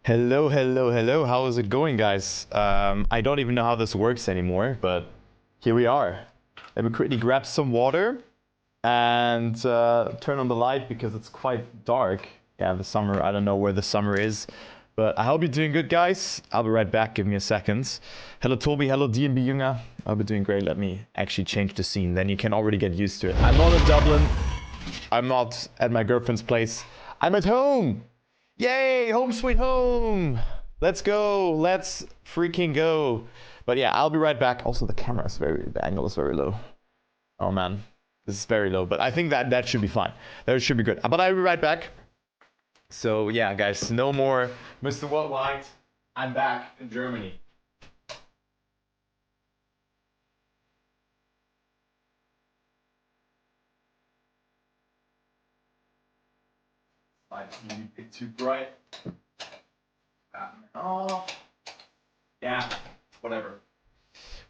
Hello, hello, hello. How is it going, guys? I don't even know how this works anymore, but here we are. Let me quickly grab some water and turn on the light because it's quite dark. Yeah, the summer, I don't know where the summer is, but I hope you're doing good, guys. I'll be right back. Give me a second. Hello, Toby. Hello, DNB Junger. I'll be doing great. Let me actually change the scene. Then you can already get used to it. I'm not in Dublin. I'm not at my girlfriend's place. I'm at home. Yay, home sweet home. Let's go. Let's freaking go. But yeah, I'll be right back. Also, the angle is very low. Oh man, this is very low, but I think that should be fine. That should be good. But I'll be right back. So yeah, guys, no more Mr. Worldwide. I'm back in Germany. Might be a bit too bright. Oh, yeah, whatever.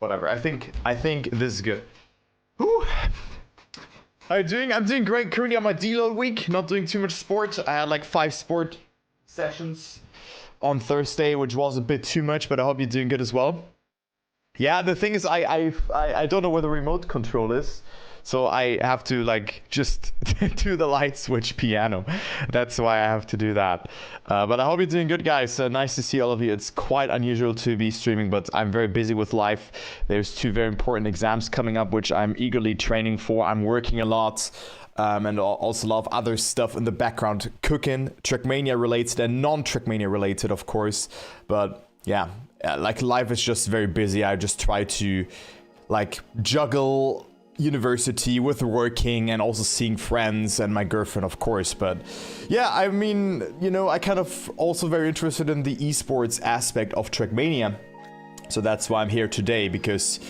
Whatever. I think this is good. Whew. How are you doing? I'm doing great. Currently on my deload week. Not doing too much sport. I had like 5 sport sessions on Thursday, which was a bit too much, but I hope you're doing good as well. Yeah, the thing is, I don't know where the remote control is, so I have to like just do the light switch piano. That's why I have to do that. But I hope you're doing good, guys. Nice to see all of you. It's quite unusual to be streaming, but I'm very busy with life. There's 2 very important exams coming up, which I'm eagerly training for. I'm working a lot. And also a lot of other stuff in the background, cooking, trackmania related and non-trackmania related, of course. But yeah, like life is just very busy. I just try to like juggle university with working and also seeing friends and my girlfriend, of course. But yeah, I mean, you know, I kind of also very interested in the esports aspect of trackmania. So that's why I'm here today, because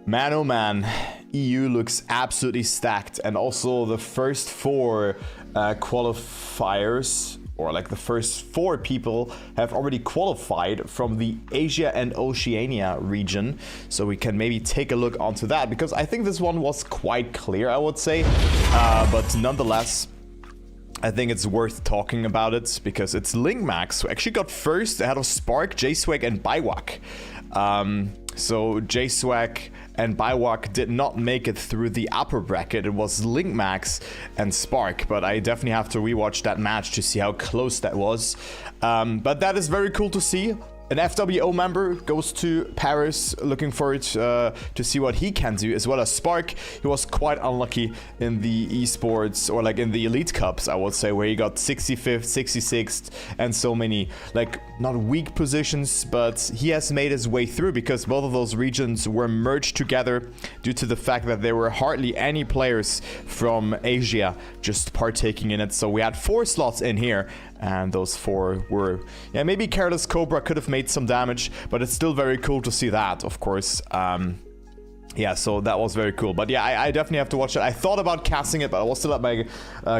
man, oh man, EU looks absolutely stacked. And also the first 4 qualifiers, or like the first 4 people have already qualified from the Asia and Oceania region. So we can maybe take a look onto that, because I think this one was quite clear, I would say. But nonetheless, I think it's worth talking about it, because it's LinkMax who actually got first ahead of Spark, JSwag and Biwak. So JSwag and Biwak did not make it through the upper bracket. It was LinkMax and Spark, but I definitely have to rewatch that match to see how close that was. But that is very cool to see. An FWO member goes to Paris, looking forward to see what he can do, as well as Spark. He was quite unlucky in the esports, or like in the Elite Cups, I would say, where he got 65th, 66th, and so many, like, not weak positions, but he has made his way through, because both of those regions were merged together due to the fact that there were hardly any players from Asia just partaking in it. So we had 4 slots in here, and those 4 were, yeah, maybe Careless Cobra could have made some damage, but it's still very cool to see that, of course. Yeah, so that was very cool. But yeah, I definitely have to watch it. I thought about casting it, but I was still at my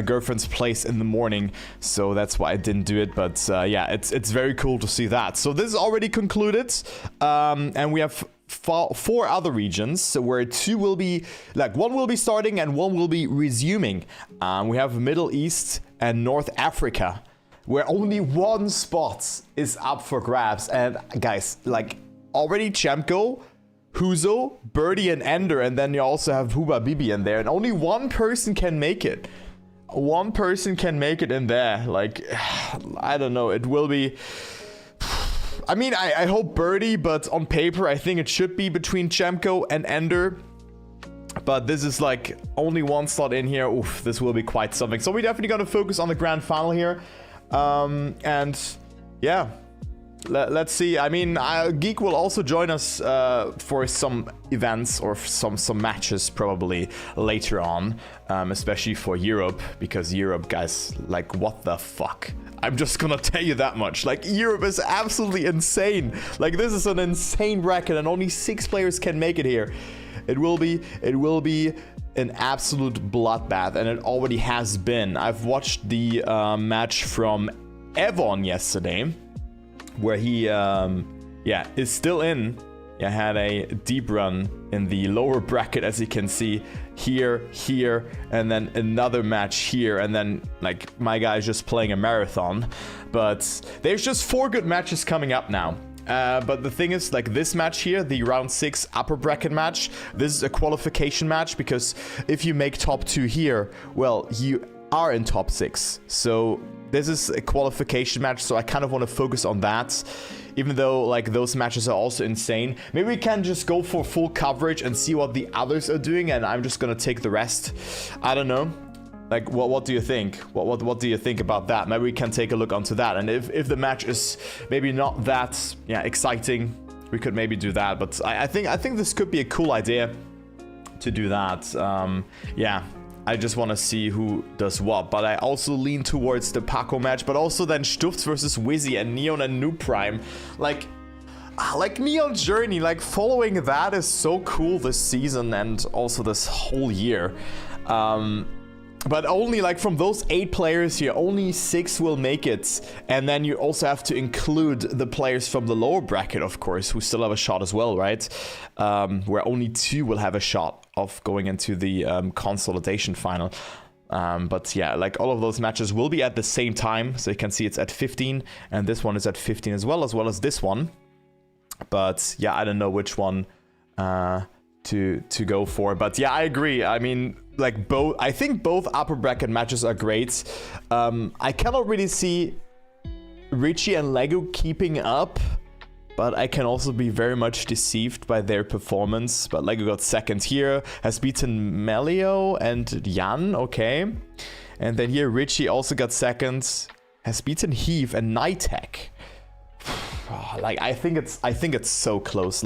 girlfriend's place in the morning, so that's why I didn't do it. But yeah, it's very cool to see that. So this is already concluded, and we have 4 other regions where 2 will be, like, 1 will be starting and 1 will be resuming. We have Middle East and North Africa, where only 1 spot is up for grabs. And guys, like, already Chemko, Huzo, Birdie, and Ender, and then you also have Huba Bibi in there, and only 1 person can make it. 1 person can make it in there. Like, I don't know, it will be, I mean, I hope Birdie, but on paper I think it should be between Chemko and Ender. But this is like only 1 slot in here. Oof, this will be quite something. So we're definitely gonna focus on the grand final here. And yeah, let's see. I mean, Geek will also join us for some events or some matches probably later on, especially for Europe, because Europe, guys, like, what the fuck? I'm just gonna tell you that much. Like, Europe is absolutely insane. Like, this is an insane bracket, and only 6 players can make it here. It will be an absolute bloodbath, and it already has been. I've watched the match from Evon yesterday, where he yeah, is still in. Yeah, had a deep run in the lower bracket, as you can see, here, and then another match here, and then, like, my guy's just playing a marathon. But there's just 4 good matches coming up now. But the thing is, like, this match here, the round 6 upper bracket match, this is a qualification match, because if you make top 2 here, well, you are in top 6. So this is a qualification match, so I kind of want to focus on that, even though, like, those matches are also insane. Maybe we can just go for full coverage and see what the others are doing, and I'm just gonna take the rest. I don't know. Like, what do you think? What do you think about that? Maybe we can take a look onto that. And if the match is maybe not that, yeah, exciting, we could maybe do that. But I think this could be a cool idea to do that. Yeah, I just want to see who does what. But I also lean towards the Paco match, but also then Stufts versus Wizzy and Neon and Noob Prime. Like Neon's journey, like, following that is so cool this season and also this whole year. But only, like, from those 8 players here, only 6 will make it. And then you also have to include the players from the lower bracket, of course, who still have a shot as well, right? Where only 2 will have a shot of going into the consolidation final. But yeah, like, all of those matches will be at the same time. So you can see it's at 15, and this one is at 15 as well as this one. But yeah, I don't know which one to go for. But yeah, I agree. I mean, like I think both upper bracket matches are great. I cannot really see Richie and Lego keeping up, but I can also be very much deceived by their performance. But Lego got second here, has beaten Melio and Jan, okay. And then here Richie also got second, has beaten Heave and Nitech. Like I think it's so close.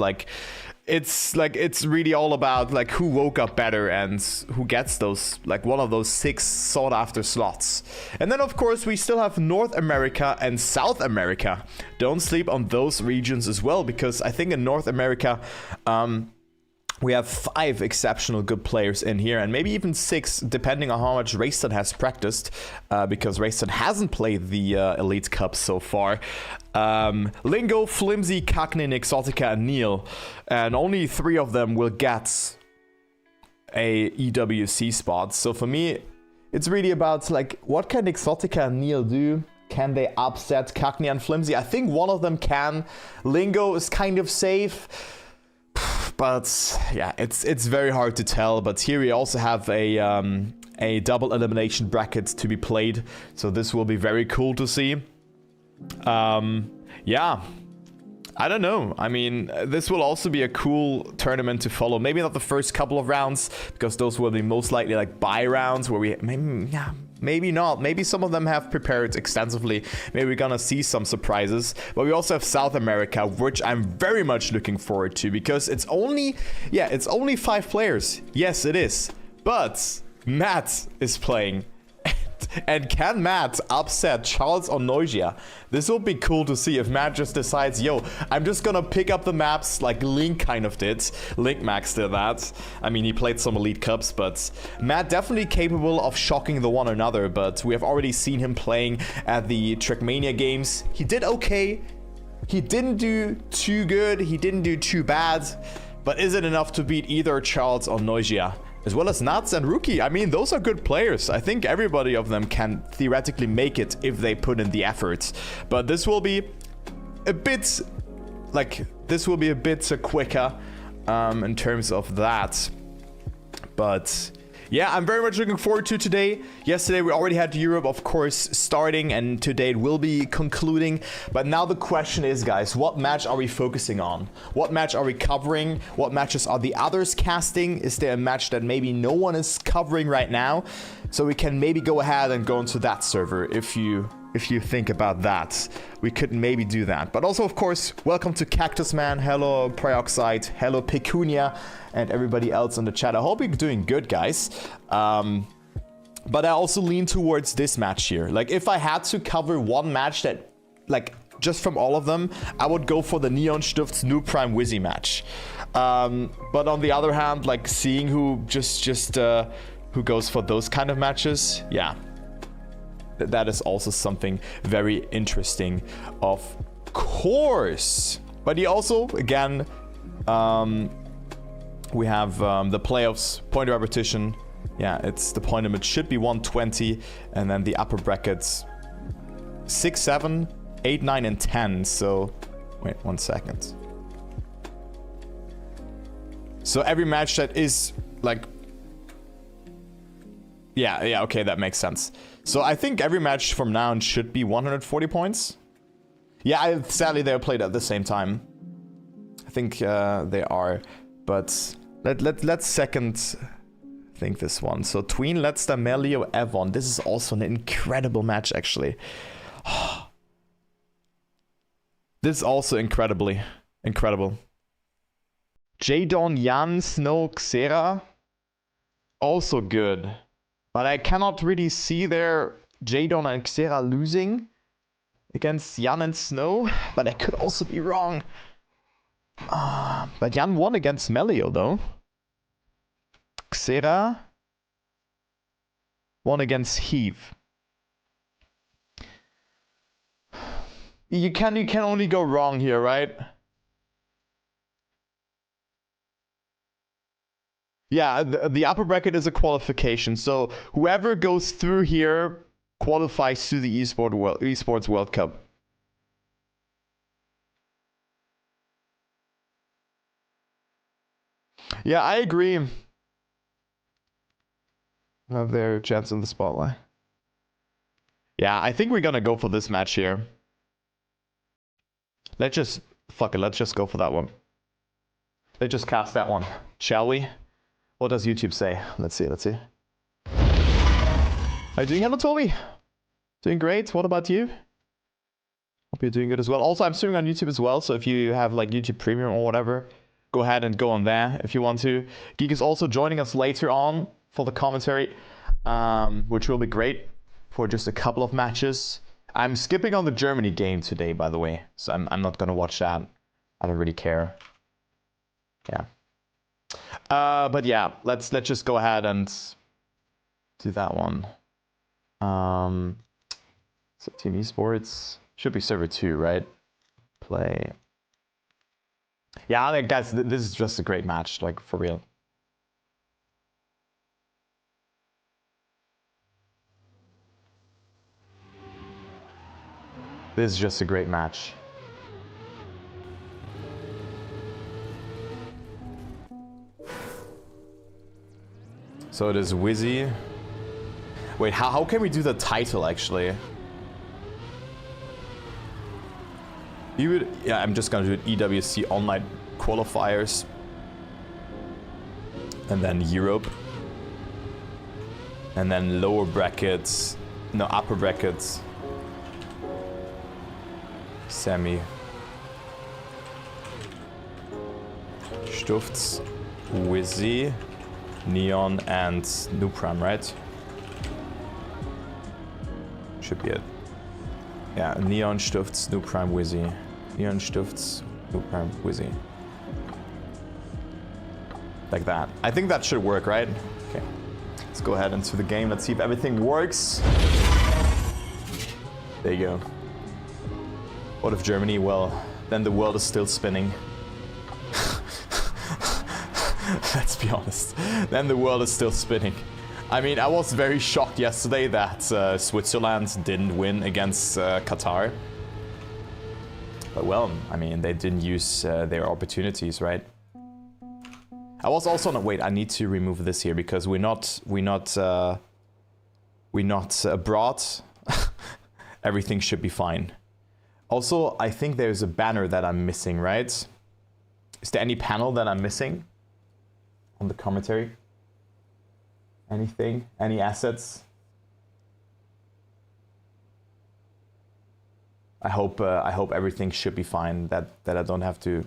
It's really all about like who woke up better and who gets those, like one of those 6 sought after slots. And then of course we still have North America and South America. Don't sleep on those regions as well, because I think in North America we have 5 exceptional good players in here, and maybe even 6 depending on how much Rayston has practiced, because Rayston hasn't played the Elite Cup so far. Lingo, Flimsy, Kaknin, Exotica, and Neil, and only 3 of them will get a EWC spot. So for me, it's really about like what can Exotica and Neil do? Can they upset Kaknin and Flimsy? I think one of them can. Lingo is kind of safe, but yeah, it's very hard to tell. But here we also have a double elimination bracket to be played, so this will be very cool to see. Yeah, I don't know. I mean, this will also be a cool tournament to follow. Maybe not the first couple of rounds, because those will be most likely like bye rounds where we maybe not. Maybe some of them have prepared extensively. Maybe we're gonna see some surprises. But we also have South America, which I'm very much looking forward to, because it's only 5 players. Yes, it is. But Matt is playing. And can Matt upset Charles or Noisia? This will be cool to see if Matt just decides, yo, I'm just gonna pick up the maps like Link kind of did. Link Max did that. I mean, he played some Elite Cups, but Matt definitely capable of shocking the one another. But we have already seen him playing at the Trackmania games. He did okay. He didn't do too good. He didn't do too bad. But is it enough to beat either Charles or Noisia? As well as Nuts and Rookie. I mean, those are good players. I think everybody of them can theoretically make it if they put in the effort. But this will be a bit quicker in terms of that. But yeah, I'm very much looking forward to today. Yesterday we already had Europe, of course, starting, and today it will be concluding. But now the question is, guys, what match are we focusing on? What match are we covering? What matches are the others casting? Is there a match that maybe no one is covering right now? So we can maybe go ahead and go into that server if you think about that. We could maybe do that. But also, of course, welcome to Cactus Man. Hello, Prioxide. Hello, Pecunia. And everybody else in the chat. I hope you're doing good, guys. But I also lean towards this match here. Like, if I had to cover one match that, like, just from all of them, I would go for the Neon Stift's New Prime Wizzy match. But on the other hand, like, seeing who who goes for those kind of matches, yeah. That is also something very interesting, of course. But he also, again, we have the playoffs, point of repetition. Yeah, it's the point limit should be 120. And then the upper brackets 6, 7, 8, 9, and 10. So, wait 1 second. So every match that is like... Yeah, okay, that makes sense. So I think every match from now on should be 140 points. Yeah, sadly they're played at the same time. I think they are. But let's second think this one. So Tween, Letster, Melio, Evon. This is also an incredible match, actually. This is also incredible. Jadon, Jan, Snow, Xera. Also good. But I cannot really see their Jadon and Xera losing against Jan and Snow. But I could also be wrong. But Jan won against Melio, though. Xera won against Heave. You can only go wrong here, right? Yeah, the upper bracket is a qualification, so whoever goes through here qualifies to the Esports World Cup. Yeah, I agree. Have their chance in the spotlight. Yeah, I think we're gonna go for this match here. Let's just fuck it. Let's just go for that one. Let's just cast that one, shall we? What does YouTube say? Let's see. Let's see. How you doing, Hello Toby? Doing great. What about you? Hope you're doing good as well. Also, I'm streaming on YouTube as well, so if you have like YouTube Premium or whatever, go ahead and go on there if you want to. Geek is also joining us later on for the commentary, which will be great for just a couple of matches. I'm skipping on the Germany game today, by the way, so I'm not gonna watch that. I don't really care. Yeah. But yeah, let's just go ahead and do that one. So tmesports should be server 2, right? Play. Yeah, I think guys, this is just a great match, like for real. This is just a great match. So it is Wizzy. Wait, how can we do the title actually? You would, yeah, I'm just gonna do it EWC online qualifiers. And then Europe. And then lower brackets, no, upper brackets. Semi. Stufts, Wizzy, Neon, and New Prime, right? Should be it. Yeah, Neon, Stufts, New Prime, Wizzy. Neon, Stufts, New Prime, Wizzy. Like that. I think that should work, right? Okay. Let's go ahead into the game. Let's see if everything works. There you go. What if Germany? Well, then the world is still spinning. Let's be honest. Then the world is still spinning. I mean, I was very shocked yesterday that Switzerland didn't win against Qatar. But well, I mean, they didn't use their opportunities, right? I was also not. Wait, I need to remove this here because we're not abroad. Everything should be fine. Also, I think there's a banner that I'm missing, right? Is there any panel that I'm missing on the commentary? Anything? Any assets? I hope everything should be fine. That I don't have to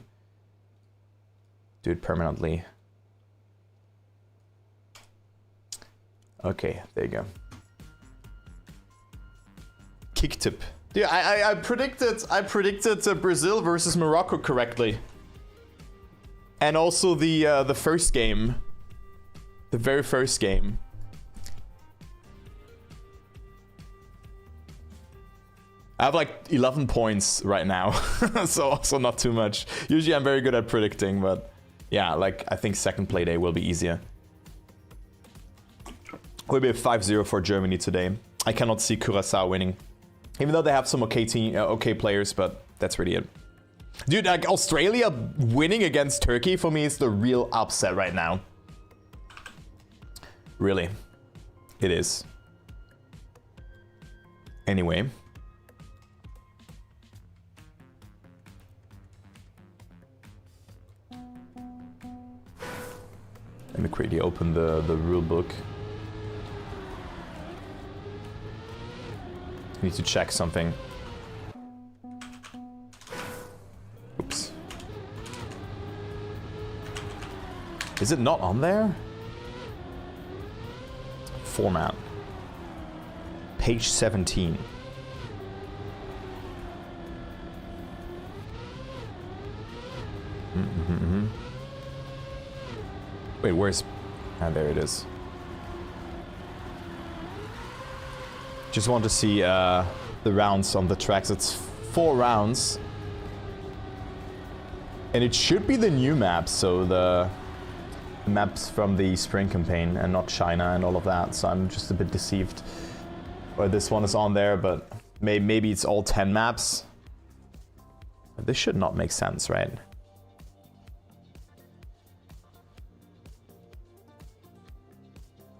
do it permanently. Okay, there you go. Kick tip. Dude, I predicted Brazil versus Morocco correctly. And also the first game. The very first game. I have like 11 points right now, so also not too much. Usually I'm very good at predicting, but yeah, like I think second play day will be easier. Will be a 5-0 for Germany today. I cannot see Curaçao winning, even though they have some okay players, but that's really it. Dude, like Australia winning against Turkey for me is the real upset right now. Really, it is. Anyway. Let me quickly open the rule book. Need to check something. Oops. Is it not on there? Format. Page 17. Wait, where's... Ah, there it is. Just want to see the rounds on the tracks. It's 4 rounds. And it should be the new maps, so the maps from the spring campaign and not China and all of that. So I'm just a bit deceived. Or this one is on there, but maybe it's all 10 maps. But this should not make sense, right?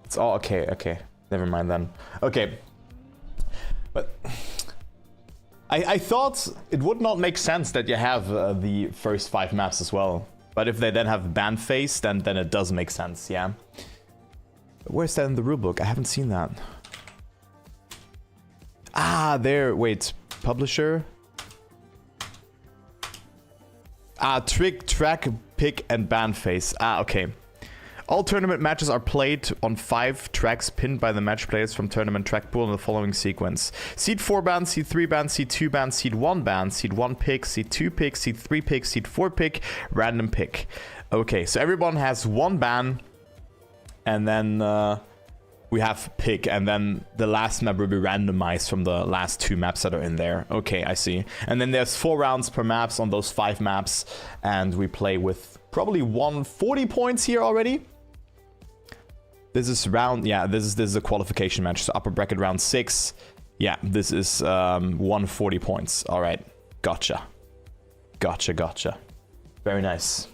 It's all okay. Okay, never mind then. Okay, but I thought it would not make sense that you have the first 5 maps as well. But if they then have ban phase, then it does make sense. Yeah. Where's that in the rulebook? I haven't seen that. Ah, there. Wait, publisher. Ah, track, pick, and ban phase. Ah, okay. All tournament matches are played on 5 tracks pinned by the match players from tournament track pool in the following sequence. Seed 4 ban, seed 3 ban, seed 2 ban, seed 1 ban, seed 1 pick, seed 2 pick, seed 3 pick, seed 4 pick, random pick. Okay, so everyone has 1 ban, and then we have pick, and then the last map will be randomized from the last 2 maps that are in there. Okay, I see. And then there's 4 rounds per maps on those 5 maps, and we play with probably 140 points here already. This is round, yeah, this is a qualification match, so upper bracket round 6. Yeah, this is 140 points. All right, gotcha. Gotcha. Very nice.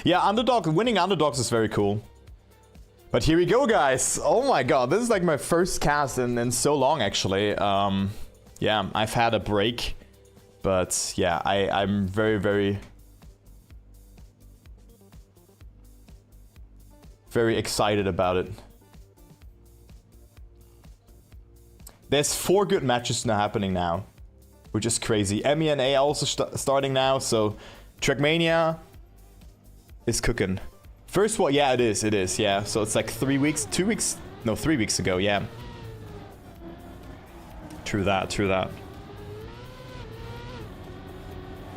Yeah, winning underdogs is very cool. But here we go, guys. Oh my god, this is like my first cast in so long, actually. Yeah, I've had a break, but yeah, I'm very excited about it. There's 4 good matches now happening now, which is crazy. MENA also starting now, so trackmania is cooking. First one, yeah, it is, yeah. So it's like 3 weeks, 2 weeks, no, 3 weeks ago, yeah. True that.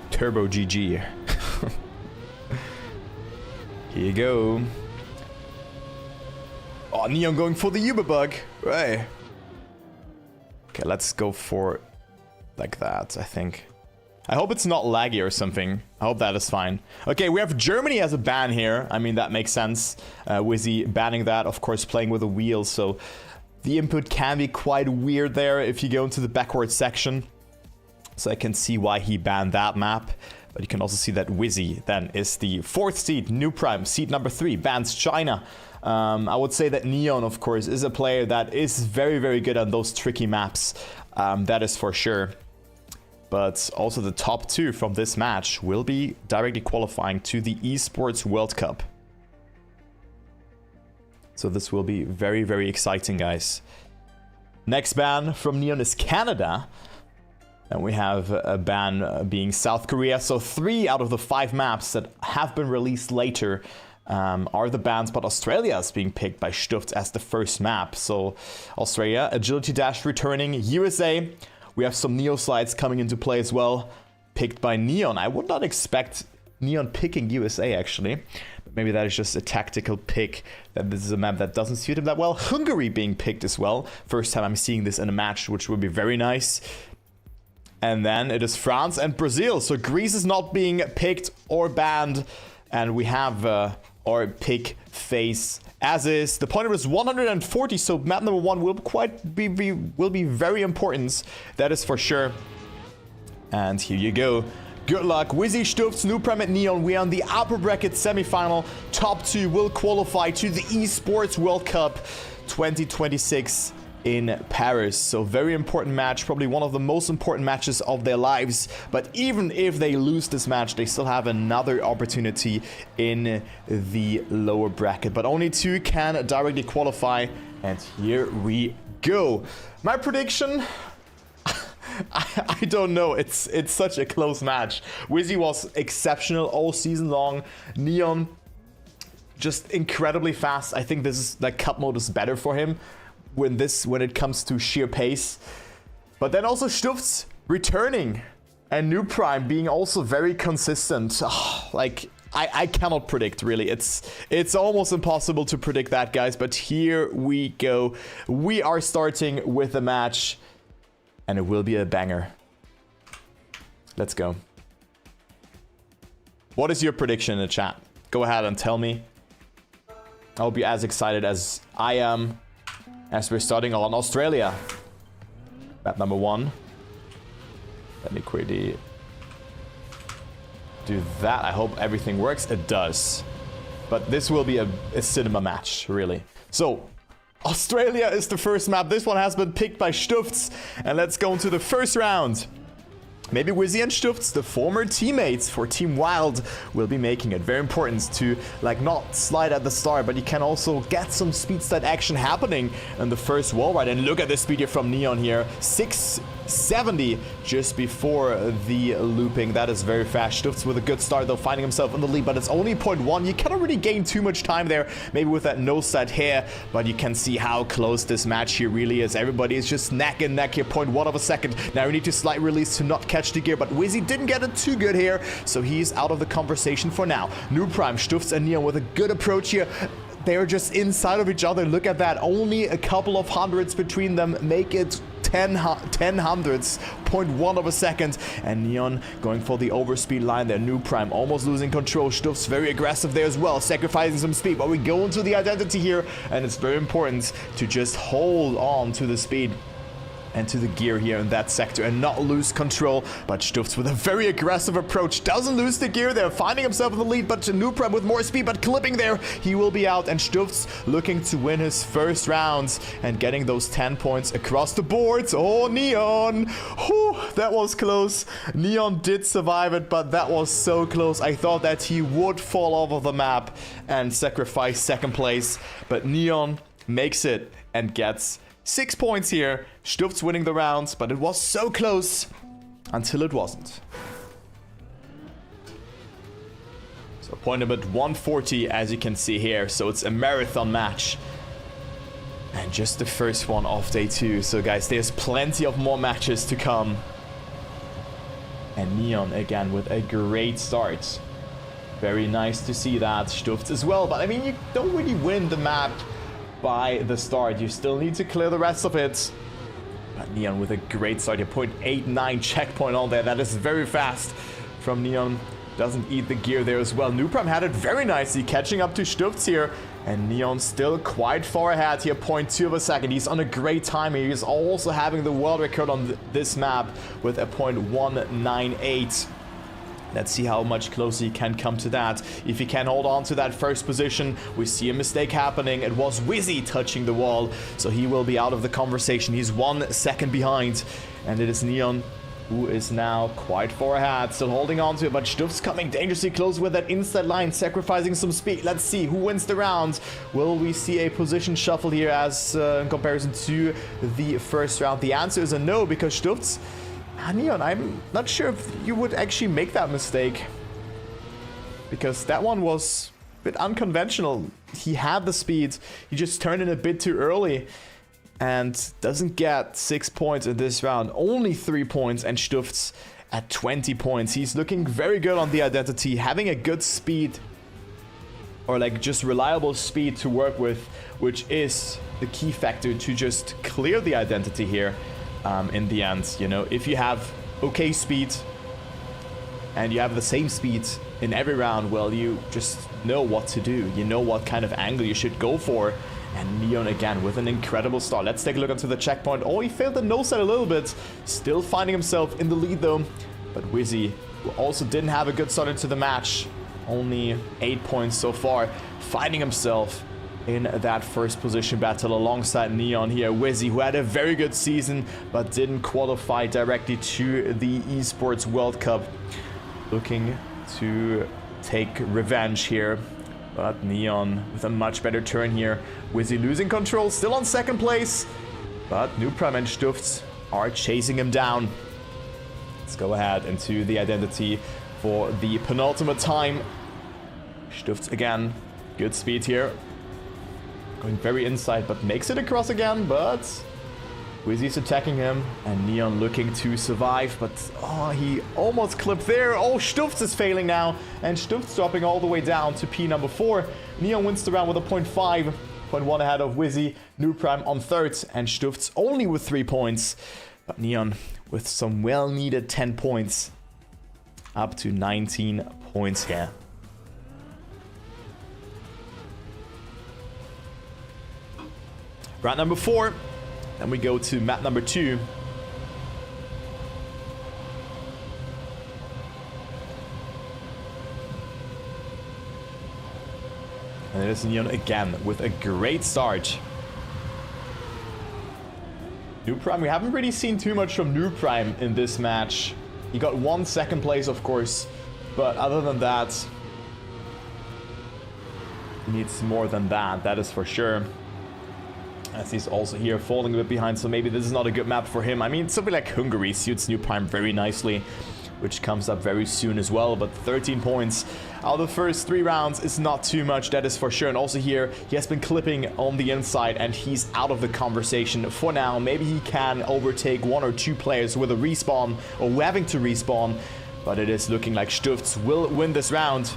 Turbo GG. Here you go. Oh, Neon going for the Uber bug. Right. Okay, let's go for like that, I think. I hope it's not laggy or something. I hope that is fine. Okay, we have Germany as a ban here. I mean, that makes sense. Wizzy banning that, of course, playing with a wheel. So the input can be quite weird there if you go into the backward section. So I can see why he banned that map. But you can also see that Wizzy then is the 4th seed, New Prime, seed number 3, bans China. I would say that Neon, of course, is a player that is very good on those tricky maps. That is for sure. But also the top 2 from this match will be directly qualifying to the Esports World Cup. So this will be very exciting, guys. Next ban from Neon is Canada. And we have a ban being South Korea. So 3 out of the 5 maps that have been released later are the bans, but Australia is being picked by Stuft as the first map. So Australia, Agility Dash returning, USA. We have some Neo slides coming into play as well, picked by Neon. I would not expect Neon picking USA, actually. But maybe that is just a tactical pick, that this is a map that doesn't suit him that well. Hungary being picked as well. First time I'm seeing this in a match, which would be very nice. And then it is France and Brazil. So Greece is not being picked or banned. And we have our pick phase as is. The pointer is 140, so map number 1 will be very important. That is for sure. And here you go. Good luck. Wizzy, Stuft, New Prime, and Neon. We are on the upper bracket semifinal. Top 2 will qualify to the Esports World Cup 2026 in Paris. So very important match, probably one of the most important matches of their lives. But even if they lose this match, they still have another opportunity in the lower bracket. But only 2 can directly qualify. And here we go. My prediction, I don't know. It's such a close match. Wizzy was exceptional all season long. Neon just incredibly fast. I think this is like cup mode is better for him when it comes to sheer pace. But then also Stuft's returning and New Prime being also very consistent. Like I cannot predict, really. It's almost impossible to predict that, guys. But here we go. We are starting with the match, and it will be a banger. Let's go. What is your prediction in the chat? Go ahead and tell me. I hope you're as excited as I am as we're starting on Australia. Map number 1. Let me quickly do that. I hope everything works. It does. But this will be a cinema match, really. So, Australia is the first map. This one has been picked by Stufts. And let's go into the first round. Maybe Wizzy and Stufts, the former teammates for Team Wild, will be making it. Very important to, like, not slide at the start, but you can also get some speed stat action happening in the first wall ride. And look at the speed here from Neon here. 670 just before the looping. That is very fast. Stufts with a good start, though, finding himself in the lead, but it's only 0.1. You cannot really gain too much time there, maybe with that nose set here, but you can see how close this match here really is. Everybody is just neck and neck here, 0.1 of a second. Now we need to slight release to not catch the gear, but Wizzy didn't get it too good here, so he's out of the conversation for now. New Prime, Stufts and Neon with a good approach here. They're just inside of each other. Look at that. Only a couple of hundreds between them make it 10 hundredths, 0.1 of a second. And Neon going for the overspeed line there. New Prime almost losing control. Stufts very aggressive there as well, sacrificing some speed. But we go into the identity here, and it's very important to just hold on to the speed and to the gear here in that sector and not lose control. But Stufts with a very aggressive approach doesn't lose the gear there, finding himself in the lead, but New Prime with more speed, but clipping there, he will be out. And Stufts looking to win his first rounds and getting those 10 points across the boards. Oh, Neon! Whew, that was close. Neon did survive it, but that was so close. I thought that he would fall off of the map and sacrifice second place, but Neon makes it and gets 6 points here. Stufts winning the rounds, but it was so close until it wasn't. So point number 140, as you can see here. So it's a marathon match. And just the first one of day 2. So guys, there's plenty of more matches to come. And Neon again with a great start. Very nice to see that. Stufts as well. But I mean, you don't really win the map by the start. You still need to clear the rest of it. But Neon with a great start here. 0.89 checkpoint on there. That is very fast from Neon. Doesn't eat the gear there as well. New Prime had it very nicely, catching up to Stufts here. And Neon still quite far ahead here. 0.2 of a second. He's on a great time here. He's also having the world record on this map with a 0.198. Let's see how much closer he can come to that. If he can hold on to that first position, we see a mistake happening. It was Wizzy touching the wall, so he will be out of the conversation. He's 1 second behind, and it is Neon who is now quite far ahead, still holding on to it, but Stufts coming dangerously close with that inside line, sacrificing some speed. Let's see who wins the round. Will we see a position shuffle here as in comparison to the first round? The answer is a no, because Stufts... Neon, I'm not sure if you would actually make that mistake, because that one was a bit unconventional. He had the speed, he just turned in a bit too early and doesn't get 6 points in this round. Only 3 points, and Stufts at 20 points. He's looking very good on the identity, having a good speed, or like just reliable speed to work with, which is the key factor to just clear the identity here. In the end, you know, if you have okay speed and you have the same speed in every round, well, you just know what to do. You know what kind of angle you should go for. And Neon again with an incredible start. Let's take a look into the checkpoint. Oh, he failed the nose set a little bit. Still finding himself in the lead though. But Wizzy, who also didn't have a good start into the match, only 8 points so far, finding himself in that first position battle alongside Neon here. Wizzy, who had a very good season but didn't qualify directly to the Esports World Cup, looking to take revenge here. But Neon with a much better turn here. Wizzy losing control, still on second place, but New Prime and Stufts are chasing him down. Let's go ahead into the identity for the penultimate time. Stufts again, good speed here. Going very inside, but makes it across again, but Wizzy's attacking him, and Neon looking to survive, but oh, he almost clipped there. Oh, Stufts is failing now, and Stufts dropping all the way down to P number 4. Neon wins the round with a 0.5, 0.1 ahead of Wizzy. New Prime on third, and Stufts only with 3 points, but Neon with some well-needed 10 points, up to 19 points here. Round number 4, then we go to map number 2. And it is Neon again with a great start. New Prime, we haven't really seen too much from New Prime in this match. He got 1 second place, of course, but other than that, he needs more than that, that is for sure. As he's also here falling a bit behind, so maybe this is not a good map for him. I mean, something like Hungary suits New Prime very nicely, which comes up very soon as well, but 13 points out of the first 3 rounds is not too much, that is for sure. And also here, he has been clipping on the inside, and he's out of the conversation for now. Maybe he can overtake 1 or 2 players with a respawn, or having to respawn, but it is looking like Stufts will win this round,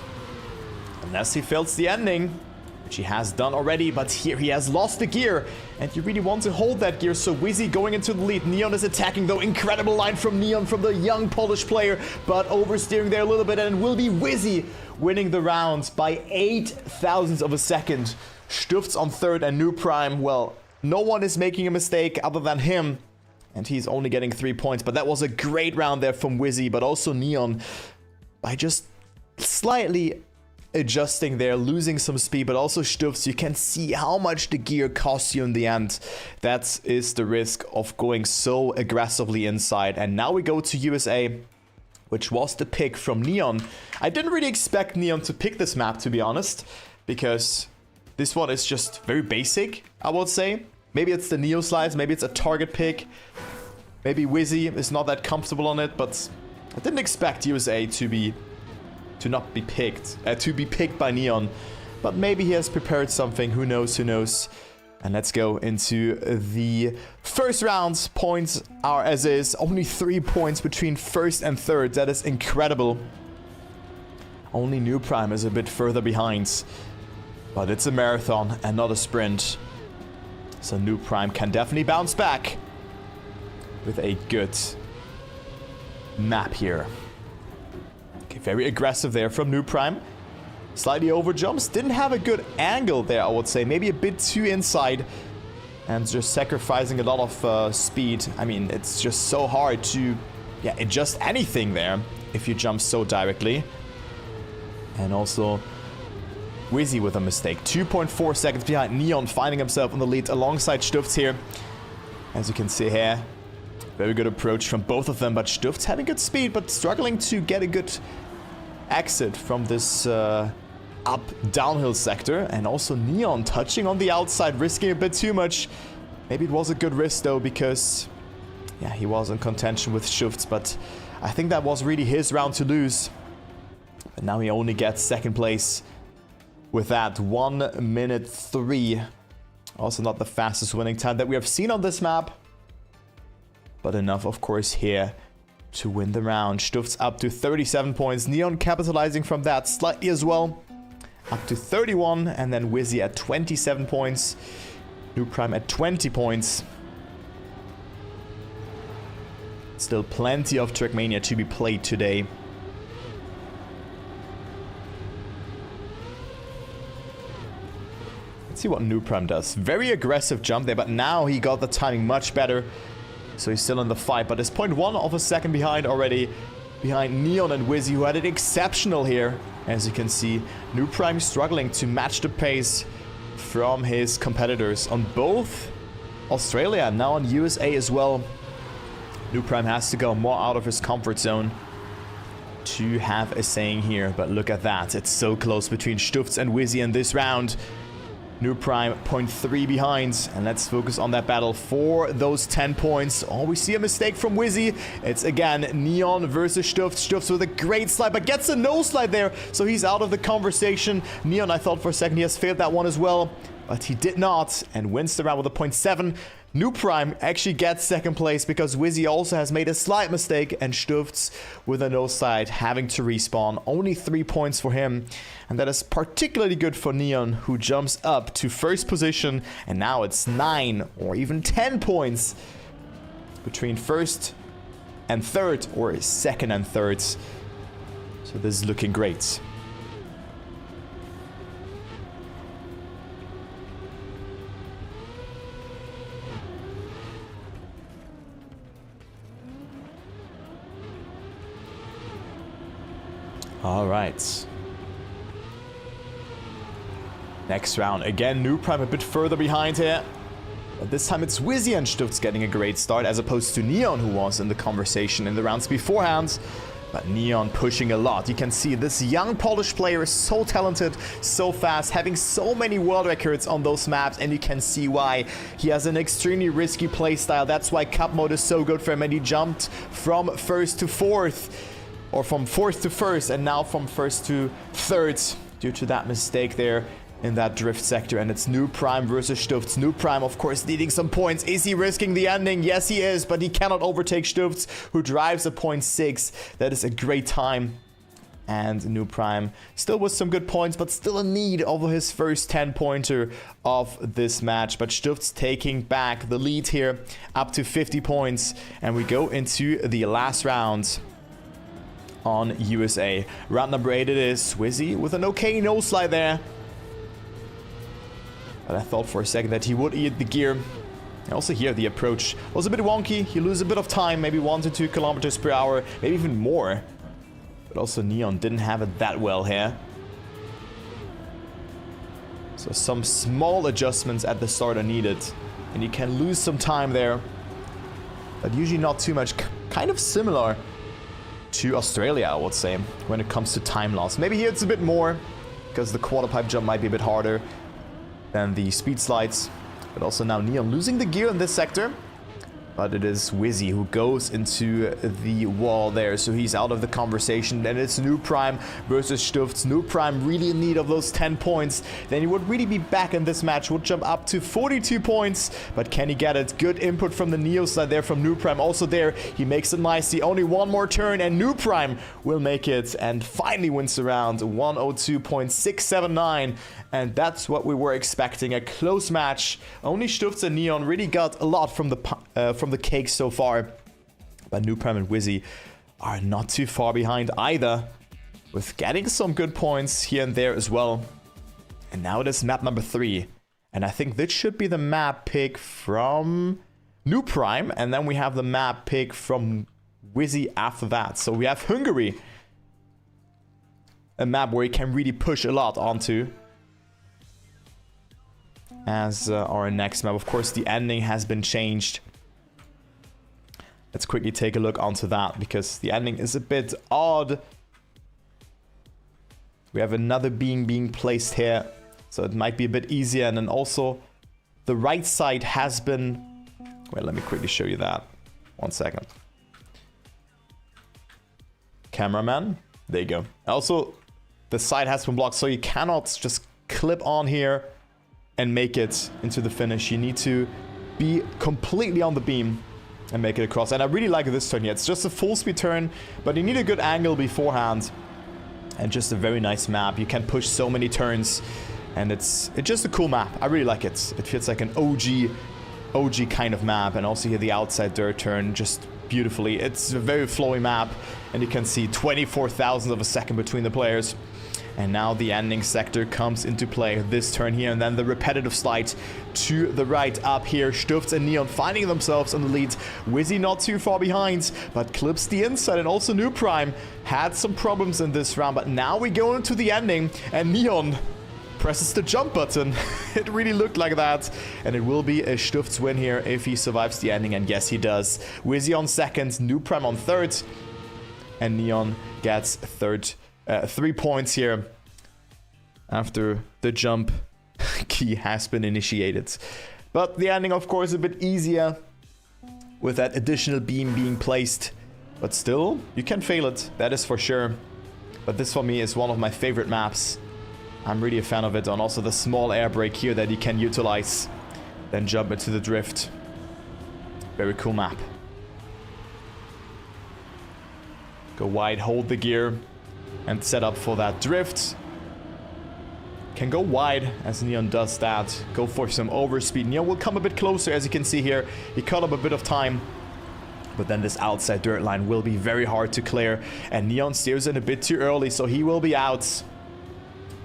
unless he fails the ending, which he has done already. But here he has lost the gear, and you really want to hold that gear. So Wizzy going into the lead. Neon is attacking, though. Incredible line from Neon, from the young Polish player, but oversteering there a little bit, and it will be Wizzy winning the round by 8 thousandths of a second. Stufts on third, and New Prime, well, no one is making a mistake other than him, and he's only getting 3 points. But that was a great round there from Wizzy, but also Neon, by just slightly adjusting there, losing some speed. But also Stufts, you can see how much the gear costs you in the end. That is the risk of going so aggressively inside. And now we go to USA, which was the pick from Neon. I didn't really expect Neon to pick this map, to be honest, because this one is just very basic, I would say. Maybe it's the Neo slides, maybe it's a target pick, maybe Wizzy is not that comfortable on it, but I didn't expect USA to be picked by Neon. But maybe he has prepared something, who knows, who knows. And let's go into the first round. Points are as is, only 3 points between first and third. That is incredible. Only New Prime is a bit further behind, but it's a marathon and not a sprint. So New Prime can definitely bounce back with a good map here. Okay, very aggressive there from New Prime. Slightly over jumps. Didn't have a good angle there, I would say. Maybe a bit too inside. And just sacrificing a lot of speed. I mean, it's just so hard to adjust anything there if you jump so directly. And also Wizzy with a mistake. 2.4 seconds behind. Neon finding himself on the lead alongside Stufts here. As you can see here. Very good approach from both of them. But Stufts having good speed, but struggling to get a good exit from this up downhill sector. And also Neon touching on the outside, risking a bit too much. Maybe it was a good risk though, because he was in contention with Stufts, but I think that was really his round to lose. But now he only gets second place with that 1 minute 3. Also not the fastest winning time that we have seen on this map, but enough of course here to win the round. Stufts up to 37 points. Neon capitalizing from that slightly as well. Up to 31. And then Wizzy at 27 points. New Prime at 20 points. Still plenty of Trackmania to be played today. Let's see what New Prime does. Very aggressive jump there, but now he got the timing much better. So he's still in the fight, but is 0.1 of a second behind already. Behind Neon and Wizzy, who had it exceptional here. As you can see, New Prime struggling to match the pace from his competitors on both Australia and now on USA as well. New Prime has to go more out of his comfort zone to have a saying here. But look at that. It's so close between Stufts and Wizzy in this round. New Prime 0.3 behind, and let's focus on that battle for those 10 points. Oh, we see a mistake from Wizzy. It's again Neon versus Stufts. Stufts with a great slide, but gets a no slide there, so he's out of the conversation. Neon, I thought for a second he has failed that one as well, but he did not, and wins the round with a 0.7. New Prime actually gets second place because Wizzy also has made a slight mistake, and Stufts with a no slide having to respawn. Only 3 points for him, and that is particularly good for Neon, who jumps up to first position, and now it's 9 or even 10 points between first and third, or second and third. So this is looking great. All right. Next round, again, New Prime a bit further behind here. But this time it's Wizzy and Stutz getting a great start, as opposed to Neon, who was in the conversation in the rounds beforehand. But Neon pushing a lot. You can see this young Polish player is so talented, so fast, having so many world records on those maps, and you can see why. He has an extremely risky playstyle. That's why Cup mode is so good for him, and he jumped from first to fourth, or from fourth to first, and now from first to third, due to that mistake there in that drift sector. And it's New Prime versus Stutz. New Prime, of course, needing some points. Is he risking the ending? Yes, he is, but he cannot overtake Stutz, who drives a 0.6. That is a great time. And New Prime still with some good points, but still in need of his first 10-pointer of this match. But Stutz taking back the lead here, up to 50 points. And we go into the last round on USA. Round number 8 it is. Wizzy with an okay no-slide there. But I thought for a second that he would eat the gear. And also here, the approach was a bit wonky. You lose a bit of time, maybe 1 to 2 kilometers per hour, maybe even more. But also Neon didn't have it that well here. So some small adjustments at the start are needed. And you can lose some time there. But usually not too much. Kind of similar to Australia, I would say, when it comes to time loss. Maybe here it's a bit more, because the quarter pipe jump might be a bit harder than the speed slides. But also now Neon losing the gear in this sector. But it is Wizzy who goes into the wall there, so he's out of the conversation. And it's New Prime versus Stutz. New Prime really in need of those 10 points. Then he would really be back in this match, would jump up to 42 points. But can he get it? Good input from the Neo side there from New Prime. Also there, he makes it nicely. Only one more turn and New Prime will make it and finally wins the round. 102.679. And that's what we were expecting, a close match. Only Stutz and Neon really got a lot from the cake so far. But New Prime and Wizzy are not too far behind either, with getting some good points here and there as well. And now it is map number 3. And I think this should be the map pick from New Prime. And then we have the map pick from Wizzy after that. So we have Hungary. A map where you can really push a lot onto. As our next map. Of course, the ending has been changed. Let's quickly take a look onto that, because the ending is a bit odd. We have another beam being placed here, so it might be a bit easier. And then also, the right side has been... Well, let me quickly show you that. 1 second. Cameraman. There you go. Also, the side has been blocked, so you cannot just clip on here and make it into the finish. You need to be completely on the beam and make it across. And I really like this turn here. It's just a full speed turn, but you need a good angle beforehand. And just a very nice map. You can push so many turns, and it's just a cool map. I really like it. It feels like an OG kind of map. And also here the outside dirt turn just beautifully. It's a very flowy map, and you can see 24,000 of a second between the players. And now the ending sector comes into play. This turn here, and then the repetitive slide to the right up here. Stutz and Neon finding themselves in the lead. Wizzy not too far behind, but clips the inside. And also New Prime had some problems in this round. But now we go into the ending, and Neon presses the jump button. It really looked like that. And it will be a Stutz win here if he survives the ending. And yes, he does. Wizzy on second, New Prime on third. And Neon gets third. 3 points here after the jump key has been initiated. But the ending, of course, a bit easier with that additional beam being placed. But still, you can fail it, that is for sure. But this for me is one of my favorite maps. I'm really a fan of it. And also the small air brake here that you can utilize. Then jump into the drift. Very cool map. Go wide, hold the gear. And set up for that drift. Can go wide as Neon does that. Go for some overspeed. Neon will come a bit closer, as you can see here. He cut up a bit of time. But then this outside dirt line will be very hard to clear. And Neon steers in a bit too early, so he will be out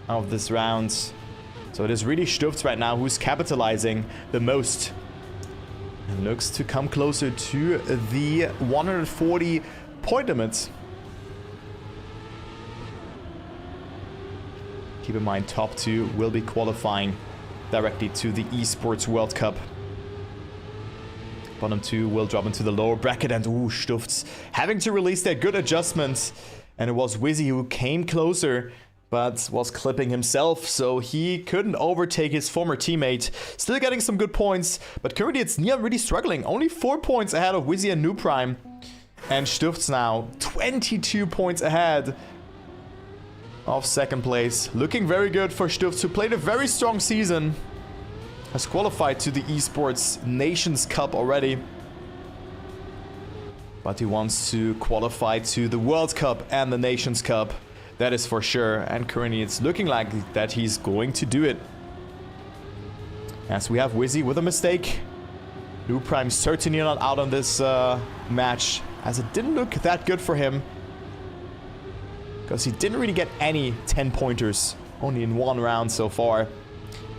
of this round. So it is really Stutz right now who's capitalizing the most. And looks to come closer to the 140 point limit. Keep in mind, top 2 will be qualifying directly to the Esports World Cup. Bottom 2 will drop into the lower bracket, and Stufts having to release their good adjustments. And it was Wizzy who came closer, but was clipping himself, so he couldn't overtake his former teammate. Still getting some good points, but currently it's Neon really struggling. Only 4 points ahead of Wizzy and Nooprime. And Stufts now 22 points ahead of second place. Looking very good for Stufts, who played a very strong season. Has qualified to the Esports Nations Cup already. But he wants to qualify to the World Cup and the Nations Cup. That is for sure. And currently it's looking like that he's going to do it. As we have Wizzy with a mistake. Nooprime certainly not out on this match, as it didn't look that good for him. Because he didn't really get any 10-pointers. Only in 1 round so far.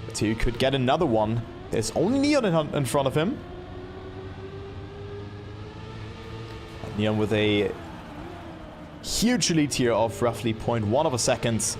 But he could get another one. There's only Neon in front of him. Neon with a huge lead here of roughly 0.1 of a second.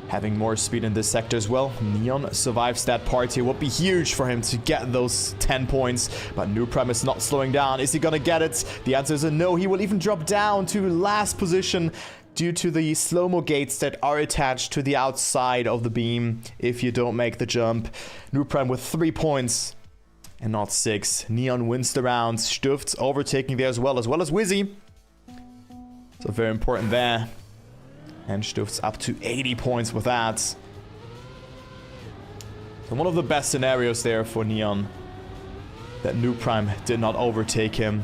Having more speed in this sector as well. Neon survives that part here. Would be huge for him to get those 10 points. But Nooprime is not slowing down. Is he gonna get it? The answer is a no. He will even drop down to last position due to the slow-mo gates that are attached to the outside of the beam if you don't make the jump. Nooprime with 3 points and not 6. Neon wins the round. Stufts overtaking there as well as Wizzy. So very important there. And Stufts up to 80 points with that. So one of the best scenarios there for Neon, that Nooprime did not overtake him.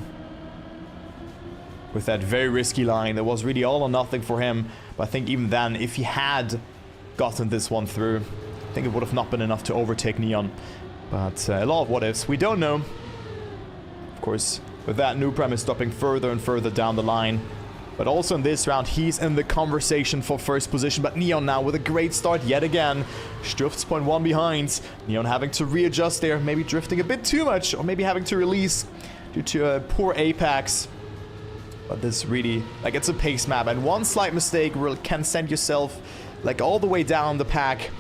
With that very risky line, that was really all or nothing for him. But I think even then, if he had gotten this one through, I think it would have not been enough to overtake Neon. But a lot of what ifs. We don't know. Of course, with that, Nooprime is dropping further and further down the line. But also in this round, he's in the conversation for first position. But Neon now with a great start yet again. Stufts 0.1 behind. Neon having to readjust there. Maybe drifting a bit too much. Or maybe having to release due to a poor apex. But this really, like, it's a pace map. And one slight mistake can send yourself, like, all the way down the pack.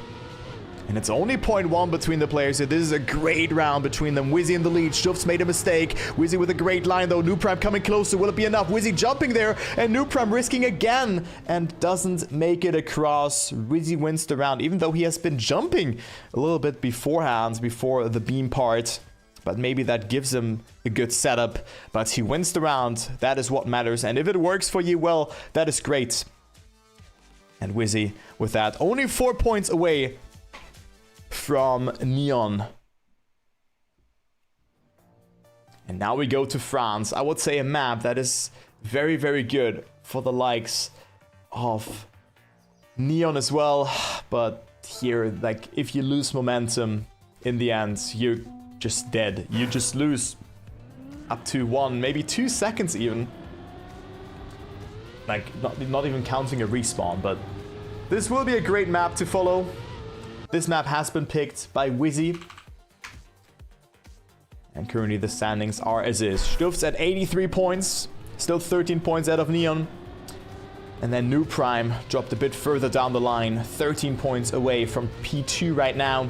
And it's only 0.1 between the players here. This is a great round between them. Wizzy in the lead. Stufts made a mistake. Wizzy with a great line, though. Nooprime coming closer. Will it be enough? Wizzy jumping there. And Nooprime risking again. And doesn't make it across. Wizzy wins the round, even though he has been jumping a little bit beforehand, before the beam part. But maybe that gives him a good setup. But he wins the round. That is what matters. And if it works for you, well, that is great. And Wizzy with that. Only 4 points away from Neon. And now we go to France. I would say a map that is very, very good for the likes of Neon as well. But here, like, if you lose momentum in the end, you're just dead. You just lose up to 1, maybe 2 seconds even. Like, not even counting a respawn, but this will be a great map to follow. This map has been picked by Wizzy. And currently the standings are as is. Stufts at 83 points. Still 13 points out of Neon. And then Nooprime dropped a bit further down the line. 13 points away from P2 right now.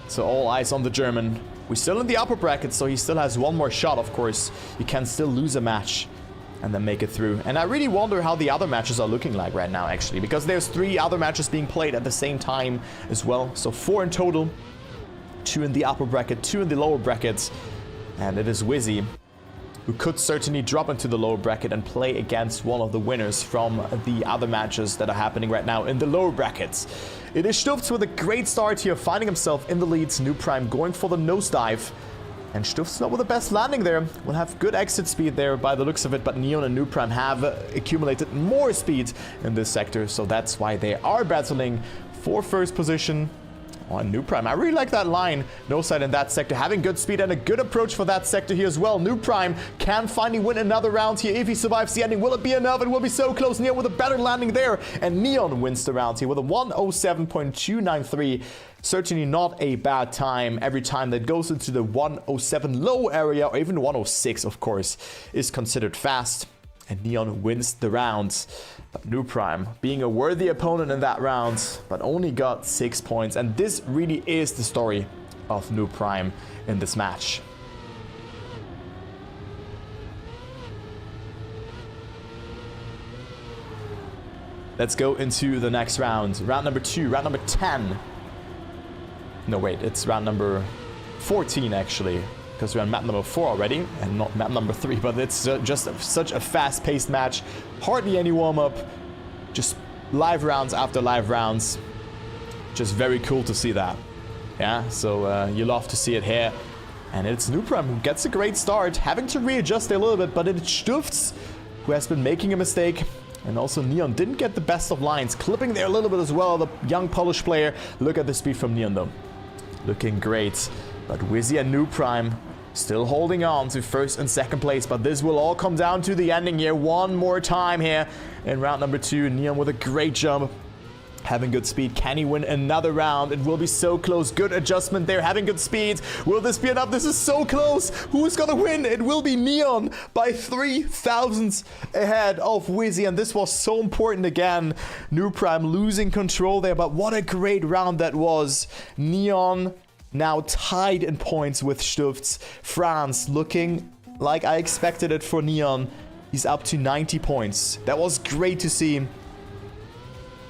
So all eyes on the German. We're still in the upper bracket, so he still has one more shot, of course. You can still lose a match and then make it through. And I really wonder how the other matches are looking like right now, actually, because there's 3 other matches being played at the same time as well. So 4 in total. 2 in the upper bracket, 2 in the lower brackets. And it is Wizzy who could certainly drop into the lower bracket and play against one of the winners from the other matches that are happening right now in the lower brackets. It is Stufts with a great start here, finding himself in the leads. Nooprime going for the nosedive. And Stufts not with the best landing there. Will have good exit speed there by the looks of it, but Neon and Nooprime have accumulated more speed in this sector, so that's why they are battling for first position on Nooprime. I really like that line. No side in that sector. Having good speed and a good approach for that sector here as well. Nooprime can finally win another round here if he survives the ending. Will it be enough? It will be so close. Neon with a better landing there. And Neon wins the round here with a 107.293. Certainly not a bad time. Every time that goes into the 107 low area, or even 106, of course, is considered fast. and Neon wins the round. But New Prime being a worthy opponent in that round, but only got 6 points. And this really is the story of New Prime in this match. Let's go into the next round. Round number 2, round number 10. No, wait, it's round number 14 actually, because we're on map number 4 already, and not map number 3, but it's just such a fast-paced match. Hardly any warm-up, just live rounds after live rounds. Just very cool to see that. Yeah, so you love to see it here. And it's New Prime who gets a great start, having to readjust a little bit, but it's Stufts who has been making a mistake. And also Neon didn't get the best of lines, clipping there a little bit as well, the young Polish player. Look at the speed from Neon though. Looking great. But Wizzy and New Prime still holding on to first and second place. But this will all come down to the ending here. One more time here in round number 2. Neon with a great jump. Having good speed. Can he win another round? It will be so close. Good adjustment there. Having good speed. Will this be enough? This is so close. Who is going to win? It will be Neon by 3 thousandths ahead of Wizzy. And this was so important again. New Prime losing control there. But what a great round that was. Neon now tied in points with Stufts. France looking like I expected it for Neon. He's up to 90 points. That was great to see.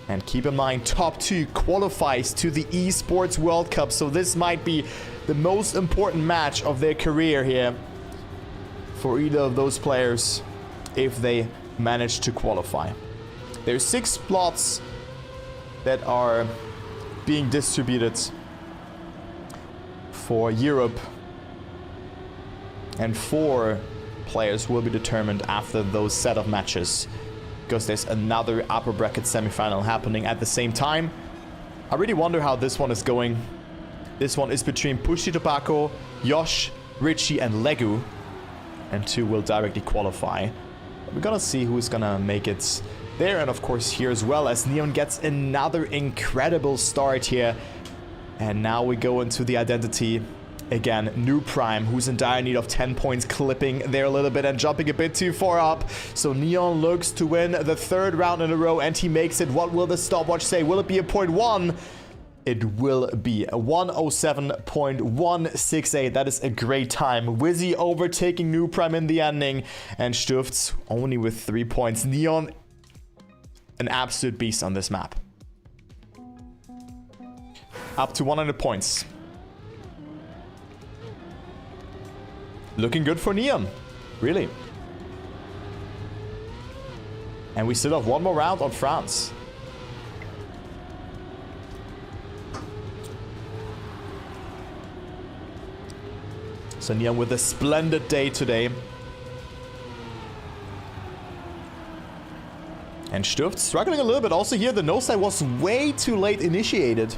And keep in mind, top 2 qualifies to the Esports World Cup. So this might be the most important match of their career here for either of those players if they manage to qualify. There's 6 slots that are being distributed for Europe. And 4 players will be determined after those set of matches, because there's another upper bracket semifinal happening at the same time. I really wonder how this one is going. This one is between Pushy Tobacco, Yosh, Richie, and Legu. And 2 will directly qualify. We're gonna see who's gonna make it there. And of course here as well, as Neon gets another incredible start here. And now we go into the identity. Again, New Prime, who's in dire need of 10 points, clipping there a little bit and jumping a bit too far up. So Neon looks to win the 3rd round in a row, and he makes it. What will the stopwatch say? Will it be a 0.1? It will be a 107.168. That is a great time. Wizzy overtaking New Prime in the ending, and Stufts only with 3 points. Neon, an absolute beast on this map. Up to 100 points. Looking good for Neon, really. And we still have one more round on France. So Neon with a splendid day today. And Stuft struggling a little bit. Also here, the no side was way too late initiated.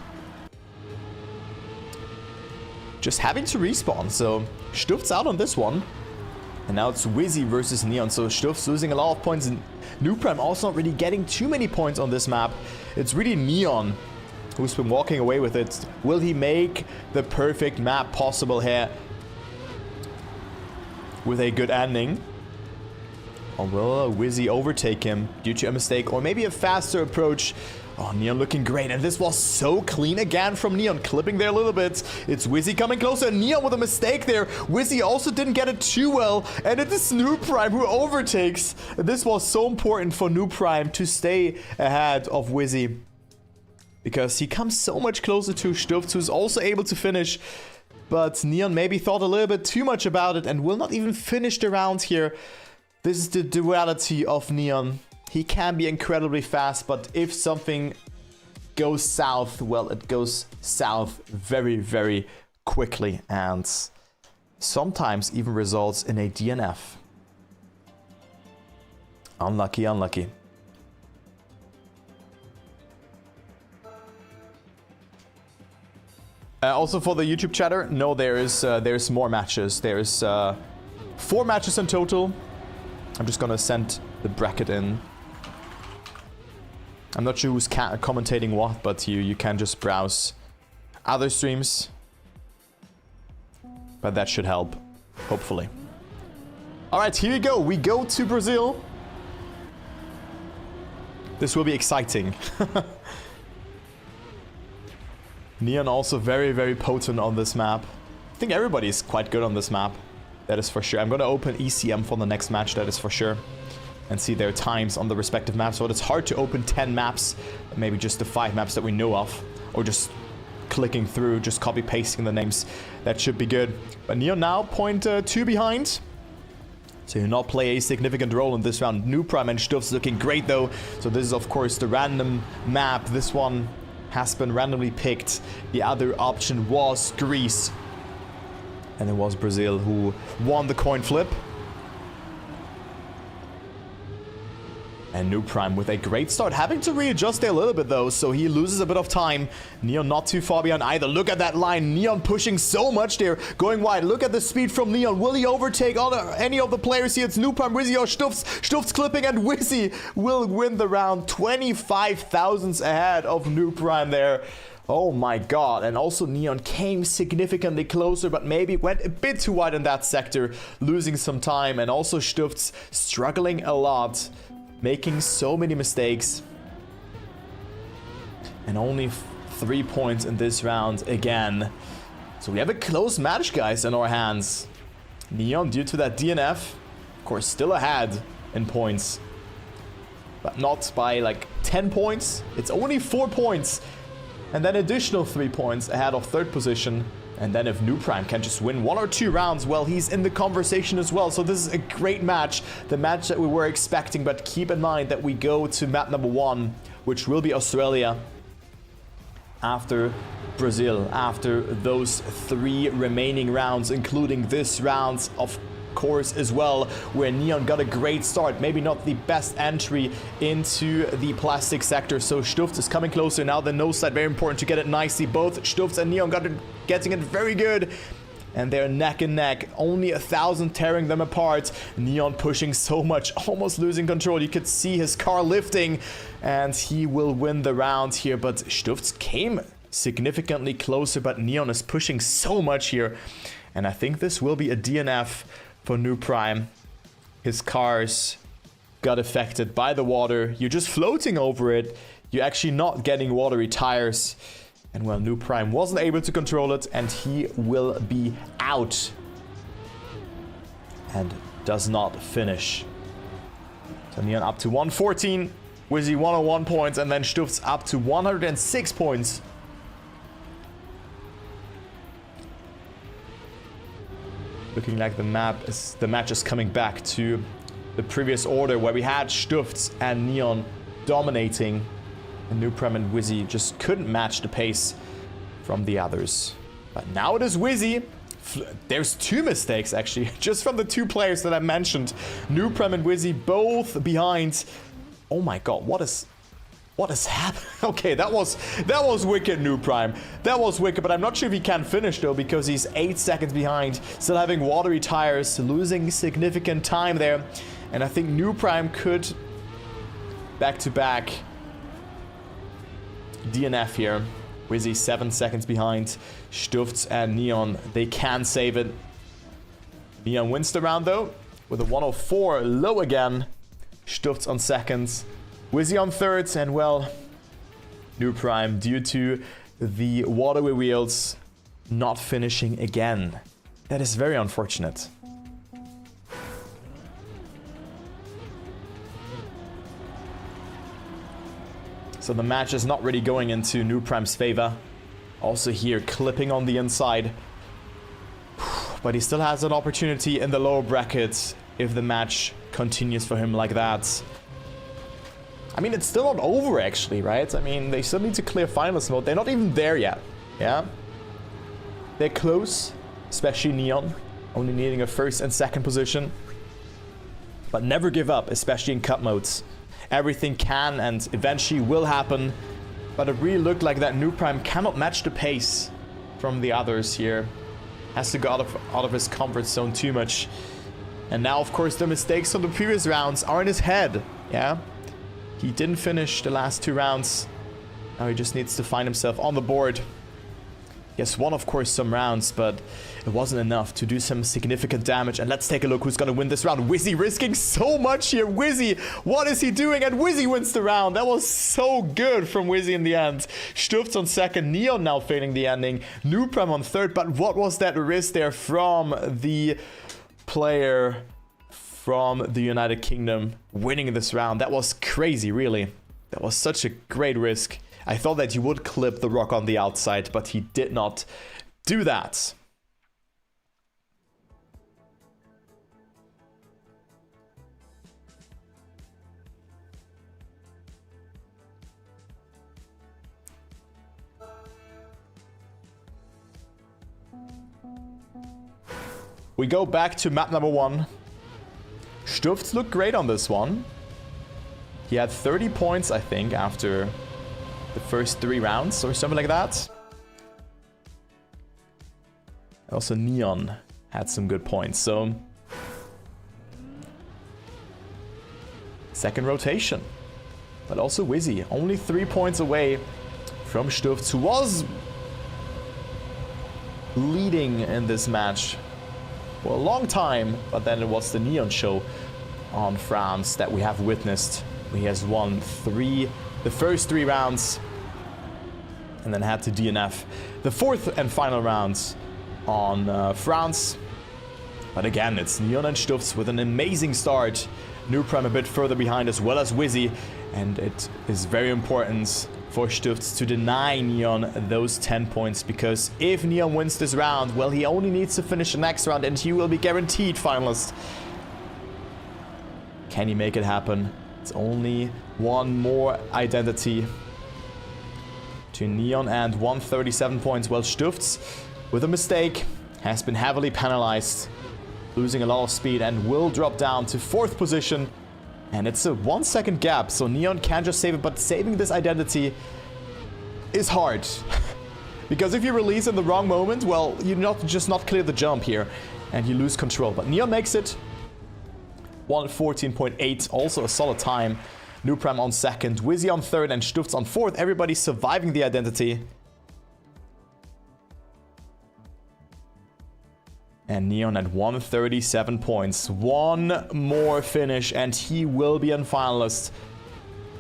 Just having to respawn, so Stuft's out on this one. And now it's Wizzy versus Neon, so Stuft's losing a lot of points. And New Prime also not really getting too many points on this map. It's really Neon who's been walking away with it. Will he make the perfect map possible here with a good ending? Or will Wizzy overtake him due to a mistake, or maybe a faster approach? Oh, Neon looking great, and this was so clean again from Neon, clipping there a little bit. It's Wizzy coming closer, and Neon with a mistake there. Wizzy also didn't get it too well, and it is New Prime who overtakes. This was so important for New Prime to stay ahead of Wizzy, because he comes so much closer to Stuft, who's also able to finish. But Neon maybe thought a little bit too much about it and will not even finish the round here. This is the duality of Neon. He can be incredibly fast, but if something goes south, well, it goes south very, very quickly, and sometimes even results in a DNF. Unlucky, unlucky. Also for the YouTube chatter, no, there's more matches. There's 4 matches in total. I'm just gonna send the bracket in. I'm not sure who's commentating what, but you can just browse other streams. But that should help, hopefully. Alright, here we go. We go to Brazil. This will be exciting. Neon also very, very potent on this map. I think everybody is quite good on this map. That is for sure. I'm going to open ECM for the next match, that is for sure. And see their times on the respective maps. So it's hard to open 10 maps. Maybe just the 5 maps that we know of. Or just clicking through, just copy-pasting the names. That should be good. But Neon now 0.2 behind. So he'll not play a significant role in this round. New Prime and Stuff's looking great though. So this is of course the random map. This one has been randomly picked. The other option was Greece. And it was Brazil who won the coin flip. And New Prime with a great start, having to readjust there a little bit though, so he loses a bit of time. Neon not too far behind either. Look at that line, Neon pushing so much there, going wide. Look at the speed from Neon. Will he overtake any of the players here? It's New Prime, Wizzy or Stuff's. Stuff's clipping, and Wizzy will win the round. 25 thousandths ahead of New Prime there. Oh my god. And also Neon came significantly closer, but maybe went a bit too wide in that sector, losing some time. And also Stuff's struggling a lot, making so many mistakes. And only 3 points in this round again. So we have a close match, guys, in our hands. Neon, due to that DNF, of course, still ahead in points. But not by like 10 points. It's only 4 points. And then additional 3 points ahead of third position. And then if New Prime can just win 1 or 2 rounds, well, he's in the conversation as well. So this is a great match. The match that we were expecting. But keep in mind that we go to map number 1, which will be Australia. After Brazil, after those 3 remaining rounds, including this round, of course, as well, where Neon got a great start. Maybe not the best entry into the plastic sector. So Stuft is coming closer now. The nose side, very important to get it nicely. Both Stuft and Neon getting it very good. And they're neck and neck. Only 1,000 tearing them apart. Neon pushing so much, almost losing control. You could see his car lifting. And he will win the round here. But Stuft came significantly closer. But Neon is pushing so much here. And I think this will be a DNF for New Prime. His cars got affected by the water. You're just floating over it. You're actually not getting watery tires. And well, New Prime wasn't able to control it, and he will be out. And does not finish. So Neon up to 114. Wizzy 101 points, and then Stuft's up to 106 points. Looking like the match is coming back to the previous order where we had Stuft and Neon dominating. And New Prime and Wizzy just couldn't match the pace from the others. But now it is Wizzy. There's 2 mistakes actually, just from the 2 players that I mentioned. New Prime and Wizzy both behind. Oh my god, what is happening? Okay, that was wicked, New Prime. That was wicked, but I'm not sure if he can finish though, because he's 8 seconds behind, still having watery tires, losing significant time there. And I think New Prime could back-to-back DNF here. Wizzy 7 seconds behind. Stuft and Neon, they can save it. Neon wins the round though, with a 104 low again. Stuft on seconds. Wizzy on thirds, and well, New Prime, due to the waterway wheels, not finishing again. That is very unfortunate. So the match is not really going into New Prime's favor. Also here, clipping on the inside. But he still has an opportunity in the lower brackets if the match continues for him like that. I mean, it's still not over, actually, right? I mean, they still need to clear finalist mode. They're not even there yet, yeah? They're close, especially Neon, only needing a first and second position. But never give up, especially in cup modes. Everything can and eventually will happen. But it really looked like that New Prime cannot match the pace from the others here. Has to go out of his comfort zone too much. And now, of course, the mistakes from the previous rounds are in his head, yeah? He didn't finish the last 2 rounds. Now he just needs to find himself on the board. He has won, of course, some rounds, but it wasn't enough to do some significant damage. And let's take a look who's going to win this round. Wizzy risking so much here. Wizzy, what is he doing? And Wizzy wins the round. That was so good from Wizzy in the end. Stufts on second. Neon now failing the ending. Nuprem on third. But what was that risk there from the player from the United Kingdom winning this round? That was crazy, really. That was such a great risk. I thought that he would clip the rock on the outside, but he did not do that. We go back to map number 1. Stufts looked great on this one. He had 30 points, I think, after the first 3 rounds or something like that. Also, Neon had some good points. So, second rotation. But also Wizzy, only 3 points away from Stufts, who was leading in this match for a long time. But then it was the Neon show on France that we have witnessed. He has won the first 3 rounds and then had to DNF the 4th and final rounds on France. But again, it's Neon and Stufts with an amazing start. Nuprem a bit further behind as well as Wizzy. And it is very important for Stufts to deny Neon those 10 points, because if Neon wins this round, well, he only needs to finish the next round and he will be guaranteed finalist. Can he make it happen? It's only one more identity to Neon and 137 points. Well, Stufts, with a mistake, has been heavily penalized, losing a lot of speed and will drop down to 4th position. And it's a 1 second gap, so Neon can just save it, but saving this identity is hard. Because if you release in the wrong moment, well, you not clear the jump here and you lose control. But Neon makes it. 1:14.8, also a solid time. Nuprem on second, Wizzy on third, and Stufts on fourth. Everybody surviving the identity. And Neon at 137 points. One more finish and he will be a finalist.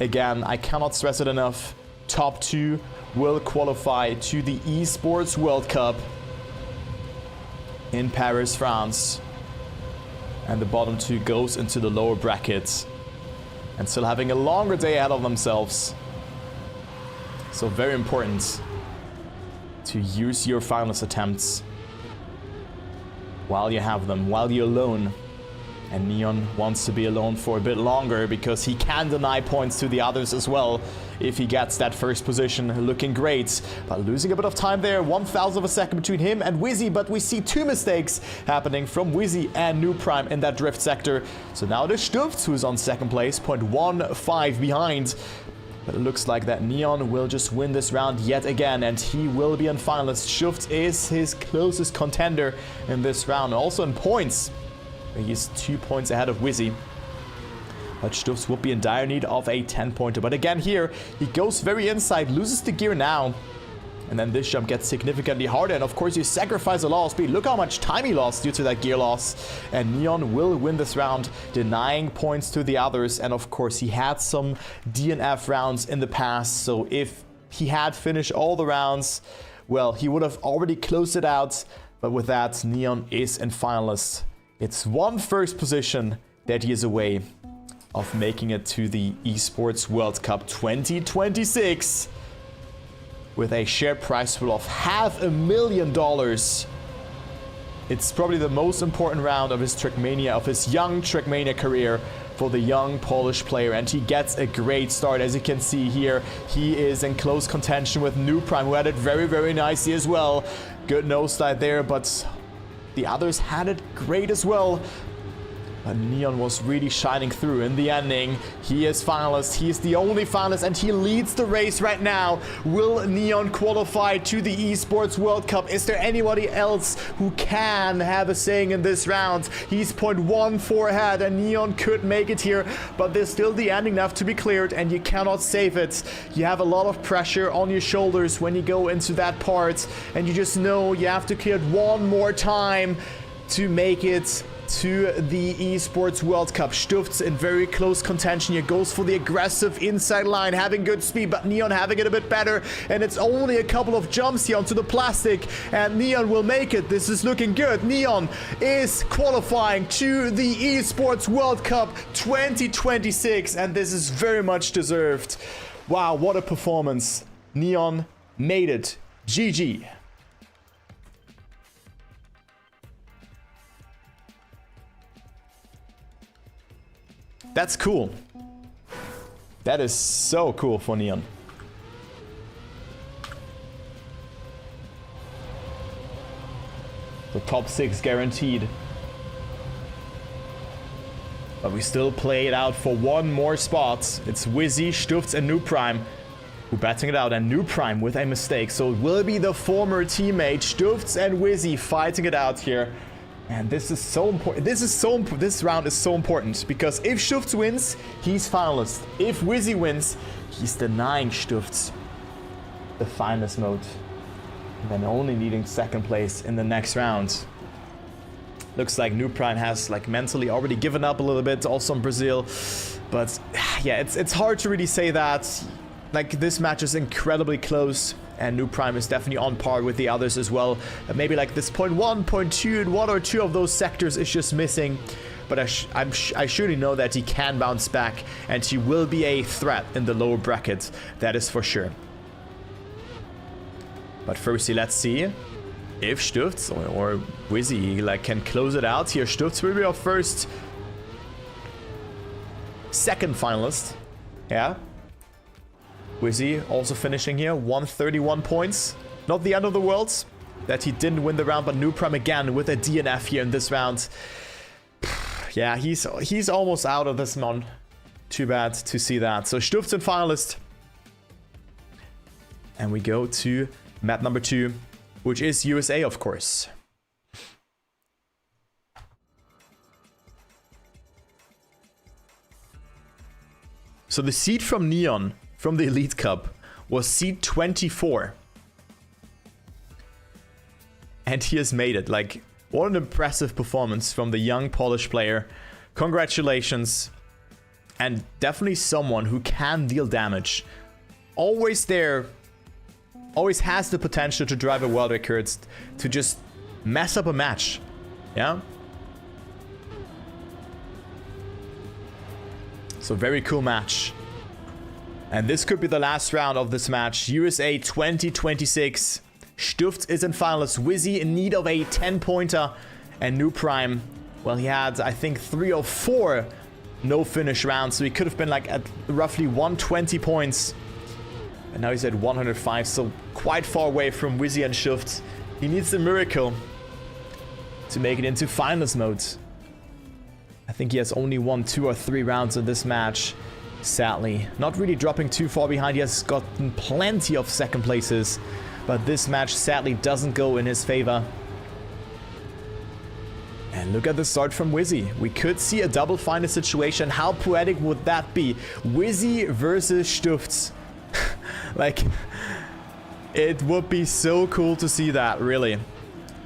Again, I cannot stress it enough. Top 2 will qualify to the Esports World Cup in Paris, France. And the bottom 2 goes into the lower brackets. And still having a longer day ahead of themselves. So very important to use your finalist attempts while you have them, while you're alone. And Neon wants to be alone for a bit longer because he can deny points to the others as well if he gets that first position. Looking great, but losing a bit of time there. 1,000 of a second between him and Wizzy, but we see 2 mistakes happening from Wizzy and Nuprem in that drift sector. So now it is Stufts who's on second place, 0.15 behind. But it looks like that Neon will just win this round yet again, and he will be a finalist. Stufts is his closest contender in this round, also in points. He's 2 points ahead of Wizzy. But Stufts would be in dire need of a 10-pointer. But again here, he goes very inside, loses the gear now. And then this jump gets significantly harder. And of course, you sacrifice a lot of speed. Look how much time he lost due to that gear loss. And Neon will win this round, denying points to the others. And of course, he had some DNF rounds in the past. So if he had finished all the rounds, well, he would have already closed it out. But with that, Neon is in finalist. It's one first position that he is away of making it to the Esports World Cup 2026 with a shared prize pool of $500,000. It's probably the most important round of his Trackmania, of his young Trackmania career for the young Polish player, and he gets a great start. As you can see here, he is in close contention with Nuprem, who had it very, very nicely as well. Good nose slide there, but the others had it great as well. But Neon was really shining through in the ending. He is finalist. He is the only finalist, and he leads the race right now. Will Neon qualify to the Esports World Cup? Is there anybody else who can have a saying in this round? He's 0.14 ahead, and Neon could make it here, but there's still the ending left to be cleared, and you cannot save it. You have a lot of pressure on your shoulders when you go into that part, and you just know you have to clear it one more time to make it to the Esports World Cup. Stuft's in very close contention here, goes for the aggressive inside line, having good speed, but Neon having it a bit better, and it's only a couple of jumps here onto the plastic, and Neon will make it. This is looking good. Neon is qualifying to the Esports World Cup 2026, and this is very much deserved. Wow, what a performance. Neon made it. GG. That's cool. That is so cool for Neon. The top 6 guaranteed. But we still play it out for one more spot. It's Wizzy, Stufts, and Noob Prime who batting it out, and Noob Prime with a mistake. So it will be the former teammate Stufts and Wizzy fighting it out here. And this is so important. This round is so important because if Stufts wins, he's finalist. If Wizzy wins, he's denying Stufts the finalist mode. And then only needing second place in the next round. Looks like Noob Prime has like mentally already given up a little bit, also in Brazil. But yeah, it's hard to really say that. Like, this match is incredibly close, and Noob Prime is definitely on par with the others as well. Maybe like this 0.1, 0.2, and 1 or 2 of those sectors is just missing. But I surely know that he can bounce back, and he will be a threat in the lower bracket. That is for sure. But firstly, let's see if Stufts or Wizzy like can close it out here. Stufts will be our second finalist. Yeah. Wizzy also finishing here, 131 points. Not the end of the world that he didn't win the round, but Noob Prime again with a DNF here in this round. Yeah, he's almost out of this one. Too bad to see that. So Stufts in finalist. And we go to map number 2, which is USA, of course. So the seed from Neon from the Elite Cup was seed 24. And he has made it. Like, what an impressive performance from the young Polish player. Congratulations. And definitely someone who can deal damage. Always there. Always has the potential to drive a world record, to just mess up a match. Yeah? So very cool match. And this could be the last round of this match. USA 2026. Stufts is in finals. Wizzy in need of a 10-pointer. And Noob Prime, well, he had, I think, 3 or 4 no-finish rounds. So he could have been like at roughly 120 points. And now he's at 105, so quite far away from Wizzy and Stufts. He needs a miracle to make it into finals mode. I think he has only won 2 or 3 rounds in this match. Sadly, not really dropping too far behind. He has gotten plenty of second places, but this match sadly doesn't go in his favor. And look at the start from Wizzy. We could see a double final situation. How poetic would that be? Wizzy versus Stufts. Like, it would be so cool to see that, really.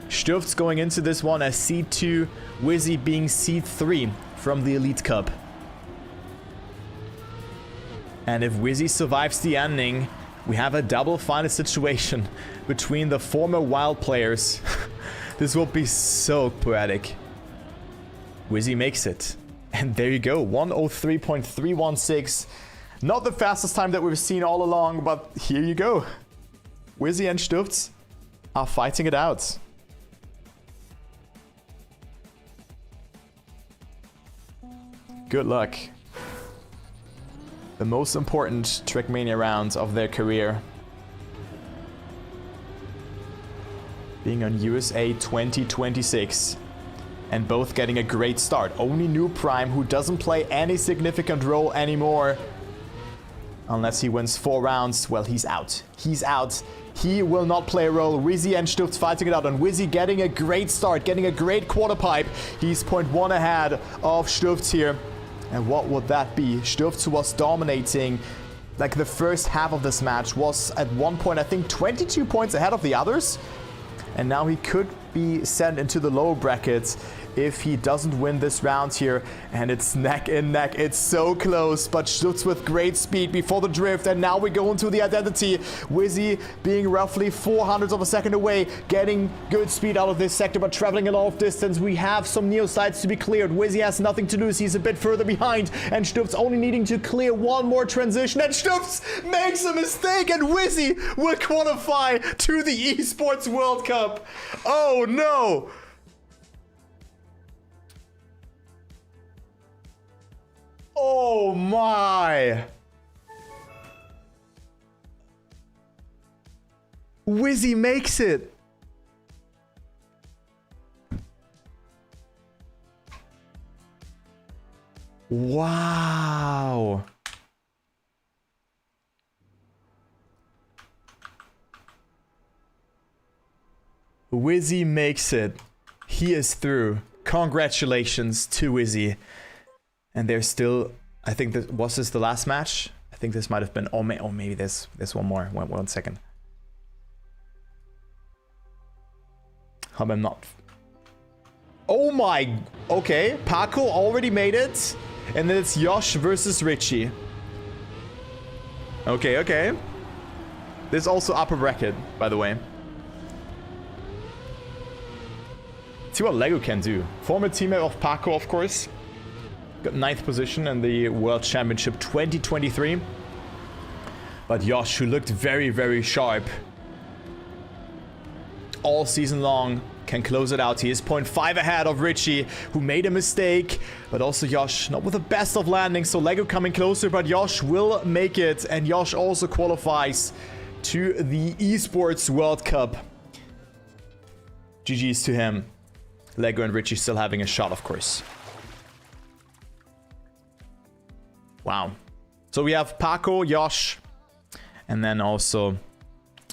Stufts going into this one as seed 2, Wizzy being seed 3 from the Elite Cup. And if Wizzy survives the ending, we have a double final situation between the former Wild players. This will be so poetic. Wizzy makes it. And there you go, 103.316. Not the fastest time that we've seen all along, but here you go. Wizzy and Stufts are fighting it out. Good luck. The most important Trackmania round of their career. Being on USA 2026. And both getting a great start. Only New Prime, who doesn't play any significant role anymore. Unless he wins 4 rounds, well, he's out. He's out. He will not play a role. Wizzy and Stuft fighting it out. And Wizzy getting a great start, getting a great quarter pipe. He's 0.1 ahead of Stuft here. And what would that be? Stuft was dominating. Like the first half of this match was at one point, I think 22 points ahead of the others. And now he could be sent into the lower brackets if he doesn't win this round here. And it's neck and neck. It's so close, but Stutz with great speed before the drift. And now we go into the identity. Wizzy being roughly 400ths of a second away, getting good speed out of this sector, but traveling a lot of distance. We have some neo sites to be cleared. Wizzy has nothing to lose. He's a bit further behind, and Stutz only needing to clear one more transition. And Stutz makes a mistake, and Wizzy will qualify to the Esports World Cup. Oh no! Oh my! Wizzy makes it! Wow! Wizzy makes it. He is through. Congratulations to Wizzy. And there's still, I think that was this the last match? I think this might have been, oh maybe there's one more. One second. How I'm not. Oh my, okay. Paco already made it. And then it's Yosh versus Richie. Okay. There's also upper bracket, by the way. See what Lego can do. Former teammate of Paco, of course. Got 9th position in the World Championship 2023. But Yosh, who looked very, very sharp all season long, can close it out. He is 0.5 ahead of Richie, who made a mistake. But also Yosh, not with the best of landings. So Lego coming closer, but Yosh will make it. And Yosh also qualifies to the Esports World Cup. GG's to him. Lego and Richie still having a shot, of course. Wow. So we have Paco, Yosh, and then also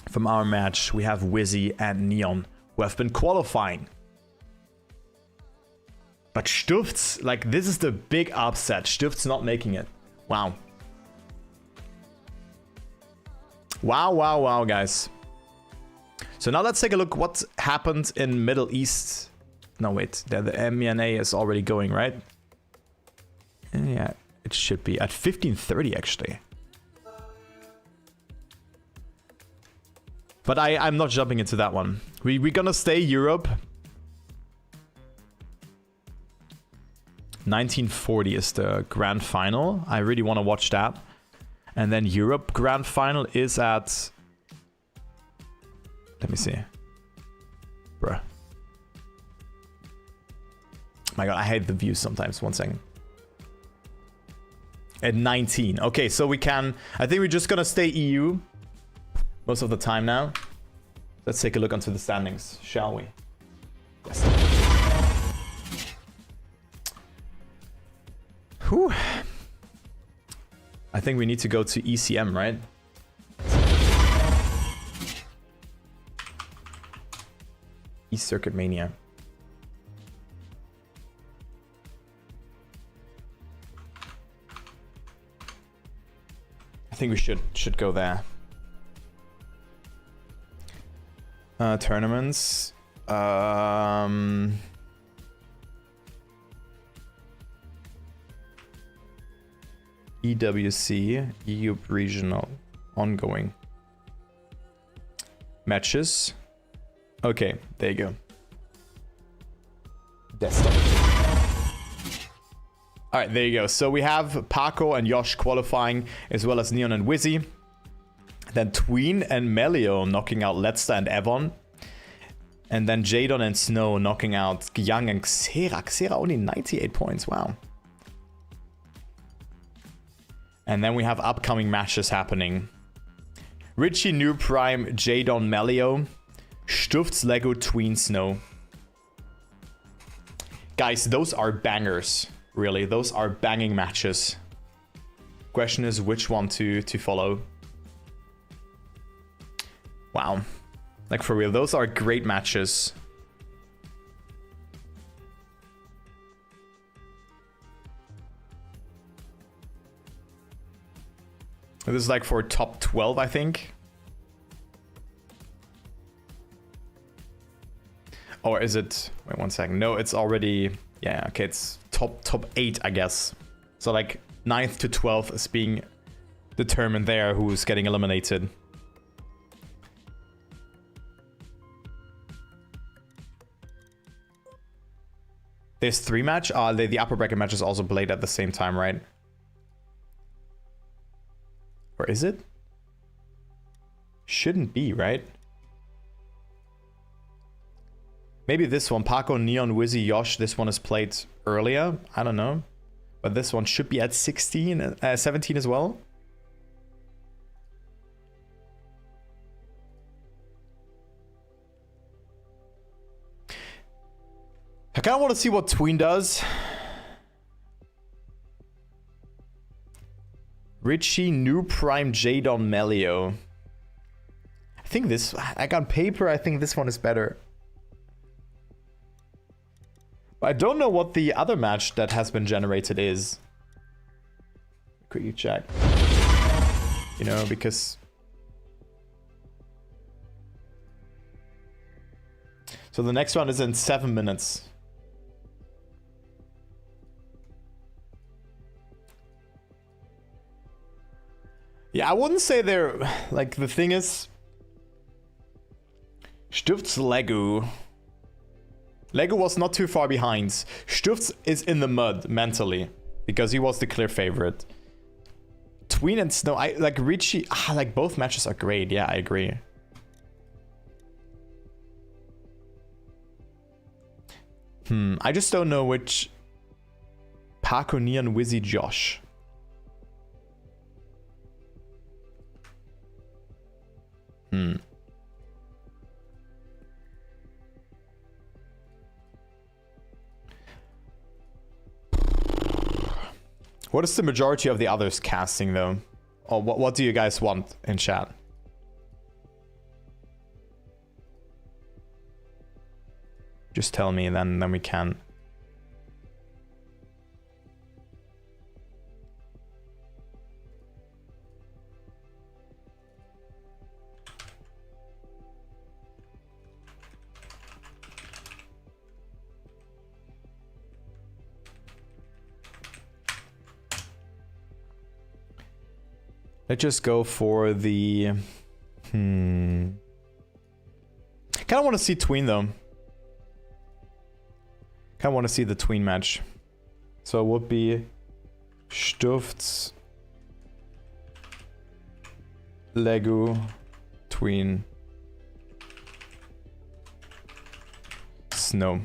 from our match, we have Wizzy and Neon, who have been qualifying. But Stuft's, like, this is the big upset. Stuft's not making it. Wow. Wow, guys. So now let's take a look what happened in Middle East. No, wait. The MENA is already going, right? Yeah. It should be at 15:30 actually. But I'm not jumping into that one. We're gonna stay Europe. 1940 is the grand final. I really want to watch that. And then Europe grand final is at... Let me see. Bruh. My god, I hate the view sometimes. 1 second. At 19. Okay, so we can... I think we're just gonna stay EU most of the time now. Let's take a look onto the standings, shall we? Yes. Whew. I think we need to go to ECM, right? East Circuit Mania. I think we should go there. Tournaments. EWC, EU regional, ongoing. Matches. Okay, there you go. Desktop. All right, there you go. So we have Paco and Yosh qualifying, as well as Neon and Wizzy. Then Tween and Melio knocking out Letster and Evon. And then Jadon and Snow knocking out Young and Xera. Xera only 98 points, wow. And then we have upcoming matches happening. Richie, New Prime, Jadon, Melio. Stuft's, Lego, Tween, Snow. Guys, those are bangers. Really, those are banging matches. Question is which one to follow. Wow. Like, for real, those are great matches. This is like for top 12, I think. Or is it... Wait 1 second. No, it's already... Yeah, okay, it's top 8, I guess. So like 9th to 12th is being determined there who's getting eliminated. There's 3 match? The upper bracket matches also played at the same time, right? Or is it? Shouldn't be, right? Maybe this one, Paco, Neon, Wizzy, Yosh, this one is played earlier. I don't know. But this one should be at 17 as well. I kind of want to see what Tween does. Richie, New Prime, Jadon, Melio. I think this, like on paper, I think this one is better. But I don't know what the other match that has been generated is. Quickly check. You know, because... So the next one is in 7 minutes. Yeah, I wouldn't say they're... Like, the thing is... Stufts Lego. Lego was not too far behind. Stufts is in the mud, mentally. Because he was the clear favorite. Tween and Snow... like, Richie... like, both matches are great. Yeah, I agree. I just don't know which... Paco, Neon, Wizzy, Josh. What is the majority of the others casting, though? Or what do you guys want in chat? Just tell me, then we can. Let's just go for the... Kind of want to see Tween, though. Kind of want to see the Tween match. So it would be... Stufts... Lego... Tween... Snow.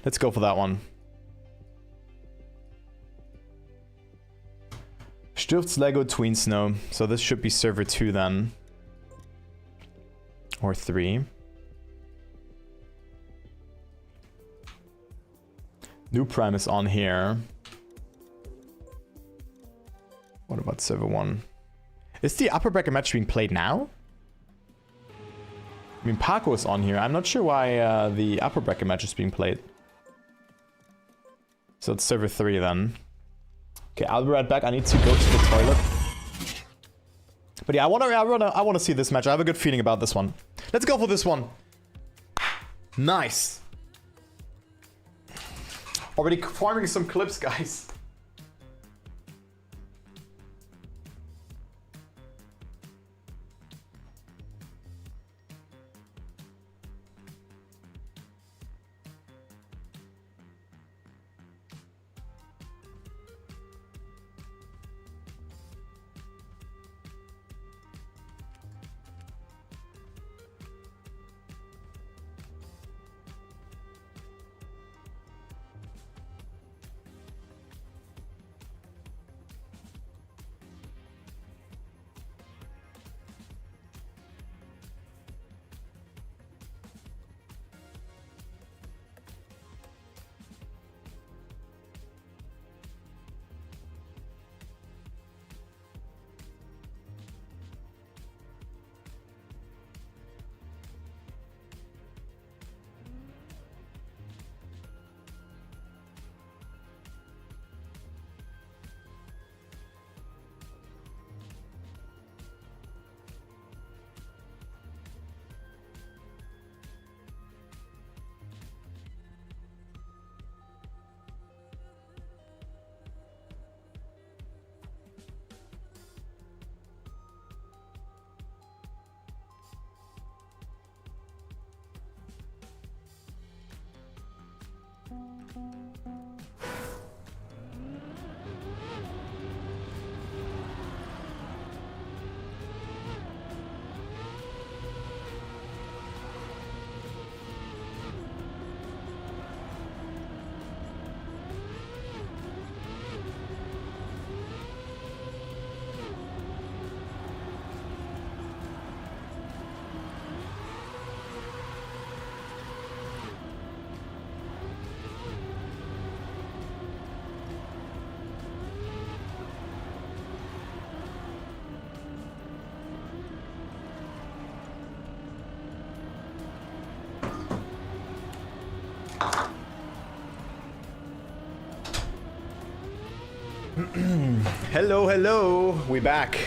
Let's go for that one. Stufts, Lego, Tween, Snow. So this should be server 2 then. Or 3. New Prime is on here. What about server 1? Is the upper bracket match being played now? I mean, Paco is on here. I'm not sure why the upper bracket match is being played. So it's server 3 then. Okay, I'll be right back. I need to go to the toilet. But yeah, I want to see this match. I have a good feeling about this one. Let's go for this one. Nice. Already farming some clips, guys. Hello, hello. We back.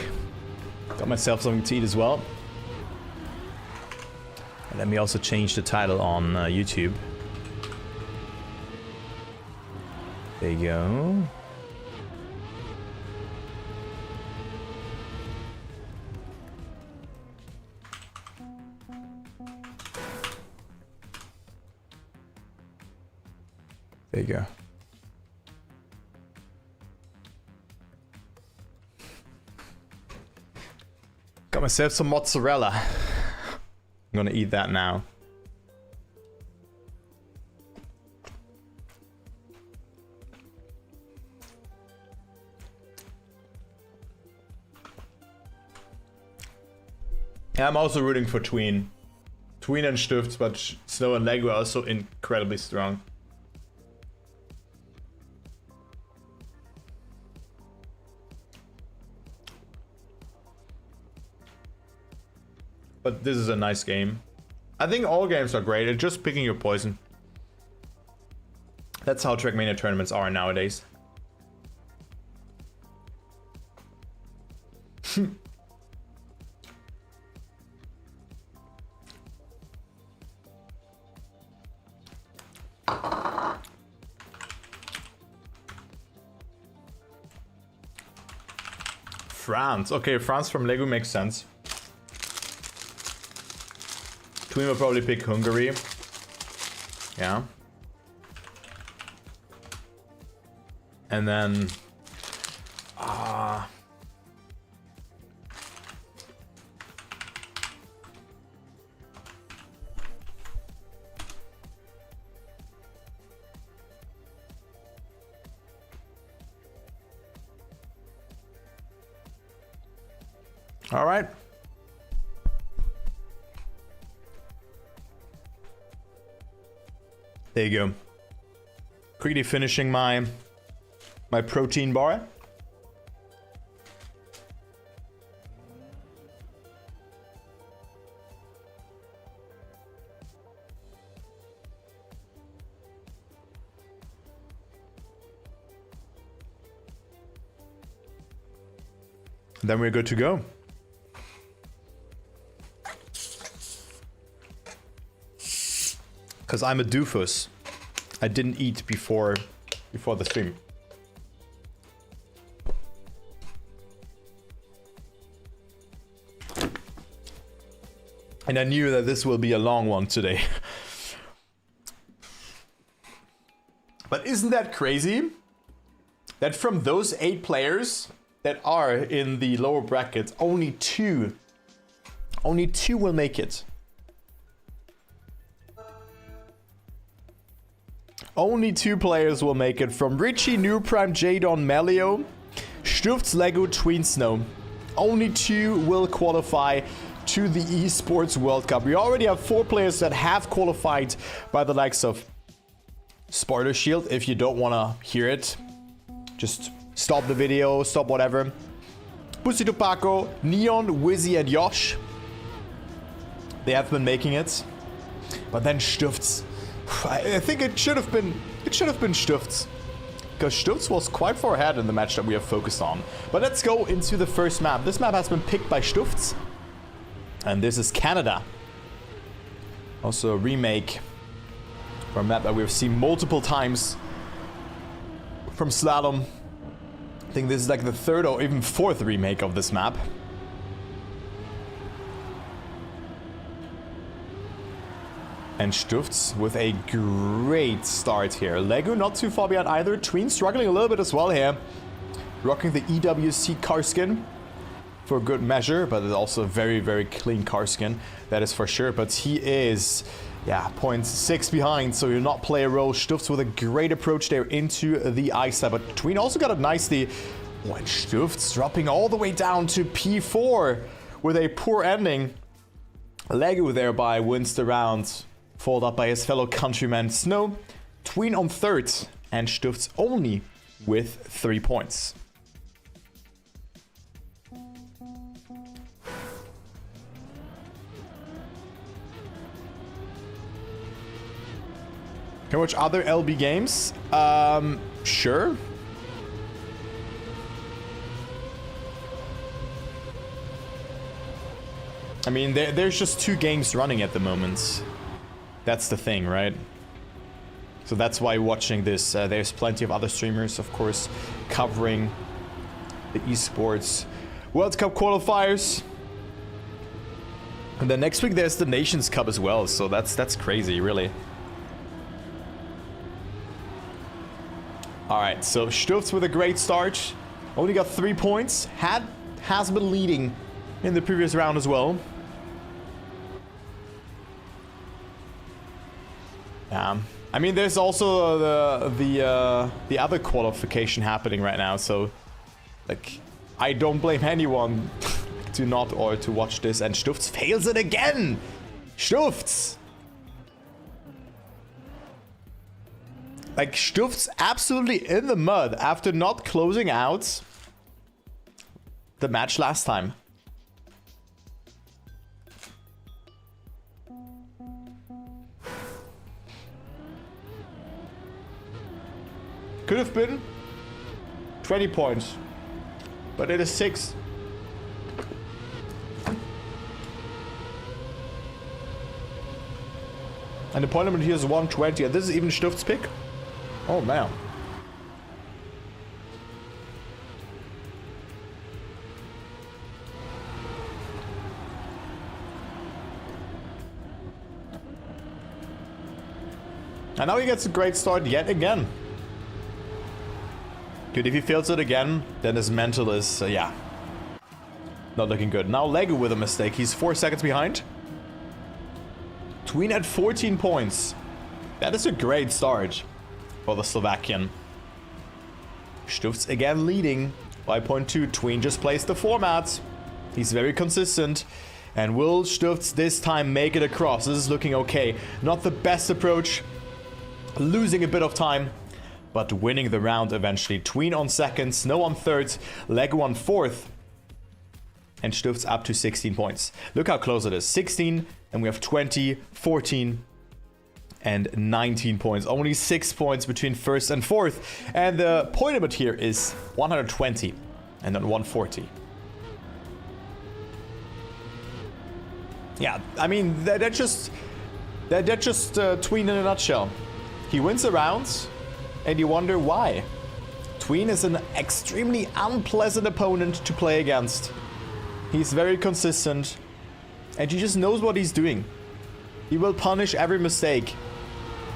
Got myself something to eat as well. And let me also change the title on YouTube. There you go. There you go. Got myself some mozzarella. I'm gonna eat that now. Yeah, I'm also rooting for Tween. Tween and Stifts, but Snow and Lego are also incredibly strong. But this is a nice game. I think all games are great. It's just picking your poison. That's how Trackmania tournaments are nowadays. France. Okay, France from Lego makes sense. Tween will probably pick Hungary. Yeah. And then... all right. There you go. Quickly finishing my protein bar. Then we're good to go. Because I'm a doofus. I didn't eat before the stream. And I knew that this will be a long one today. But isn't that crazy? That from those 8 players that are in the lower brackets, only two will make it. Only 2 players will make it from Richie, New Prime, Jadon, Melio, Stifts, Lego, Tween, Snow. Only 2 will qualify to the Esports World Cup. We already have 4 players that have qualified by the likes of Sparta Shield. If you don't want to hear it, just stop the video, stop whatever. Pussy to Paco, Neon, Wizzy, and Yosh. They have been making it. But then Stifts. I think it should have been Stifts. Because Stifts was quite far ahead in the match that we have focused on. But let's go into the first map. This map has been picked by Stifts. And this is Canada. Also a remake for a map that we've seen multiple times from Slalom. I think this is like the 3rd or even 4th remake of this map. And Stifts with a great start here. Lego not too far behind either. Tween struggling a little bit as well here. Rocking the EWC car skin for good measure, but it's also a very, very clean car skin. That is for sure. But he is, yeah, 0.6 behind, so you'll not play a role. Stifts with a great approach there into the ice side. But Tween also got it nicely. Oh, and Stifts dropping all the way down to P4 with a poor ending. Lego thereby wins the round. Followed up by his fellow countryman Snow. Tween on 3rd, and Stifts only with 3 points. Can we watch other LB games? Sure. I mean, there's just 2 games running at the moment. That's the thing, right? So that's why watching this, there's plenty of other streamers, of course, covering the esports World Cup qualifiers. And then next week there's the Nations Cup as well, so that's crazy, really. Alright, so Stufts with a great start. Only got 3 points. Has been leading in the previous round as well. I mean, there's also the other qualification happening right now, so like I don't blame anyone to not or to watch this. And Stufts fails it again. Stufts. Like Stufts absolutely in the mud after not closing out the match last time. Could have been 20 points, but it is 6. And the point limit here is 120, and this is even Stufts' pick. Oh man. And now he gets a great start yet again. Dude, if he fails it again, then his mental is, yeah, not looking good. Now Lego with a mistake. He's 4 seconds behind. Tween at 14 points. That is a great start for the Slovakian. Stufts again leading by 0.2. Tween just plays the format. He's very consistent. And will Stufts this time make it across? This is looking okay. Not the best approach. Losing a bit of time, but winning the round eventually. Tween on second, Snow on third, Lego on fourth, and Stufts up to 16 points. Look how close it is. 16, and we have 20, 14, and 19 points. Only 6 points between first and fourth. And the point limit here is 120, and then 140. Yeah, I mean, that's just Tween in a nutshell. He wins the rounds, and you wonder why. Tween is an extremely unpleasant opponent to play against. He's very consistent, and he just knows what he's doing. He will punish every mistake.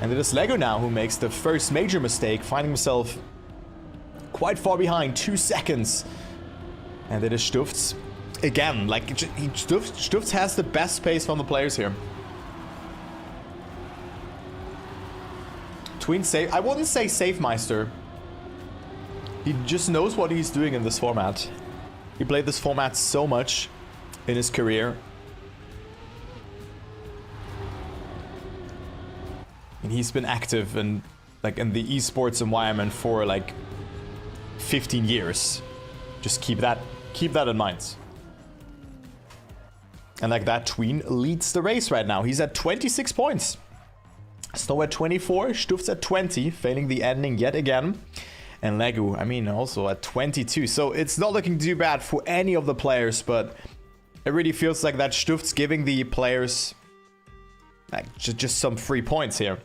And it is Lego now who makes the first major mistake, finding himself quite far behind, 2 seconds. And it is Stufts again. Like, Stufts has the best pace from the players here. Tween safe. I wouldn't say safe Meister. He just knows what he's doing in this format. He played this format so much in his career. And he's been active in in the esports environment for like 15 years. Just keep that in mind. And like that, Tween leads the race right now. He's at 26 points. Snow at 24, Stufts at 20, failing the ending yet again. And Lego, I mean, also at 22. So it's not looking too bad for any of the players, but it really feels like that Stufts giving the players like just some free points here.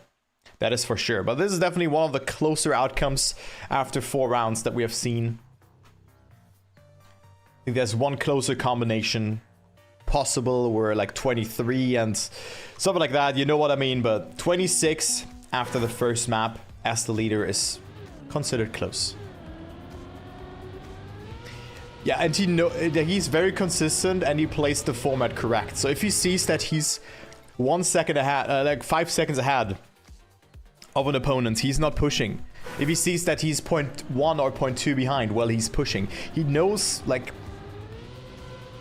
That is for sure. But this is definitely one of the closer outcomes after 4 rounds that we have seen. I think there's one closer combination possible where like 23 and something like that, you know what I mean. But 26 after the first map as the leader is considered close. Yeah, and he's very consistent and he plays the format correct. So if he sees that he's 1 second ahead, like 5 seconds ahead of an opponent, he's not pushing. If he sees that he's 0.1 or 0.2 behind, well, he's pushing. He knows like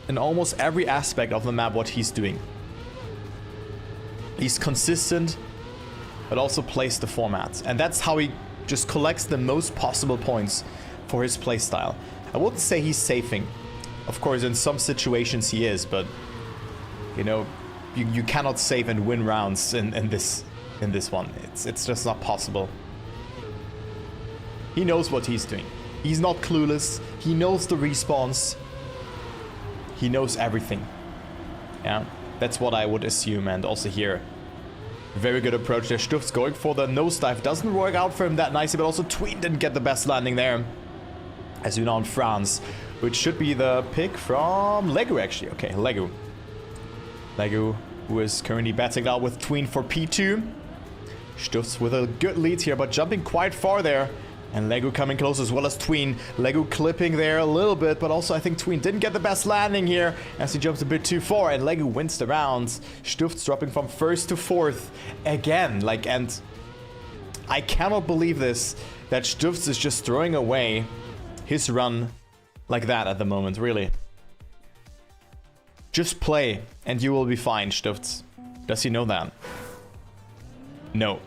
in almost every aspect of the map what he's doing. He's consistent, but also plays the format. And that's how he just collects the most possible points for his playstyle. I wouldn't say he's safing. Of course, in some situations he is, but you know, you cannot save and win rounds in this one. It's just not possible. He knows what he's doing. He's not clueless. He knows the respawns. He knows everything. Yeah, that's what I would assume. And also here, very good approach there. Stuff's going for the nosedive. Doesn't work out for him that nicely, but also Tween didn't get the best landing there. As you know, in France, which should be the pick from Lego, actually. Okay, Lego. Lego, who is currently battling out with Tween for P2. Stuff's with a good lead here, but jumping quite far there. And Lego coming close as well as Tween. Lego clipping there a little bit, but also I think Tween didn't get the best landing here as he jumps a bit too far. And Lego wins the round. Stuff's dropping from 1st to 4th again. Like, and I cannot believe this, that Stuff's is just throwing away his run like that at the moment, really. Just play and you will be fine, Stuff's. Does he know that? No.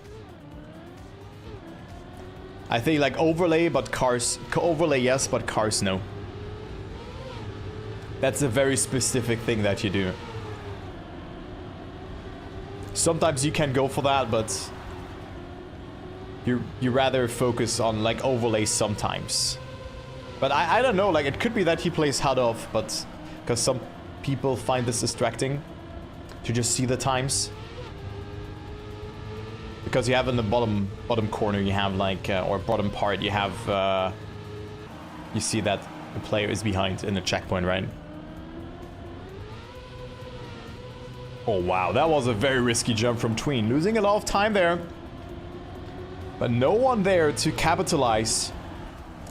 I think like overlay, but cars... Overlay, yes, but cars, no. That's a very specific thing that you do. Sometimes you can go for that, but... You rather focus on like overlay sometimes. But I don't know, like it could be that he plays HUD off, but... Because some people find this distracting. To just see the times. Because you have in the bottom corner, you have like, or bottom part, you have, you see that the player is behind in the checkpoint, right? Oh wow, that was a very risky jump from Tween, losing a lot of time there. But no one there to capitalize.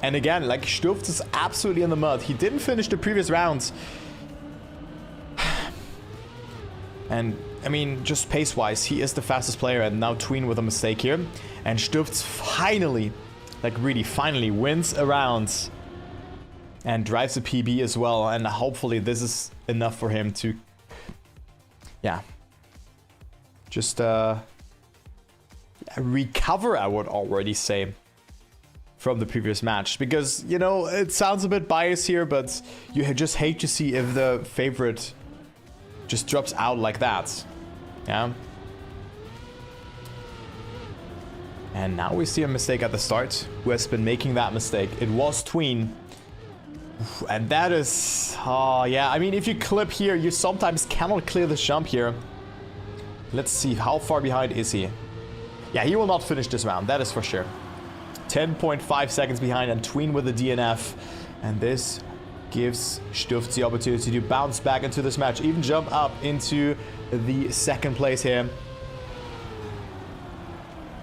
And again, like Stuft is absolutely in the mud. He didn't finish the previous rounds. And I mean, just pace-wise, he is the fastest player, and now Tween with a mistake here. And Stuft finally, like really finally, wins a round. And drives a PB as well, and hopefully this is enough for him to... Yeah. Just recover, I would already say, from the previous match. Because, you know, it sounds a bit biased here, but you just hate to see if the favorite just drops out like that. Yeah. And now we see a mistake at the start. Who has been making that mistake? It was Tween. And that is... Oh, yeah. I mean, if you clip here, you sometimes cannot clear the jump here. Let's see. How far behind is he? Yeah, he will not finish this round. That is for sure. 10.5 seconds behind, and Tween with the DNF. And this gives Stuft the opportunity to bounce back into this match, even jump up into the second place here.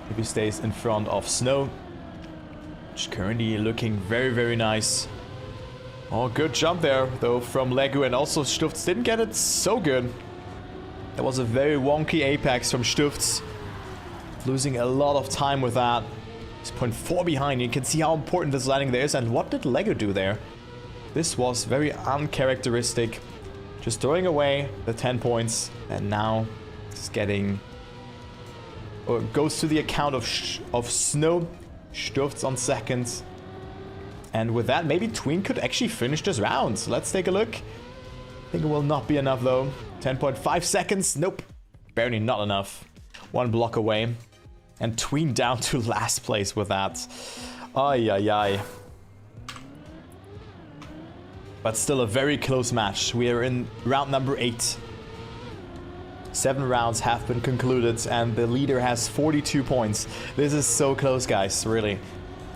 If he stays in front of Snow, which is currently looking very, very nice. Oh, good jump there, though, from Legu, and also Stuft didn't get it so good. That was a very wonky apex from Stuft. Losing a lot of time with that. He's 0.4 behind. You can see how important this landing there is, and what did Legu do there? This was very uncharacteristic. Just throwing away the 10 points. And now it's getting... Or goes to the account of Snow. Stuft's on second. And with that, maybe Tween could actually finish this round. So let's take a look. I think it will not be enough though. 10.5 seconds. Nope. Barely not enough. One block away. And Tween down to last place with that. Ay, ay, ay. But still a very close match. We are in round number 8. 7 rounds have been concluded, and the leader has 42 points. This is so close, guys, really.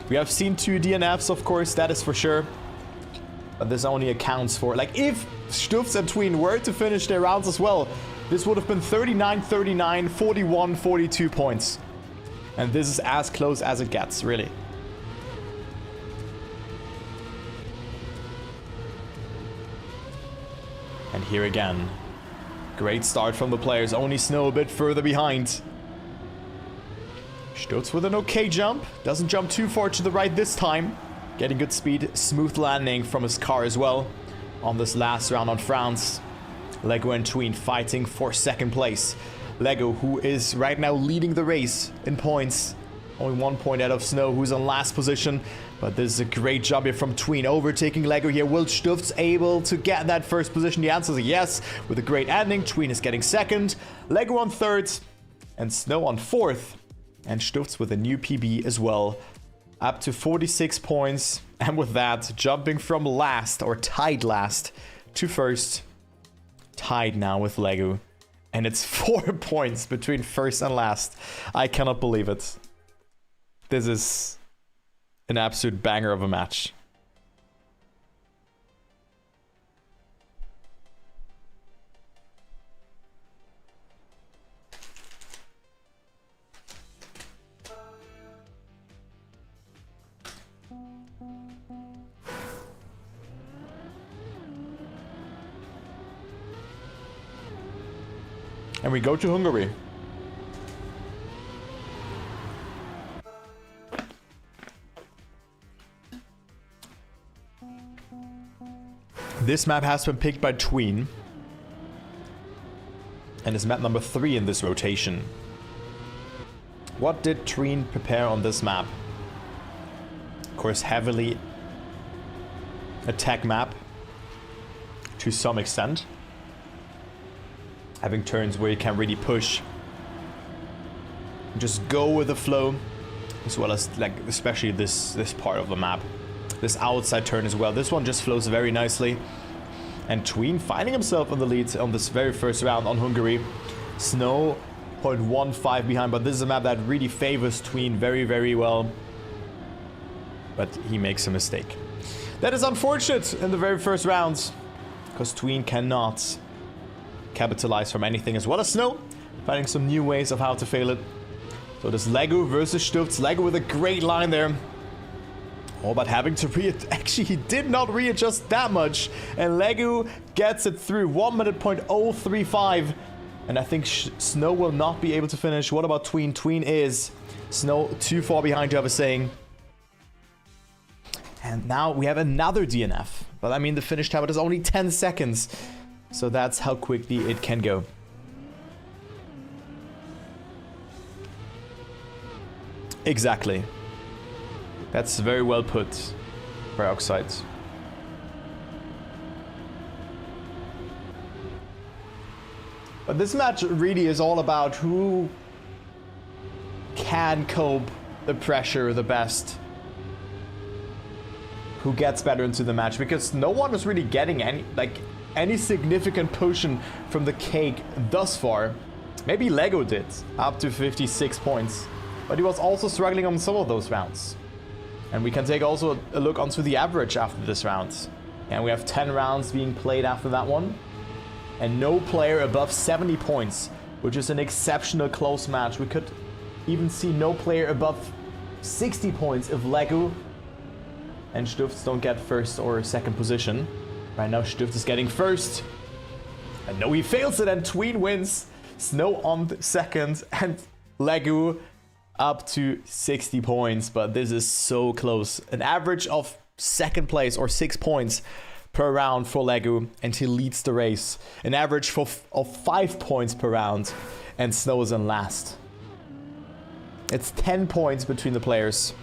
We have seen 2 DNFs, of course, that is for sure. But this only accounts for... Like, if Stuft and Tween were to finish their rounds as well, this would have been 39, 39, 41, 42 points. And this is as close as it gets, really. And here again, great start from the players, only Snow a bit further behind. Stutz with an okay jump, doesn't jump too far to the right this time. Getting good speed, smooth landing from his car as well on this last round on France. Lego and Tween fighting for second place. Lego, who is right now leading the race in points. Only 1 point out of Snow, who's on last position. But this is a great jump here from Tween, overtaking Lego here. Will Stuft able to get that first position? The answer is yes. With a great ending, Tween is getting second. Lego on third. And Snow on fourth. And Stuft with a new PB as well. Up to 46 points. And with that, jumping from last, or tied last, to first. tied now with Lego. And it's 4 points between first and last. I cannot believe it. This is an absolute banger of a match. And we go to Hungary. This map has been picked by Tween. And is map number 3 in this rotation. What did Tween prepare on this map? Of course, heavily attack map to some extent. Having turns where you can really push. Just go with the flow. As well as, like, especially this part of the map. This outside turn as well. This one just flows very nicely. And Tween finding himself in the lead on this very first round on Hungary. Snow 0.15 behind, but this is a map that really favors Tween very, very well. But he makes a mistake. That is unfortunate in the very first rounds. Because Tween cannot capitalize from anything, as well as Snow finding some new ways of how to fail it. So this Lego versus Stufts. Lego with a great line there. All but having to actually, he did not readjust that much. And Lego gets it through 1 minute .035. And I think Snow will not be able to finish. What about Tween? Tween is. Snow too far behind to have a saying. And now we have another DNF. But I mean, the finish time is only 10 seconds. So that's how quickly it can go. Exactly. That's very well put, Peroxide. But this match really is all about who can cope the pressure the best. Who gets better into the match, because no one is really getting any significant portion from the cake thus far. Maybe Lego did, up to 56 points. But he was also struggling on some of those rounds. And we can take also a look onto the average after this round. And we have 10 rounds being played after that one. And no player above 70 points, which is an exceptional close match. We could even see no player above 60 points if Lego and Stufts don't get first or second position. Right now Stufts is getting first. And no, he fails it, and Tween wins. Snow on second and Lego up to 60 points. But this is so close. An average of second place or 6 points per round for Lego, and he leads the race. An average of 5 points per round, and Snow is in last. It's 10 points between the players.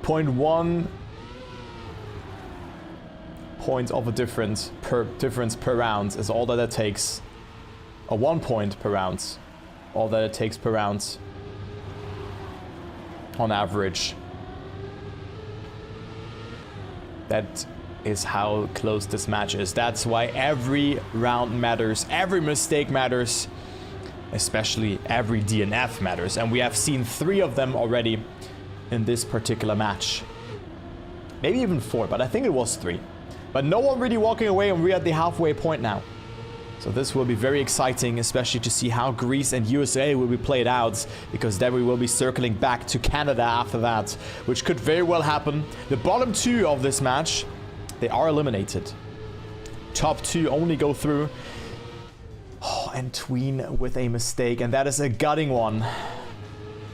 0.1 point of a difference per round is all that it takes. Or 1 point per round. All that it takes per round. On average. That is how close this match is. That's why every round matters. Every mistake matters. Especially every DNF matters. And we have seen 3 of them already in this particular match. Maybe even 4, but I think it was 3. But no one really walking away, and we're at the halfway point now. So this will be very exciting, especially to see how Greece and USA will be played out, because then we will be circling back to Canada after that, which could very well happen. The bottom 2 of this match, they are eliminated. Top 2 only go through. Oh, and Tween with a mistake, and that is a gutting one.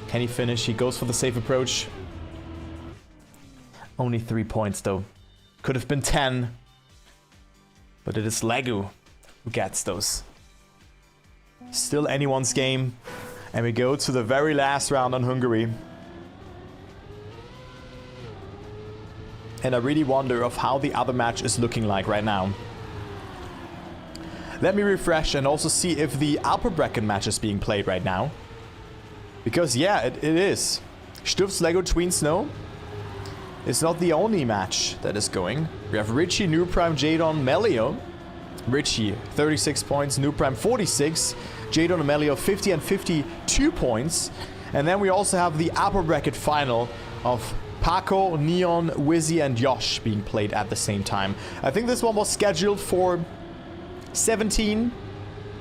Can he finish? He goes for the safe approach. Only 3 points though. Could have been 10. But it is Lego who gets those. Still anyone's game. And we go to the very last round on Hungary. And I really wonder of how the other match is looking like right now. Let me refresh and also see if the upper bracket match is being played right now. Because yeah, it is. Stufts, Lego, Tween, Snow. is not the only match that is going. We have Richie, New Prime, Jadon, Melio. Richie, 36 points. New Prime, 46. Jadon and Melio, 50 and 52 points. And then we also have the upper bracket final of Paco, Neon, Wizzy, and Josh being played at the same time. I think this one was scheduled for 17,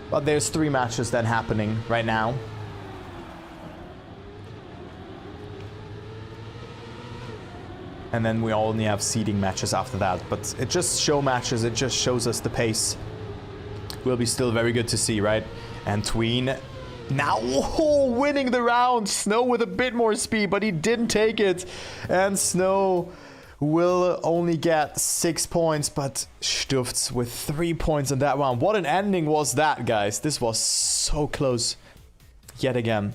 but there's 3 matches then happening right now. And then we only have seeding matches after that. But it just show matches. It just shows us the pace. Will be still very good to see, right? And Tween now winning the round. Snow with a bit more speed, but he didn't take it. And Snow will only get 6 points, but Stufts with 3 points in that round. What an ending was that, guys. This was so close yet again.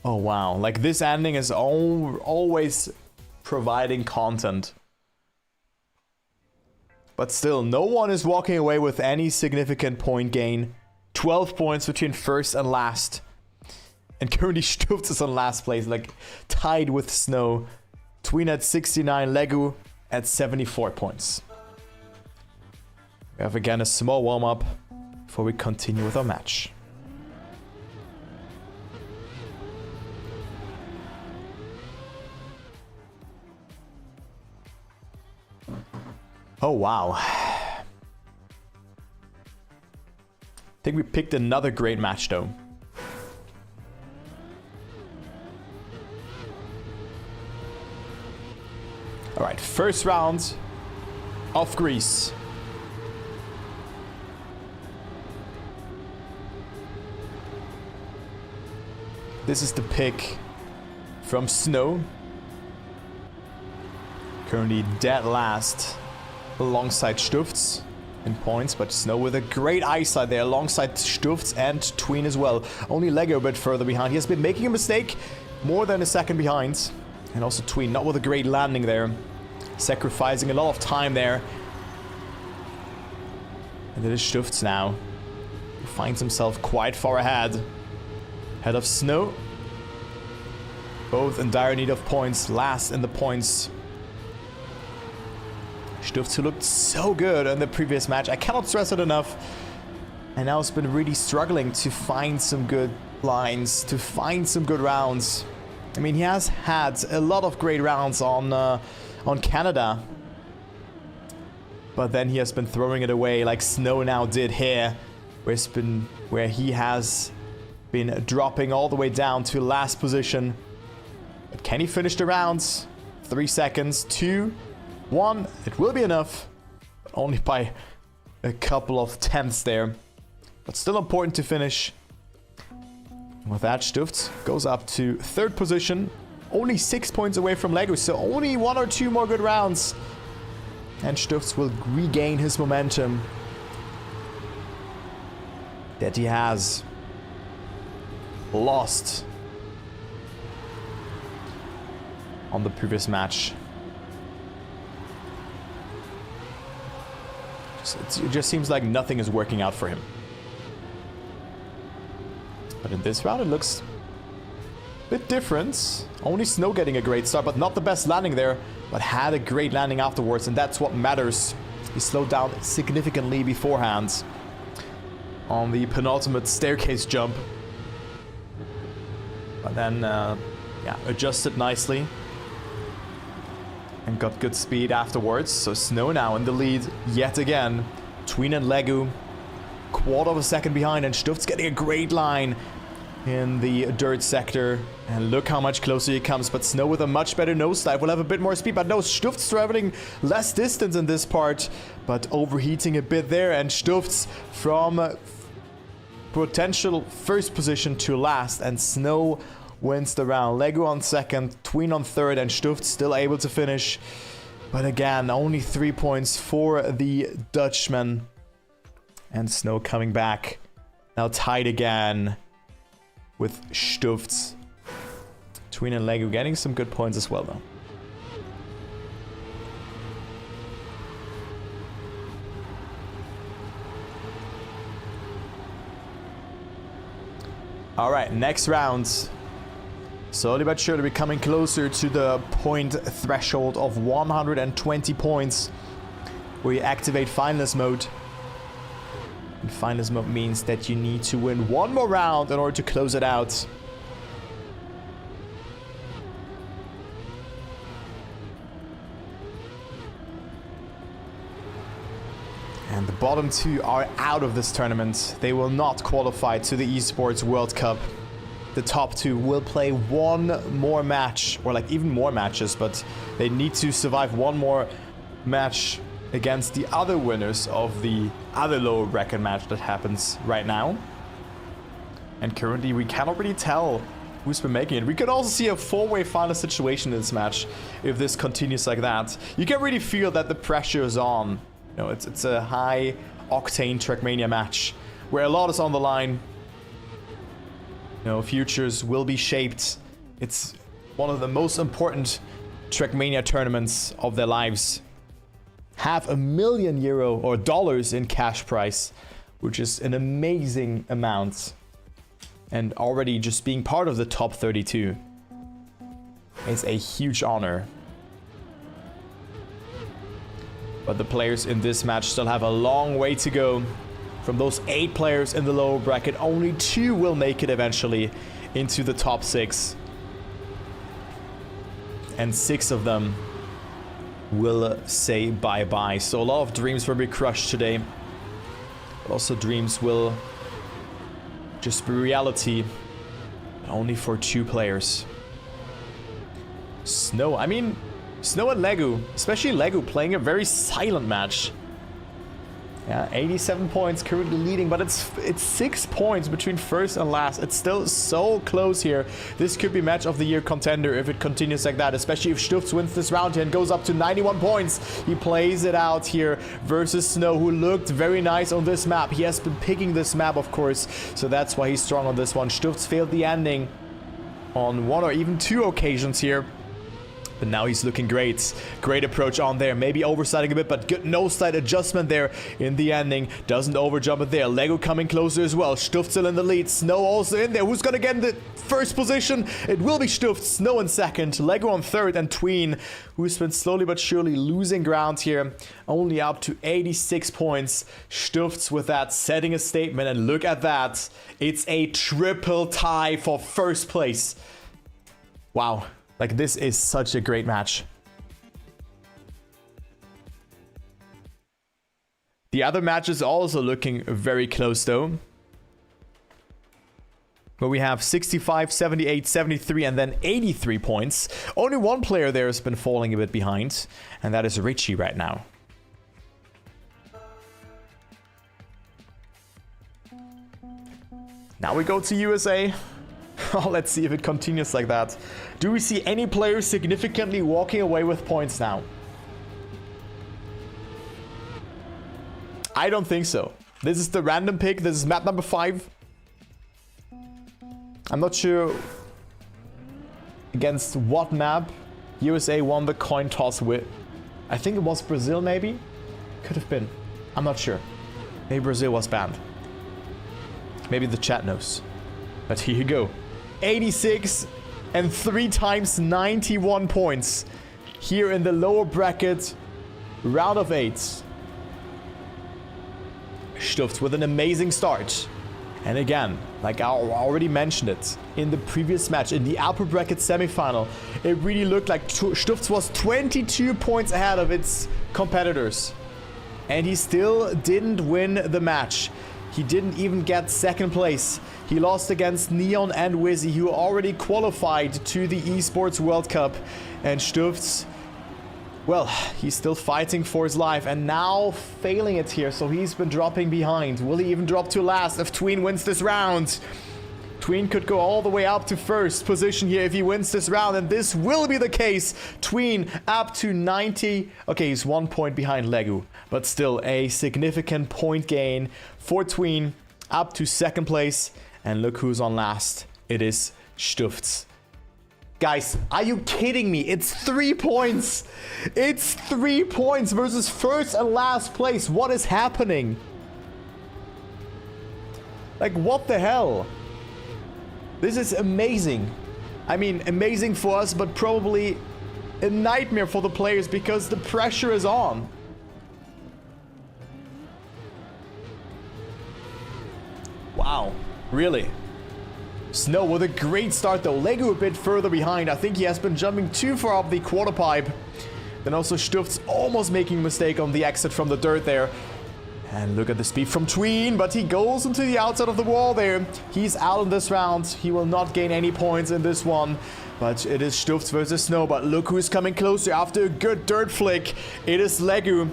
Oh, wow. Like, this ending is always providing content. But still, no one is walking away with any significant point gain. 12 points between first and last. And currently Stufts is on last place, like, tied with Snow. Tween at 69, Legu at 74 points. We have again a small warm-up before we continue with our match. Oh, wow. I think we picked another great match, though. All right, first round of Greece. This is the pick from Snow. Currently dead last alongside Stufts in points, but Snow with a great eyesight there alongside Stufts and Tween as well. Only Lego a bit further behind. He has been making a mistake, more than a second behind. And also Tween, not with a great landing there. Sacrificing a lot of time there. And it is Stufts now, who finds himself quite far ahead. Head of Snow. Both in dire need of points, last in the points. Stufts, who looked so good in the previous match. I cannot stress it enough. And now has been really struggling to find some good lines, to find some good rounds. I mean, he has had a lot of great rounds on Canada. But then he has been throwing it away like Snow now did here. Where he has been dropping all the way down to last position. But can he finish the rounds? 3 seconds, 2, 1, it will be enough, but only by a couple of tenths there. But still important to finish. And with that, Stufts goes up to 3rd position. Only 6 points away from Lego, so only 1 or 2 more good rounds. And Stufts will regain his momentum that he has lost on the previous match. It just seems like nothing is working out for him. But in this round, it looks a bit different. Only Snow getting a great start, but not the best landing there. But had a great landing afterwards, and that's what matters. He slowed down significantly beforehand on the penultimate staircase jump. But then, yeah, adjusted nicely. And got good speed afterwards. So Snow now in the lead yet again. Tween and Legu, quarter of a second behind. And Stufts getting a great line in the dirt sector. And look how much closer he comes. But Snow with a much better nosedive will have a bit more speed. But no, Stufts traveling less distance in this part. But overheating a bit there. And Stufts from potential first position to last. And Snow wins the round. Lego on 2nd, Tween on 3rd, and Stufts still able to finish. But again, only 3 points for the Dutchman. And Snow coming back. Now tied again with Stufts. Tween and Lego getting some good points as well, though. All right, next round. Slowly but surely we're coming closer to the point threshold of 120 points where you activate finalist mode. And finalist mode means that you need to win one more round in order to close it out. And the bottom two are out of this tournament. They will not qualify to the Esports World Cup. The top two will play one more match, or like even more matches, but they need to survive one more match against the other winners of the other lower bracket match that happens right now. And currently we cannot really tell who's been making it. We could also see a four-way final situation in this match if this continues like that. You can really feel that the pressure is on. You know, it's a high octane trackmania match where a lot is on the line. You know, futures will be shaped. It's one of the most important trackmania tournaments of their lives. €500,000 or dollars in cash prize, which is an amazing amount. And already just being part of the top 32 is a huge honor. But the players in this match still have a long way to go. From those 8 players in the lower bracket, only 2 will make it eventually into the top 6. And 6 of them will say bye-bye. So a lot of dreams will be crushed today. But also dreams will just be reality. Only for 2 players. Snow, Snow and Legu, especially Legu, playing a very silent match. Yeah, 87 points, currently leading, but it's 6 points between first and last. It's still so close here. This could be match of the year contender if it continues like that, especially if Stufts wins this round here and goes up to 91 points. He plays it out here versus Snow, who looked very nice on this map. He has been picking this map, of course, so that's why he's strong on this one. Stufts failed the ending on 1 or even 2 occasions here. But now he's looking great. Great approach on there. Maybe oversighting a bit, but good no-side adjustment there in the ending. Doesn't overjump it there. Lego coming closer as well. Stuft still in the lead. Snow also in there. Who's going to get in the first position? It will be Stuft. Snow in second. Lego on third. And Tween, who's been slowly but surely losing ground here. Only up to 86 points. Stufts with that setting a statement. And look at that. It's a triple tie for first place. Wow. Like, this is such a great match. The other matches also looking very close, though. But we have 65, 78, 73, and then 83 points. Only one player there has been falling a bit behind, and that is Richie right now. Now we go to USA. Oh, let's see if it continues like that. Do we see any players significantly walking away with points now? I don't think so. This is the random pick. This is map number 5. I'm not sure against what map USA won the coin toss with. I think it was Brazil, maybe? Could have been. I'm not sure. Maybe Brazil was banned. Maybe the chat knows. But here you go. 86 and 3 times 91 points here in the lower bracket round of 8. Stuft with an amazing start. And again, like I already mentioned it in the previous match, in the upper bracket semifinal, it really looked like Stuft was 22 points ahead of its competitors. And he still didn't win the match. He didn't even get second place. He lost against Neon and Wizzy, who already qualified to the Esports World Cup. And Stufts, well, he's still fighting for his life and now failing it here. So he's been dropping behind. Will he even drop to last if Tween wins this round? Tween could go all the way up to first position here if he wins this round, and this will be the case. Tween up to 90. Okay, he's 1 point behind Legu, but still a significant point gain for Tween, up to second place. And look who's on last. It is Stufts. Guys, are you kidding me? It's 3 points. It's 3 points versus first and last place. What is happening? Like, what the hell? This is amazing. I mean, amazing for us, but probably a nightmare for the players because the pressure is on. Wow, really? Snow with a great start though. Lego a bit further behind. I think he has been jumping too far up the quarter pipe. Then also Stuft's almost making a mistake on the exit from the dirt there. And look at the speed from Tween, but he goes into the outside of the wall there. He's out in this round. He will not gain any points in this one. But it is Stuft versus Snow. But look who's coming closer after a good dirt flick. It is Lego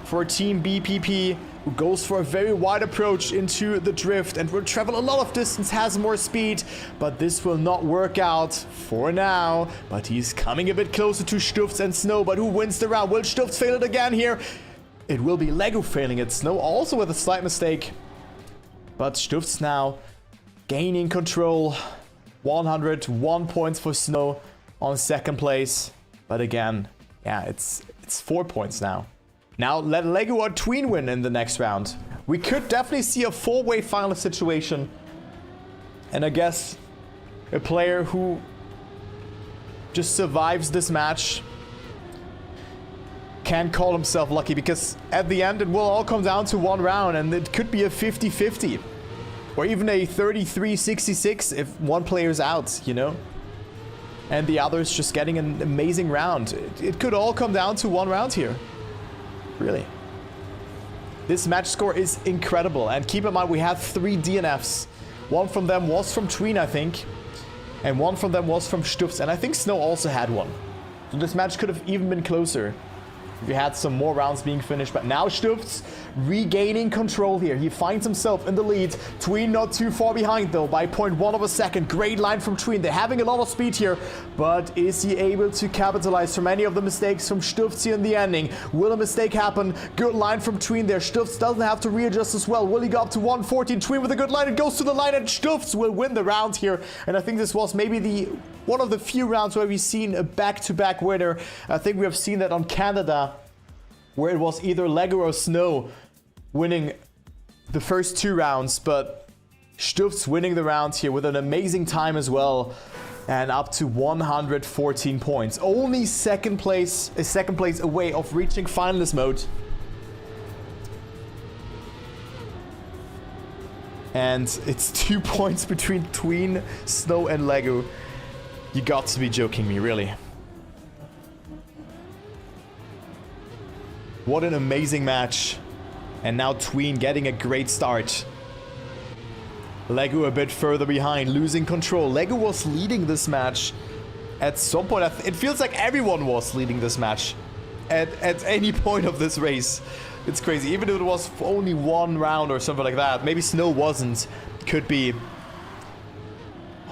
for Team BPP, who goes for a very wide approach into the drift and will travel a lot of distance, has more speed, but this will not work out for now. But he's coming a bit closer to Stuft and Snow, but who wins the round? Will Stuft fail it again here? It will be Lego failing it. Snow also with a slight mistake, but Stuft's now gaining control. 101 points for Snow on second place, but again, yeah, it's 4 points now. Now, let Lego or Tween win in the next round. We could definitely see a four-way final situation. And I guess a player who just survives this match can call himself lucky, because at the end it will all come down to one round and it could be a 50-50. Or even a 33-66 if one player's out, you know? And the other's just getting an amazing round. It could all come down to one round here. Really. This match score is incredible. And keep in mind, we had 3 DNFs. One from them was from Tween, I think. And one from them was from Stuft. And I think Snow also had one. So this match could have even been closer if we had some more rounds being finished. But now Stuft's regaining control here. He finds himself in the lead. Tween not too far behind though by 0.1 of a second. Great line from Tween. They're having a lot of speed here. But is he able to capitalize from any of the mistakes from Stuft here in the ending? Will a mistake happen? Good line from Tween there. Stuft doesn't have to readjust as well. Will he go up to 114? Tween with a good line. It goes to the line and Stuft will win the round here. And I think this was maybe one of the few rounds where we've seen a back-to-back winner. I think we have seen that on Canada, where it was either Lego or Snow winning the first 2 rounds, but Stuft's winning the round here with an amazing time as well, and up to 114 points. Only second place away of reaching finalist mode. And it's 2 points between Tween, Snow, and Lego. You got to be joking me, really. What an amazing match. And now Tween getting a great start. Lego a bit further behind, losing control. Lego was leading this match at some point. It feels like everyone was leading this match at any point of this race. It's crazy. Even if it was only 1 round or something like that. Maybe Snow wasn't. Could be.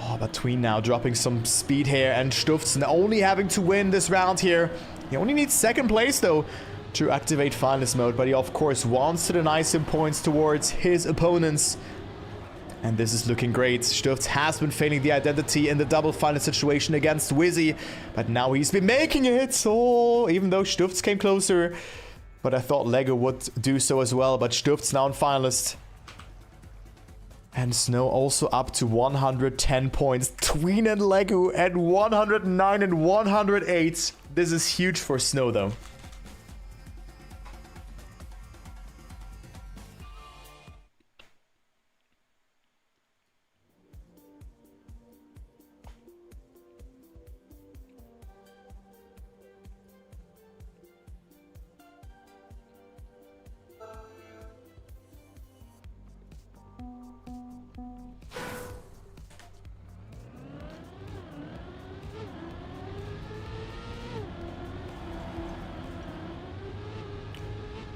Oh, but Tween now dropping some speed here. And Stuft's only having to win this round here. He only needs second place though to activate finalist mode, but he of course wants to deny some points towards his opponents. And this is looking great. Stuft has been failing the identity in the double final situation against Wizzy, but now he's been making it. So even though Stuft came closer, but I thought Lego would do so as well. But Stuft's now in finalist. And Snow also up to 110 points. Tween and Lego at 109 and 108. This is huge for Snow though.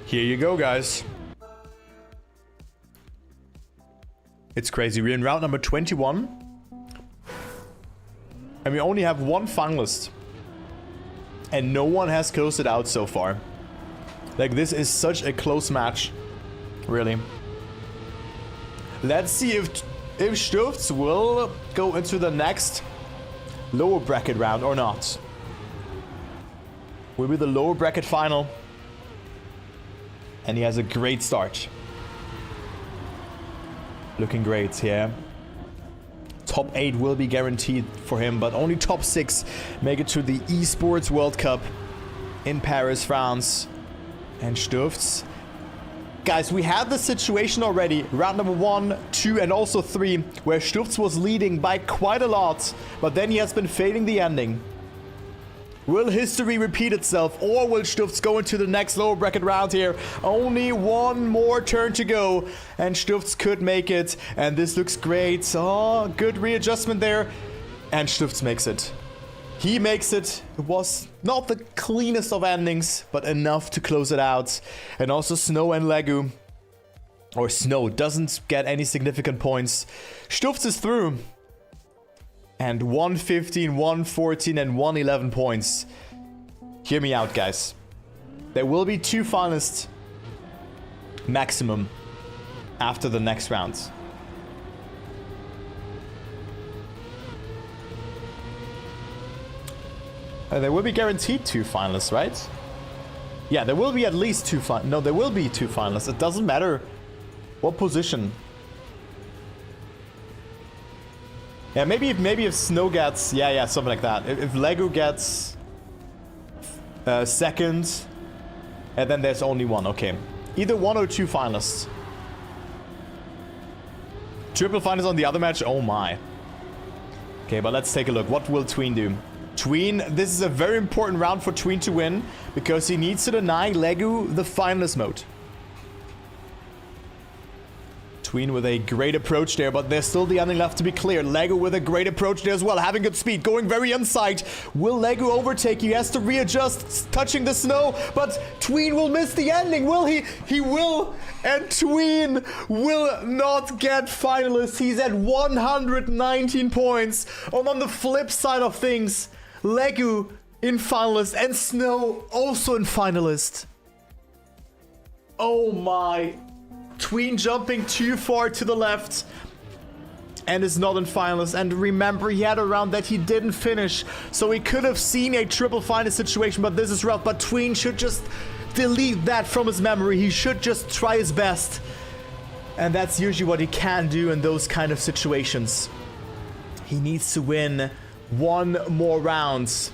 Here you go, guys. It's crazy. We're in round number 21. And we only have 1 finalist. And no one has closed it out so far. Like, this is such a close match. Really. Let's see if Stuft will go into the next lower bracket round or not. Will be the lower bracket final. And he has a great start. Looking great here. top 8 will be guaranteed for him, but only top 6 make it to the Esports World Cup in Paris, France. And Stufts. Guys, we had the situation already, round number 1, 2, and also 3, where Stufts was leading by quite a lot, but then he has been failing the ending. Will history repeat itself, or will Stufts go into the next lower bracket round here? Only one more turn to go, and Stufts could make it, and this looks great. Oh, good readjustment there, and Stufts makes it. He makes it. It was not the cleanest of endings, but enough to close it out. And also Snow and Legu, or Snow, doesn't get any significant points. Stufts is through. And 115, 114, and 111 points. Hear me out, guys. There will be 2 finalists maximum after the next round. There will be guaranteed 2 finalists, right? Yeah, there will be at least 2 finalists. No, there will be 2 finalists. It doesn't matter what position. Yeah, maybe if Snow gets... Yeah, something like that. If Lego gets... second... And then there's only 1, okay. Either 1 or 2 finalists. Triple finalists on the other match? Oh my. Okay, but let's take a look. What will Tween do? Tween, this is a very important round for Tween to win, because he needs to deny Legu the finalist mode. Tween with a great approach there, but there's still the ending left to be cleared. Legu with a great approach there as well, having good speed, going very inside. Will Legu overtake? He has to readjust, touching the snow, but Tween will miss the ending, will he? He will, and Tween will not get finalist. He's at 119 points. And on the flip side of things, Legu in finalist and Snow also in finalist. Oh my. Tween jumping too far to the left and is not in finals. And remember, he had a round that he didn't finish, so he could have seen a triple final situation, but this is rough. But Tween should just delete that from his memory. He should just try his best, and that's usually what he can do in those kind of situations. He needs to win 1 more round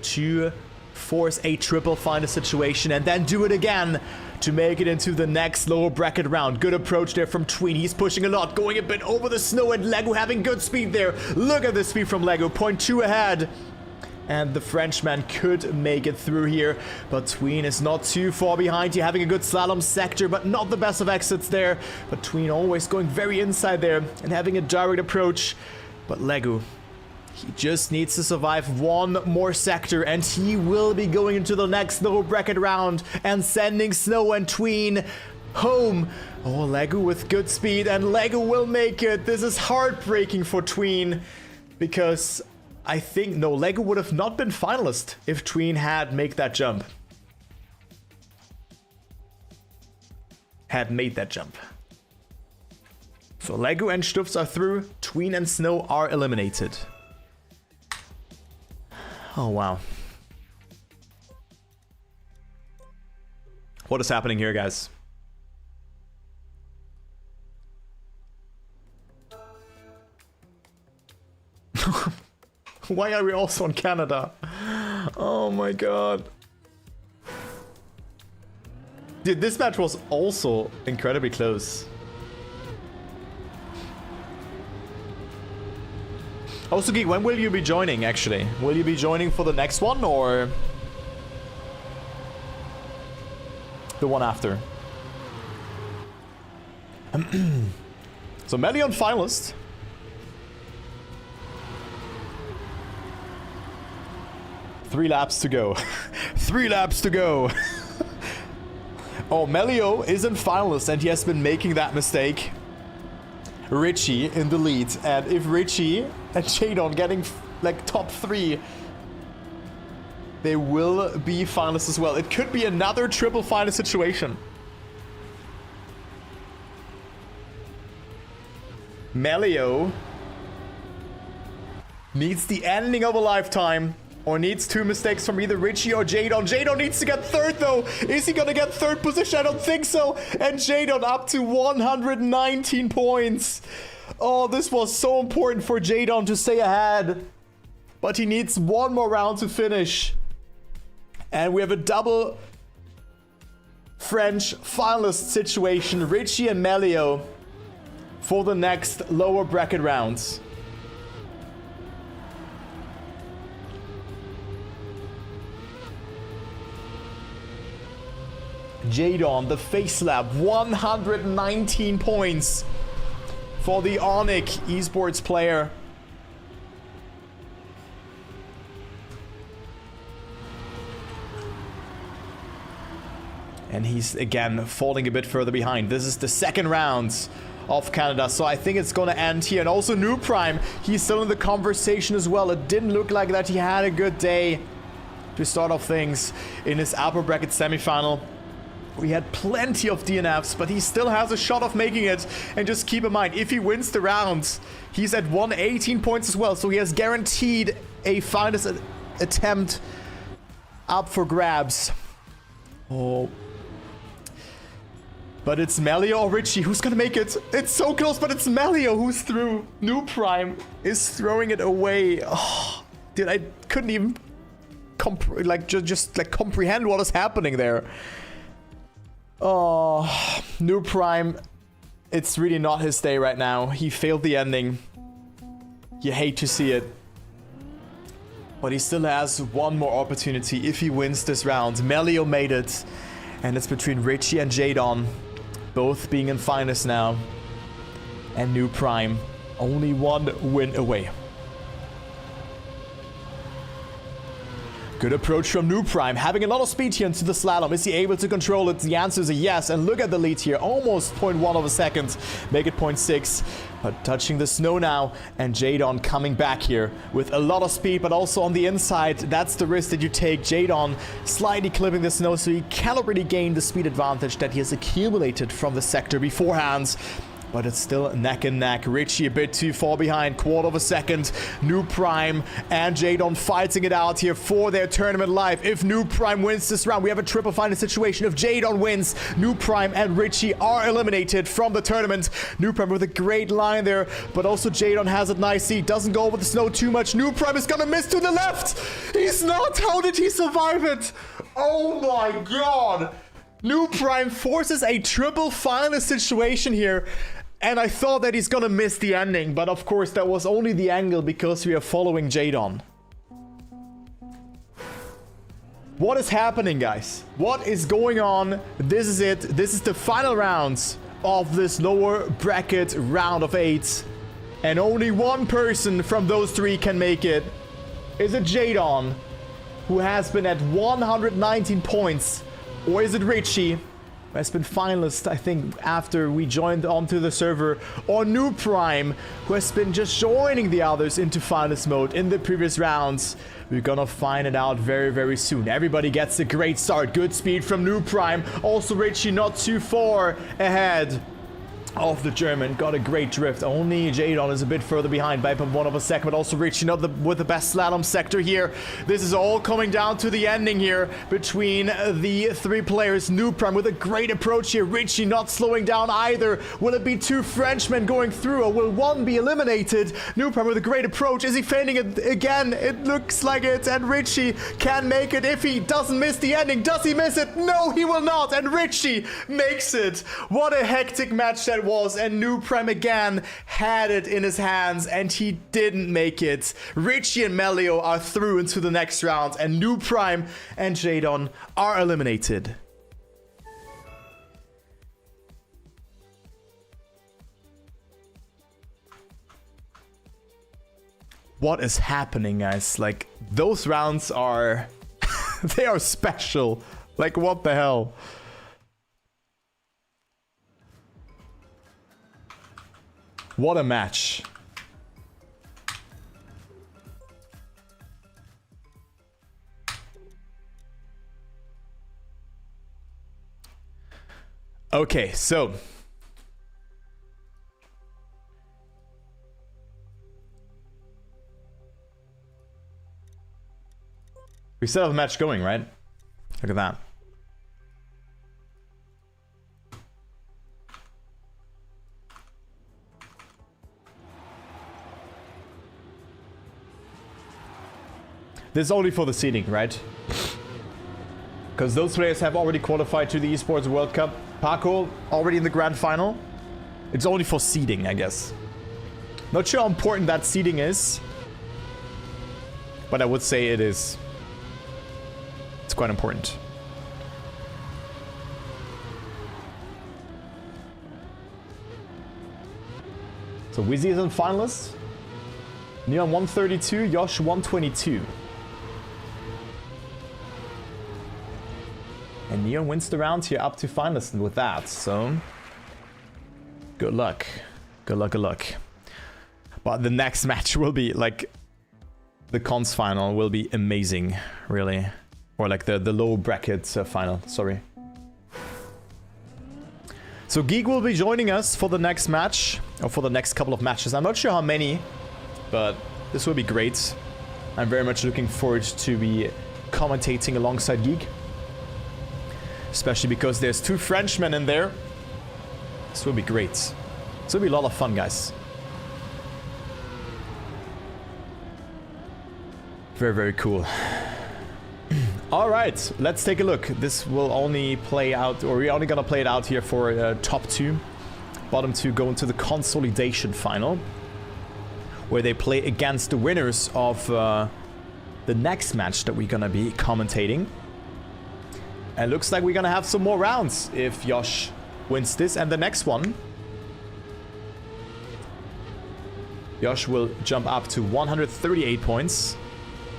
to force a triple final situation, and then do it again to make it into the next lower bracket round. Good approach there from Tween. He's pushing a lot, going a bit over the snow, and Lego having good speed there. Look at the speed from Lego, 0.2 ahead. And the Frenchman could make it through here, but Tween is not too far behind. You're having a good slalom sector, but not the best of exits there. But Tween always going very inside there and having a direct approach. But Lego, he just needs to survive 1 more sector, and he will be going into the next lower bracket round and sending Snow and Tween home. Oh, Lego with good speed, and Lego will make it. This is heartbreaking for Tween, because I think, no, Lego would have not been finalist if Tween had made that jump. So Lego and Stufts are through. Tween and Snow are eliminated. Oh, wow. What is happening here, guys? Why are we also in Canada? Oh my god. Dude, this match was also incredibly close. Also, Geek, when will you be joining, actually? Will you be joining for the next one, or the one after? So, Melion finalist. Three laps to go. 3 laps to go. Oh, Melio is in finalist, and he has been making that mistake. Richie in the lead, and if Richie and Shadon getting like top 3, they will be finalists as well. It could be another triple final situation. Melio needs the ending of a lifetime, or needs 2 mistakes from either Richie or Jadon. Jadon needs to get 3rd though. Is he gonna get 3rd position? I don't think so. And Jadon up to 119 points. Oh, this was so important for Jadon to stay ahead. But he needs one more round to finish. And we have a double French finalist situation. Richie and Melio for the next lower bracket rounds. Jadon, the face slap, 119 points for the Onyx esports player. And he's again falling a bit further behind. This is the second round of Canada, so I think it's gonna end here. And also Noob Prime, he's still in the conversation as well. It didn't look like that he had a good day to start off things in his upper bracket semifinal. We had plenty of DNFs, but he still has a shot of making it. And just keep in mind, if he wins the round, he's at 118 points as well. So he has guaranteed a finalist attempt up for grabs. Oh. But it's Melio or Richie who's gonna make it. It's so close, but it's Melio who's through. Noob Prime is throwing it away. Oh, dude, I couldn't even comprehend what is happening there. Oh, Noob Prime, it's really not his day right now. He failed the ending. You hate to see it. But he still has one more opportunity if he wins this round. Melio made it. And it's between Richie and Jadon, both being in finals now. And Noob Prime, only one win away. Good approach from Noob Prime, having a lot of speed here into the slalom. Is he able to control it? The answer is a yes. And look at the lead here, almost 0.1 of a second. Make it 0.6. But touching the snow now, and Jadon coming back here with a lot of speed, but also on the inside. That's the risk that you take. Jadon slightly clipping the snow, so he cannot really gain the speed advantage that he has accumulated from the sector beforehand. But it's still neck and neck. Richie a bit too far behind. Quarter of a second. Noob Prime and Jadon fighting it out here for their tournament life. If Noob Prime wins this round, we have a triple final situation. If Jadon wins, Noob Prime and Richie are eliminated from the tournament. Noob Prime with a great line there, but also Jadon has it nicely. Doesn't go over the snow too much. Noob Prime is gonna miss to the left. He's not. How did he survive it? Oh my god. Noob Prime forces a triple finalist situation here. And I thought that he's gonna miss the ending, but of course that was only the angle because we are following Jadon. What is happening, guys? What is going on? This is it. This is the final rounds of this lower bracket round of 8. And only one person from those 3 can make it. Is it Jadon, who has been at 119 points? Or is it Richie, who has been finalist, I think, after we joined onto the server, or Noob Prime, who has been just joining the others into finalist mode in the previous rounds? We're gonna find it out very, very soon. Everybody gets a great start. Good speed from Noob Prime. Also Richie not too far ahead of the German. Got a great drift. Only Jadon is a bit further behind by 1 of a second, but also Richie not with the best slalom sector here. This is all coming down to the ending here between the 3 players. Noob Prime with a great approach here. Richie not slowing down either. Will it be 2 Frenchmen going through, or will one be eliminated? Noob Prime with a great approach. Is he failing it again? It looks like it, and Richie can make it if he doesn't miss the ending. Does he miss it? No, he will not, and Richie makes it. What a hectic match that was, and Noob Prime again had it in his hands and he didn't make it. Richie and Melio are through into the next round, and Noob Prime and Jadon are eliminated. What is happening, guys? Like, those rounds are they are special. Like, what the hell? What a match. Okay, so we still have a match going, right? Look at that. This is only for the seeding, right? Because those players have already qualified to the Esports World Cup. Paco already in the grand final. It's only for seeding, I guess. Not sure how important that seeding is, but I would say it is. It's quite important. So Wizzy is in finalists. Neon 132, Yosh 122. And Neon wins the round here up to finalists with that, so good luck. Good luck, good luck. But the next match will be like the cons final will be amazing, really. Or like the low bracket final, sorry. So Geek will be joining us for the next match, or for the next couple of matches. I'm not sure how many, but this will be great. I'm very much looking forward to be commentating alongside Geek. Especially because there's 2 Frenchmen in there. This will be great. This will be a lot of fun, guys. Very, very cool. Alright, let's take a look. This will only play out, or we're only gonna play it out here for top 2. Bottom 2 go into the Consolidation final, where they play against the winners of the next match that we're gonna be commentating. And looks like we're gonna have some more rounds if Yosh wins this and the next one. Yosh will jump up to 138 points.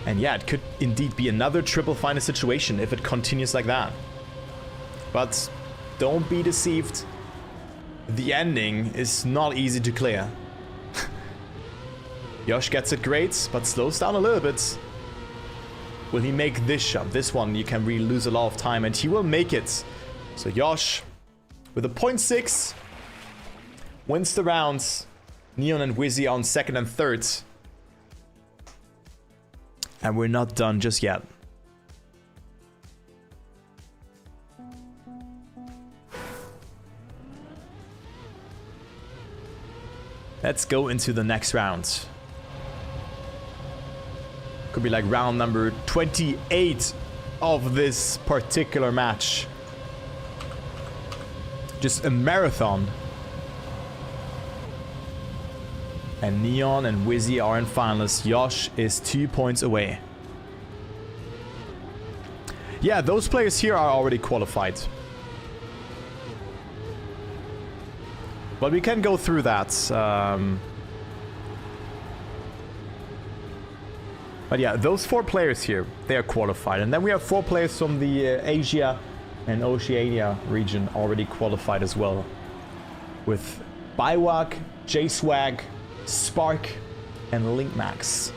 And yeah, it could indeed be another triple final situation if it continues like that. But don't be deceived. The ending is not easy to clear. Yosh gets it great, but slows down a little bit. Will he make this jump? This one, you can really lose a lot of time, and he will make it. So Yosh, with a 0.6, wins the rounds. Neon and Wizzy on 2nd and 3rd. And we're not done just yet. Let's go into the next round. Could be like round number 28 of this particular match. Just a marathon. And Neon and Wizzy are in finalists. Yosh is 2 points away. Yeah, those players here are already qualified. But we can go through that. But yeah, those 4 players here, they are qualified. And then we have 4 players from the Asia and Oceania region already qualified as well. With Biwak, J-Swag, Spark, and Linkmax.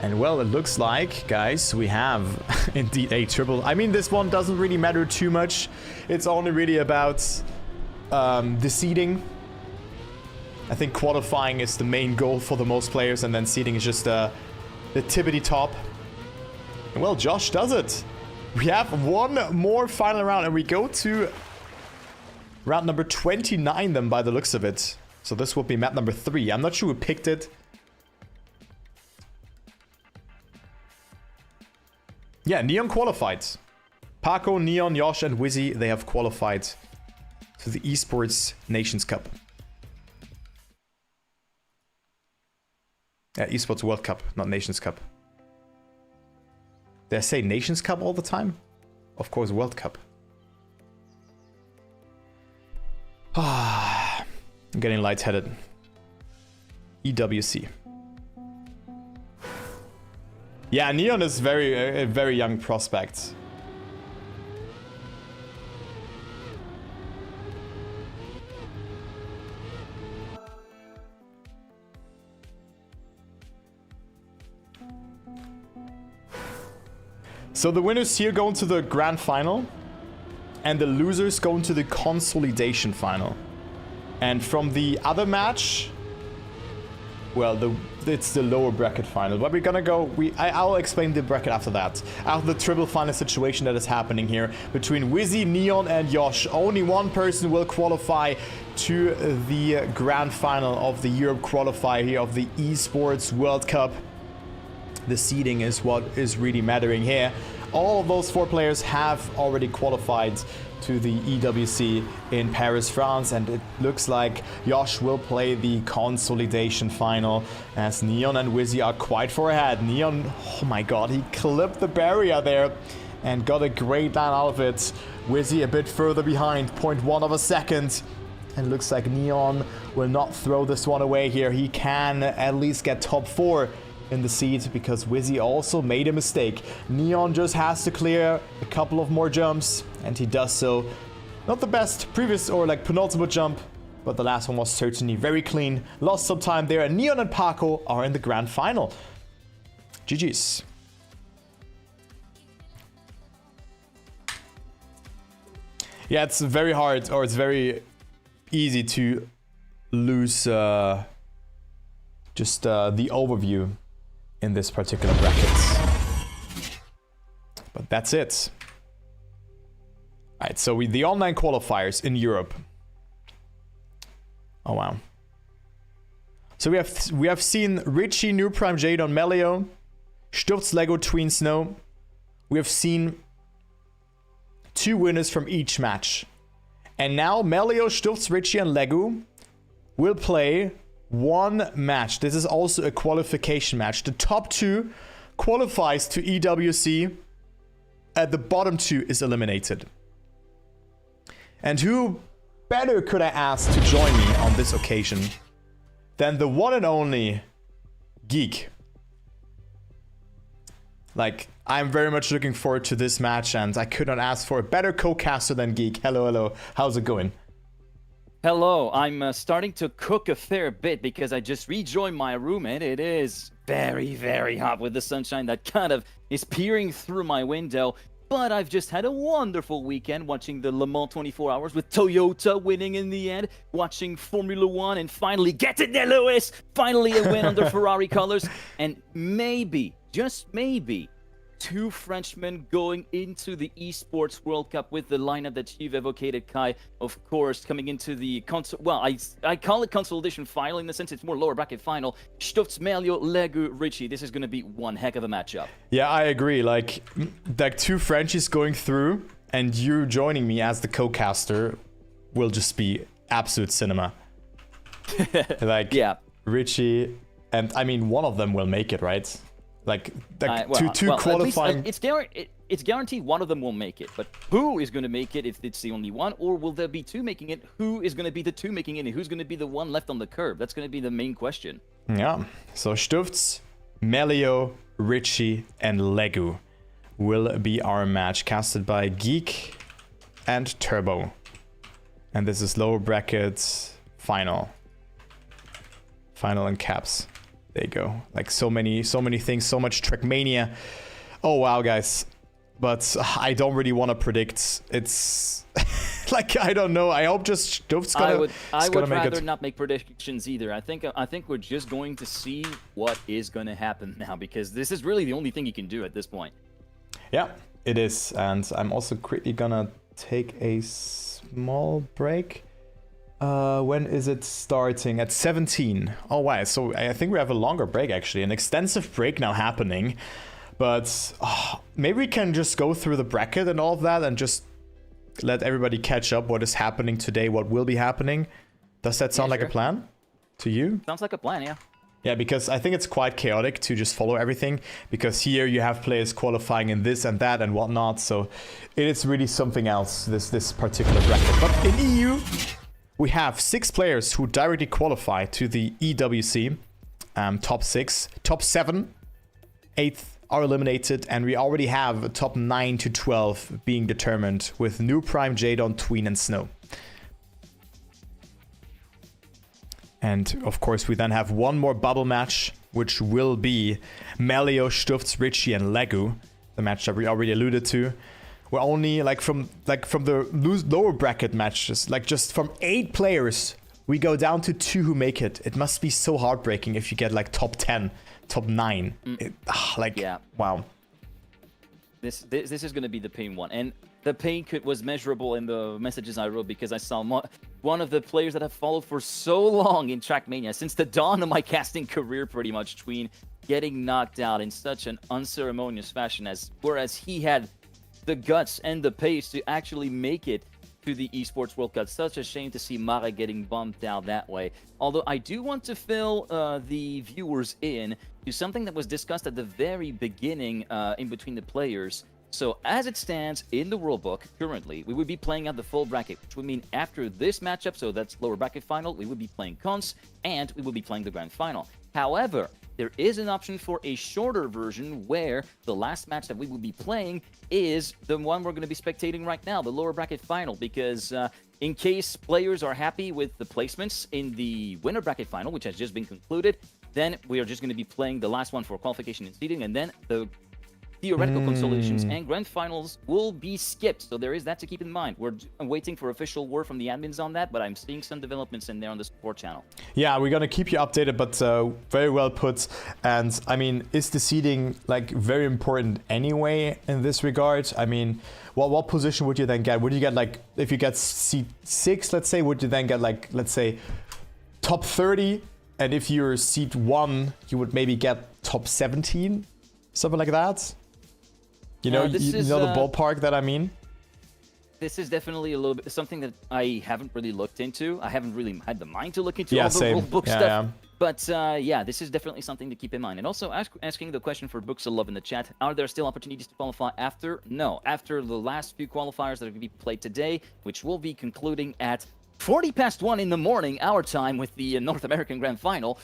And well, it looks like, guys, we have indeed a triple. I mean, this one doesn't really matter too much. It's only really about the seeding. I think qualifying is the main goal for the most players, and then seeding is just the tippity top. And well, Josh does it. We have one more final round, and we go to round number 29 then, by the looks of it. So this will be map number 3. I'm not sure who picked it. Yeah, Neon qualified. Paco, Neon, Yosh, and Wizzy, they have qualified to the Esports Nations Cup. Yeah, Esports World Cup, not Nations Cup. Did I say Nations Cup all the time? Of course, World Cup. I'm getting lightheaded. EWC. Yeah, Neon is a very young prospect. So the winners here go into the grand final, and the losers go into the consolidation final. And from the other match, well, it's the lower bracket final, but we're gonna go. I'll explain the bracket after that. After the triple final situation that is happening here between Wizzy, Neon, and Yosh, only one person will qualify to the grand final of the Europe qualifier here of the Esports World Cup. The seeding is what is really mattering here. All of those 4 players have already qualified to the EWC in Paris, France, and it looks like Yosh will play the Consolidation final as Neon and Wizzy are quite far ahead. Neon, oh my god, he clipped the barrier there and got a great line out of it. Wizzy a bit further behind, 0.1 of a second. And looks like Neon will not throw this one away here. He can at least get top 4 in the seed because Wizzy also made a mistake. Neon just has to clear a couple of more jumps, and he does so. Not the best previous or like penultimate jump, but the last one was certainly very clean. Lost some time there, and Neon and Paco are in the grand final. GG's. Yeah, it's very hard, or it's very easy to lose just the overview in this particular bracket. But that's it. Alright, so the online qualifiers in Europe. Oh wow. So we have seen Richie, New Prime, Jadon, Melio, Stutz, Lego, Tween, Snow. We have seen 2 winners from each match. And now Melio, Stutz, Richie, and Lego will play 1 match. This is also a qualification match. The top 2 qualifies to EWC. The bottom 2 is eliminated. And who better could I ask to join me on this occasion than the one and only Geek? Like, I'm very much looking forward to this match, and I could not ask for a better co-caster than Geek. Hello, hello. How's it going? Hello, I'm starting to cook a fair bit because I just rejoined my room and it is very, very hot with the sunshine that kind of is peering through my window. But I've just had a wonderful weekend watching the Le Mans 24 Hours with Toyota winning in the end, watching Formula 1 and finally get it there, Lewis! Finally a win under Ferrari colors, and maybe, just maybe, 2 Frenchmen going into the Esports World Cup with the lineup that you've evocated, Kai. Of course, coming into the I call it Consolidation final in the sense it's more lower bracket final. Stutz, Melio, Legu, Richie. This is going to be one heck of a matchup. Yeah, I agree. Like 2 Frenchies going through and you joining me as the co-caster will just be absolute cinema. Yeah, Richie, and I mean one of them will make it, right? Like two qualifying. It's guaranteed one of them will make it, but who is going to make it if it's the only one, or will there be 2 making it? Who is going to be the 2 making it, and who's going to be the one left on the curb? That's going to be the main question. Yeah. So Stutz, Melio, Richie, and Legu will be our match, casted by Geek and Turbo, and this is lower brackets final in caps. There you go. Like so many things, so much trackmania. Oh wow, guys. But I don't really want to predict. It's like I don't know. I hope just Stuff's gonna. I would rather not make predictions either. I think we're just going to see what is going to happen now, because this is really the only thing you can do at this point. Yeah, it is, and I'm also quickly gonna take a small break. When is it starting? At 17. Oh, wow. So I think we have a longer break, actually. An extensive break now happening. But maybe we can just go through the bracket and all of that and just let everybody catch up what is happening today, what will be happening. Does that sound like a plan to you? Sounds like a plan, yeah. Yeah, because I think it's quite chaotic to just follow everything. Because here you have players qualifying in this and that and whatnot. So it is really something else, this particular bracket. But in EU... we have 6 players who directly qualify to the EWC. Top 6. Top 7, 8th are eliminated. And we already have a top 9 to 12 being determined with New Prime, Jadon, Tween, and Snow. And of course, we then have one more bubble match, which will be Melio, Stutz, Richie, and Legu. The match that we already alluded to. We're only from the lower bracket matches, like just from 8 players we go down to 2 who make it. It must be so heartbreaking if you get like top 10, top 9. Wow. This is going to be the pain one. And the pain was measurable in the messages I wrote, because I saw one of the players that I've followed for so long in Trackmania, since the dawn of my casting career pretty much, Tween, getting knocked out in such an unceremonious fashion, whereas he had the guts and the pace to actually make it to the Esports World Cup. Such a shame to see Mara getting bumped out that way. Although I do want to fill the viewers in to something that was discussed at the very beginning in between the players. So as it stands in the World Book currently, we would be playing out the full bracket, which would mean after this matchup, so that's lower bracket final, we would be playing Cons, and we will be playing the Grand Final. However, there is an option for a shorter version where the last match that we will be playing is the one we're going to be spectating right now, the lower bracket final, because in case players are happy with the placements in the winner bracket final, which has just been concluded, then we are just going to be playing the last one for qualification and seeding, and then the theoretical consolidations and grand finals will be skipped. So there is that to keep in mind. We're waiting for official word from the admins on that, but I'm seeing some developments in there on the support channel. Yeah, we're going to keep you updated, but very well put. And I mean, is the seeding like very important anyway in this regard? I mean, what position would you then get? Would you get like, if you get seed 6, let's say, would you then get like, let's say, top 30? And if you're seed 1, you would maybe get top 17? Something like that? You know, the ballpark that I mean? This is definitely a little bit something that I haven't really looked into. I haven't really had the mind to look into all the rule book stuff. Yeah. But yeah, this is definitely something to keep in mind. And also asking the question for Books of Love in the chat, are there still opportunities to qualify after? No. After the last few qualifiers that are going to be played today, which will be concluding at 1:40 in the morning, our time, with the North American Grand Final,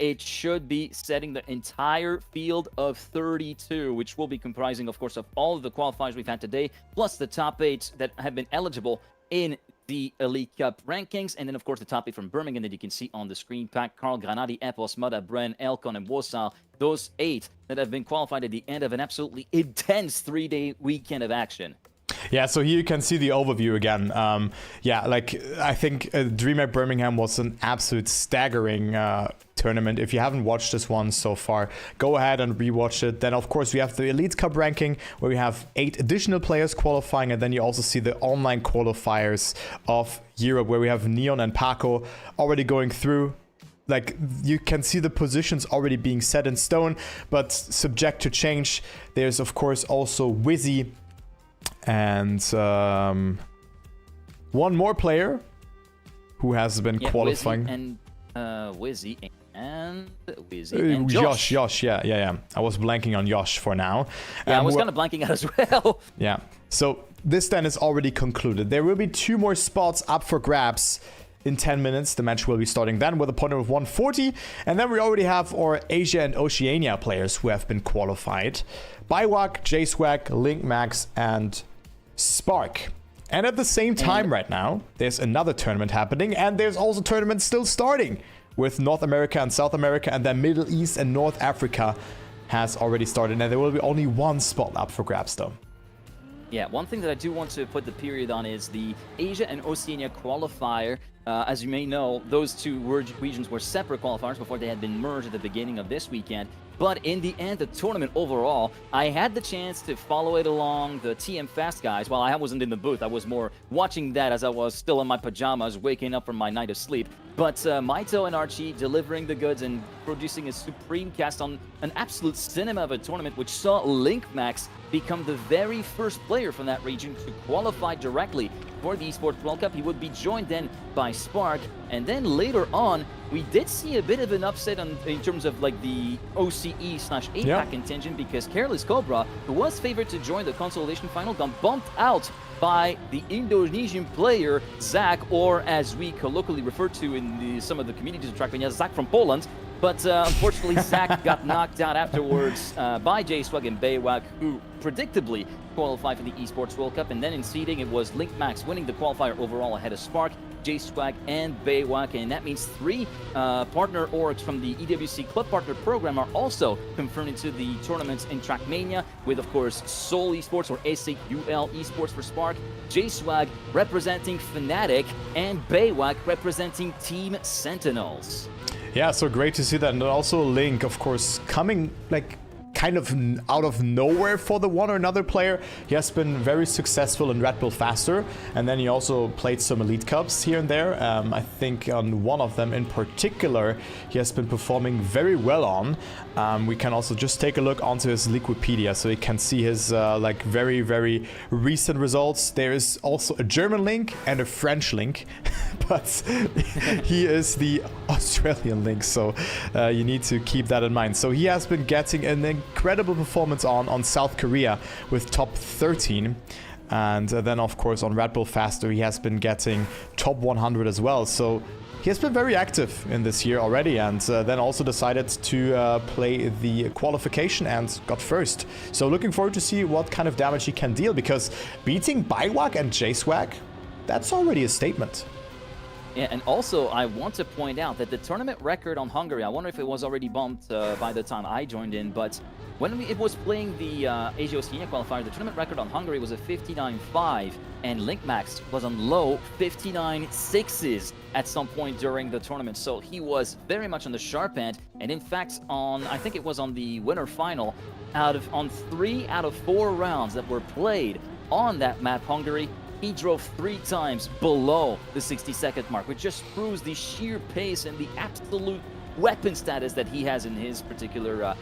it should be setting the entire field of 32, which will be comprising, of course, of all of the qualifiers we've had today, plus the top 8 that have been eligible in the Elite Cup rankings, and then, of course, the top 8 from Birmingham that you can see on the screen. Pack, Carl, Granadi, Epos, Mada, Bren, Elkon, and Warsaw. Those 8 that have been qualified at the end of an absolutely intense 3-day weekend of action. Yeah, so here you can see the overview again. Yeah, like I think DreamHack Birmingham was an absolute staggering tournament. If you haven't watched this one so far, go ahead and rewatch it. Then, of course, we have the Elite Cup ranking where we have 8 additional players qualifying. And then you also see the online qualifiers of Europe where we have Neon and Paco already going through. Like, you can see the positions already being set in stone, but subject to change. There's, of course, also Wizzy and one more player who has been qualifying. Wizzy and Josh. Yeah. I was blanking on Josh for now. Yeah, I was kind of blanking out as well. Yeah. So this then is already concluded. There will be 2 more spots up for grabs in 10 minutes. The match will be starting then with a point of 140. And then we already have our Asia and Oceania players who have been qualified. Biwak, J-Swag, Link Max, and Spark. And at the same time right now, there's another tournament happening, and there's also tournaments still starting with North America and South America, and then Middle East and North Africa has already started, and there will be only 1 spot up for grabs though. Yeah, one thing that I do want to put the period on is the Asia and Oceania qualifier. As you may know, those 2 regions were separate qualifiers before they had been merged at the beginning of this weekend. But in the end, the tournament overall, I had the chance to follow it along the TM Fast guys. While I wasn't in the booth, I was more watching that as I was still in my pajamas, waking up from my night of sleep. But Maito and Archie delivering the goods and producing a supreme cast on an absolute cinema of a tournament, which saw Link Max become the very first player from that region to qualify directly for the Esports World Cup. He would be joined then by Spark, and then later on, we did see a bit of an upset in terms of like the OCE/APAC contingent, because Careless Cobra, who was favored to join the Consolidation final, got bumped out by the Indonesian player Zach, or as we colloquially refer to in some of the communities of Trackmania, Zach from Poland. But unfortunately, Zach got knocked out afterwards by J-Swag and Baywak, who predictably qualified for the Esports World Cup. And then in seeding, it was LinkMax winning the qualifier overall ahead of Spark, J-Swag, and Baywak. And that means 3 partner orgs from the EWC Club Partner Program are also confirmed into the tournaments in Trackmania, with, of course, Seoul Esports, or SAUL Esports for Spark, J-Swag representing Fnatic, and Baywak representing Team Sentinels. Yeah, so great to see that. And also Link, of course, coming like kind of out of nowhere for the one or another player. He has been very successful in Red Bull Faster, and then he also played some Elite Cups here and there. I think on one of them in particular, he has been performing very well on. We can also just take a look onto his Liquipedia, so you can see his like very, very recent results. There is also a German Link and a French Link, but he is the Australian Link, so you need to keep that in mind. So he has been getting an incredible performance on South Korea with top 13. And then, of course, on Red Bull Faster, he has been getting top 100 as well. So he has been very active in this year already, and then also decided to play the qualification and got first. So looking forward to see what kind of damage he can deal, because beating Baywak and J-Swag, that's already a statement. Yeah, and also I want to point out that the tournament record on Hungary, I wonder if it was already bumped by the time I joined in, but when it was playing the Asia Oceania qualifier, the tournament record on Hungary was a 59.5, and LinkMax was on low 59.6s at some point during the tournament. So he was very much on the sharp end, and in fact, I think it was on the winter final, on 3 out of 4 rounds that were played on that map, Hungary, he drove 3 times below the 60-second mark, which just proves the sheer pace and the absolute weapon status that he has in his particular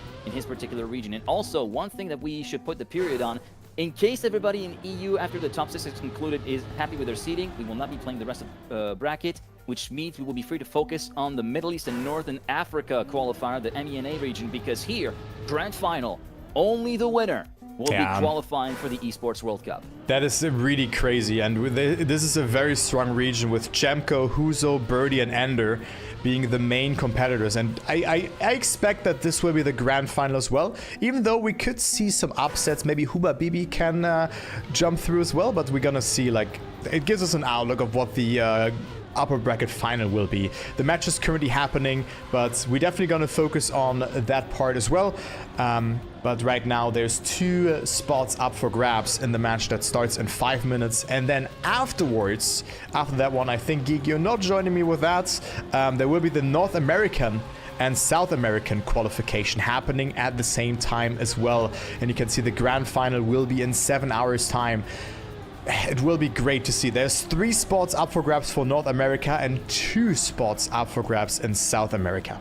region. And also, one thing that we should put the period on, in case everybody in EU after the top 6 is concluded is happy with their seeding, we will not be playing the rest of the bracket, which means we will be free to focus on the Middle East and Northern Africa qualifier, the MENA region, because here, grand final, only the winner will be qualifying for the Esports World Cup. That is really crazy, and this is a very strong region with Jemko, Huzo, Birdie, and Ender being the main competitors, and I expect that this will be the grand final as well, even though we could see some upsets. Maybe Huba Bibi can jump through as well, but we're gonna see, like, it gives us an outlook of what the upper bracket final will be. The match is currently happening, but we're definitely going to focus on that part as well. But right now there's 2 spots up for grabs in the match that starts in 5 minutes, and then afterwards, after that one, I think, Geek, you're not joining me with that, there will be the North American and South American qualification happening at the same time as well, and you can see the grand final will be in 7 hours time. It will be great to see. There's 3 spots up for grabs for North America and 2 spots up for grabs in South America.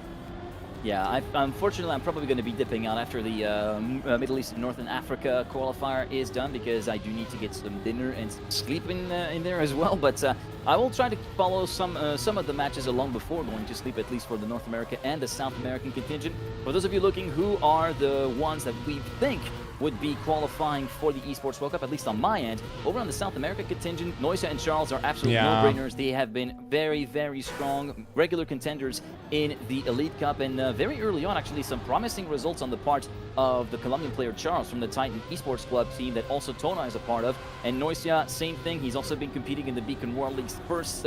Yeah, unfortunately, I'm probably going to be dipping out after the Middle East and Northern Africa qualifier is done, because I do need to get some dinner and sleep in there as well. But I will try to follow some of the matches along before going to sleep, at least for the North America and the South American contingent. For those of you looking, who are the ones that we think would be qualifying for the Esports World Cup, at least on my end. Over on the South America contingent, Noisia and Charles are absolute no-brainers. They have been very, very strong, regular contenders in the Elite Cup, and very early on, actually, some promising results on the part of the Colombian player Charles from the Titan Esports Club team that also Tona is a part of. And Noisia, same thing. He's also been competing in the Beacon World League's first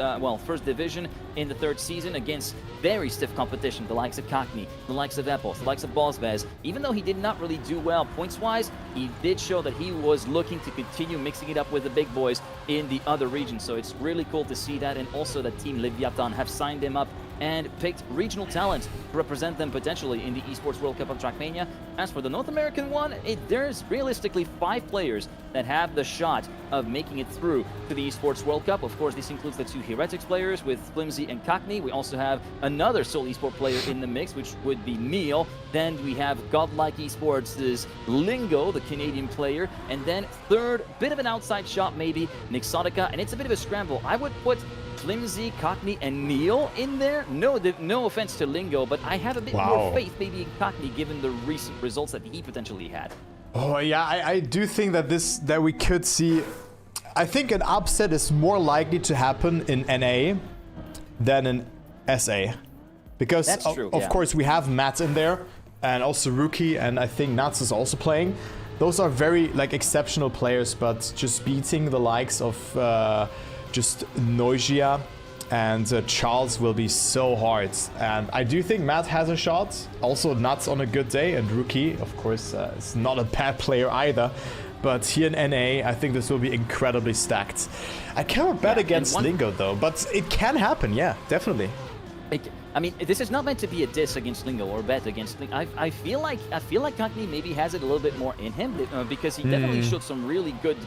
division in the 3rd season against very stiff competition, the likes of Kakni, the likes of Epos, the likes of Bosvez. Even though he did not really do well points-wise, he did show that he was looking to continue mixing it up with the big boys in the other regions. So it's really cool to see that, and also that Team Leviathan have signed him up and picked regional talent to represent them potentially in the Esports World Cup of Trackmania. As for the North American one, there's realistically 5 players that have the shot of making it through to the Esports World Cup. Of course, this includes the 2 Heretics players with Flimsy and Cockney. We also have another Seoul Esport player in the mix, which would be Neil. Then we have Godlike Esports' Lingo, the Canadian player. And then 3rd, bit of an outside shot maybe, Nixotica, and it's a bit of a scramble. I would put Flimsy, Cockney, and Neil in there. No offense to Lingo, but I have a bit more faith maybe in Cockney given the recent results that he potentially had. Oh yeah, I do think that we could see. I think an upset is more likely to happen in NA than in SA. Because That's true, of yeah. course we have Matt in there, and also Rookie, and I think Nats is also playing. Those are very like exceptional players, but just beating the likes of just Noisia and Charles will be so hard. And I do think Matt has a shot. Also Nuts on a good day, and Rookie, of course, is not a bad player either. But here in NA, I think this will be incredibly stacked. I cannot bet against Lingo though, but it can happen, yeah, definitely. I mean, this is not meant to be a diss against Lingo or bet against Lingo. I feel like Cockney maybe has it a little bit more in him because he definitely showed some really good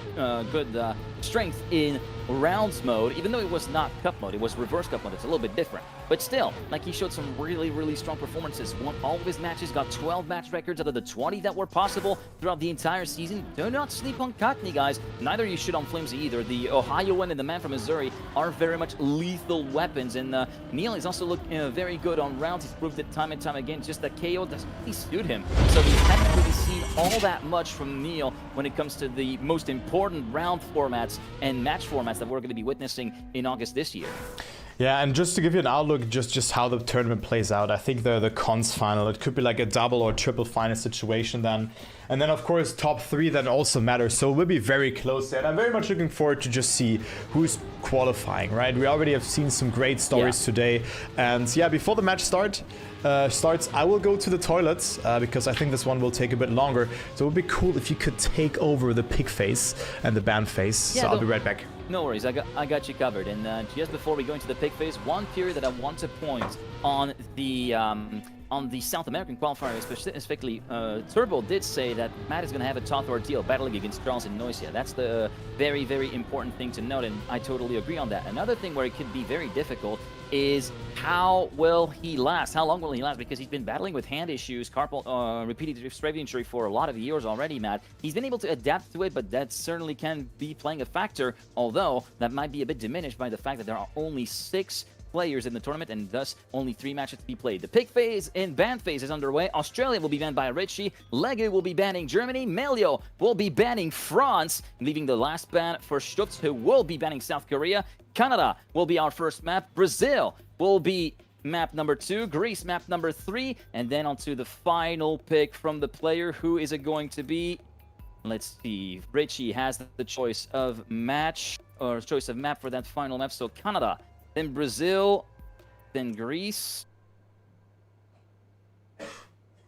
strength in rounds mode, even though it was not cup mode. It was reverse cup mode. It's a little bit different. But still, like, he showed some really, really strong performances. Won all of his matches, got 12 match records out of the 20 that were possible throughout the entire season. Do not sleep on Cockney, guys. Neither you should on Flimsy either. The Ohioan and the man from Missouri are very much lethal weapons. And Neil is also looking very good on rounds. He's proved it time and time again. Just that KO doesn't really suit him. So we haven't really seen all that much from Neil when it comes to the most important round formats and match formats that we're going to be witnessing in August this year. Yeah, and just to give you an outlook, just how the tournament plays out, I think the cons final, it could be like a double or triple final situation then. And then, of course, top 3 then also matters, so it will be very close there. And I'm very much looking forward to just see who's qualifying, right? We already have seen some great stories today. And yeah, before the match starts, I will go to the toilets because I think this one will take a bit longer. So it would be cool if you could take over the pig face and the band face. Yeah, so I'll be right back. No worries, I got you covered. And just before we go into the pig phase, one period that I want to point on the South American qualifier, specifically, Turbo did say that Matt is going to have a tough ordeal battling against Charles and Noisia. That's the very, very important thing to note, and I totally agree on that. Another thing where it could be very difficult is how will he last? How long will he last? Because he's been battling with hand issues, carpal repeated strength injury for a lot of years already, Matt. He's been able to adapt to it, but that certainly can be playing a factor, although that might be a bit diminished by the fact that there are only 6 players in the tournament and thus only 3 matches to be played. The pick phase and ban phase is underway. Australia will be banned by Richie. Legu will be banning Germany. Melio will be banning France, leaving the last ban for Stutz, who will be banning South Korea. Canada will be our first map. Brazil will be map number 2. Greece map number 3. And then on to the final pick from the player. Who is it going to be? Let's see. Richie has the choice of match or choice of map for that final map. So Canada, then Brazil, then Greece.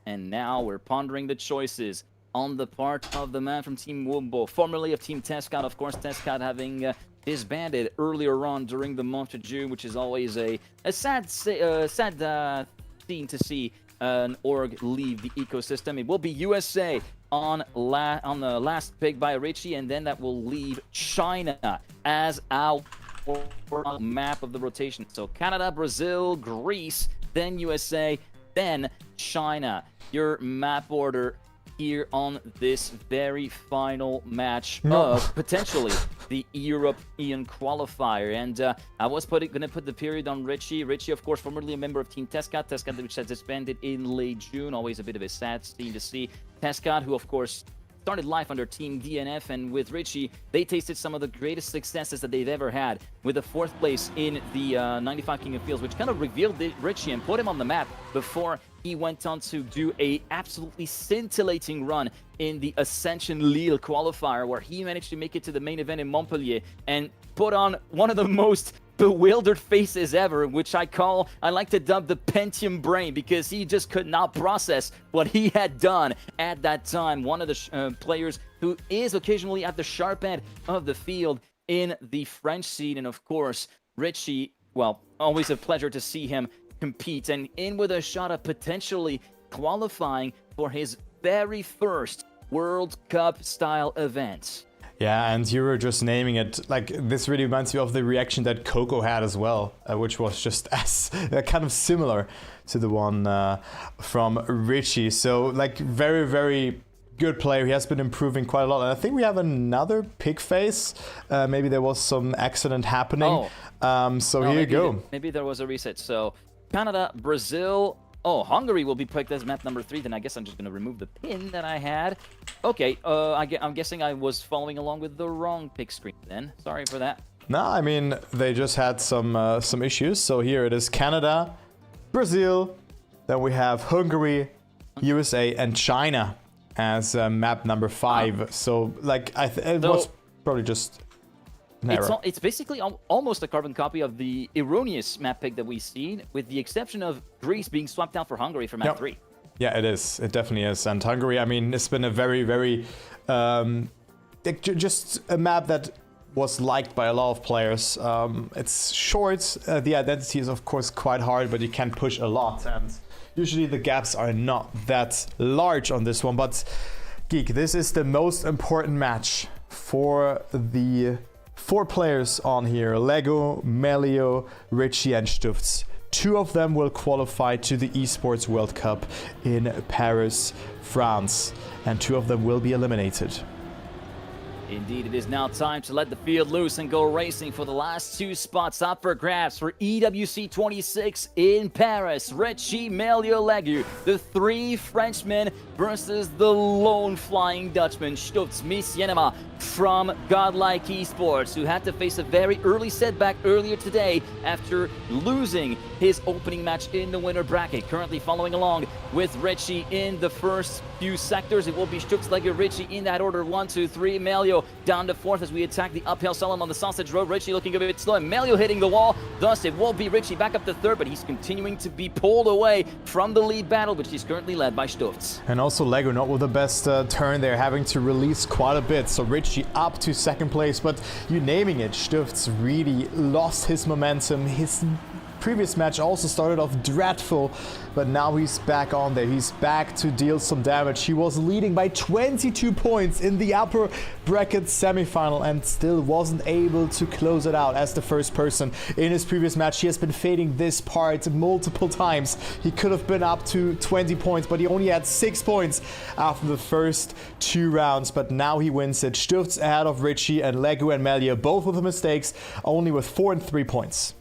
And now we're pondering the choices on the part of the man from Team Wumbo, formerly of Team Tescat. Of course, Tescat having disbanded earlier on during the month of June, which is always a sad scene to see an org leave the ecosystem. It will be USA on the last pick by Richie, and then that will leave China as our map of the rotation. So Canada, Brazil, Greece, then USA, then China. Your map order here on this very final match of potentially the European qualifier. And I was going to put the period on Richie. Richie, of course, formerly a member of Team Tescat. Tescat, which has disbanded in late June. Always a bit of a sad scene to see. Tescat, who, of course, started life under Team DNF, and with Richie, they tasted some of the greatest successes that they've ever had, with a 4th place in the 95 King of Fields, which kind of revealed Richie and put him on the map before he went on to do a absolutely scintillating run in the Ascension Lille qualifier, where he managed to make it to the main event in Montpellier and put on one of the most bewildered faces ever, which I like to dub the Pentium brain, because he just could not process what he had done at that time. One of the players who is occasionally at the sharp end of the field in the French scene. And of course, Richie, well, always a pleasure to see him compete and in with a shot at potentially qualifying for his very first World Cup style event. Yeah, and you were just naming it. Like, this really reminds me of the reaction that Coco had as well, which was just as kind of similar to the one from Richie. So, like, very, very good player. He has been improving quite a lot. And I think we have another pig face. Maybe there was some accident happening. Here you go. Maybe there was a reset. So, Canada, Brazil. Oh, Hungary will be picked as map number 3. Then I guess I'm just going to remove the pin that I had. Okay, I'm guessing I was following along with the wrong pick screen then. Sorry for that. No, I mean, they just had some issues. So here it is, Canada, Brazil. Then we have Hungary, USA, and China as map number 5. So, like, it was probably just an error. It's basically almost a carbon copy of the erroneous map pick that we've seen, with the exception of Greece being swapped out for Hungary for map 3. Yeah, it is. It definitely is. And Hungary, I mean, it's been a very, very... just a map that was liked by a lot of players. It's short. The identity is, of course, quite hard, but you can push a lot. And usually the gaps are not that large on this one. But, Geek, this is the most important match for the 4 players on here. Lego, Melio, Richie, and Stufts. 2 of them will qualify to the Esports World Cup in Paris, France. And 2 of them will be eliminated. Indeed, it is now time to let the field loose and go racing for the last 2 spots up for grabs for EWC 26 in Paris. Richie, Melio, Legu, the 3 Frenchmen versus the lone flying Dutchman, Stutz Misienema from Godlike Esports, who had to face a very early setback earlier today after losing his opening match in the winner bracket. Currently following along with Richie in the first few sectors. It will be Stutz, Legu, Richie in that order. 1, 2, 3. Melio down to 4th as we attack the uphill slalom on the sausage road. Richie looking a bit slow, and Melio hitting the wall. Thus, it will be Richie back up to 3rd, but he's continuing to be pulled away from the lead battle, which is currently led by Stutz. And also Lego not with the best turn there, having to release quite a bit. So Richie up to 2nd place, but you naming it, Stutz really lost his momentum. His previous match also started off dreadful, but now he's back on there. He's back to deal some damage. He was leading by 22 points in the upper bracket semifinal and still wasn't able to close it out as the first person. In his previous match, he has been fading this part multiple times. He could have been up to 20 points, but he only had 6 points after the first 2 rounds. But now he wins it. Stutz ahead of Richie and Legu and Melio, both with the mistakes, only with 4 and 3 points.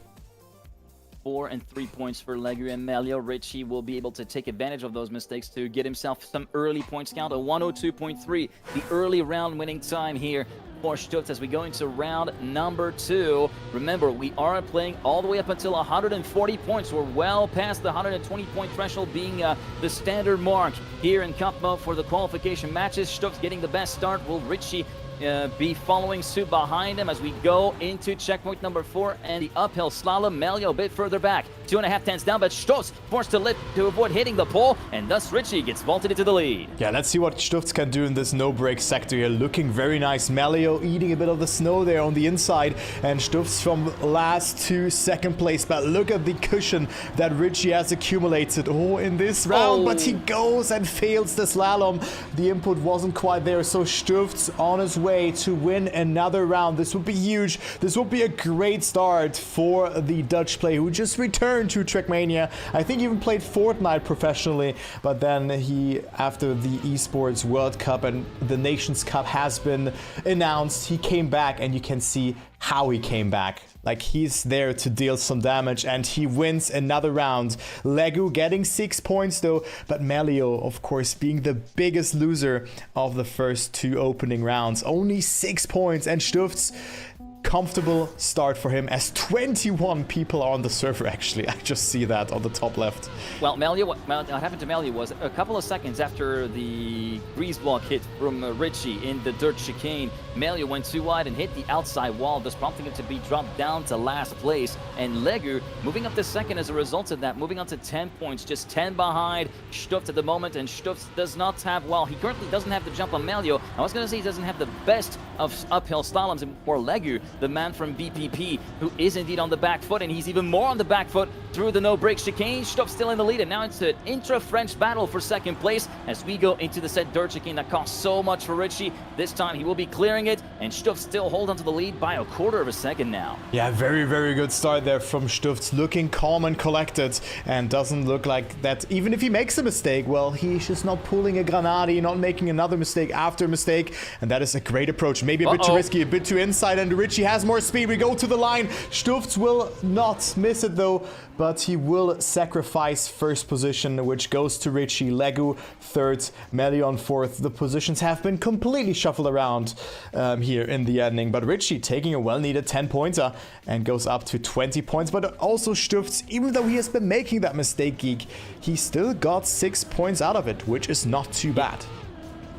4 and 3 points for Legu and Melio. Richie will be able to take advantage of those mistakes to get himself some early points count. A 102.3, the early round winning time here for Stutz as we go into round number 2. Remember, we are playing all the way up until 140 points. We're well past the 120-point threshold being the standard mark here in Cup mode for the qualification matches. Stutz getting the best start. Will Richie be following suit behind him as we go into checkpoint number 4 and the uphill slalom? Melio a bit further back, 2.5 tenths down, but Stutz forced to lift to avoid hitting the pole, and thus Richie gets vaulted into the lead. Yeah, let's see what Stutz can do in this no-break sector here. Looking very nice. Melio eating a bit of the snow there on the inside, and Stutz from last to 2nd place. But look at the cushion that Richie has accumulated in this round, but he goes and fails the slalom. The input wasn't quite there, so Stutz on his way to win another round. This would be huge. This would be a great start for the Dutch player who just returned to Trackmania. I think he even played Fortnite professionally, but then he, after the Esports World Cup and the Nations Cup has been announced, he came back, and you can see how he came back. Like, he's there to deal some damage, and he wins another round. Legu getting 6 points though, but Melio, of course, being the biggest loser of the first 2 opening rounds. Only 6 points, and Stutz, comfortable start for him as 21 people are on the server actually. I just see that on the top left. Well, Melio, what happened to Melio was a couple of seconds after the grease block hit from Richie in the dirt chicane, Melio went too wide and hit the outside wall, thus prompting him to be dropped down to last place. And Legu moving up to 2nd as a result of that, moving on to 10 points, just 10 behind Stutz at the moment. And Stutz does not have, well, he currently doesn't have the jump on Melio. I was going to say he doesn't have the best of uphill slaloms, and for Legu, the man from BPP, who is indeed on the back foot, and he's even more on the back foot through the no-break chicane. Stutz still in the lead, and now it's an intra-French battle for 2nd place as we go into the set dirt chicane that cost so much for Richie. This time he will be clearing it, and Stutz still hold on to the lead by 1/4 of a second now. Yeah, very, very good start there from Stutz, looking calm and collected, and doesn't look like that even if he makes a mistake, well, he's just not pulling a granati, not making another mistake after mistake, and that is a great approach. Maybe a bit too risky, a bit too inside, and Richie has more speed. We go to the line. Stufts will not miss it though, but he will sacrifice first position, which goes to Richie. Legu third, Melion fourth. The positions have been completely shuffled around here in the ending, but Richie taking a well-needed 10-pointer and goes up to 20 points. But also Stufts, even though he has been making that mistake, Geek, he still got 6 points out of it, which is not too bad.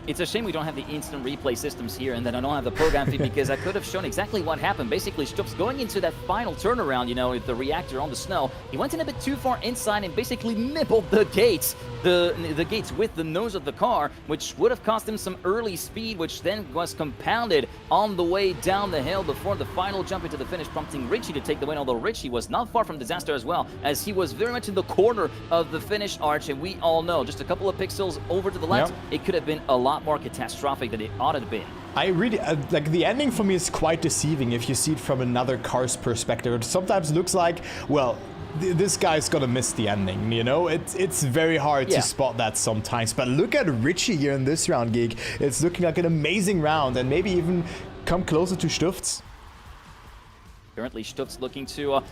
It's a shame we don't have the instant replay systems here and that I don't have the program feed because I could have shown exactly what happened. Basically, Stufts going into that final turnaround, you know, with the reactor on the snow, he went in a bit too far inside and basically nibbled the gates, the gates with the nose of the car, which would have cost him some early speed, which then was compounded on the way down the hill before the final jump into the finish, prompting Richie to take the win, although Richie was not far from disaster as well, as he was very much in the corner of the finish arch, and we all know, just a couple of pixels over to the left, it could have been a lot more catastrophic than it ought to have been. I really, like, the ending for me is quite deceiving if you see it from another car's perspective. It sometimes looks like, well, this guy's gonna miss the ending, you know? It's very hard to spot that sometimes. But look at Richie here in this round, Geek. It's looking like an amazing round and maybe even come closer to Stufts. Currently, Stufts looking to,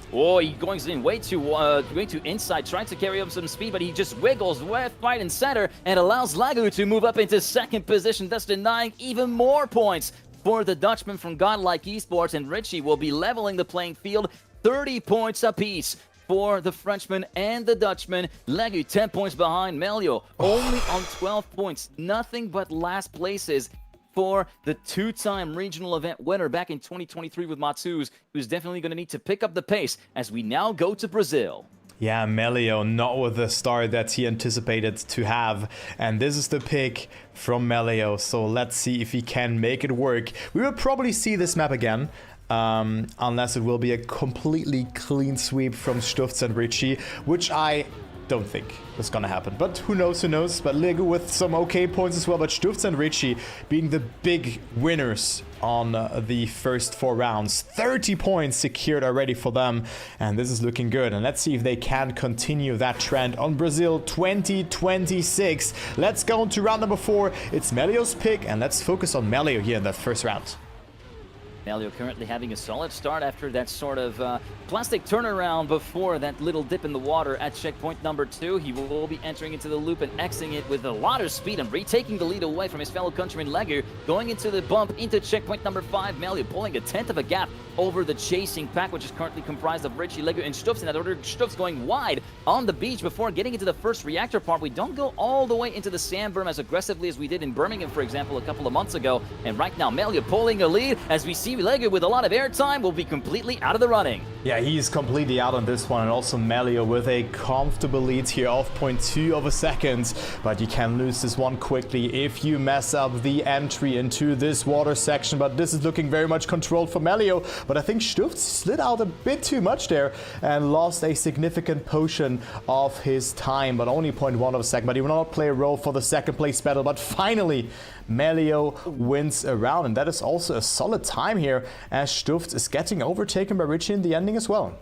he going in way too inside, trying to carry up some speed, but he just wiggles left, right, and center, and allows Legu to move up into second position, thus denying even more points for the Dutchman from Godlike Esports, and Richie will be leveling the playing field, 30 points apiece for the Frenchman and the Dutchman. Legu 10 points behind Melio, only on 12 points, nothing but last places for the two-time regional event winner back in 2023 with Matsuz, who's definitely going to need to pick up the pace as we now go to Brazil. Yeah, Melio not with the start that he anticipated to have, and this is the pick from Melio, so let's see if he can make it work. We will probably see this map again, unless it will be a completely clean sweep from Stufts and Richie, which I don't think is gonna happen, but who knows, but Legu with some okay points as well, but Stufts and Richie being the big winners on the first 4 rounds. 30 points secured already for them, and this is looking good, and let's see if they can continue that trend on Brazil 2026. Let's go on to round number 4. It's Melio's pick, and let's focus on Melio here in the first round. Melio currently having a solid start after that sort of plastic turnaround before that little dip in the water at checkpoint number 2. He will be entering into the loop and exiting it with a lot of speed and retaking the lead away from his fellow countryman Legu. Going into the bump into checkpoint number 5, Melio pulling a 10th of a gap over the chasing pack, which is currently comprised of Richie, Legu, and Stufts. In that order, Stufts going wide on the beach before getting into the first reactor part. We don't go all the way into the sand berm as aggressively as we did in Birmingham, for example, a couple of months ago. And right now, Melio pulling a lead as we see Legu with a lot of airtime will be completely out of the running. Yeah, he's completely out on this one, and also Melio with a comfortable lead here of 0.2 of a second, but you can lose this one quickly if you mess up the entry into this water section. But this is looking very much controlled for Melio, but I think Stufts slid out a bit too much there and lost a significant portion of his time, but only 0.1 of a second. But he will not play a role for the second place battle, but finally Melio wins a round, and that is also a solid time here as Stufts is getting overtaken by Richie in the ending as well.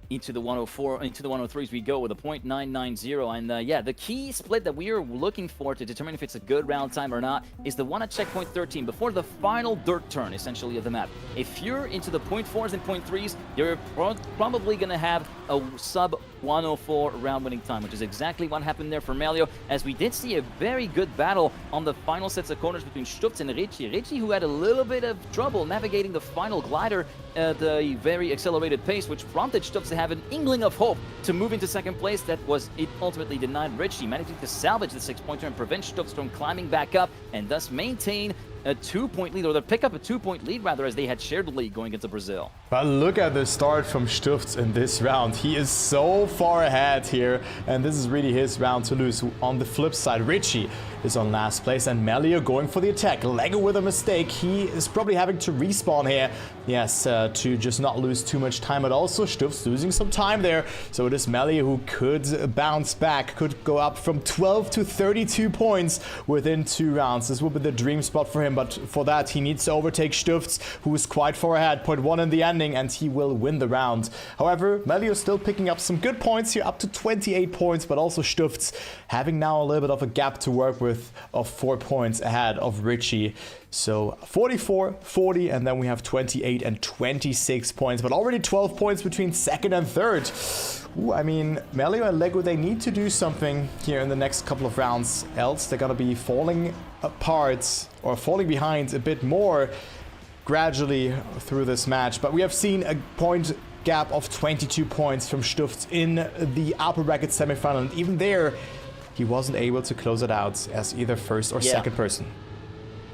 Into the 104, into the 103s we go with a .990, and yeah, the key split that we are looking for to determine if it's a good round time or not is the one at checkpoint 13 before the final dirt turn, essentially, of the map. If you're into the .4s and .3s, you're probably going to have a sub 104 round winning time, which is exactly what happened there for Melio, as we did see a very good battle on the final sets of corners between Stufts and Richie. Richie, who had a little bit of trouble navigating the final glider at a very accelerated pace, which prompted Stufts to have an inkling of hope to move into second place. That was it ultimately denied Richie, managing to salvage the 6-pointer and prevent Stufts from climbing back up and thus maintain a 2-point lead, or to pick up a 2-point lead rather, as they had shared the lead going into Brazil. But look at the start from Stufts in this round. He is so far ahead here, and this is really his round to lose. On the flip side, Richie is on last place, and Melio going for the attack. Legu with a mistake. He is probably having to respawn here. Yes, to just not lose too much time, but also Stufts losing some time there. So it is Melio who could bounce back, could go up from 12 to 32 points within 2 rounds. This will be the dream spot for him, but for that he needs to overtake Stufts, who is quite far ahead, 0.1 in the ending, and he will win the round. However, Melio still picking up some good points here, up to 28 points, but also Stufts having now a little bit of a gap to work with worth of 4 points ahead of Richie. So 44, 40, and then we have 28 and 26 points, but already 12 points between second and third. Ooh, I mean, Melio and Lego, they need to do something here in the next couple of rounds, else they're gonna be falling apart or falling behind a bit more gradually through this match. But we have seen a point gap of 22 points from Stufts in the upper bracket semifinal, and even there he wasn't able to close it out as either first or second person.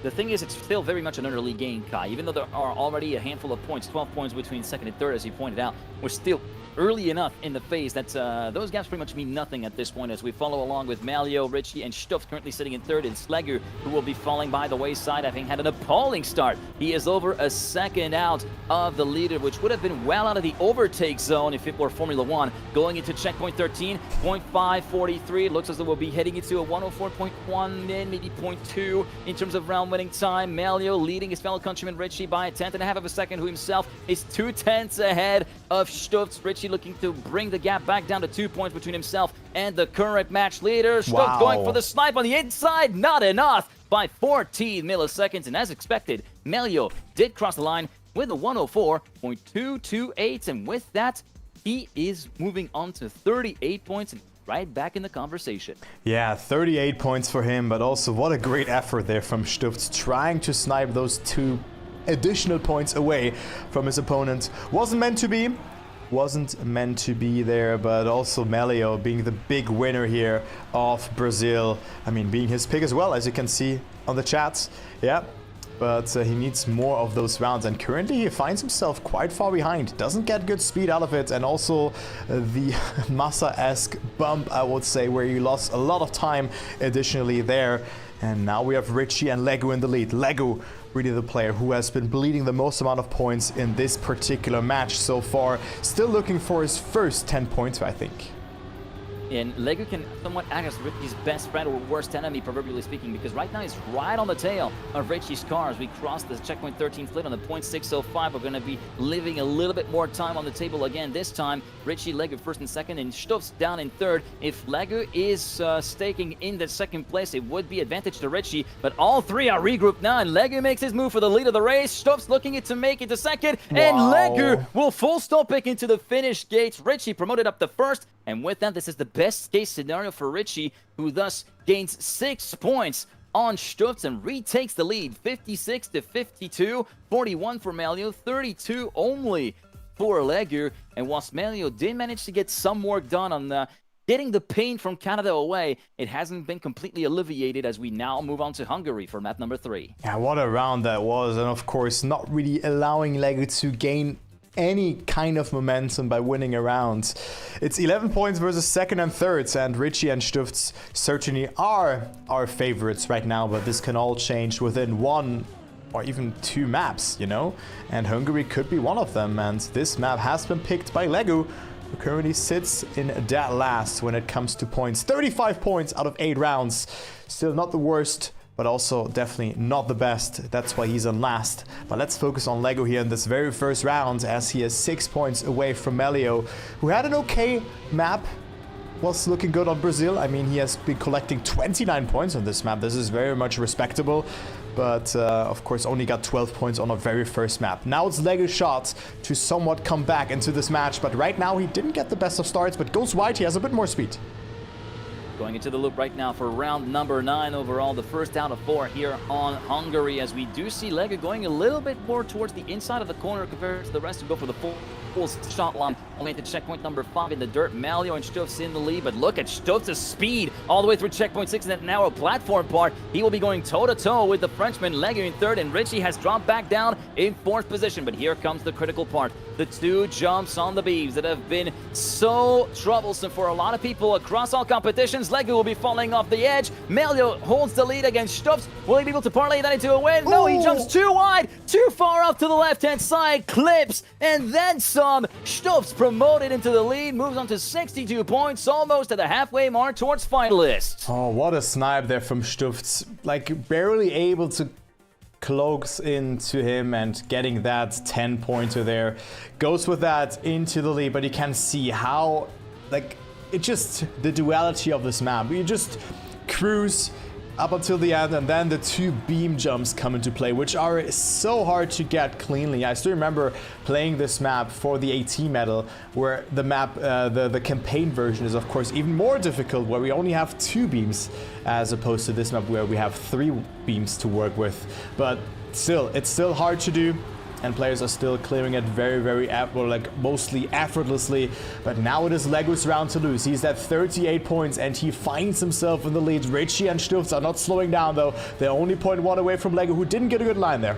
The thing is, it's still very much an early game, Kai. Even though there are already a handful of points, 12 points between second and third, as you pointed out, we're still early enough in the phase that those gaps pretty much mean nothing at this point as we follow along with Malio, Richie, and Stufts currently sitting in third, and Slegger, who will be falling by the wayside, having had an appalling start. He is over a second out of the leader, which would have been well out of the overtake zone if it were Formula 1. Going into checkpoint 13, 0.543. It looks as though we'll be heading into a 104.1 in, maybe 0.2 in terms of round winning time. Malio leading his fellow countryman Richie by a tenth and a half of a second, who himself is 2/10 ahead of Stufts. Richie looking to bring the gap back down to 2 points between himself and the current match leader. Stufts going for the snipe on the inside, not enough by 14 milliseconds, and as expected, Melio did cross the line with a 104.228, and with that, he is moving on to 38 points and right back in the conversation. Yeah, 38 points for him, but also what a great effort there from Stufts, trying to snipe those 2 additional points away from his opponent. Wasn't meant to be there, but also Melio being the big winner here of Brazil. I mean, being his pick as well, as you can see on the chats. Yeah, but he needs more of those rounds, and currently he finds himself quite far behind. Doesn't get good speed out of it, and also the Massa-esque bump, I would say, where he lost a lot of time additionally there. And now we have Richie and Lego in the lead. Lego, really the player who has been bleeding the most amount of points in this particular match so far. Still looking for his first 10 points, I think. And Lego can somewhat act as Richie's best friend or worst enemy, proverbially speaking, because right now he's right on the tail of Richie's car. As we cross the checkpoint 13 split on the 0.605, we're going to be living a little bit more time on the table again. This time, Richie, Lego first and second, and Stufts down in third. If Lego is staking in the second place, it would be advantage to Richie, but all three are regrouped now, and Lego makes his move for the lead of the race. Stufts looking to make it to second, and Lego will full stop pick into the finish gates. Richie promoted up to first, and with that, this is the best case scenario for Richie, who thus gains 6 points on Stufts and retakes the lead, 56 to 52, 41 for Melio, 32 only for Legu. And whilst Melio did manage to get some work done on getting the pain from Canada away, it hasn't been completely alleviated as we now move on to Hungary for map number 3. Yeah, what a round that was, and of course not really allowing Legu to gain any kind of momentum by winning a round. It's 11 points versus second and thirds, and Richie and Stufts certainly are our favorites right now, but this can all change within 1 or even 2 maps, you know? And Hungary could be one of them, and this map has been picked by Legu, who currently sits in dead last when it comes to points. 35 points out of 8 rounds. Still not the worst, but also definitely not the best. That's why he's on last. But let's focus on Lego here in this very first round, as he is 6 points away from Melio, who had an okay map, was looking good on Brazil. I mean, he has been collecting 29 points on this map. This is very much respectable, but of course only got 12 points on a very first map. Now it's Lego's shot to somewhat come back into this match, but right now he didn't get the best of starts, but goes wide, he has a bit more speed. Going into the loop right now for round number 9 overall, the first out of 4 here on Hungary, as we do see Lega going a little bit more towards the inside of the corner compared to the rest who go for the full shot line. Only at the checkpoint number 5 in the dirt. Malio and Stufts in the lead, but look at Stufts' speed all the way through checkpoint 6 in that narrow platform part. He will be going toe-to-toe with the Frenchman. Lega in third, and Richie has dropped back down in 4th position, but here comes the critical part. The 2 jumps on the beams that have been so troublesome for a lot of people across all competitions. Lega will be falling off the edge. Malio holds the lead against Stufts. Will he be able to parlay that into a win? No, he jumps too wide, too far off to the left-hand side, clips, and then some. Stufts promoted into the lead, moves on to 62 points, almost at the halfway mark towards finalists. Oh, what a snipe there from Stufts. Like, barely able to close into him and getting that 10-pointer there. Goes with that into the lead, but you can see how, like, it just, the duality of this map. You just cruise up until the end, and then the 2 beam jumps come into play, which are so hard to get cleanly. I still remember playing this map for the AT medal, where the map, the campaign version is of course even more difficult, where we only have 2 beams as opposed to this map where we have 3 beams to work with. But still, it's still hard to do, and players are still clearing it very, mostly effortlessly. But now it is Lego's round to lose. He's at 38 points, and he finds himself in the lead. Richie and Stufz are not slowing down, though. They're only 0.1 away from Lego, who didn't get a good line there.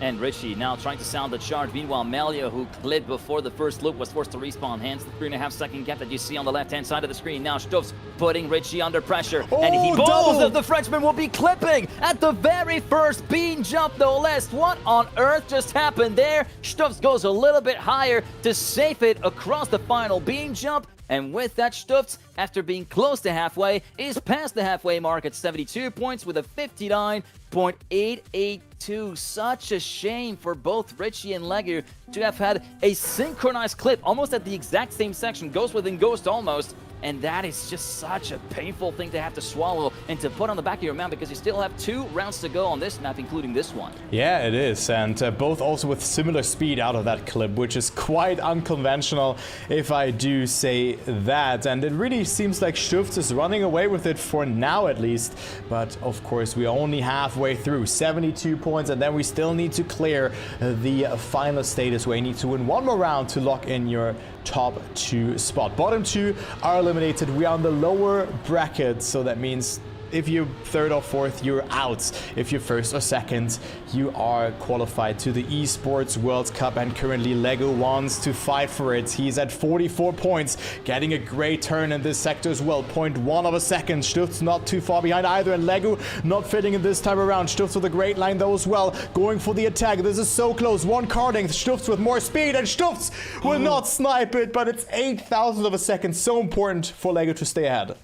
And Richie now trying to sound the charge. Meanwhile, Melio, who clipped before the first loop, was forced to respawn. Hence the 3.5-second gap that you see on the left-hand side of the screen. Now Stufz putting Richie under pressure. And he both of the Frenchmen will be clipping at the very first beam jump, no less. What on earth just happened there? Stufz goes a little bit higher to safe it across the final beam jump. And with that, Stufz, after being close to halfway, is past the halfway mark at 72 points with a 59.882. Such a shame for both Richie and Legu to have had a synchronized clip almost at the exact same section, ghost within ghost almost. And that is just such a painful thing to have to swallow and to put on the back of your mouth, because you still have 2 rounds to go on this map, including this one. Yeah, it is. And both also with similar speed out of that clip, which is quite unconventional, if I do say that. And it really seems like Stufz is running away with it for now, at least. But of course, we're only halfway through, 72 points, and then we still need to clear the final status, where you need to win 1 more round to lock in your top 2 spot. Bottom 2 are eliminated. We are on the lower bracket, so that means if you're 3rd or 4th, you're out. If you're 1st or 2nd, you are qualified to the Esports World Cup, and currently Lego wants to fight for it. He's at 44 points, getting a great turn in this sector as well. 0.1 of a second. Stufz not too far behind either, and Lego not fitting in this time around. Stufz with a great line though as well, going for the attack. This is so close. 1 carding. Stufz with more speed, and Stufz will not snipe it, but it's 8,000 of a second. So important for Lego to stay ahead.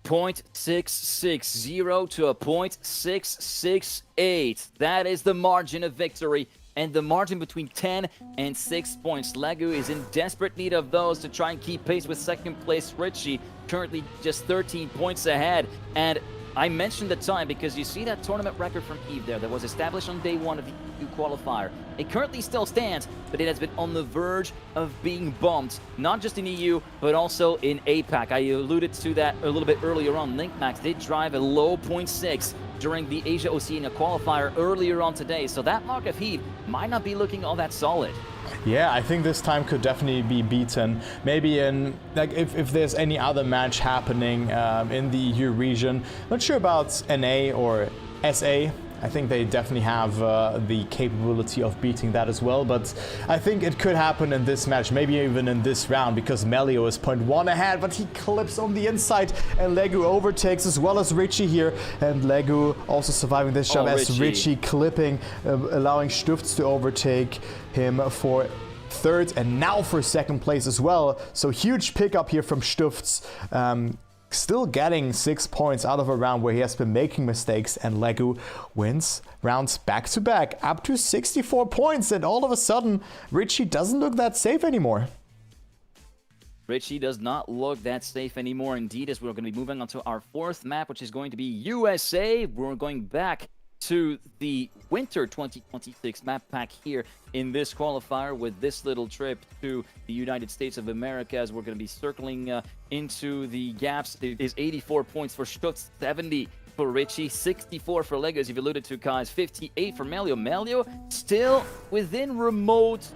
0.660 to a 0.668. That is the margin of victory, and the margin between 10 and 6 points. Legu is in desperate need of those to try and keep pace with 2nd place Richie, currently just 13 points ahead. And I mentioned the time because you see that tournament record from Eve there that was established on day 1 of the EU qualifier. It currently still stands, but it has been on the verge of being bumped, not just in EU, but also in APAC. I alluded to that a little bit earlier on. LinkMax did drive a low 0.6 during the Asia Oceania qualifier earlier on today, so that mark of heat might not be looking all that solid. Yeah, I think this time could definitely be beaten. Maybe in, like, if there's any other match happening in the EU region. Not sure about NA or SA. I think they definitely have the capability of beating that as well, but I think it could happen in this match, maybe even in this round, because Melio is 0.1 ahead, but he clips on the inside, and Legu overtakes as well as Richie here, and Legu also surviving this jump as Richie clipping, allowing Stufz to overtake him for 3rd and now for 2nd place as well. So huge pickup here from Stufz. Still getting 6 points out of a round where he has been making mistakes, and Legu wins rounds back to back, up to 64 points, and all of a sudden, Richie doesn't look that safe anymore. Richie does not look that safe anymore indeed, as we're going to be moving on to our 4th map, which is going to be USA. We're going back to the Winter 2026 map pack here in this qualifier with this little trip to the United States of America, as we're going to be circling into the gaps. It is 84 points for Stutz, 70 for Richie, 64 for Lego, as you've alluded to, guys, 58 for Melio. Melio still within remote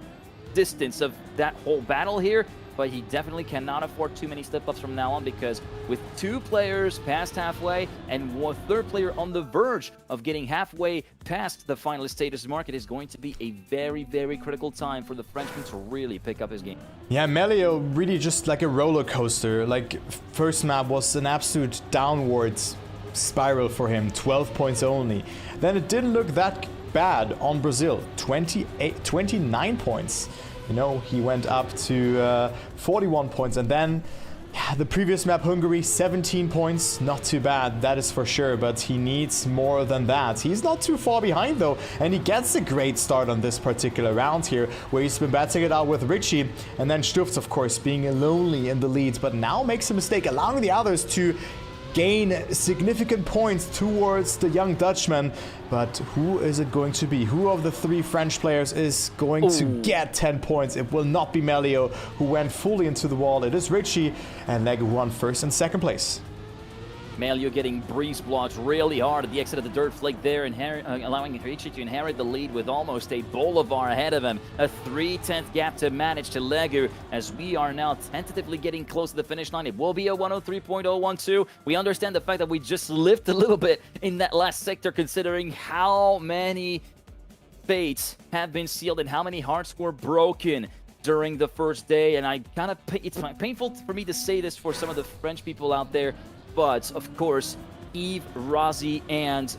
distance of that whole battle here, but he definitely cannot afford too many slip-ups from now on, because with 2 players past halfway and 1/3 player on the verge of getting halfway past the finalist status mark, it is going to be a very, very critical time for the Frenchman to really pick up his game. Yeah, Melio really just like a roller coaster. Like, first map was an absolute downwards spiral for him, 12 points only. Then it didn't look that bad on Brazil, 29 points. You know, he went up to 41 points, and then the previous map, Hungary, 17 points, not too bad, that is for sure, but he needs more than that. He's not too far behind though, and he gets a great start on this particular round here, where he's been battling it out with Richie, and then Stufz, of course, being lonely in the lead, but now makes a mistake, allowing the others to gain significant points towards the young Dutchman. But who is it going to be? Who of the 3 French players is going to get 10 points? It will not be Melio, who went fully into the wall. It is Richie, and Lego won first and second place. Melio getting breeze blocked really hard at the exit of the dirt flick there, allowing Richie to inherit the lead with almost a Bolivar ahead of him. A 3/10 gap to manage to Legu, as we are now tentatively getting close to the finish line. It will be a 103.012. We understand the fact that we just lived a little bit in that last sector, considering how many fates have been sealed and how many hearts were broken during the first day. And it's painful for me to say this for some of the French people out there, but of course, Yves, Razi, and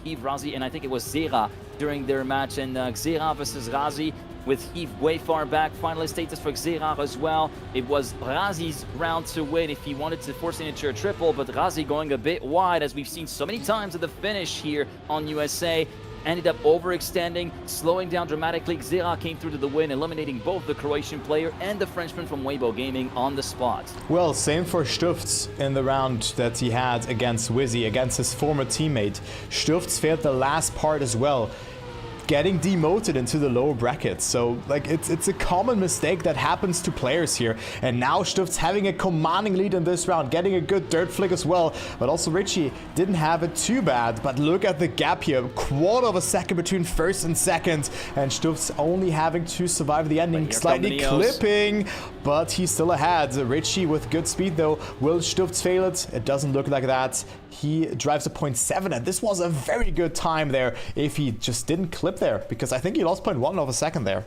Yves, Razi, and I think it was Zera during their match, and Zera versus Razi, with Yves way far back. Finalist status for Zera as well. It was Razi's round to win if he wanted to force it into a triple, but Razi going a bit wide, as we've seen so many times at the finish here on USA. Ended up overextending, slowing down dramatically. Zera came through to the win, eliminating both the Croatian player and the Frenchman from Weibo Gaming on the spot. Well, same for Stufts in the round that he had against Wizzy, against his former teammate. Stufts failed the last part as well, getting demoted into the lower brackets. So like it's a common mistake that happens to players here. And now Stufts having a commanding lead in this round, getting a good dirt flick as well. But also Richie didn't have it too bad. But look at the gap here, 1/4 of a second between first and second, and Stufts only having to survive the ending, slightly clipping, but he's still ahead. Richie with good speed though. Will Stufts fail it? It doesn't look like that. He drives a 0.7, and this was a very good time there if he just didn't clip there, because I think he lost 0.1 of a second there.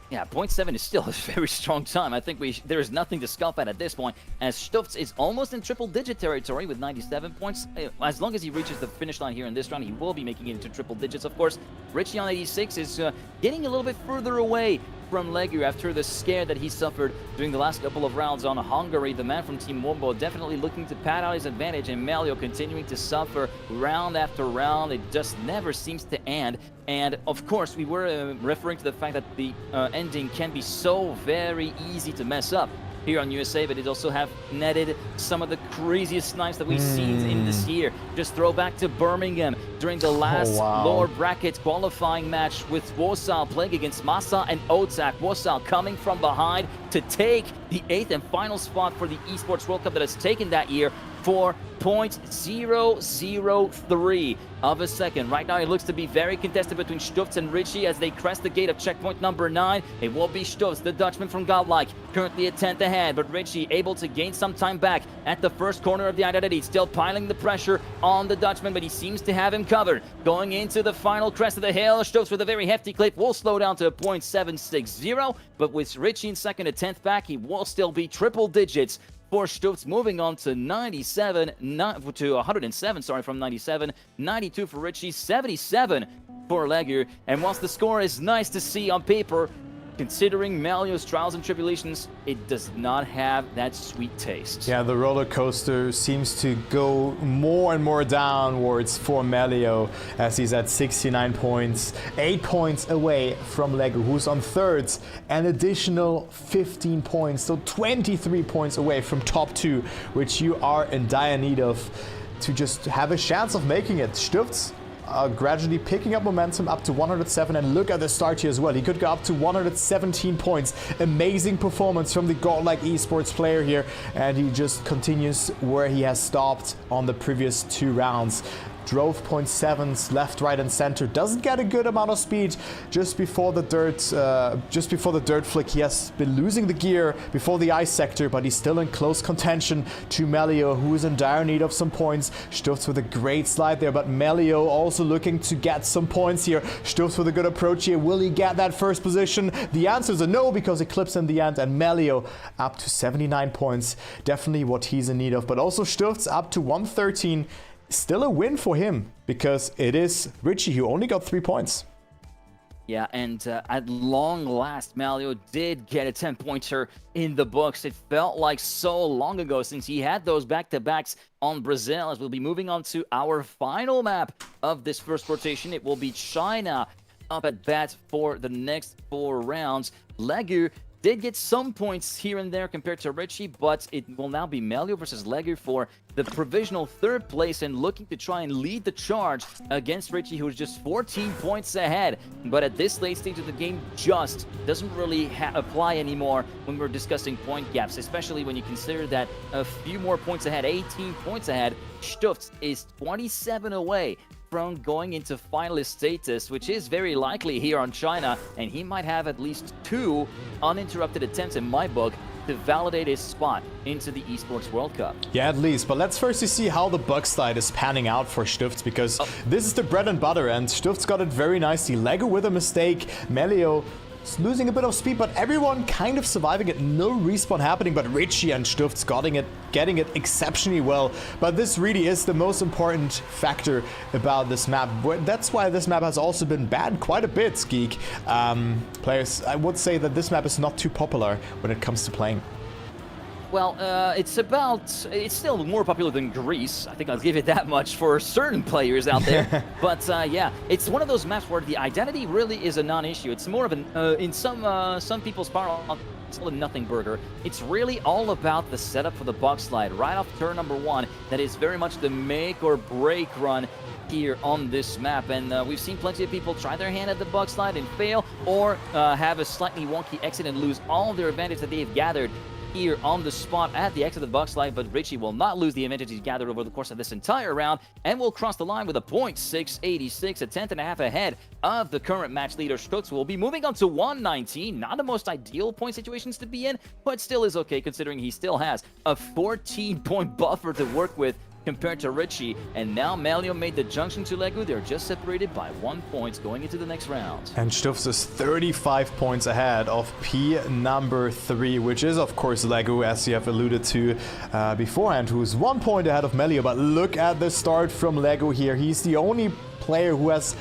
Yeah, 0.7 is still a very strong time. I think there is nothing to scoff at this point, as Stufts is almost in triple-digit territory with 97 points. As long as he reaches the finish line here in this round, he will be making it into triple digits. Of course, Richie on 86 is getting a little bit further away from Legu after the scare that he suffered during the last couple of rounds on Hungary. The man from Team Wombo definitely looking to pad out his advantage, and Melio continuing to suffer round after round. It just never seems to end. And of course, we were referring to the fact that the ending can be so very easy to mess up here on USA, but it also have netted some of the craziest snipes that we've seen in this year. Just throw back to Birmingham during the last lower bracket qualifying match with Warsaw playing against Massa and Ozak. Warsaw coming from behind to take the 8th and final spot for the Esports World Cup that has taken that year for 0.003 of a second. Right now, it looks to be very contested between Stufts and Richie as they crest the gate of checkpoint number 9. It will be Stufts, the Dutchman from Godlike, currently a 10th ahead, but Richie able to gain some time back at the first corner of the identity, still piling the pressure on the Dutchman, but he seems to have him covered. Going into the final crest of the hill, Stufts with a very hefty clip will slow down to a 0.760, but with Richie in second, a 10th back, he will still be triple digits for Stufts, moving on to 107, sorry, from 97, 92 for Richie, 77 for Legu. And whilst the score is nice to see on paper, considering Melio's trials and tribulations, it does not have that sweet taste. Yeah, the roller coaster seems to go more and more downwards for Melio, as he's at 69 points, 8 points away from Legu, who's on third, an additional 15 points, so 23 points away from top 2, which you are in dire need of to just have a chance of making it. Stufts gradually picking up momentum up to 107, and look at the start here as well. He could go up to 117 points. Amazing performance from the godlike esports player here, and he just continues where he has stopped on the previous 2 rounds. Drove 0.7s left, right, and center. Doesn't get a good amount of speed just before the dirt flick. He has been losing the gear before the ice sector, but he's still in close contention to Melio, who is in dire need of some points. Stufts with a great slide there, but Melio also looking to get some points here. Stufts with a good approach here. Will he get that first position? The answer is a no, because it clips in the end, and Melio up to 79 points. Definitely what he's in need of, but also Stufts up to 113. Still a win for him, because it is Richie who only got 3 points. Yeah, and at long last, Melio did get a 10-pointer in the books. It felt like so long ago since he had those back-to-backs on Brazil, as we'll be moving on to our final map of this first rotation. It will be China up at bat for the next 4 rounds. Legu did get some points here and there compared to Richie, but it will now be Melio versus Legu for the provisional third place and looking to try and lead the charge against Richie, who is just 14 points ahead. But at this late stage of the game, just doesn't really apply anymore when we're discussing point gaps, especially when you consider that a few more points ahead, 18 points ahead, Stufts is 27 away from going into finalist status, which is very likely here on China, and he might have at least 2 uninterrupted attempts in my book to validate his spot into the Esports World Cup. Yeah, at least. But let's first see how the bug slide is panning out for Stufts, because this is the bread and butter, and Stufts got it very nicely. Lego with a mistake, Melio losing a bit of speed, but everyone kind of surviving it. No respawn happening, but Richie and Stufts getting it exceptionally well. But this really is the most important factor about this map. That's why this map has also been banned quite a bit, Geek. Players, I would say that this map is not too popular when it comes to playing. Well, it's still more popular than Greece. I think I'll give it that much for certain players out there. But yeah, it's one of those maps where the identity really is a non-issue. It's more of an, in some people's part, it's a nothing burger. It's really all about the setup for the box slide right off turn number 1. That is very much the make or break run here on this map, and we've seen plenty of people try their hand at the box slide and fail, or have a slightly wonky exit and lose all their advantage that they've gathered here on the spot at the exit of the box slide. But Richie will not lose the advantage he's gathered over the course of this entire round and will cross the line with a .686, a tenth and a half ahead of the current match leader. Stutz will be moving on to 119. Not the most ideal point situations to be in, but still is okay considering he still has a 14-point buffer to work with compared to Richie. And now Melio made the junction to Legu. They're just separated by 1 point going into the next round. And Stufts is 35 points ahead of P number 3, which is of course Legu, as you have alluded to beforehand, who's 1 point ahead of Melio. But look at the start from Legu here. He's the only player who has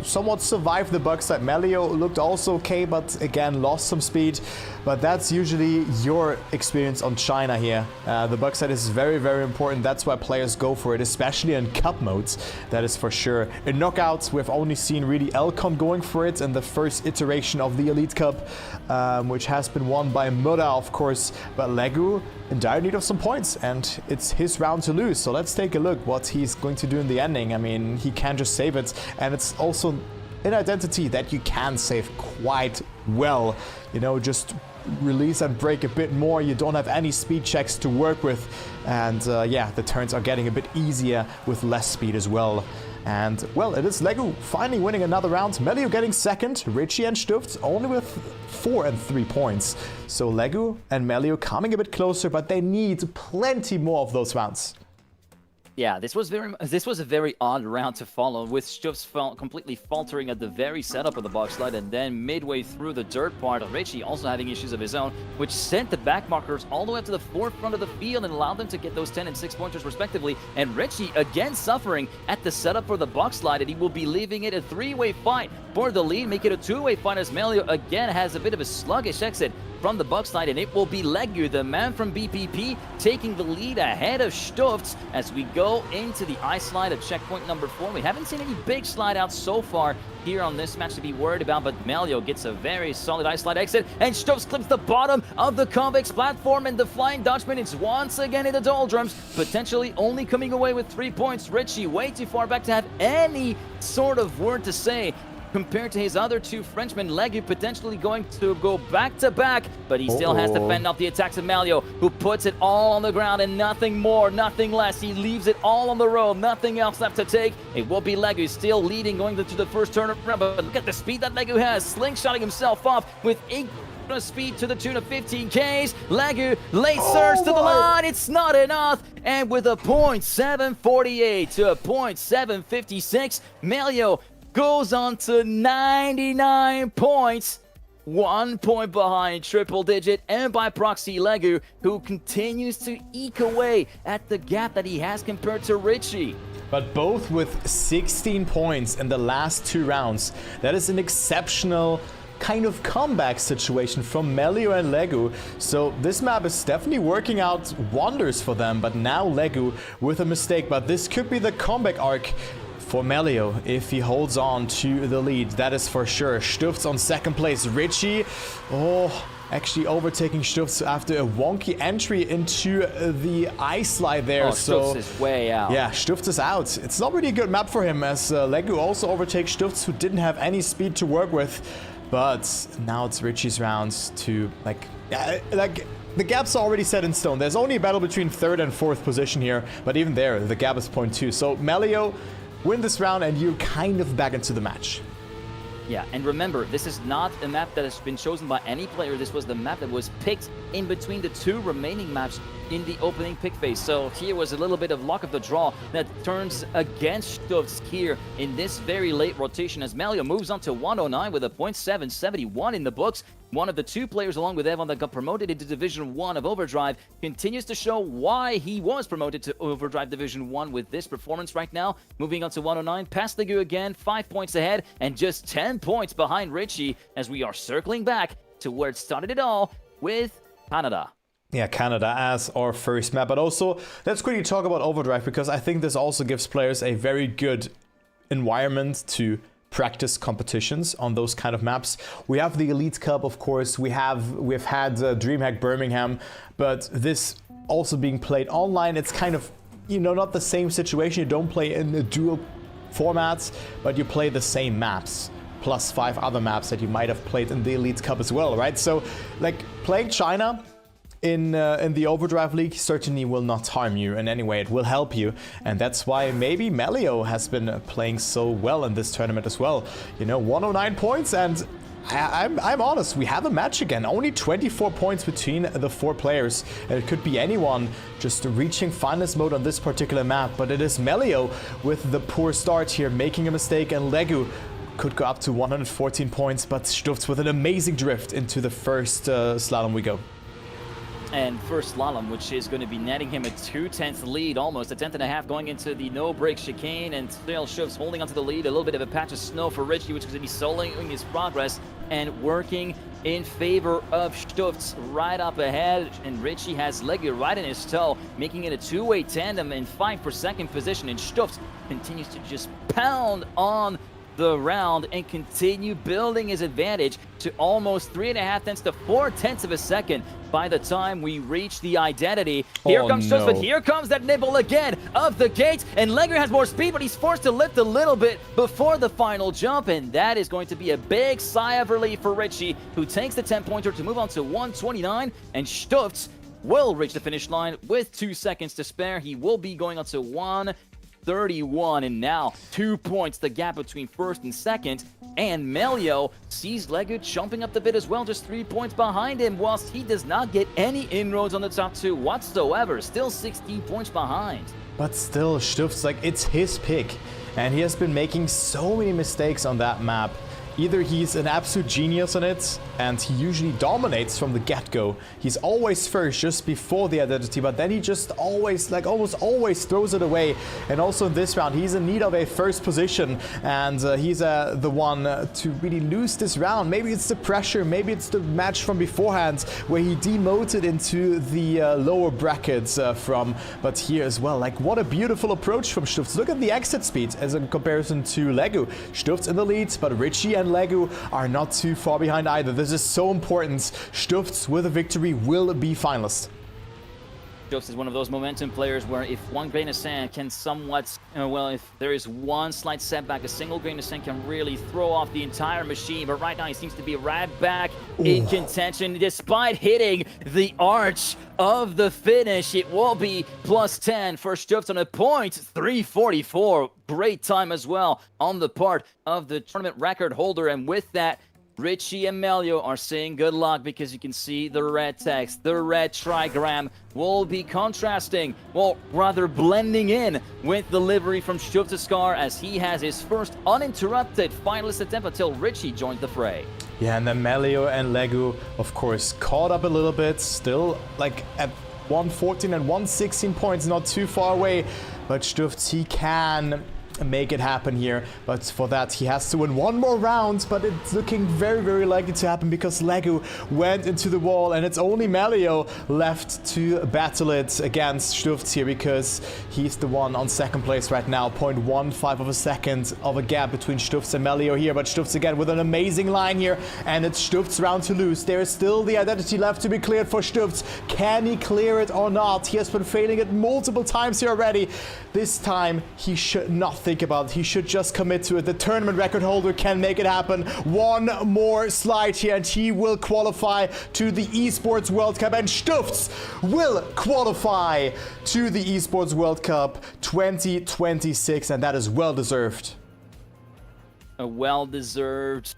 somewhat survived the bug slide. Melio looked also okay, but again lost some speed. But that's usually your experience on China here. The bug slide is very, very important. That's why players go for it, especially in cup modes. That is for sure. In knockouts, we've only seen really Elcon going for it in the first iteration of the Elite Cup, which has been won by Muda, of course. But Legu in dire need of some points, and it's his round to lose. So let's take a look what he's going to do in the ending. I mean, he can just save it, and it's also an identity that you can save quite well. You know, just release and break a bit more. You don't have any speed checks to work with, and yeah, the turns are getting a bit easier with less speed as well. And well, it is Legu finally winning another round. Melio getting second, Richie and Stufts only with 4 and 3 points. So Legu and Melio coming a bit closer, but they need plenty more of those rounds. Yeah, this was a very odd round to follow, with Stufts completely faltering at the very setup of the box slide, and then midway through the dirt part, Richie also having issues of his own, which sent the back markers all the way up to the forefront of the field and allowed them to get those 10 and 6 pointers respectively. And Richie again suffering at the setup for the box slide, and he will be leaving it a 3-way fight for the lead, make it a 2-way fight as Melio again has a bit of a sluggish exit from the box slide, and it will be Legu, the man from BPP, taking the lead ahead of Stufts as we go into the ice slide at checkpoint number 4. We haven't seen any big slide outs so far here on this match to be worried about, but Melio gets a very solid ice slide exit, and Stufts clips the bottom of the convex platform, and the Flying Dutchman is once again in the doldrums, potentially only coming away with 3 points. Richie way too far back to have any sort of word to say compared to his other 2 Frenchmen. Legu potentially going to go back-to-back, but he still has to fend off the attacks of Melio, who puts it all on the ground and nothing more, nothing less. He leaves it all on the road, nothing else left to take. It will be Legu still leading going into the first turn around, but look at the speed that Legu has, slingshotting himself off with speed to the tune of 15 Ks. Legu late surge to the line, it's not enough, and with a .748 to a .756, Melio goes on to 99 points, 1 point behind triple digit, and by proxy Legu, who continues to eke away at the gap that he has compared to Richie. But both with 16 points in the last 2 rounds. That is an exceptional kind of comeback situation from Melio and Legu. So this map is definitely working out wonders for them, but now Legu with a mistake. But this could be the comeback arc for Melio if he holds on to the lead, that is for sure. Stufts on second place, Richie, actually overtaking Stufts after a wonky entry into the ice slide there. Oh, so Stufts is way out. Yeah, Stufts is out. It's not really a good map for him, as Legu also overtakes Stufts, who didn't have any speed to work with. But now it's Richie's rounds to, like, the gap's already set in stone. There's only a battle between 3rd and 4th position here, but even there, the gap is 0.2. So Melio, win this round and you're kind of back into the match. Yeah, and remember, this is not a map that has been chosen by any player. This was the map that was picked in between the 2 remaining maps in the opening pick phase. So here was a little bit of luck of the draw that turns against Stufts here in this very late rotation as Melio moves on to 109 with a 0.771 in the books. One of the 2 players along with Evan that got promoted into Division 1 of Overdrive continues to show why he was promoted to Overdrive Division 1 with this performance right now. Moving on to 109, past Legu again, 5 points ahead and just 10 points behind Richie as we are circling back to where it started it all with Canada. Yeah, Canada as our first map, but also let's quickly talk about Overdrive, because I think this also gives players a very good environment to practice competitions on those kind of maps. We have the Elite Cup, of course. We've had DreamHack Birmingham, but this also being played online, it's kind of, you know, not the same situation. You don't play in the dual formats, but you play the same maps plus 5 other maps that you might have played in the Elite Cup as well, right? So, like, playing China in the Overdrive League certainly will not harm you in any way. It will help you, and that's why maybe Melio has been playing so well in this tournament as well. You know, 109 points, and I'm honest, we have a match again. Only 24 points between the 4 players, and it could be anyone just reaching finalist mode on this particular map, but it is Melio with the poor start here, making a mistake, and Legu could go up to 114 points, but Stufts with an amazing drift into the first slalom we go. And first slalom, which is going to be netting him a 2/10 lead, almost a 10th.5 going into the no-break chicane, and still Stufts holding onto the lead. A little bit of a patch of snow for Richie, which is going to be slowing his progress and working in favor of Stufts right up ahead. And Richie has Legu right in his toe, making it a 2-way tandem in 5 per second position. And Stufts continues to just pound on the round and continue building his advantage to almost 3.5 tenths to 4 tenths of a second by the time we reach the identity. Here comes Stufts, but here comes that nibble again of the gate, and Legu has more speed, but he's forced to lift a little bit before the final jump, and that is going to be a big sigh of relief for Richie, who takes the 10-pointer to move on to 129, and Stufts will reach the finish line with 2 seconds to spare. He will be going on to 131, and now 2 points the gap between first and second, and Melio sees Legu jumping up the bit as well, just 3 points behind him, whilst he does not get any inroads on the top 2 whatsoever, still 16 points behind. But still, Stufts, like, it's his pick, and he has been making so many mistakes on that map. Either he's an absolute genius on it, and he usually dominates from the get-go. He's always first just before the identity, but then he just always, like almost always throws it away. And also in this round, he's in need of a first position, and he's the one to really lose this round. Maybe it's the pressure, maybe it's the match from beforehand, where he demoted into the lower brackets from. But here as well, like, what a beautiful approach from Stufts. Look at the exit speed as in comparison to Legu. Stufts in the lead, but Richie and Legu are not too far behind either. This is so important. Stufts with a victory will be finalist. Stufts is one of those momentum players where if one grain of sand can somewhat, well, if there is one slight setback, a single grain of sand can really throw off the entire machine. But right now he seems to be right back in contention despite hitting the arch of the finish. It will be plus 10 for Stufts on a point, 344. Great time as well on the part of the tournament record holder. And with that, Richie and Melio are saying good luck, because you can see the red text, the red trigram will be contrasting, well, rather blending in with the livery from Stufts' car, as he has his first uninterrupted finalist attempt until Richie joins the fray. Yeah, and then Melio and Legu, of course, caught up a little bit, still like at 114 and 116 points, not too far away, but Stufts, he can make it happen here, but for that he has to win one more round, but it's looking very, very likely to happen because Legu went into the wall and it's only Melio left to battle it against Stufz here because he's the one on second place right now. 0.15 of a second of a gap between Stufz and Melio here, but Stufz again with an amazing line here, and it's Stufz round to lose. There is still the identity left to be cleared for Stufz. Can he clear it or not? He has been failing it multiple times here already. This time he should not think about it. He should just commit to it. The tournament record holder can make it happen. One more slide here and he will qualify to the Esports World Cup, and Stufz will qualify to the Esports World Cup 2026, and that is well deserved. A well-deserved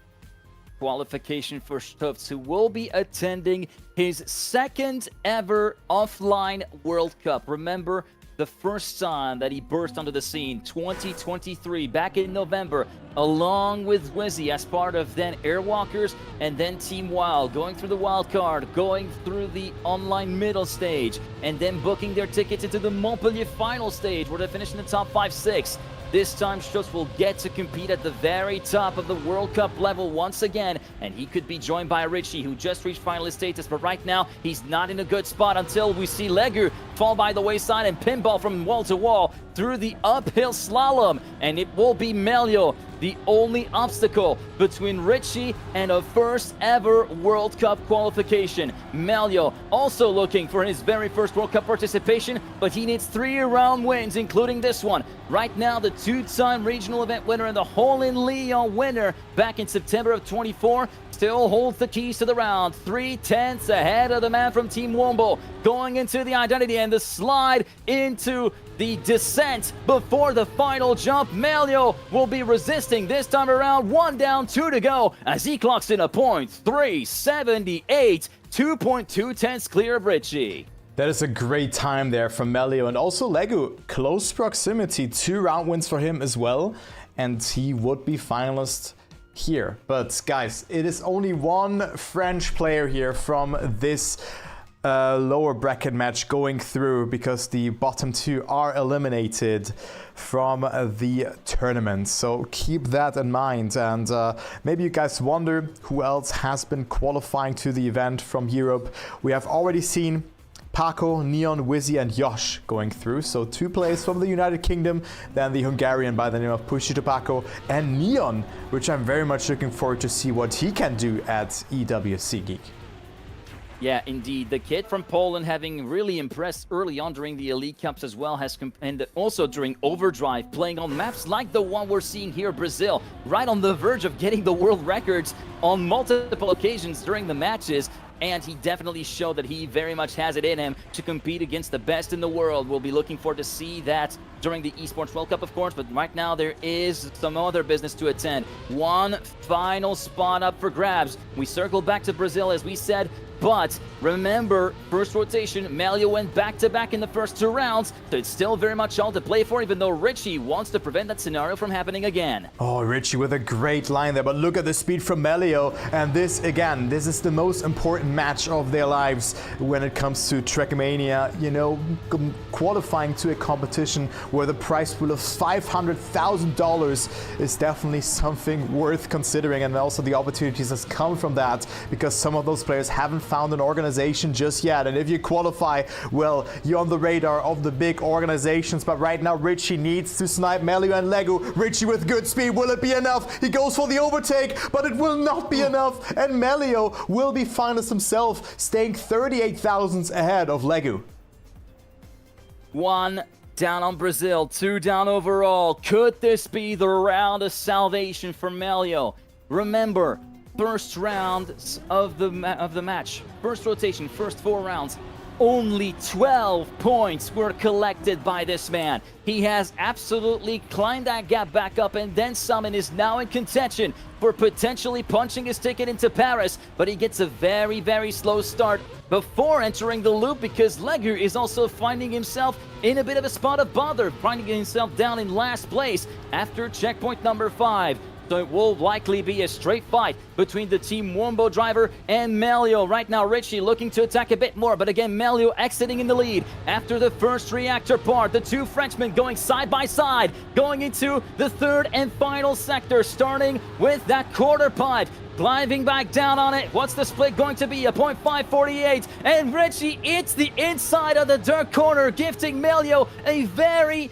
qualification for Stufz, who will be attending his second ever offline World Cup. Remember, the first time that he burst onto the scene, 2023, back in November, along with Wizzy as part of then Airwalkers and then Team Wild, going through the wild card, going through the online middle stage, and then booking their tickets into the Montpellier final stage, where they finished in the top 5-6. This time, Stufz will get to compete at the very top of the World Cup level once again, and he could be joined by Richie, who just reached finalist status, but right now, he's not in a good spot until we see Legu fall by the wayside and pinball from wall to wall through the uphill slalom, and it will be Melio, the only obstacle between Richie and a first ever World Cup qualification. Melio also looking for his very first World Cup participation, but he needs 3 round wins, including this one. Right now, the 2-time regional event winner and the Hole in Lyon winner back in September of 24 still holds the keys to the round. 3/10 ahead of the man from Team Wombo, going into the identity and the slide into the descent before the final jump. Melio will be resisting this time around. 1 down, 2 to go as he clocks in a .378, 2.2 tenths clear of Richie. That is a great time there from Melio, and also Legu, close proximity, 2 round wins for him as well, and he would be finalist here. But guys, it is only one French player here from this lower bracket match going through, because the bottom 2 are eliminated from the tournament. So keep that in mind, and maybe you guys wonder who else has been qualifying to the event from Europe. We have already seen Paco, Neon, Wizzy, and Yosh going through. So 2 players from the United Kingdom, then the Hungarian by the name of Pushito Paco, and Neon, which I'm very much looking forward to see what he can do at EWC Geek. Yeah, indeed. The kid from Poland, having really impressed early on during the Elite Cups as well, and also during Overdrive, playing on maps like the one we're seeing here, Brazil, right on the verge of getting the world records on multiple occasions during the matches. And he definitely showed that he very much has it in him to compete against the best in the world. We'll be looking forward to see that during the Esports World Cup, of course, but right now there is some other business to attend. One final spot up for grabs. We circle back to Brazil, as we said, but remember, first rotation, Melio went back-to-back in the first 2 rounds, so it's still very much all to play for, even though Richie wants to prevent that scenario from happening again. Oh, Richie with a great line there, but look at the speed from Melio, and this, again, this is the most important match of their lives when it comes to trackmania. You know, qualifying to a competition where the prize pool of $500,000 is definitely something worth considering, and also the opportunities that come from that, because some of those players haven't found an organization just yet, and if you qualify, well, you're on the radar of the big organizations. But right now Richie needs to snipe Melio and Legu. Richie with good speed, will it be enough? He goes for the overtake, but it will not be enough, and Melio will be finalist himself, staying 38 thousandths ahead of Legu. 1 down on Brazil, 2 down overall. Could this be the round of salvation for Melio? Remember, first round of the match, first rotation, first 4 rounds, only 12 points were collected by this man. He has absolutely climbed that gap back up and then some, and is now in contention for potentially punching his ticket into Paris, but he gets a very, very slow start before entering the loop, because Legu is also finding himself in a bit of a spot of bother, finding himself down in last place after checkpoint number 5. So it will likely be a straight fight between the Team Wombo driver and Melio. Right now, Richie looking to attack a bit more, but again, Melio exiting in the lead. After the first reactor part, the two Frenchmen going side by side, going into the third and final sector, starting with that quarter pipe. Climbing back down on it. What's the split going to be? A 0.548. And Richie hits the inside of the dirt corner, gifting Melio a very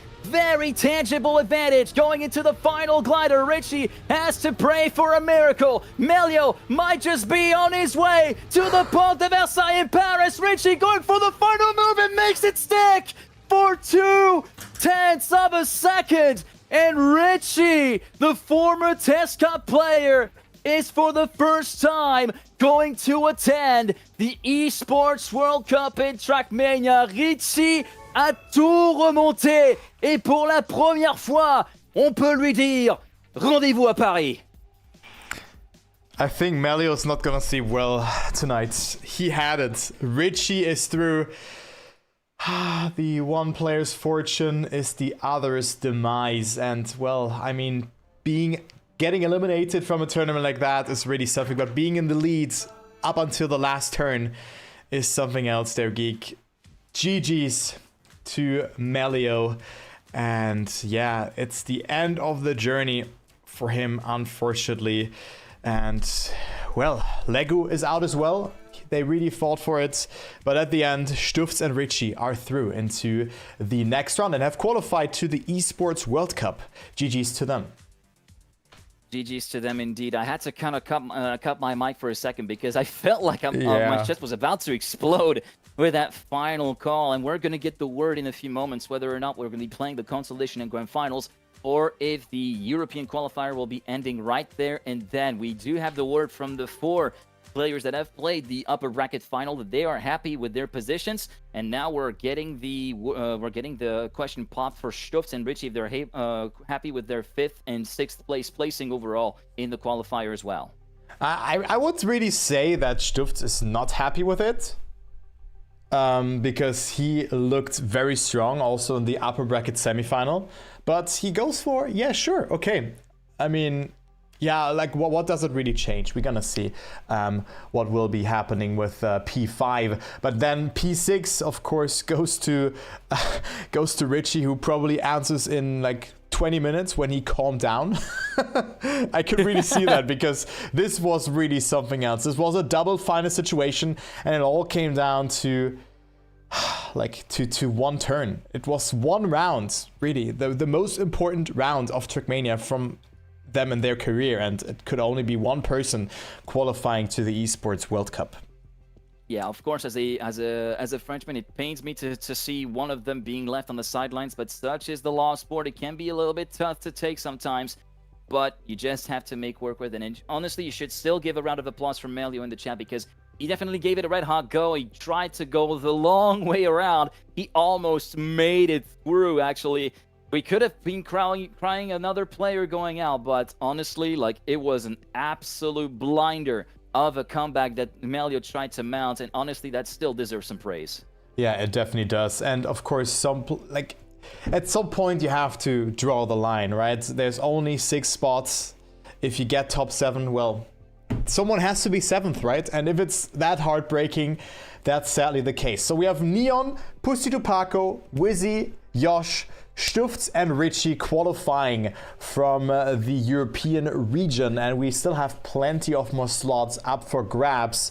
tangible advantage. Going into the final glider, Richie has to pray for a miracle. Melio might just be on his way to the Pont de Versailles in Paris. Richie going for the final move and makes it stick for 0.2 of a second. And Richie, the former Test Cup player, is for the first time going to attend the Esports World Cup in Trackmania. Richie a tout remonté. Et pour la première fois, on peut lui dire rendez-vous à Paris. I think Melio's not gonna see well tonight. He had it. Richie is through. The one player's fortune is the other's demise. And, well, I mean, getting eliminated from a tournament like that is really something, but being in the lead up until the last turn is something else there, Geek. GG's to Melio. And yeah, it's the end of the journey for him, unfortunately. And, well, Legu is out as well. They really fought for it. But at the end, Stufts and Richie are through into the next round and have qualified to the Esports World Cup. GG's to them. GG's to them indeed. I had to kind of cut my mic for a second because I felt like my chest was about to explode with that final call. And we're going to get the word in a few moments whether or not we're going to be playing the Consolidation and Grand Finals, or if the European qualifier will be ending right there and then. We do have the word from the 4 players that have played the upper bracket final that they are happy with their positions, and now we're getting the question popped for Stufts and Richie if they're happy with their 5th and 6th placing overall in the qualifier as well. I would really say that Stufts is not happy with it, because he looked very strong also in the upper bracket semifinal, but he goes for, yeah, sure, okay. I mean, yeah, like what does it really change? We're gonna see what will be happening with P5, but then P6, of course, goes to Richie, who probably answers in like 20 minutes when he calmed down. I could really see that, because this was really something else. This was a double final situation, and it all came down to like to one turn. It was one round, really, the most important round of Trackmania from them in their career, and it could only be one person qualifying to the Esports World Cup. Yeah, of course, as a Frenchman, it pains me to see one of them being left on the sidelines, but such is the law of sport. It can be a little bit tough to take sometimes, but you just have to make work with it. And honestly, you should still give a round of applause for Melio in the chat, because he definitely gave it a red-hot go. He tried to go the long way around. He almost made it through, actually. We could have been crying another player going out, but honestly, like, it was an absolute blinder of a comeback that Melio tried to mount, and honestly, that still deserves some praise. Yeah, it definitely does. And of course, at some point you have to draw the line, right? There's only 6 spots. If you get top 7, well, someone has to be 7th, right? And if it's that heartbreaking, that's sadly the case. So we have Neon, Pussy Tupaco, Wizzy, Yosh, Stufts and Richie qualifying from the European region, and we still have plenty of more slots up for grabs.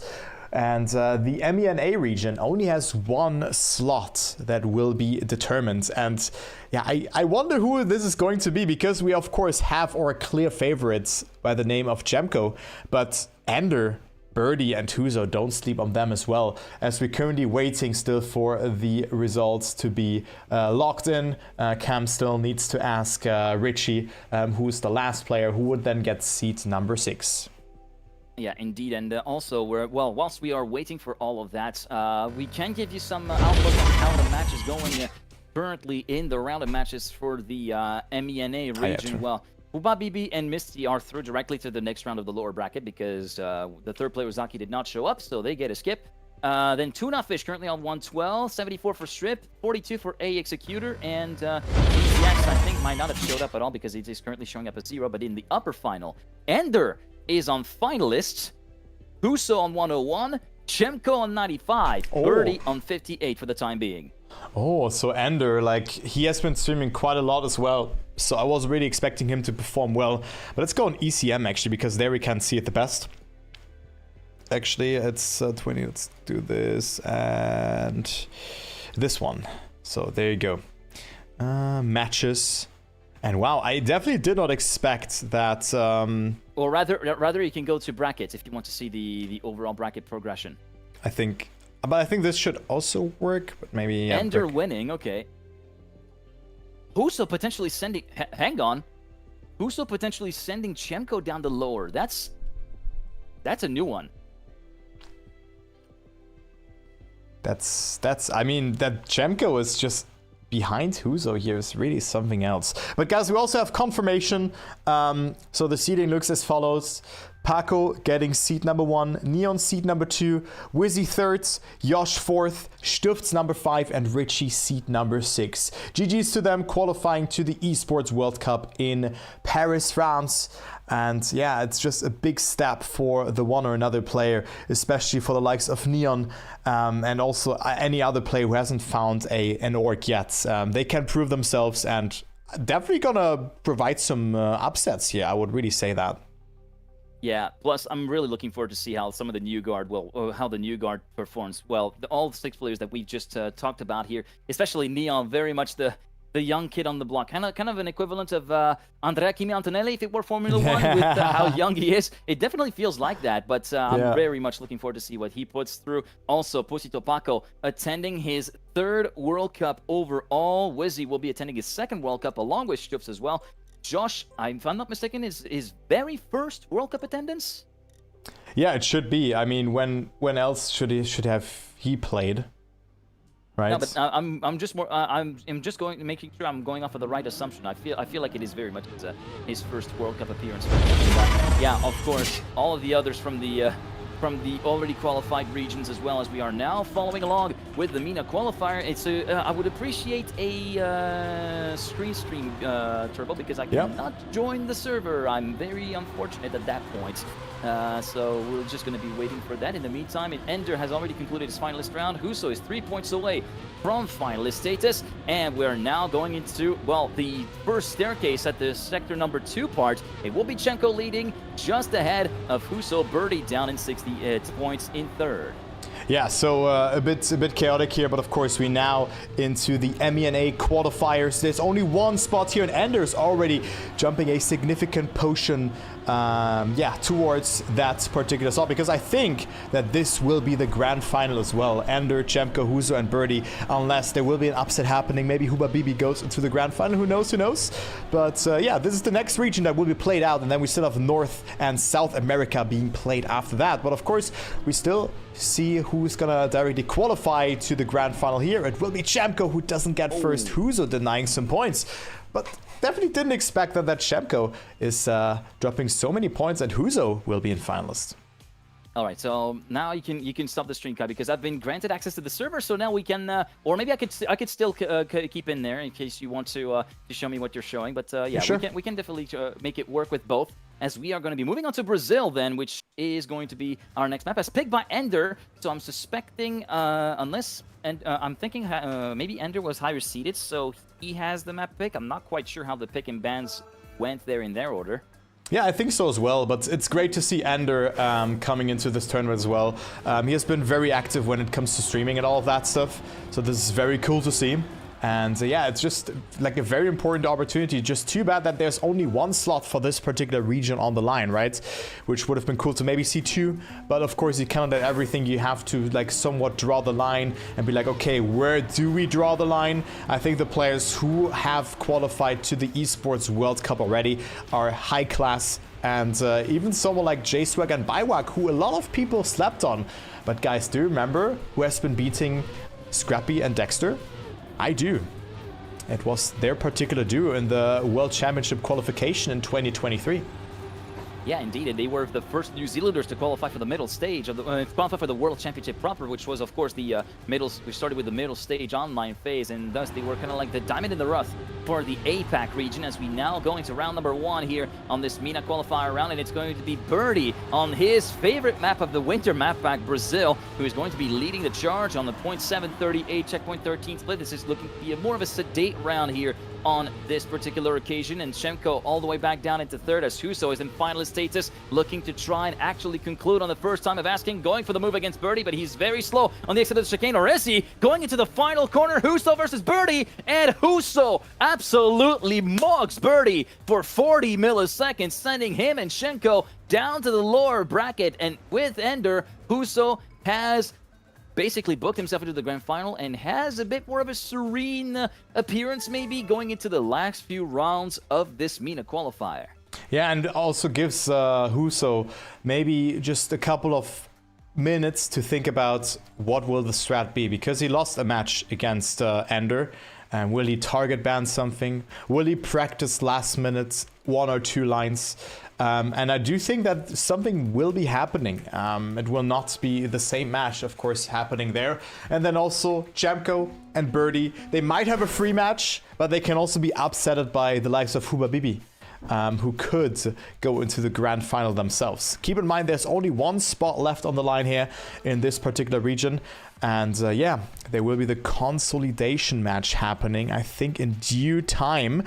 And the MENA region only has 1 slot that will be determined. And yeah, I wonder who this is going to be, because we of course have our clear favorites by the name of Jemko, but Ender, Birdie and Huzo, don't sleep on them as well, as we're currently waiting still for the results to be locked in. Cam still needs to ask Richie, who's the last player who would then get seat number 6. Yeah, indeed. And also, whilst we are waiting for all of that, we can give you some outlook on how the match is going currently in the round of matches for the MENA region. Well, Uba BB and Misty are through directly to the next round of the lower bracket, because the third player, Zaki, did not show up, so they get a skip. Then Tuna Fish currently on 112, 74 for Strip, 42 for A Executor, and ECX I think might not have showed up at all because it is currently showing up as 0, but in the upper final, Ender is on finalists, Huso on 101, Chemko on 95, Birdie on 58 for the time being. Oh, so Ender, like, he has been streaming quite a lot as well, so I was really expecting him to perform well. But let's go on ECM actually, because there we can see it the best. Actually, it's 20. Let's do this and this one. So there you go. Matches. And wow, I definitely did not expect that. Or rather, you can go to brackets if you want to see the overall bracket progression. I think, but I think this should also work. But maybe yeah, Ender winning. Okay. Huso potentially sending. Hang on. Huso potentially sending Chemko down the lower. That's a new one. That's I mean, that Chemko is just behind Huso here is really something else. But guys, we also have confirmation. So the seeding looks as follows. Paco getting seed number 1, Neon seed number 2, Wizzy 3rd, Josh 4th, Stufts number 5, and Richie seed number 6. GG's to them qualifying to the Esports World Cup in Paris, France. And yeah, it's just a big step for the one or another player, especially for the likes of Neon and also any other player who hasn't found an orc yet. They can prove themselves and definitely gonna provide some upsets here. I would really say that. Yeah, plus I'm really looking forward to see how some of the new guard how the new guard performs. Well, all 6 players that we just talked about here, especially Neon, very much the young kid on the block, kind of an equivalent of Andrea Kimi Antonelli if it were Formula 1 with how young he is. It definitely feels like that, but I'm very much looking forward to see what he puts through. Also, Pusito Paco attending his 3rd World Cup overall. Wizzy will be attending his 2nd World Cup along with Stups as well. Josh, if I'm not mistaken, is his very first World Cup attendance? Yeah, it should be. I mean, when else should he played? Right. No, but I'm just making sure I'm going off of the right assumption. I feel like it is very much his first World Cup appearance. Yeah, of course, all of the others from the already qualified regions, as well as we are now following along with the MENA qualifier. It's I would appreciate a screen stream, Turbo, because I cannot join the server. I'm very unfortunate at that point. So we're just going to be waiting for that. In the meantime, Ender has already concluded his finalist round. Huso is 3 points away from finalist status, and we're now going into, well, the first staircase at the sector number 2 part. It will be Chenko leading just ahead of Huso. Birdie down in 68 points in 3rd. Yeah, so a bit chaotic here, but of course we now into the MENA qualifiers. There's only one spot here, and Ender's already jumping a significant potion towards that particular slot, because I think that this will be the grand final as well. Ender, Chemko, Huso, and Birdie, unless there will be an upset happening. Maybe Huba Bibi goes into the grand final, who knows? But yeah, this is the next region that will be played out, and then we still have North and South America being played after that. But of course, we still see who's gonna directly qualify to the grand final here. It will be Chemko who doesn't get first. Huso denying some points, but definitely didn't expect that Chemko is dropping so many points, and Huso will be in finalist. All right, so now you can stop the stream, Kai, because I've been granted access to the server. So now we can, or maybe I could still keep in there in case you want to show me what you're showing. But yeah, sure. we can definitely make it work with both. As we are going to be moving on to Brazil then, which is going to be our next map, as picked by Ender. So I'm suspecting, I'm thinking maybe Ender was higher seeded, so he has the map pick. I'm not quite sure how the pick and bans went there in their order. Yeah, I think so as well, but it's great to see Ender coming into this tournament as well. He has been very active when it comes to streaming and all of that stuff, so this is very cool to see. And yeah, it's just like a very important opportunity. Just too bad that there's only one slot for this particular region on the line, right? Which would have been cool to maybe see 2. But of course, you cannot let everything. You have to like somewhat draw the line and be like, okay, where do we draw the line? I think the players who have qualified to the Esports World Cup already are high class. And even someone like J-Swag and Biwak, who a lot of people slept on. But guys, do you remember who has been beating Scrappy and Dexter? I do. It was their particular duo in the World Championship qualification in 2023. Yeah, indeed, and they were the first New Zealanders to qualify for the middle stage of the qualify for the World Championship proper, which was, of course, the middle. We started with the middle stage online phase, and thus they were kind of like the diamond in the rough for the APAC region. As we now go into round number 1 here on this MENA qualifier round, and it's going to be Birdie on his favorite map of the winter map pack, Brazil, who is going to be leading the charge on the 0.738 checkpoint 13 split. This is looking to be a more of a sedate round here on this particular occasion, and Shemko all the way back down into third as Huso is in finalist status, looking to try and actually conclude on the first time of asking, going for the move against Birdie, but he's very slow on the exit of the chicane. Or is he? Going into the final corner, Huso versus Birdie, and Huso absolutely mugs Birdie for 40 milliseconds, sending him and Shenko down to the lower bracket, and with Ender, Huso has basically booked himself into the grand final and has a bit more of a serene appearance maybe going into the last few rounds of this MENA qualifier. Yeah, and also gives Huso maybe just a couple of minutes to think about what will the strat be, because he lost a match against Ender. And will he target ban something? Will he practice last minute 1 or 2 lines? And I do think that something will be happening. It will not be the same match, of course, happening there. And then also Jamco and Birdie, they might have a free match, but they can also be upsetted by the likes of Huba Bibi, who could go into the grand final themselves. Keep in mind, there's only 1 spot left on the line here in this particular region. And yeah, there will be the consolidation match happening, I think, in due time.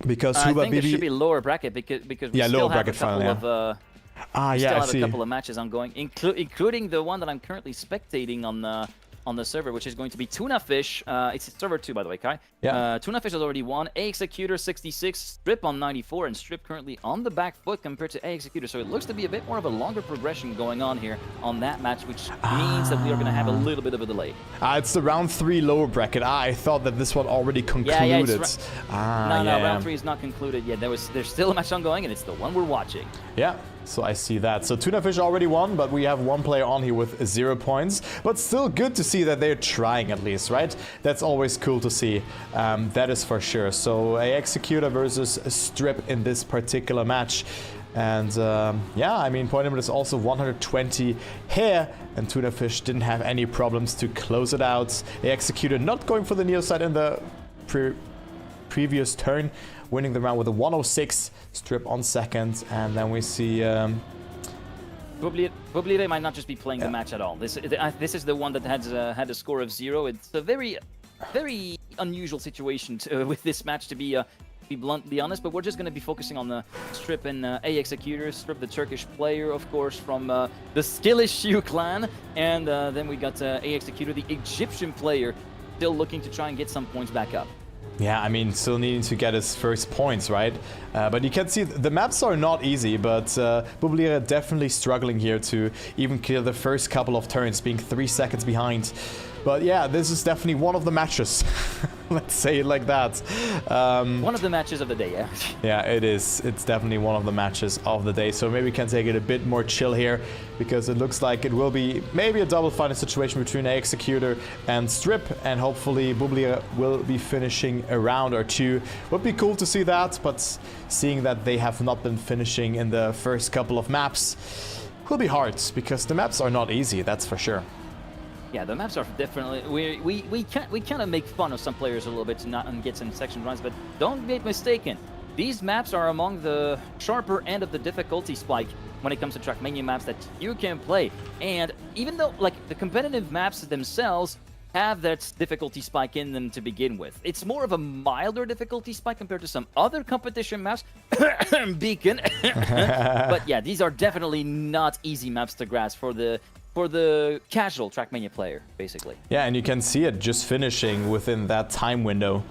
Because I think it should be lower bracket because we still have a couple of a couple of matches ongoing, including the one that I'm currently spectating on the server, which is going to be Tuna Fish. It's server 2, by the way, Kai. Yeah. Tuna Fish has already won. A Executor 66, Strip on 94, and Strip currently on the back foot compared to A Executor. So it looks to be a bit more of a longer progression going on here on that match, which means that we are going to have a little bit of a delay. It's the round 3 lower bracket. I thought that this one already concluded. No, round 3 is not concluded yet. There's still a match ongoing, and it's the one we're watching. Yeah. So I see that. So Tuna Fish already won, but we have 1 player on here with 0 points. But still good to see that they're trying at least, right? That's always cool to see. That is for sure. So a Executor versus a Strip in this particular match. And yeah, I mean, point limit is also 120 here. And Tuna Fish didn't have any problems to close it out. A Executor not going for the Neo side in the previous turn, winning the round with a 106, Strip on second, and then we see Bublire might not just be playing the match at all. This is the one that had a score of 0. It's a very unusual situation with this match, to be bluntly honest, but we're just going to be focusing on the Strip and A Executor. Strip, the Turkish player, of course, from the Skillishu clan, and then we got A Executor, the Egyptian player, still looking to try and get some points back up. Yeah, I mean, still needing to get his first points, right? But you can see the maps are not easy, but Bublire definitely struggling here to even clear the first couple of turns, being 3 seconds behind. But yeah, this is definitely one of the matches. Let's say it like that. One of the matches of the day, yeah. Yeah, it is. It's definitely one of the matches of the day. So maybe we can take it a bit more chill here, because it looks like it will be maybe a double final situation between A Executor and Strip, and hopefully Bublire will be finishing a round or 2. Would be cool to see that, but seeing that they have not been finishing in the first couple of maps will be hard, because the maps are not easy, that's for sure. Yeah, the maps are definitely... We kind of make fun of some players a little bit to not get some section runs, but don't get mistaken. These maps are among the sharper end of the difficulty spike when it comes to Trackmania maps that you can play. And even though, like, the competitive maps themselves have that difficulty spike in them to begin with, it's more of a milder difficulty spike compared to some other competition maps. Beacon. But yeah, these are definitely not easy maps to grasp for the casual Trackmania player, basically. Yeah, and you can see it just finishing within that time window.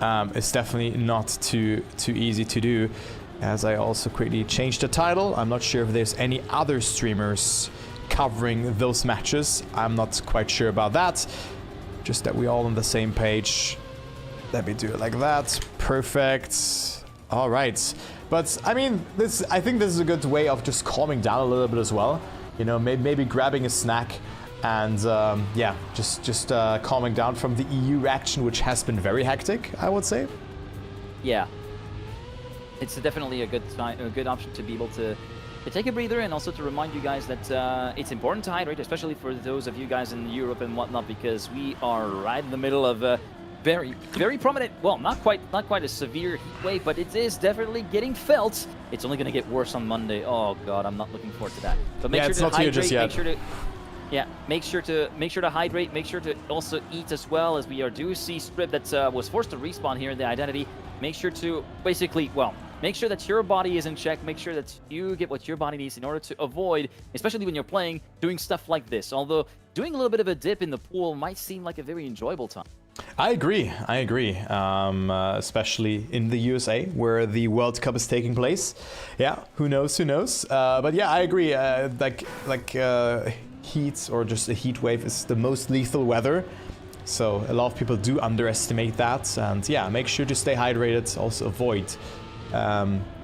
It's definitely not too easy to do. As I also quickly changed the title, I'm not sure if there's any other streamers covering those matches. I'm not quite sure about that. Just that we're all on the same page. Let me do it like that. Perfect. All right. But I mean, I think this is a good way of just calming down a little bit as well. You know, maybe grabbing a snack and yeah, just calming down from the EU action, which has been very hectic, I would say. Yeah. it's definitely a good option to be able to take a breather, and also to remind you guys that it's important to hydrate, especially for those of you guys in Europe and whatnot, because we are right in the middle of a very, very prominent, well, not quite a severe heat wave, but it is definitely getting felt. It's only going to get worse on Monday. Oh God, I'm not looking forward to that. But make sure to hydrate. Make sure to hydrate. Make sure to also eat as well, as we do see Strip that was forced to respawn here in the identity. Make sure to basically, well, make sure that your body is in check. Make sure that you get what your body needs in order to avoid, especially when you're playing, doing stuff like this. Although doing a little bit of a dip in the pool might seem like a very enjoyable time. I agree. Especially in the USA, where the World Cup is taking place. Yeah, who knows? But yeah, I agree. Heat or just a heat wave is the most lethal weather. So a lot of people do underestimate that. And yeah, make sure to stay hydrated. Also avoid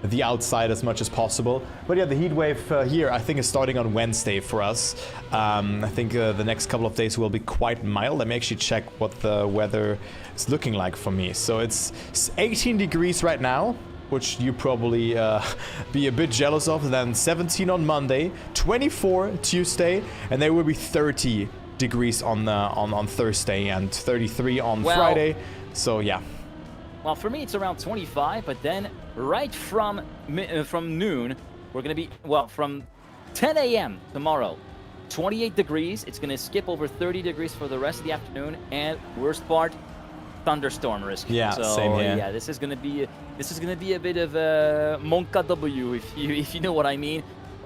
the outside as much as possible. But yeah, the heat wave here, I think, is starting on Wednesday for us. I think the next couple of days will be quite mild. Let me actually check what the weather is looking like for me. So it's 18 degrees right now, which you probably be a bit jealous of. Then 17 on Monday, 24 Tuesday, and there will be 30 degrees on Thursday and 33 on Friday. So yeah. Well, for me, it's around 25, but then right from noon, we're going to be, well, from 10 a.m. tomorrow, 28 degrees. It's going to skip over 30 degrees for the rest of the afternoon, and worst part, thunderstorm risk. Yeah, so, same here. Yeah, this is going to be a bit of a Monka W, if you know what I mean.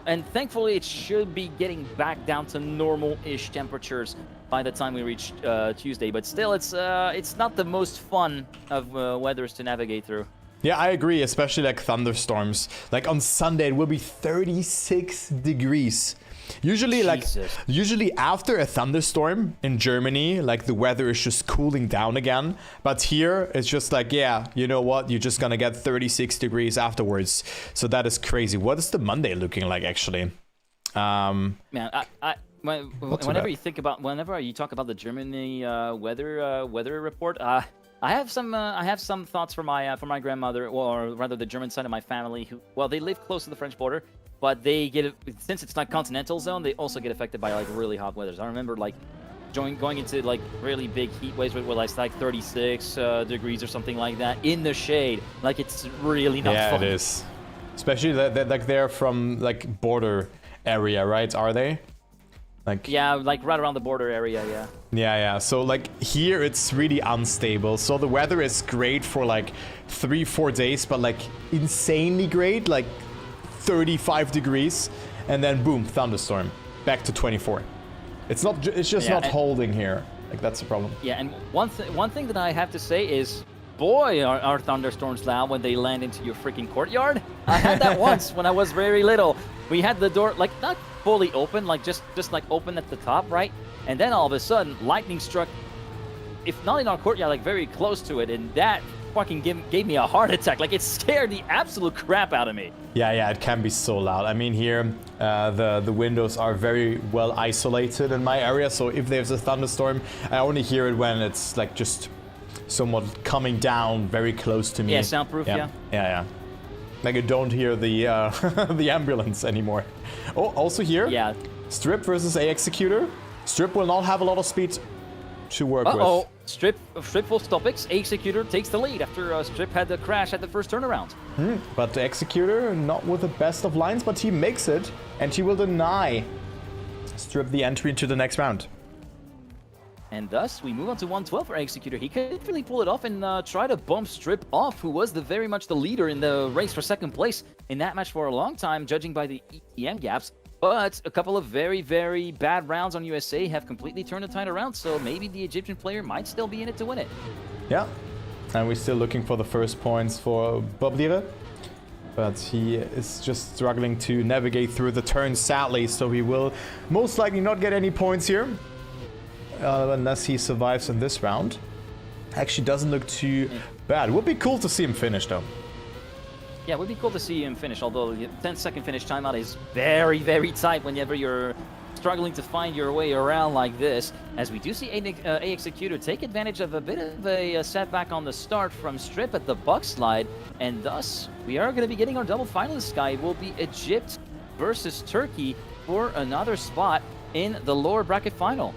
And thankfully, it should be getting back down to normal-ish temperatures by the time we reach Tuesday. But still, it's not the most fun of weathers to navigate through. Yeah, I agree, especially like thunderstorms. Like on Sunday, it will be 36 degrees. Usually, usually after a thunderstorm in Germany, like the weather is just cooling down again. But here, it's just like, yeah, you know what? You're just gonna get 36 degrees afterwards. So that is crazy. What is the Monday looking like, actually? Man, whenever you talk about the Germany weather report, I have some thoughts for my grandmother, or rather the German side of my family, who, well, they live close to the French border. But they get, since it's not continental zone, they also get affected by like really hot weathers. I remember like going into like really big heat waves where it's like 36 degrees or something like that in the shade. Like it's really not fun. Yeah, it is. Especially like they're from like border area, right? Are they? Like, yeah, like right around the border area, yeah. Yeah. So like here it's really unstable. So the weather is great for like 3-4 days, but like insanely great, like 35 degrees, and then boom, thunderstorm, back to 24. It's just not holding here. Like that's the problem. Yeah, and one thing that I have to say is, boy, are thunderstorms loud when they land into your freaking courtyard. I had that once when I was very little. We had the door like not fully open, like just like open at the top, right? And then all of a sudden, lightning struck, if not in our courtyard, like very close to it, and that fucking gave me a heart attack. Like it scared the absolute crap out of me. Yeah, it can be so loud. I mean, here the windows are very well isolated in my area, so if there's a thunderstorm, I only hear it when it's like just somewhat coming down very close to me. Yeah, soundproof. Yeah. Like I don't hear the the ambulance anymore. Oh, also here. Yeah. Strip versus A Executor. Strip will not have a lot of speed to work with. Strip full stoppix. Executor takes the lead after Strip had the crash at the first turnaround. But the Executor not with the best of lines, but he makes it, and he will deny Strip the entry into the next round. And thus, we move on to 112 for Executor. He couldn't really pull it off and try to bump Strip off, who was very much the leader in the race for second place in that match for a long time, judging by the ETM gaps. But a couple of very, very bad rounds on USA have completely turned the tide around, so maybe the Egyptian player might still be in it to win it. Yeah, and we're still looking for the first points for Boblire, but he is just struggling to navigate through the turns, sadly, so he will most likely not get any points here, unless he survives in this round. Actually doesn't look too bad. Would be cool to see him finish, though. Yeah, it would be cool to see him finish, although the 10-second finish timeout is very, very tight whenever you're struggling to find your way around like this, as we do see A Executor take advantage of a bit of a setback on the start from Strip at the buck slide, and thus we are going to be getting our double finalist guy. It will be Egypt versus Turkey for another spot in the lower bracket final.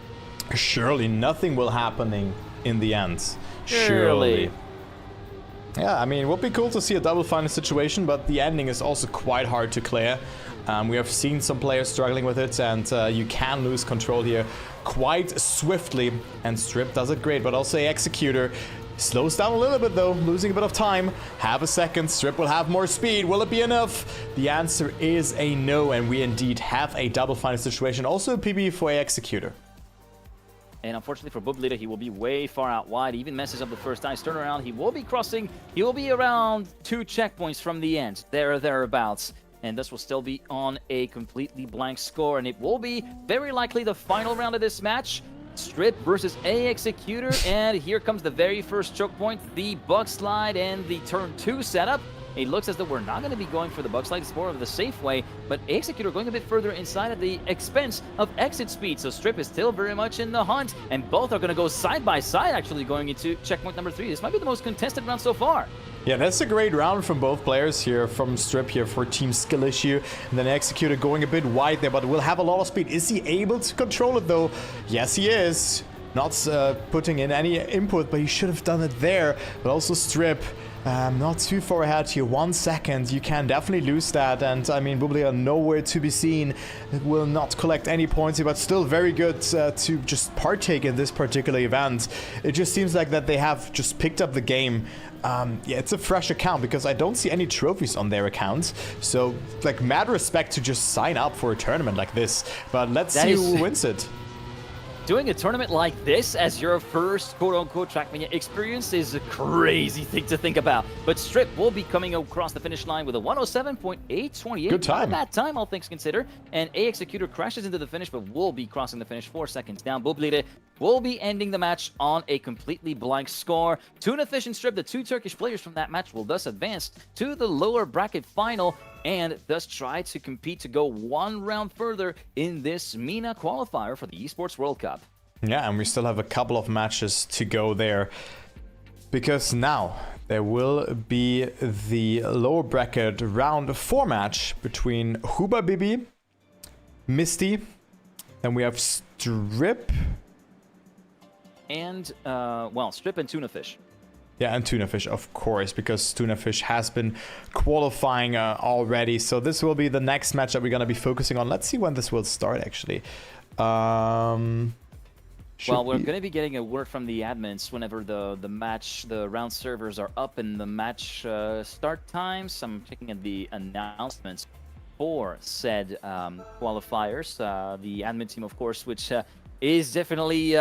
Surely nothing will happening in the end. Surely. Yeah, I mean, it would be cool to see a double final situation, but the ending is also quite hard to clear. We have seen some players struggling with it, and you can lose control here quite swiftly, and Strip does it great, but also Executor slows down a little bit though, losing a bit of time. Half a second, Strip will have more speed. Will it be enough? The answer is a no, and we indeed have a double final situation. Also a PB for Executor. And unfortunately for Bublita, he will be way far out wide. He even messes up the first ice turnaround. He will be crossing. He will be around 2 checkpoints from the end, there or thereabouts. And this will still be on a completely blank score. And it will be very likely the final round of this match. Strip versus A Executor. And here comes the very first choke point, the buck slide and the turn 2 setup. It looks as though we're not going to be going for the buck slide. It's more of the safe way, but Executor going a bit further inside at the expense of exit speed. So Strip is still very much in the hunt, and both are going to go side by side, actually going into checkpoint number 3. This might be the most contested round so far. Yeah, that's a great round from both players here, from Strip here for Team Skill Issue, and then Executor going a bit wide there, but will have a lot of speed. Is he able to control it though? Yes, he is. Not putting in any input, but he should have done it there. But also Strip, not too far ahead here, 1 second. You can definitely lose that, and I mean, Bublé nowhere to be seen. It will not collect any points here, but still very good to just partake in this particular event. It just seems like that they have just picked up the game. Yeah, it's a fresh account because I don't see any trophies on their account. So, like, mad respect to just sign up for a tournament like this. But let's see who wins it. Doing a tournament like this as your first quote-unquote trackmania experience is a crazy thing to think about. But Strip will be coming across the finish line with a 107.828. Good time. Not a bad time, all things considered. And A Executor crashes into the finish, but will be crossing the finish 4 seconds down. Bublé will be ending the match on a completely blank score. Tunafish and Strip, the 2 Turkish players from that match, will thus advance to the lower bracket final and thus try to compete to go 1 round further in this MENA qualifier for the Esports World Cup. Yeah, and we still have a couple of matches to go there, because now there will be the lower bracket round 4 match between Huba Bibi, Misty, then we have Strip, and well, Strip and Tunafish. Yeah, and Tunafish, of course, because Tunafish has been qualifying already. So this will be the next match that we're going to be focusing on. Let's see when this will start, actually. Well, we're going to be getting a word from the admins whenever the round servers are up and the match start times. I'm checking at the announcements for said qualifiers. The admin team, of course, which is definitely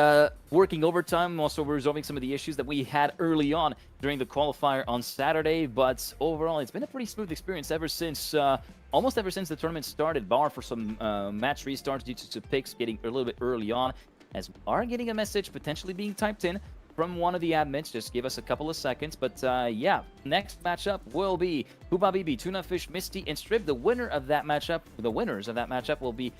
working overtime, also resolving some of the issues that we had early on during the qualifier on Saturday. But overall, it's been a pretty smooth experience ever since, almost ever since the tournament started, bar for some match restarts due to picks getting a little bit early on, as we are getting a message potentially being typed in from one of the admins. Just give us a couple of seconds. But yeah, next matchup will be Huba Bibi, Tunafish, Misty, and Strip. The winners of that matchup will be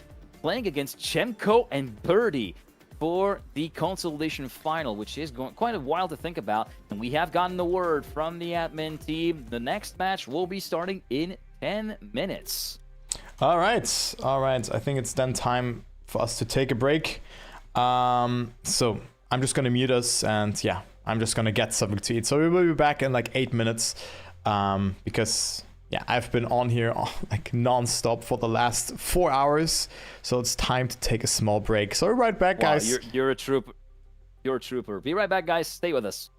playing against Chemko and Birdie for the Consolidation final, which is going quite a while to think about. And we have gotten the word from the admin team. The next match will be starting in 10 minutes. All right. I think it's then time for us to take a break. So I'm just going to mute us, and yeah, I'm just going to get something to eat. So we will be back in like 8 minutes, because yeah, I've been on here like non-stop for the last 4 hours, so it's time to take a small break. So we're right back, guys. You're a trooper. You're a trooper. Be right back, guys. Stay with us.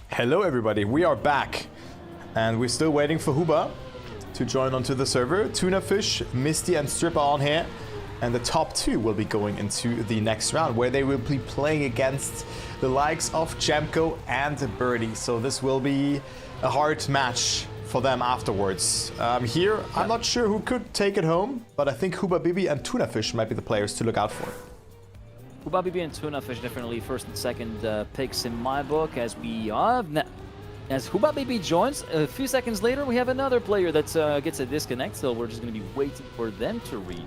Hello everybody, we are back. And we're still waiting for Huba to join onto the server. Tunafish, Misty and Strip are on here. And the top 2 will be going into the next round, where they will be playing against the likes of Jamco and Birdie. So this will be a hard match for them afterwards. Here, I'm not sure who could take it home, but I think Huba Bibi and Tunafish might be the players to look out for. Huba Bibi and Tunafish definitely first and second picks in my book, as we have... As Huba Bibi joins, a few seconds later, we have another player that gets a disconnect, so we're just going to be waiting for them to read.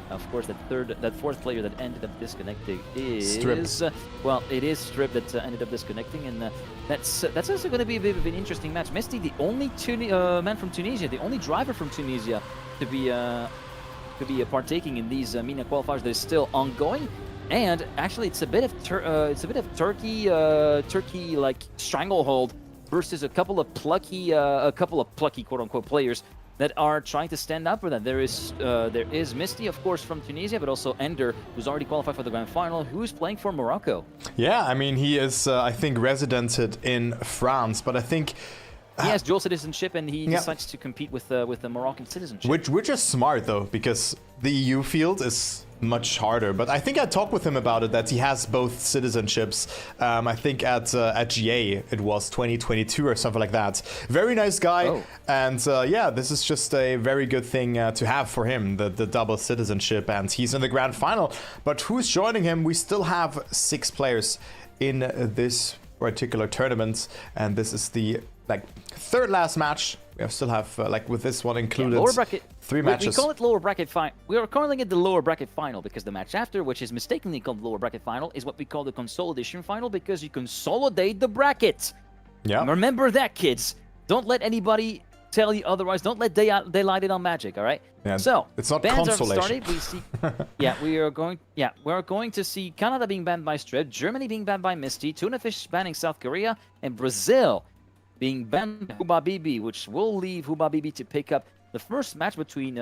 Of course, that fourth player that ended up disconnecting is... Strip. Well, it is Strip that ended up disconnecting, and that's also going to be a bit of an interesting match. Misty, the only man from Tunisia, the only driver from Tunisia to be partaking in these MENA qualifiers that is still ongoing. And actually, it's a bit of Turkey like stranglehold versus a couple of plucky quote-unquote players that are trying to stand up for that. There is Misty, of course, from Tunisia, but also Ender, who's already qualified for the grand final, who's playing for Morocco. Yeah, I mean, he is, I think, residented in France, but I think... He has dual citizenship, and he decides to compete with the Moroccan citizenship. Which is smart, though, because the EU field is much harder. But I think I talked with him about it, that he has both citizenships. I think at GA it was 2022 or something like that. Very nice guy. Oh. And yeah, this is just a very good thing to have for him, the double citizenship. And he's in the grand final. But who's joining him? We still have 6 players in this particular tournament. And this is the third last match. We still have with this one included, lower bracket, 3 matches. We call it lower bracket final. We are calling it the lower bracket final because the match after, which is mistakenly called lower bracket final, is what we call the consolidation final, because you consolidate the bracket. Yeah. Remember that, kids. Don't let anybody tell you otherwise. Don't let daylight in on magic. All right. Yeah, so it's not bans consolation. Are started. We see. We're going to see Canada being banned by Strip, Germany being banned by Misty, Tunafish banning South Korea, and Brazil being banned by Huba Bibi, which will leave Huba Bibi to pick up the first match between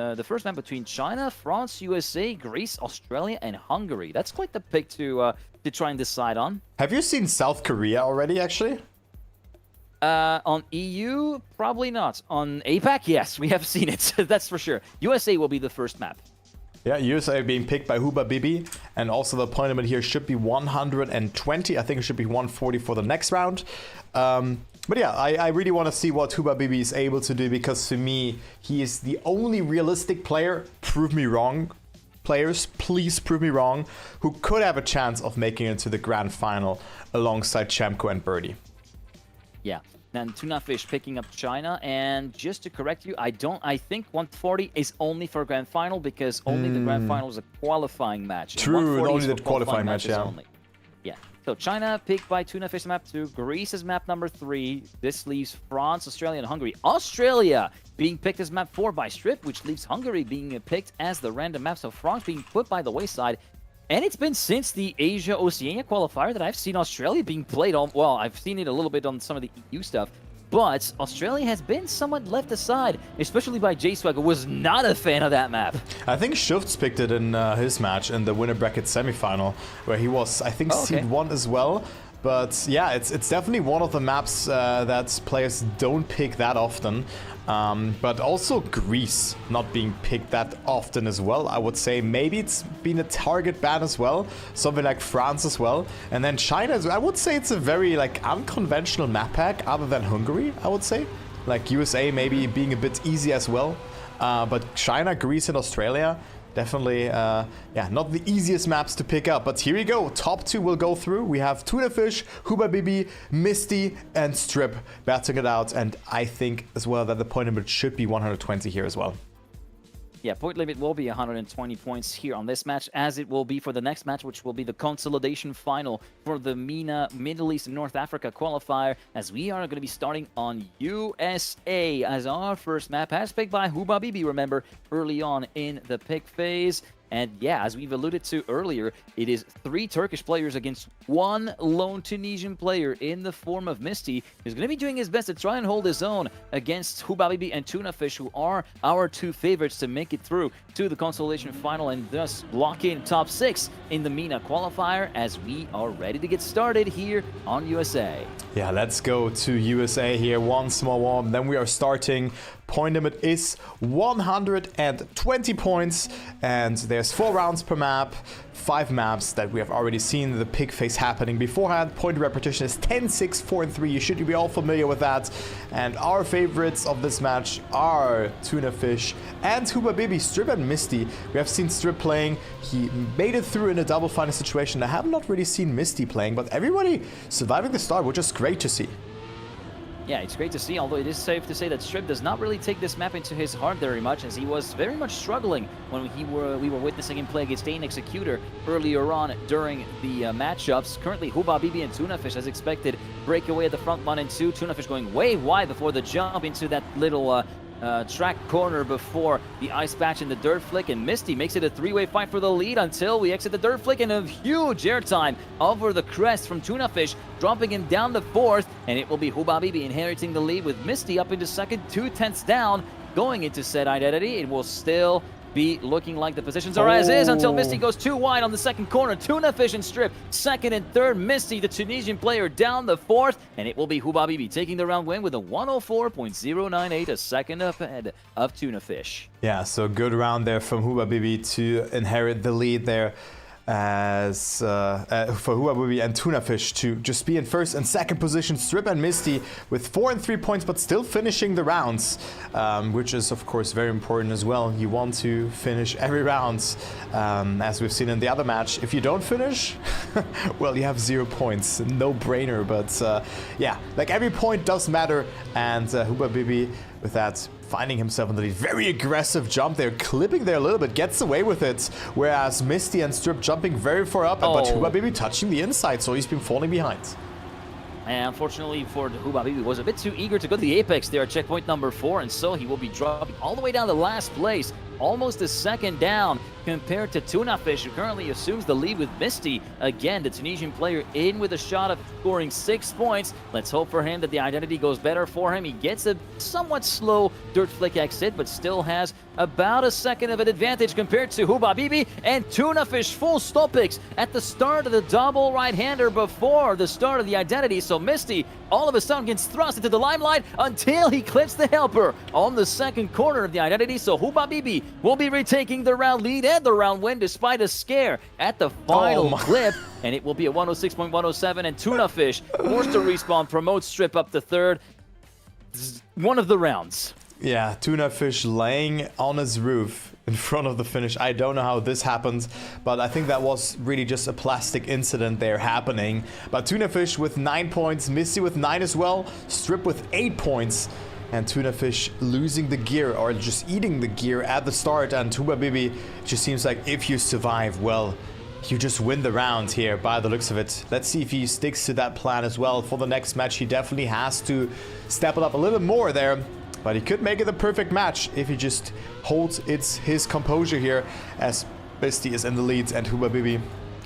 China, France, USA, Greece, Australia, and Hungary. That's quite the pick to try and decide on. Have you seen South Korea already, actually? On EU, probably not. On APAC, yes, we have seen it. That's for sure. USA will be the first map. Yeah, USA being picked by Huba Bibi, and also the point limit here should be 120. I think it should be 140 for the next round. But yeah, I really want to see what Huba Bibi is able to do, because to me, he is the only realistic player, prove me wrong, players, please prove me wrong, who could have a chance of making it to the grand final alongside Chamco and Birdie. Yeah, and Tunafish picking up China, and just to correct you, I think 140 is only for grand final, because only the grand final is a qualifying match. True, only the qualifying match, yeah. Only. Yeah. So China picked by Tunafish map 2, Greece is map number 3. This leaves France, Australia, and Hungary. Australia being picked as map 4 by Strip, which leaves Hungary being picked as the random map. So France being put by the wayside. And it's been since the Asia-Oceania qualifier that I've seen Australia being played on. Well, I've seen it a little bit on some of the EU stuff. But Australia has been somewhat left aside, especially by J-Swag, who was not a fan of that map. I think Schufts picked it in his match in the winner bracket semifinal, where he was, I think, seed 1 as well. But yeah, it's definitely one of the maps that players don't pick that often. But also Greece not being picked that often as well. I would say maybe it's been a target ban as well. Something like France as well. And then China, I would say it's a very unconventional map pack other than Hungary, I would say. Like USA maybe being a bit easy as well. But China, Greece and Australia, definitely, not the easiest maps to pick up. But here we go. Top 2 will go through. We have Tunafish, Huba Bibi, Misty, and Strip battling it out. And I think as well that the point limit should be 120 here as well. Yeah, point limit will be 120 points here on this match, as it will be for the next match, which will be the consolidation final for the MENA Middle East and North Africa qualifier, as we are going to be starting on USA as our first map, as picked by Huba Bibi, remember, early on in the pick phase. And yeah, as we've alluded to earlier, it is 3 Turkish players against 1 lone Tunisian player in the form of Misty, who's going to be doing his best to try and hold his own against Huba Bibi and Tunafish, who are our 2 favorites to make it through to the consolidation final and thus lock in top 6 in the MENA qualifier, as we are ready to get started here on USA. Yeah, let's go to USA here once more. Then we are starting. Point limit is 120 points, and there's 4 rounds per map, 5 maps that we have already seen the pig face happening beforehand. Point repetition is 10, 6, 4, and 3. You should be all familiar with that. And our favorites of this match are Tuna Fish and Huba Bibi, Strip and Misty. We have seen Strip playing. He made it through in a double final situation. I have not really seen Misty playing, but everybody surviving the start, which is great to see. Yeah, it's great to see, although it is safe to say that Strip does not really take this map into his heart very much, as he was very much struggling when we were witnessing him play against Dane Executor earlier on during the matchups. Currently, Huba Bibi and Tuna Fish, as expected, break away at the front 1 and 2. Tuna Fish going way wide before the jump into that little track corner before the ice patch and the dirt flick, and Misty makes it a 3-way fight for the lead until we exit the dirt flick, and a huge airtime over the crest from Tuna Fish, dropping him down to 4th, and it will be Huba Bibi inheriting the lead with Misty up into 2nd, 2/10 down. Going into set identity, it will still be looking like the positions are as is until Misty goes too wide on the 2nd corner. Tuna Fish and Strip 2nd and 3rd. Misty, the Tunisian player, down the 4th, and it will be Huba Bibi taking the round win with a 104.098, a second ahead of Tuna Fish. Yeah, so good round there from Huba Bibi to inherit the lead there, as for Huba Bibi and Tuna Fish to just be in 1st and 2nd position. Strip and Misty with 4 and 3 points, but still finishing the rounds, which is of course very important as well. You want to finish every round, as we've seen in the other match. If you don't finish, well, you have 0 points, no brainer. But yeah, like every point does matter, and Huba Bibi with that finding himself in the lead. Very aggressive jump there, clipping there a little bit, gets away with it, whereas Misty and Strip jumping very far up, but Huba Bibi touching the inside, so he's been falling behind. And unfortunately for Huba Bibi, was a bit too eager to go to the apex there at checkpoint number 4, and so he will be dropping all the way down to last place, almost a second down compared to Tuna Fish, who currently assumes the lead with Misty. Again, the Tunisian player in with a shot of scoring 6 points. Let's hope for him that the identity goes better for him. He gets a somewhat slow dirt flick exit, but still has about a second of an advantage compared to Huba Bibi and Tuna Fish. Full stoppix at the start of the double right-hander before the start of the identity. So Misty all of a sudden gets thrust into the limelight until he clips the helper on the 2nd corner of the identity. So Huba Bibi will be retaking the round lead and the round win despite a scare at the final clip, and it will be a 106.107, and Tuna Fish forced to respawn, promotes Strip up to 3rd. One of the rounds. Yeah, Tuna Fish laying on his roof in front of the finish. I don't know how this happened, but I think that was really just a plastic incident there happening. But Tuna Fish with 9 points, Misty with 9 as well, Strip with 8 points, and Tuna Fish losing the gear, or just eating the gear at the start. And Huba Bibi, it just seems like if you survive, well, you just win the round here by the looks of it. Let's see if he sticks to that plan as well. For the next match, he definitely has to step it up a little more there. But he could make it the perfect match if he just holds his composure here, as Misty is in the lead and Huba Bibi,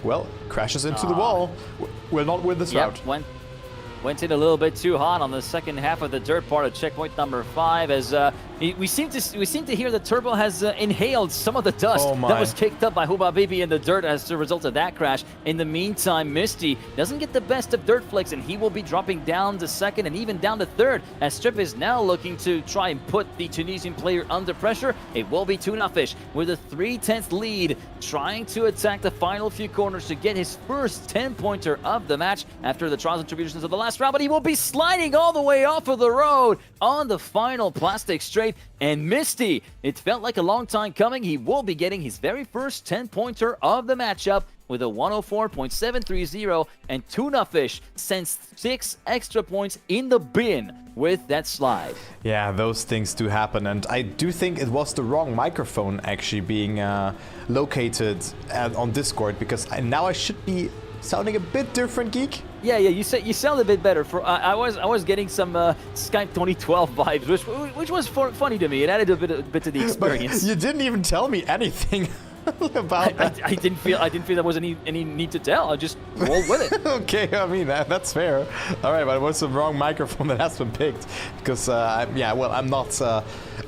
well, crashes into the wall. Will not win this round. Went in a little bit too hot on the second half of the dirt part of checkpoint number 5, as we seem to hear that Turbo has inhaled some of the dust that was kicked up by Huba Bibi in the dirt as a result of that crash. In the meantime, Misty doesn't get the best of dirt flicks, and he will be dropping down to 2nd and even down to 3rd, as Strip is now looking to try and put the Tunisian player under pressure. It will be Tuna Fish with a 3/10 lead, trying to attack the final few corners to get his first 10-pointer of the match after the trials and tribulations of the last round, but he will be sliding all the way off of the road on the final plastic straight. And Misty, it felt like a long time coming. He will be getting his very first 10-pointer of the matchup with a 104.730, and Tuna Fish sends 6 extra points in the bin with that slide. Yeah, those things do happen, and I do think it was the wrong microphone actually being located on Discord, because now I should be sounding a bit different, Geek. Yeah, you sound a bit better. I was getting some Skype 2012 vibes, which was funny to me. It added a bit to the experience. But you didn't even tell me anything. about that? I didn't feel there was any need to tell. I just rolled with it. Okay, I mean, that's fair. All right, but it was the wrong microphone that has been picked because, yeah, well, I'm not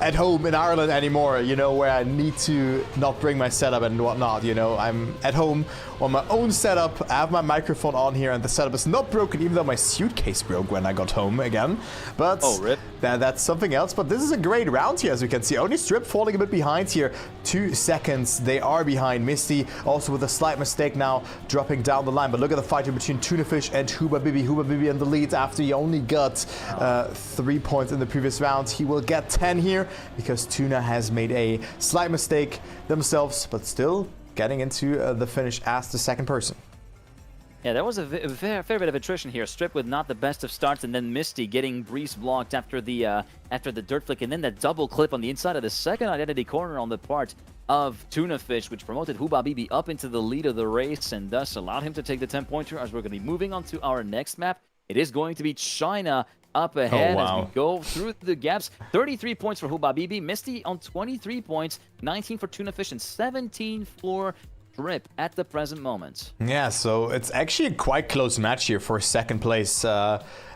at home in Ireland anymore, you know, where I need to not bring my setup and whatnot, you know. I'm at home on my own setup. I have my microphone on here and the setup is not broken, even though my suitcase broke when I got home again. But oh, rip. That's something else. But this is a great round here, as we can see. Only Strip falling a bit behind here. 2 seconds. They are behind Misty. Also with a slight mistake now, dropping down the line. But look at the fight between Tunafish and Hubabibi. Hubabibi in the lead after he only got 3 points in the previous round. He will get 10 here because Tuna has made a slight mistake themselves, but still getting into the finish as the second person. Yeah, there was a fair bit of attrition here. Strip with not the best of starts, and then Misty getting breeze blocked after the dirt flick, and then that double clip on the inside of the second identity corner on the part of Tunafish, which promoted Hubabibi up into the lead of the race, and thus allowed him to take the 10-pointer. As we're going to be moving on to our next map, it is going to be China up ahead as we go through the gaps. 33 points for Hubabibi, Misty on 23 points, 19 for Tunafish, and 17 for Strip at the present moment. Yeah, so it's actually a quite close match here for second place.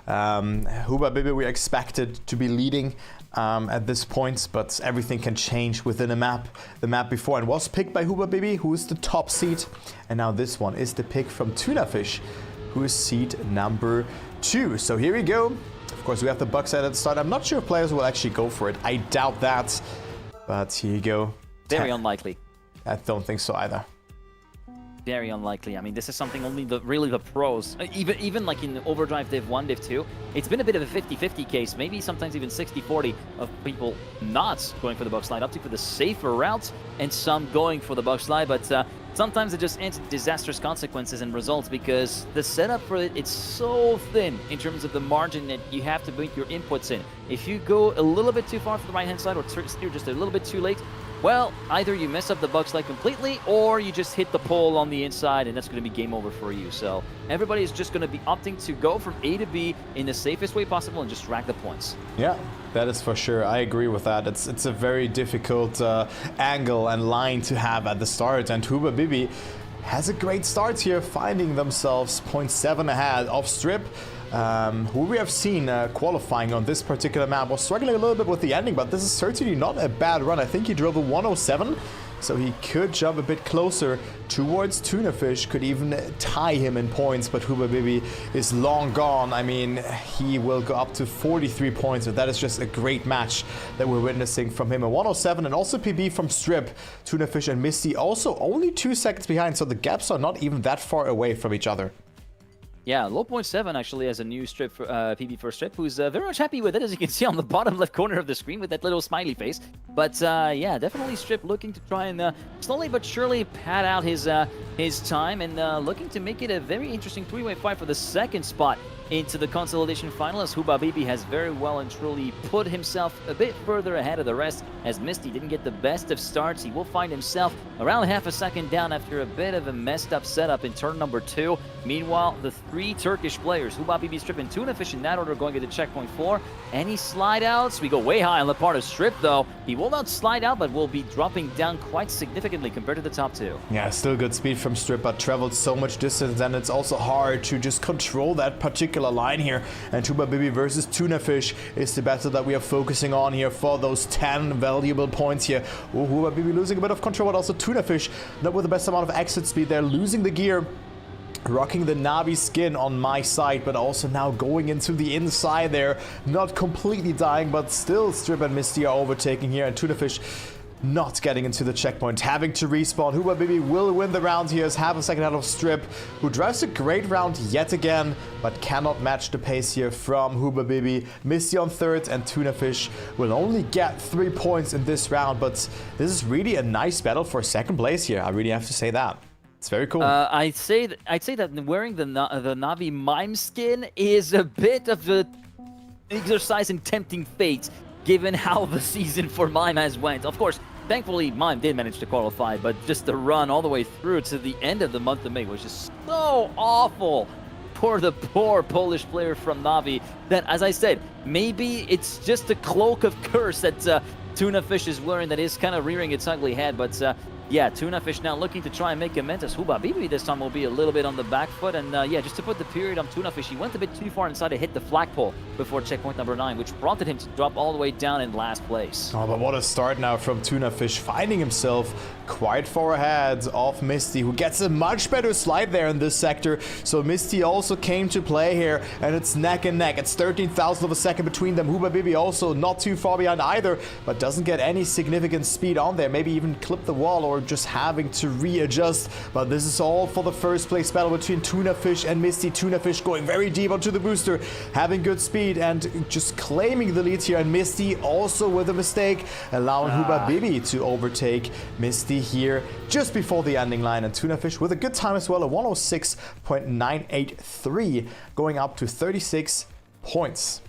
Hubabibi we expected to be leading at this point, but everything can change within a map. The map before and was picked by Hubabibi, who is the top seed, and now this one is the pick from Tunafish, who is seed number 2. So here we go. Of course, we have the Bucks at the start. I'm not sure if players will actually go for it. I doubt that, but here you go. Very unlikely. I don't think so either. Very unlikely. I mean, this is something only really the pros, even like in Overdrive Div 1, Div 2, it's been a bit of a 50-50 case, maybe sometimes even 60-40 of people not going for the bug slide, opting for the safer routes, and some going for the bug slide, but sometimes it just ends in disastrous consequences and results because the setup for it, it's so thin in terms of the margin that you have to put your inputs in. If you go a little bit too far for the right-hand side or steer just a little bit too late, well, either you mess up the bug slide completely or you just hit the pole on the inside and that's going to be game over for you. So everybody is just going to be opting to go from A to B in the safest way possible and just rack the points. Yeah, that is for sure. I agree with that. It's a very difficult angle and line to have at the start, and Hubabibi has a great start here, finding themselves 0.7 ahead of Strip, who we have seen qualifying on this particular map. Was struggling a little bit with the ending, but this is certainly not a bad run. I think he drove a 107, so he could jump a bit closer towards Tunafish, could even tie him in points, but Hubabibi is long gone. I mean, he will go up to 43 points, so that is just a great match that we're witnessing from him. A 107 and also PB from Strip. Tunafish and Misty also only 2 seconds behind, so the gaps are not even that far away from each other. Yeah, low 0.7 actually as a new Strip for, PB for Strip, who's very much happy with it, as you can see on the bottom left corner of the screen with that little smiley face. But yeah, definitely Strip looking to try and slowly but surely pad out his time and looking to make it a very interesting 3-way fight for the second spot into the Consolidation final, as Hubabibi has very well and truly put himself a bit further ahead of the rest, as Misty didn't get the best of starts. He will find himself around half a second down after a bit of a messed up setup in turn number 2. Meanwhile, the 3 Turkish players, Hubabibi, Strip, and Tunafish in that order, going into checkpoint 4. Any slide outs? We go way high on the part of Strip, though. He will not slide out, but will be dropping down quite significantly compared to the top 2. Yeah, still good speed from Strip, but traveled so much distance, and it's also hard to just control that particular line here. And Hubabibi versus Tunafish is the battle that we are focusing on here for those 10 valuable points here. Ooh, Hubabibi losing a bit of control, but also Tunafish not with the best amount of exit speed. They're losing the gear. Rocking the Navi skin on my side, but also now going into the inside there. Not completely dying, but still Strip and Misty are overtaking here, and Tunafish not getting into the checkpoint, having to respawn. Hubabibi will win the round here as half a second out of Strip, who drives a great round yet again, but cannot match the pace here from Hubabibi. Misty on third, and Tunafish will only get 3 points in this round, but this is really a nice battle for second place here. I really have to say that. It's very cool. I'd say that wearing the Navi mime skin is a bit of an exercise in tempting fate, given how the season for Mime has went. Of course, thankfully, Mime did manage to qualify, but just the run all the way through to the end of the month of May was just so awful for the poor Polish player from Navi that, as I said, maybe it's just a cloak of curse that Tunafish is wearing that is kind of rearing its ugly head, but yeah, Tuna Fish now looking to try and make amends as Hubabibi this time will be a little bit on the back foot. And yeah, just to put the period on Tuna Fish, he went a bit too far inside to hit the flagpole before checkpoint number 9, which prompted him to drop all the way down in last place. Oh, but what a start now from Tuna Fish, finding himself quite far ahead of Misty, who gets a much better slide there in this sector. So Misty also came to play here, and it's neck and neck. It's 13,000 of a second between them. Hubabibi also not too far behind either, but doesn't get any significant speed on there. Maybe even clip the wall or just having to readjust. But this is all for the first place battle between Tuna Fish and Misty. Tuna Fish going very deep onto the booster, having good speed and just claiming the lead here. And Misty also with a mistake, allowing Hubabibi to overtake Misty here just before the ending line. And Tuna Fish with a good time as well, a 106.983, going up to 36 points.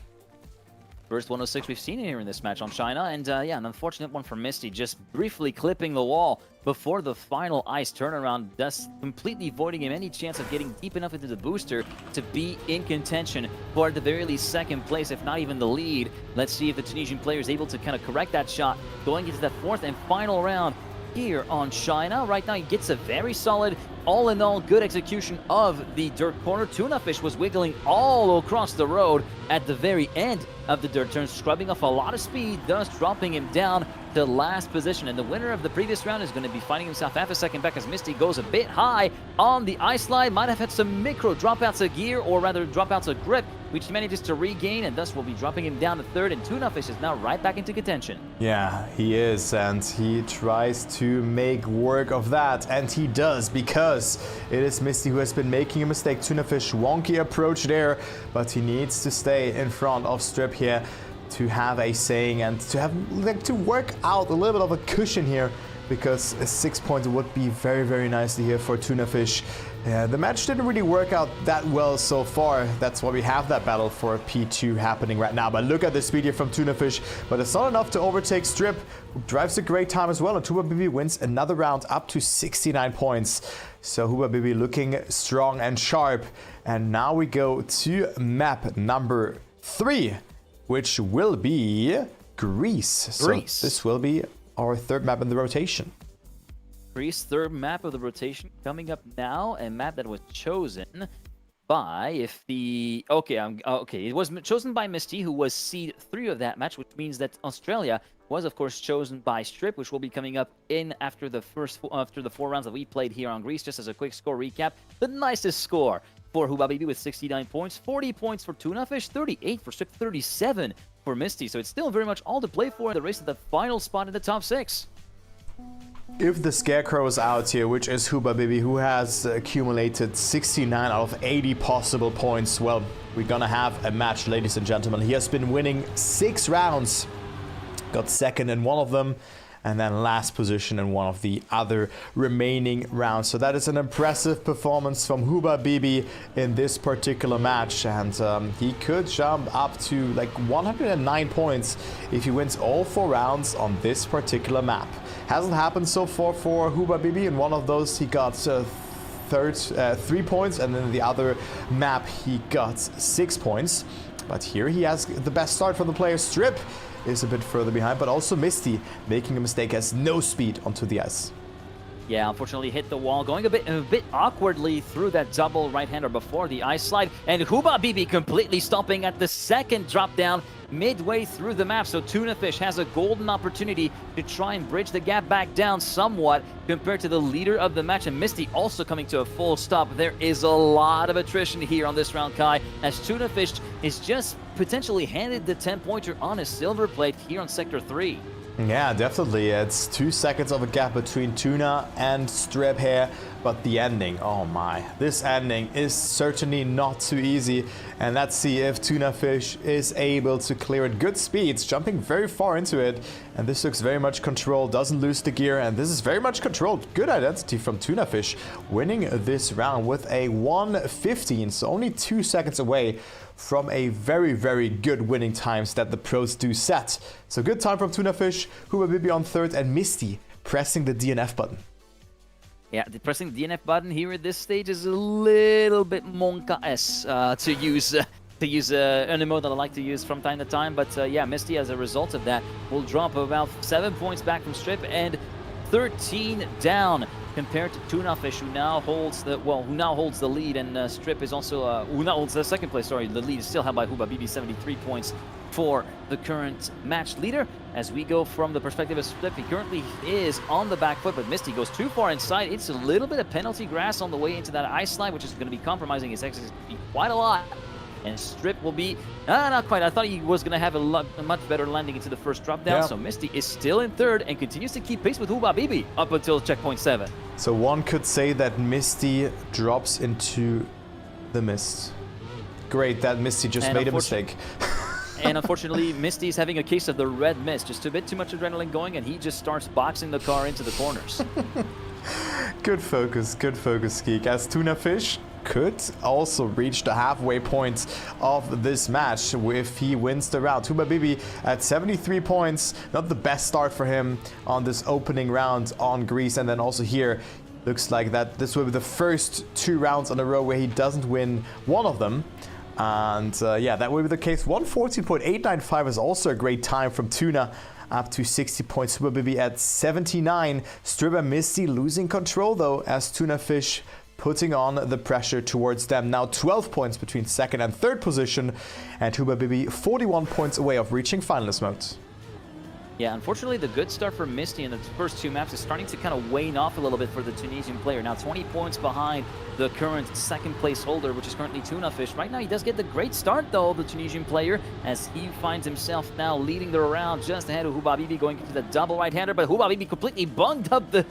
First 106 we've seen here in this match on China, and yeah, an unfortunate one for Misty, just briefly clipping the wall before the final ice turnaround, thus completely voiding him any chance of getting deep enough into the booster to be in contention for at the very least second place, if not even the lead. Let's see if the Tunisian player is able to kind of correct that shot going into that fourth and final round here on China. Right now he gets a very solid, all in all, good execution of the dirt corner. Tuna Fish was wiggling all across the road at the very end of the dirt turn, scrubbing off a lot of speed, thus dropping him down to last position. And the winner of the previous round is going to be finding himself half a second back as Misty goes a bit high on the ice slide. Might have had some micro dropouts of gear, or rather dropouts of grip, which he manages to regain, and thus will be dropping him down to third. And Tuna Fish is now right back into contention. Yeah, he is, and he tries to make work of that, and he does, because it is Misty who has been making a mistake. Tuna Fish, wonky approach there, but he needs to stay in front of Strip here to have a saying and to have to work out a little bit of a cushion here, because a 6 points would be very, very nicely here for Tuna Fish. The match didn't really work out that well so far. That's why we have that battle for P2 happening right now. But look at the speed here from Tuna Fish. But it's not enough to overtake Strip, who drives a great time as well. And Hubabibi wins another round up to 69 points. So Hubabibi looking strong and sharp. And now we go to map number 3, which will be Greece. Greece. So this will be our third map in the rotation. Greece, third map of the rotation coming up now, a map that was chosen by, if the it was chosen by Misty, who was seed 3 of that match, which means that Australia was of course chosen by Strip, which will be coming up in after the 4 rounds that we played here on Greece. Just as a quick score recap, the nicest score for Hubabibi with 69 points, 40 points for Tuna Fish, 38 for Strip, 37 for Misty. So it's still very much all to play for in the race to the final spot in the top 6. If the Scarecrow is out here, which is Hubabibi, who has accumulated 69 out of 80 possible points, well, we're gonna have a match, ladies and gentlemen. He has been winning 6 rounds, got second in one of them, and then last position in one of the other remaining rounds. So that is an impressive performance from Hubabibi in this particular match, and he could jump up to like 109 points if he wins all 4 rounds on this particular map. Hasn't happened so far for Hubabibi. In one of those he got 3 points, and then the other map he got 6 points. But here he has the best start from the player. Strip is a bit further behind, but also Misty making a mistake, has no speed onto the ice. Yeah, unfortunately hit the wall, going a bit awkwardly through that double right-hander before the ice slide, and Hubabibi completely stopping at the second drop down midway through the map. So Tuna Fish has a golden opportunity to try and bridge the gap back down somewhat compared to the leader of the match, and Misty also coming to a full stop. There is a lot of attrition here on this round, Kai, as Tuna Fish is just potentially handed the 10-pointer on a silver plate here on Sector 3. Yeah, definitely. It's 2 seconds of a gap between Tuna and Strip here, but the ending, oh my. This ending is certainly not too easy, and let's see if Tuna Fish is able to clear it. Good speeds, jumping very far into it, and this looks very much controlled, doesn't lose the gear, and this is very much controlled. Good identity from Tuna Fish, winning this round with a 1:15, so only 2 seconds away from a very, very good winning times that the pros do set. So good time from Tuna Fish, Hubabibi on third, and Misty pressing the DNF button. Yeah, pressing the DNF button here at this stage is a little bit Monka-esque to use an emote that I like to use from time to time. But yeah, Misty, as a result of that, will drop about 7 points back from Strip and 13 down compared to Tuna Fish, who now holds the lead, and Strip is also who now holds the second place. Sorry, the lead is still held by Huba 73 points for the current match leader. As we go from the perspective of Strip, he currently is on the back foot, but Misty goes too far inside. It's a little bit of penalty grass on the way into that ice slide, which is going to be compromising his exit quite a lot. And Strip will be, not quite. I thought he was going to have a much better landing into the first drop down. Yeah. So Misty is still in third and continues to keep pace with Huba Bibi up until checkpoint 7. So one could say that Misty drops into the mist. Great, that Misty just made a mistake. And unfortunately, Misty is having a case of the red mist. Just a bit too much adrenaline going, and he just starts boxing the car into the corners. Good focus, Geek. As Tuna Fish could also reach the halfway point of this match if he wins the round. Huba Bibi at 73 points. Not the best start for him on this opening round on Greece. And then also here, looks like that this will be the first 2 rounds in a row where he doesn't win one of them. And yeah, that will be the case. 114.895 is also a great time from Tuna, up to 60 points. Huba Bibi at 79. Strip and Misty losing control though, as Tuna Fish putting on the pressure towards them. Now 12 points between second and third position, and Huba Bibi 41 points away of reaching finalist mode. Yeah, unfortunately, the good start for Misty in the first 2 maps is starting to kind of wane off a little bit for the Tunisian player. Now 20 points behind the current second place holder, which is currently Tuna Fish. Right now, he does get the great start, though, the Tunisian player, as he finds himself now leading the round just ahead of Huba Bibi going into the double right-hander. But Huba Bibi completely bunged up the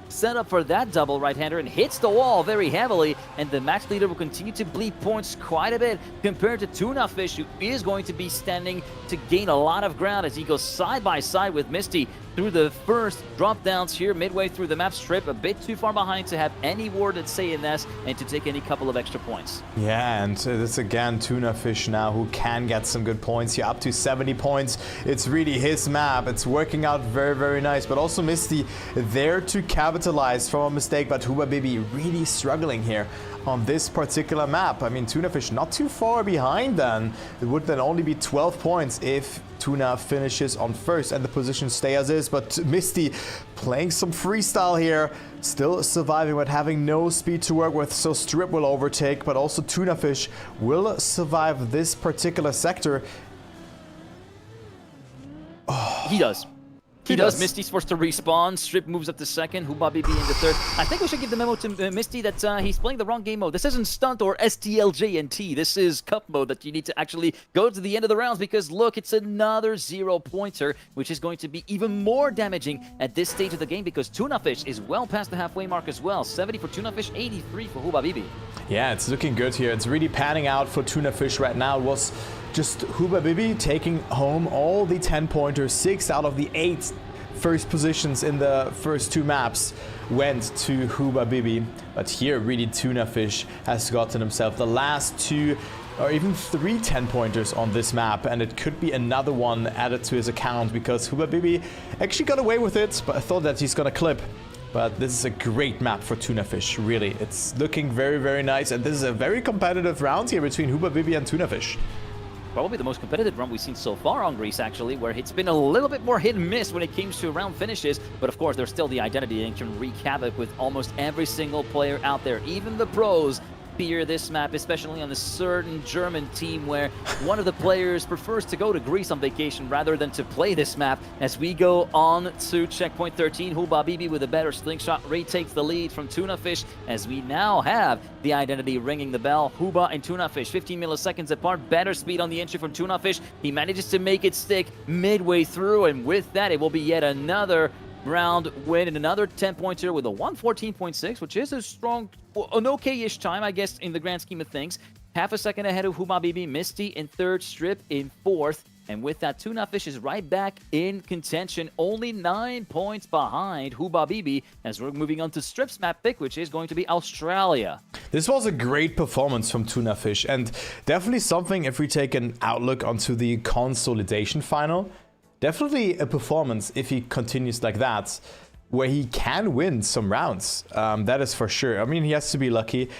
setup for that double right-hander and hits the wall very heavily, and the match leader will continue to bleed points quite a bit compared to Tuna Fish, who is going to be standing to gain a lot of ground as he goes side by side with Misty through the first drop downs here midway through the map. Strip a bit too far behind to have any worded say in this and to take any couple of extra points. Yeah, and it's again Tuna Fish now who can get some good points here, up to 70 points. It's really his map. It's working out very, very nice, but also Misty there to capitalize from a mistake, but Huba Bibi really struggling here on this particular map. I mean, Tuna Fish not too far behind then. It would then only be 12 points if Tuna finishes on first and the positions stay as is, but Misty playing some freestyle here, still surviving but having no speed to work with, so Strip will overtake, but also Tuna Fish will survive this particular sector. Oh. He does. He does. Misty's forced to respawn. Strip moves up to second. Huba Bibi in the third. I think we should give the memo to Misty that he's playing the wrong game mode. This isn't stunt or STLJNT. This is cup mode that you need to actually go to the end of the rounds, because look, it's another 0-pointer, which is going to be even more damaging at this stage of the game, because Tuna Fish is well past the halfway mark as well. 70 for Tuna Fish, 83 for Huba Bibi. Yeah, it's looking good here. It's really panning out for Tuna Fish right now. It was just Huba Bibi taking home all the 10-pointers. 6 out of the 8 first positions in the first 2 maps went to Huba Bibi. But here, really, Tuna Fish has gotten himself the last 2 or even 3 10-pointers on this map, and it could be another one added to his account, because Huba Bibi actually got away with it, but I thought that he's gonna clip. But this is a great map for Tuna Fish, really. It's looking very, very nice, and this is a very competitive round here between Huba Bibi and Tuna Fish. Probably the most competitive run we've seen so far on Greece, actually, where it's been a little bit more hit and miss when it comes to round finishes. But of course, there's still the identity and can wreak havoc with almost every single player out there. Even the pros fear this map, especially on a certain German team where one of the players prefers to go to Greece on vacation rather than to play this map. As we go on to checkpoint 13, Huba Bibi with a better slingshot retakes the lead from Tuna Fish, as we now have the identity ringing the bell. Huba and Tuna Fish 15 milliseconds apart, better speed on the entry from Tuna Fish. He manages to make it stick midway through, and with that it will be yet another round win and another 10-pointer with a 114.6, which is a strong, an okay-ish time, I guess, in the grand scheme of things. Half a second ahead of Huba Bibi, Misty in third, Strip in fourth. And with that, Tuna Fish is right back in contention, only 9 points behind Huba Bibi, as we're moving on to Strip's map pick, which is going to be Australia. This was a great performance from Tuna Fish, and definitely something if we take an outlook onto the Consolidation final. Definitely a performance, if he continues like that, where he can win some rounds. That is for sure. I mean, he has to be lucky.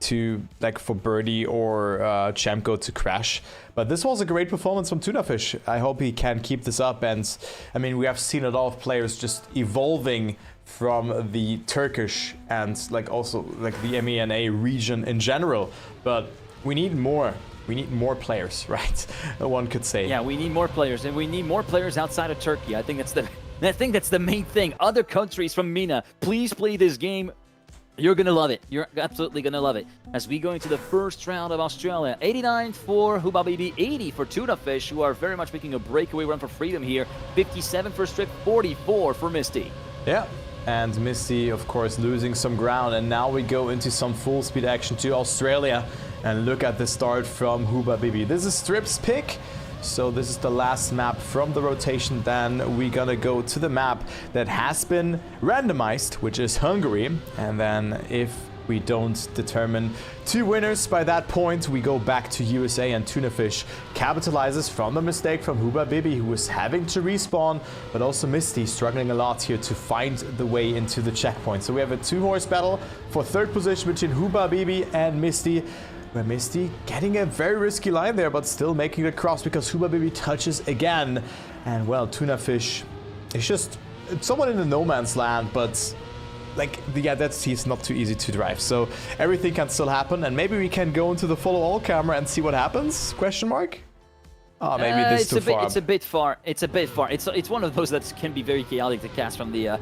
for birdie or Chamko to crash. But this was a great performance from Tunafish. I hope he can keep this up. And I mean, we have seen a lot of players just evolving from the Turkish and also the MENA region in general. But we need more. We need more players, right? One could say. Yeah, we need more players, and we need more players outside of Turkey. I think that's the main thing. Other countries from MENA, please play this game. You're going to love it. You're absolutely going to love it. As we go into the first round of Australia, 89 for Hubabibi, 80 for Tunafish, who are very much making a breakaway run for freedom here. 57 for Strip, 44 for Misty. Yeah, and Misty, of course, losing some ground. And now we go into some full speed action to Australia. And look at the start from Hubabibi. This is Strip's pick. So this is the last map from the rotation. Then we're gonna go to the map that has been randomized, which is Hungary. And then if we don't determine 2 winners by that point, we go back to USA, and Tunafish capitalizes from the mistake from Hubabibi, who was having to respawn, but also Misty struggling a lot here to find the way into the checkpoint. So we have a 2-horse battle for 3rd position between Hubabibi and Misty. Where Misty getting a very risky line there, but still making the cross because Hubabibi touches again. And well, Tunafish is just somewhat in the no man's land, but he's not too easy to drive. So everything can still happen, and maybe we can go into the follow all camera and see what happens? Question mark? Oh, maybe this is too far. It's a bit far. It's one of those that can be very chaotic to cast from the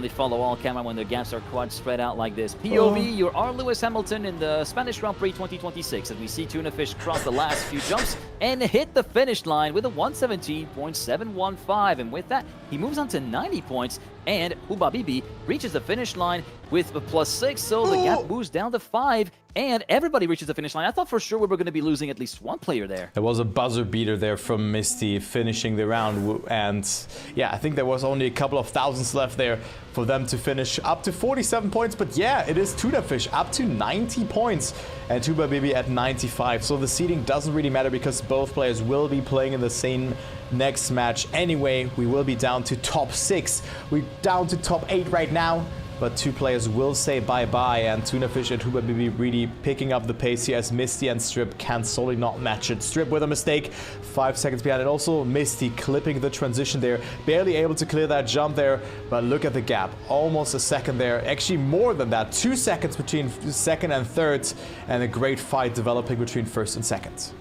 follow all camera when the gaps are quite spread out like this. POV, you are Lewis Hamilton in the Spanish Grand Prix 2026, as we see Tunafish cross the last few jumps and hit the finish line with a 117.715, and with that he moves on to 90 points, and Hubabibi reaches the finish line with a +6, so the gap moves down to 5, and everybody reaches the finish line. I thought for sure we were going to be losing at least one player there. There was a buzzer beater there from Misty finishing the round, and yeah, I think there was only a couple of thousands left there for them to finish up to 47 points. But yeah, it is Tunafish up to 90 points and Hubabibi at 95. So the seeding doesn't really matter because both players will be playing in the same next match anyway. We will be down to top 6. We're down to top 8 right now. But 2 players will say bye-bye, and Tunafish and Hubabibi really picking up the pace here as Misty and Strip can solely not match it. Strip with a mistake, 5 seconds behind, and also Misty clipping the transition there, barely able to clear that jump there, but look at the gap, almost a second there, actually more than that, 2 seconds between 2nd and 3rd, and a great fight developing between 1st and 2nd.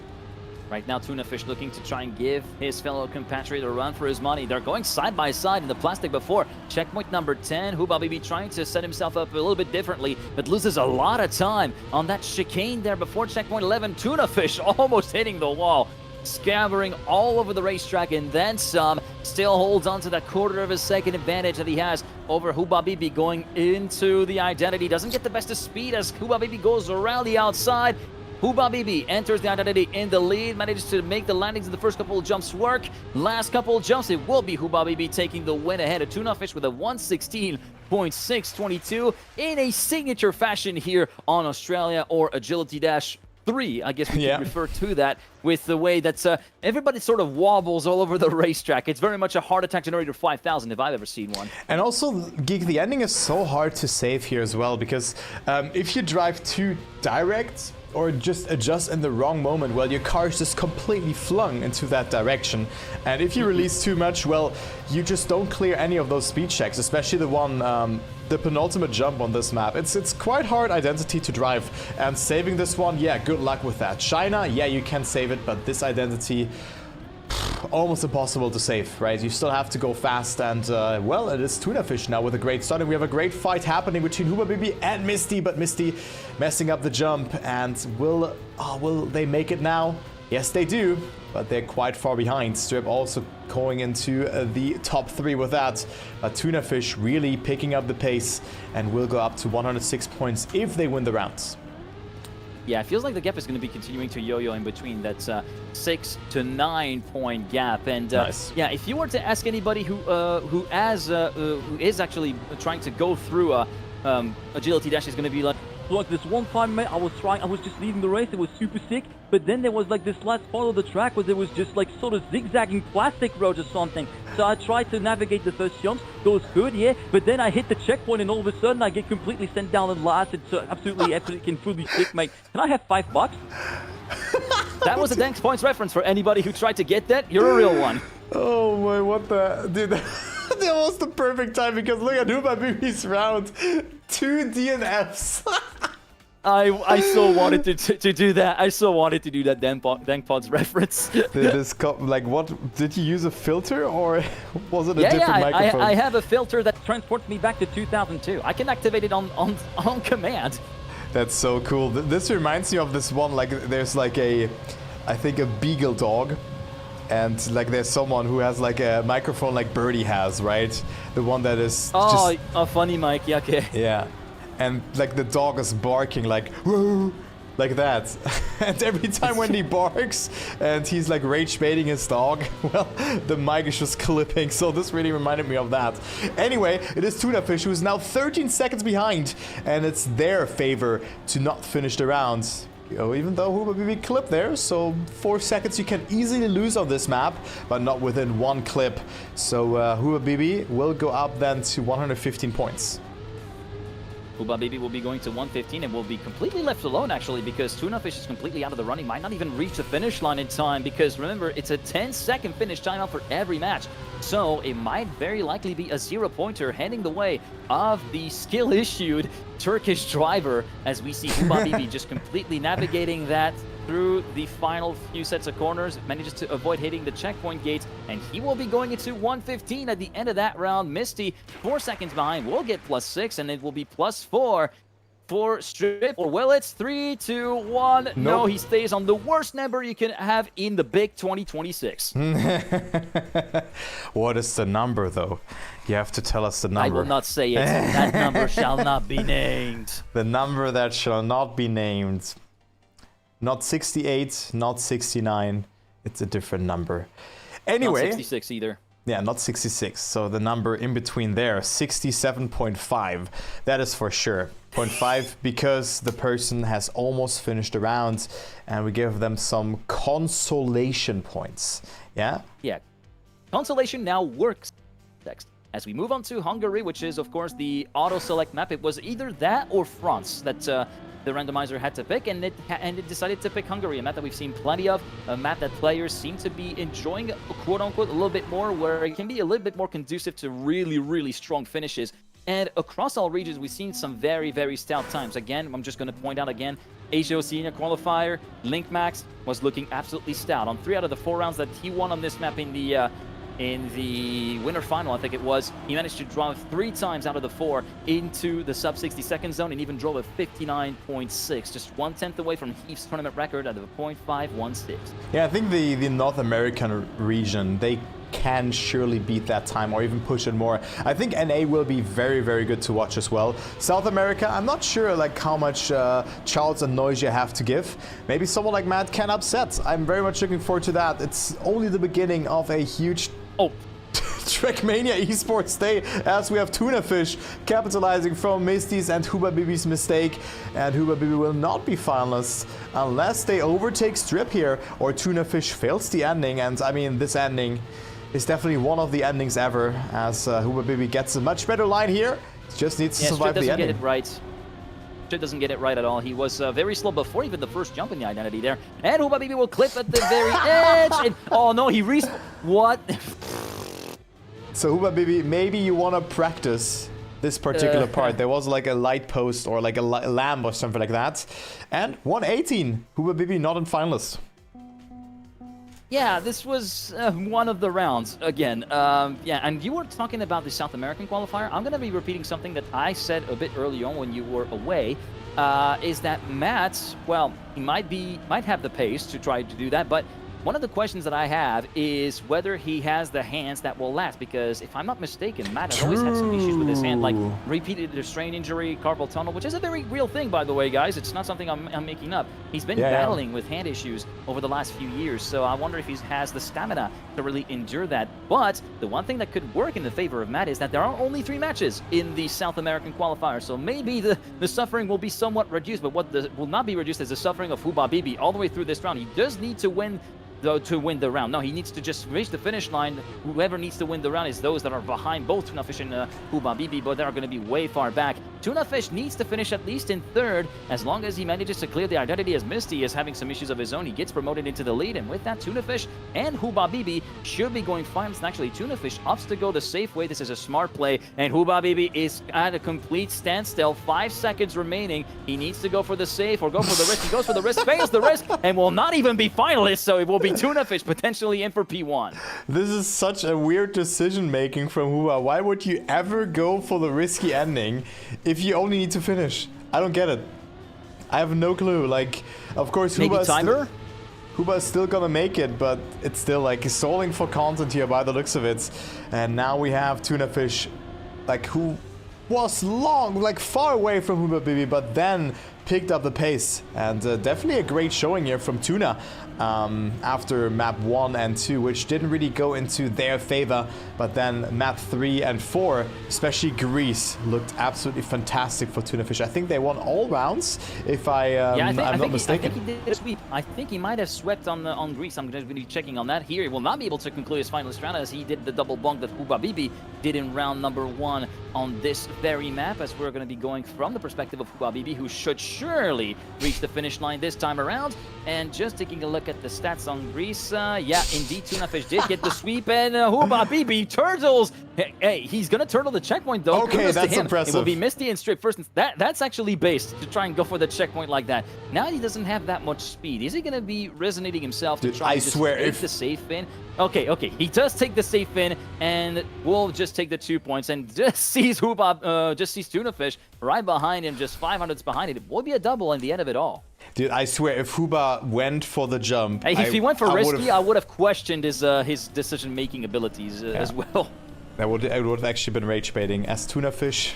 Right now, Tunafish looking to try and give his fellow compatriot a run for his money. They're going side by side in the plastic before. Checkpoint number 10, Hubabibi trying to set himself up a little bit differently, but loses a lot of time on that chicane there before checkpoint 11. Tunafish almost hitting the wall, scabbering all over the racetrack and then some. Still holds on to that quarter of a second advantage that he has over Hubabibi going into the identity. Doesn't get the best of speed as Hubabibi goes around the outside. Hubabibi enters the identity in the lead, manages to make the landings in the first couple of jumps work. Last couple of jumps, it will be Hubabibi taking the win ahead of Tunafish with a 116.622 in a signature fashion here on Australia, or Agility Dash 3, I guess we can refer to that, with the way that everybody sort of wobbles all over the racetrack. It's very much a heart attack generator 5000 if I've ever seen one. And also, Geek, the ending is so hard to save here as well, because if you drive too direct, or just adjust in the wrong moment, well, your car is just completely flung into that direction. And if you release too much, well, you just don't clear any of those speed checks, especially the one, the penultimate jump on this map. It's quite hard identity to drive, and saving this one, yeah, good luck with that. China, yeah, you can save it, but this identity, almost impossible to save, right? You still have to go fast, and well, it is Tunafish now with a great start, and we have a great fight happening between Hubabibi and Misty, but Misty messing up the jump, and will they make it now? Yes, they do, but they're quite far behind. Strip also going into the top 3 with that, but Tunafish really picking up the pace and will go up to 106 points if they win the rounds. Yeah, it feels like the gap is going to be continuing to yo-yo in between that 6 to 9 point gap. And nice. Yeah, if you were to ask anybody who is actually trying to go through Agility Dash, is going to be like, So like this one time, mate, I was just leading the race. It was super sick. But then there was like this last part of the track where there was just like sort of zigzagging plastic roads or something. So I tried to navigate the first jumps. That was good, yeah. But then I hit the checkpoint and all of a sudden I get completely sent down in last. It's absolutely completely sick, mate. Can I have $5? That was a Danks Points reference for anybody who tried to get that. You're a real one. Oh my, what the... Dude, that was the perfect time because look at Hubabibi's round. 2 DNFs. I so wanted to do that. I so wanted to do that Dank Pods reference. Like, what? Did you use a filter or was it a different microphone? I have a filter that transports me back to 2002. I can activate it on command. That's so cool. This reminds me of this one, like there's like I think a beagle dog. And like there's someone who has like a microphone like Birdie has, right? The one that is just... a funny mic, yeah, okay. Yeah. And like the dog is barking like, whoa, like that. And every time when he barks and he's like rage baiting his dog, well, the mic is just clipping. So this really reminded me of that. Anyway, it is Tunafish who is now 13 seconds behind. And it's their favor to not finish the rounds. You know, even though Hubabibi clipped there, so 4 seconds you can easily lose on this map, but not within 1 clip. So Hubabibi will go up then to 115 points. Hubabibi will be going to 115 and will be completely left alone, actually, because Tunafish is completely out of the running. Might not even reach the finish line in time, because remember, it's a 10-second finish timeout for every match. So it might very likely be a 0-pointer heading the way of the skill-issued Turkish driver, as we see Hubabibi just completely navigating that through the final few sets of corners, manages to avoid hitting the checkpoint gates, and he will be going into 115 at the end of that round. Misty, 4 seconds behind, will get +6, and it will be +4 for Strip. Or will it's 3, 2, 1. Nope. No, he stays on the worst number you can have in the big 2026. What is the number, though? You have to tell us the number. I will not say it. That number shall not be named. The number that shall not be named. Not 68, not 69. It's a different number. Anyway. Not 66 either. Yeah, not 66. So the number in between there, 67.5. That is for sure. 0.5 because the person has almost finished the round and we give them some consolation points. Yeah? Yeah. Consolation now works. Next. As we move on to Hungary, which is, of course, the auto-select map, it was either that or France that the randomizer had to pick, and it decided to pick Hungary, a map that we've seen plenty of, a map that players seem to be enjoying, quote-unquote, a little bit more, where it can be a little bit more conducive to really, really strong finishes. And across all regions, we've seen some very, very stout times. Again, I'm just going to point out again, Asia Oceania qualifier, Link Max was looking absolutely stout. On 3 out of the 4 rounds that he won on this map in the winter final, I think it was, he managed to drive 3 times out of the 4 into the sub 60 second zone and even drove a 59.6, just 1/10 away from Heath's tournament record at a .516. Yeah, I think the North American region, they can surely beat that time or even push it more. I think NA will be very, very good to watch as well. South America, I'm not sure like how much Charles and Noisia have to give. Maybe someone like Matt can upset. I'm very much looking forward to that. It's only the beginning of a huge Trackmania esports day, as we have Tunafish capitalizing from Misty's and Hubabibi's mistake, and Hubabibi will not be finalists unless they overtake Strip here or Tunafish fails the ending. And I mean, this ending is definitely one of the endings ever, as Hubabibi gets a much better line here. Just needs to survive the ending. Strip doesn't get it right. Strip doesn't get it right at all. He was very slow before even the first jump in the identity there. And Hubabibi will clip at the very edge. And, oh no, he what? So Hubabibi, maybe you want to practice this particular part. There was like a light post or like a lamp or something like that. And 118, Hubabibi not in finalists. Yeah, this was one of the rounds again. Yeah, and you were talking about the South American qualifier. I'm going to be repeating something that I said a bit early on when you were away. Is that Matt, well, he might have the pace to try to do that, but one of the questions that I have is whether he has the hands that will last, because if I'm not mistaken, Matt has always had some issues with his hand, like repeated strain injury, carpal tunnel, which is a very real thing, by the way, guys. It's not something I'm making up. He's been battling with hand issues over the last few years, so I wonder if he has the stamina to really endure that. But the one thing that could work in the favor of Matt is that there are only 3 matches in the South American qualifier, so maybe the suffering will be somewhat reduced, but what will not be reduced is the suffering of Huba Bibi all the way through this round. He does need to win the round. No, he needs to just reach the finish line. Whoever needs to win the round is those that are behind both Tunafish and Huba Bibi, but they're going to be way far back. Tunafish needs to finish at least in 3rd. As long as he manages to clear the identity as Misty is having some issues of his own, he gets promoted into the lead, and with that, Tunafish and Huba Bibi should be going finals. And actually, Tunafish opts to go the safe way. This is a smart play, and Huba Bibi is at a complete standstill. 5 seconds remaining. He needs to go for the safe or go for the risk. He goes for the risk, fails the risk, and will not even be finalist, so it will be Tunafish potentially in for P1. This is such a weird decision making from Huba. Why would you ever go for the risky ending if you only need to finish? I don't get it. I have no clue. Like, of course, Huba is still gonna make it, but it's still like stalling for content here by the looks of it. And now we have Tunafish, like, who was far away from Huba Bibi, but then picked up the pace. And definitely a great showing here from Tuna after map 1 and 2, which didn't really go into their favor. But then map 3 and 4, especially Greece, looked absolutely fantastic for Tunafish. I think they won all rounds, if I'm not mistaken. I think he did a sweep. I think he might have swept on Greece. I'm going to be checking on that here. He will not be able to conclude his finalist round, as he did the double bonk that Huba Bibi did in round number 1 on this very map, as we're going to be going from the perspective of Huba Bibi, who should surely reach the finish line this time around. And just taking a look at the stats on Greece, yeah, indeed, Tunafish did get the sweep, and Huba Bibi turtles. Hey, he's going to turtle the checkpoint, though. Okay, that's impressive. It will be Misty and Strip first. That's actually based to try and go for the checkpoint like that. Now he doesn't have that much speed. Is he going to be resonating himself to try and take the safe in? Okay, he does take the safe in, and will just take the 2 points, and just sees Tunafish right behind him, just 500s behind it. It will be a double in the end of it all. Dude, I swear, if Huba went for the jump, if he went for risky, I would have questioned his decision-making abilities as well. It would have actually been rage baiting, as Tunafish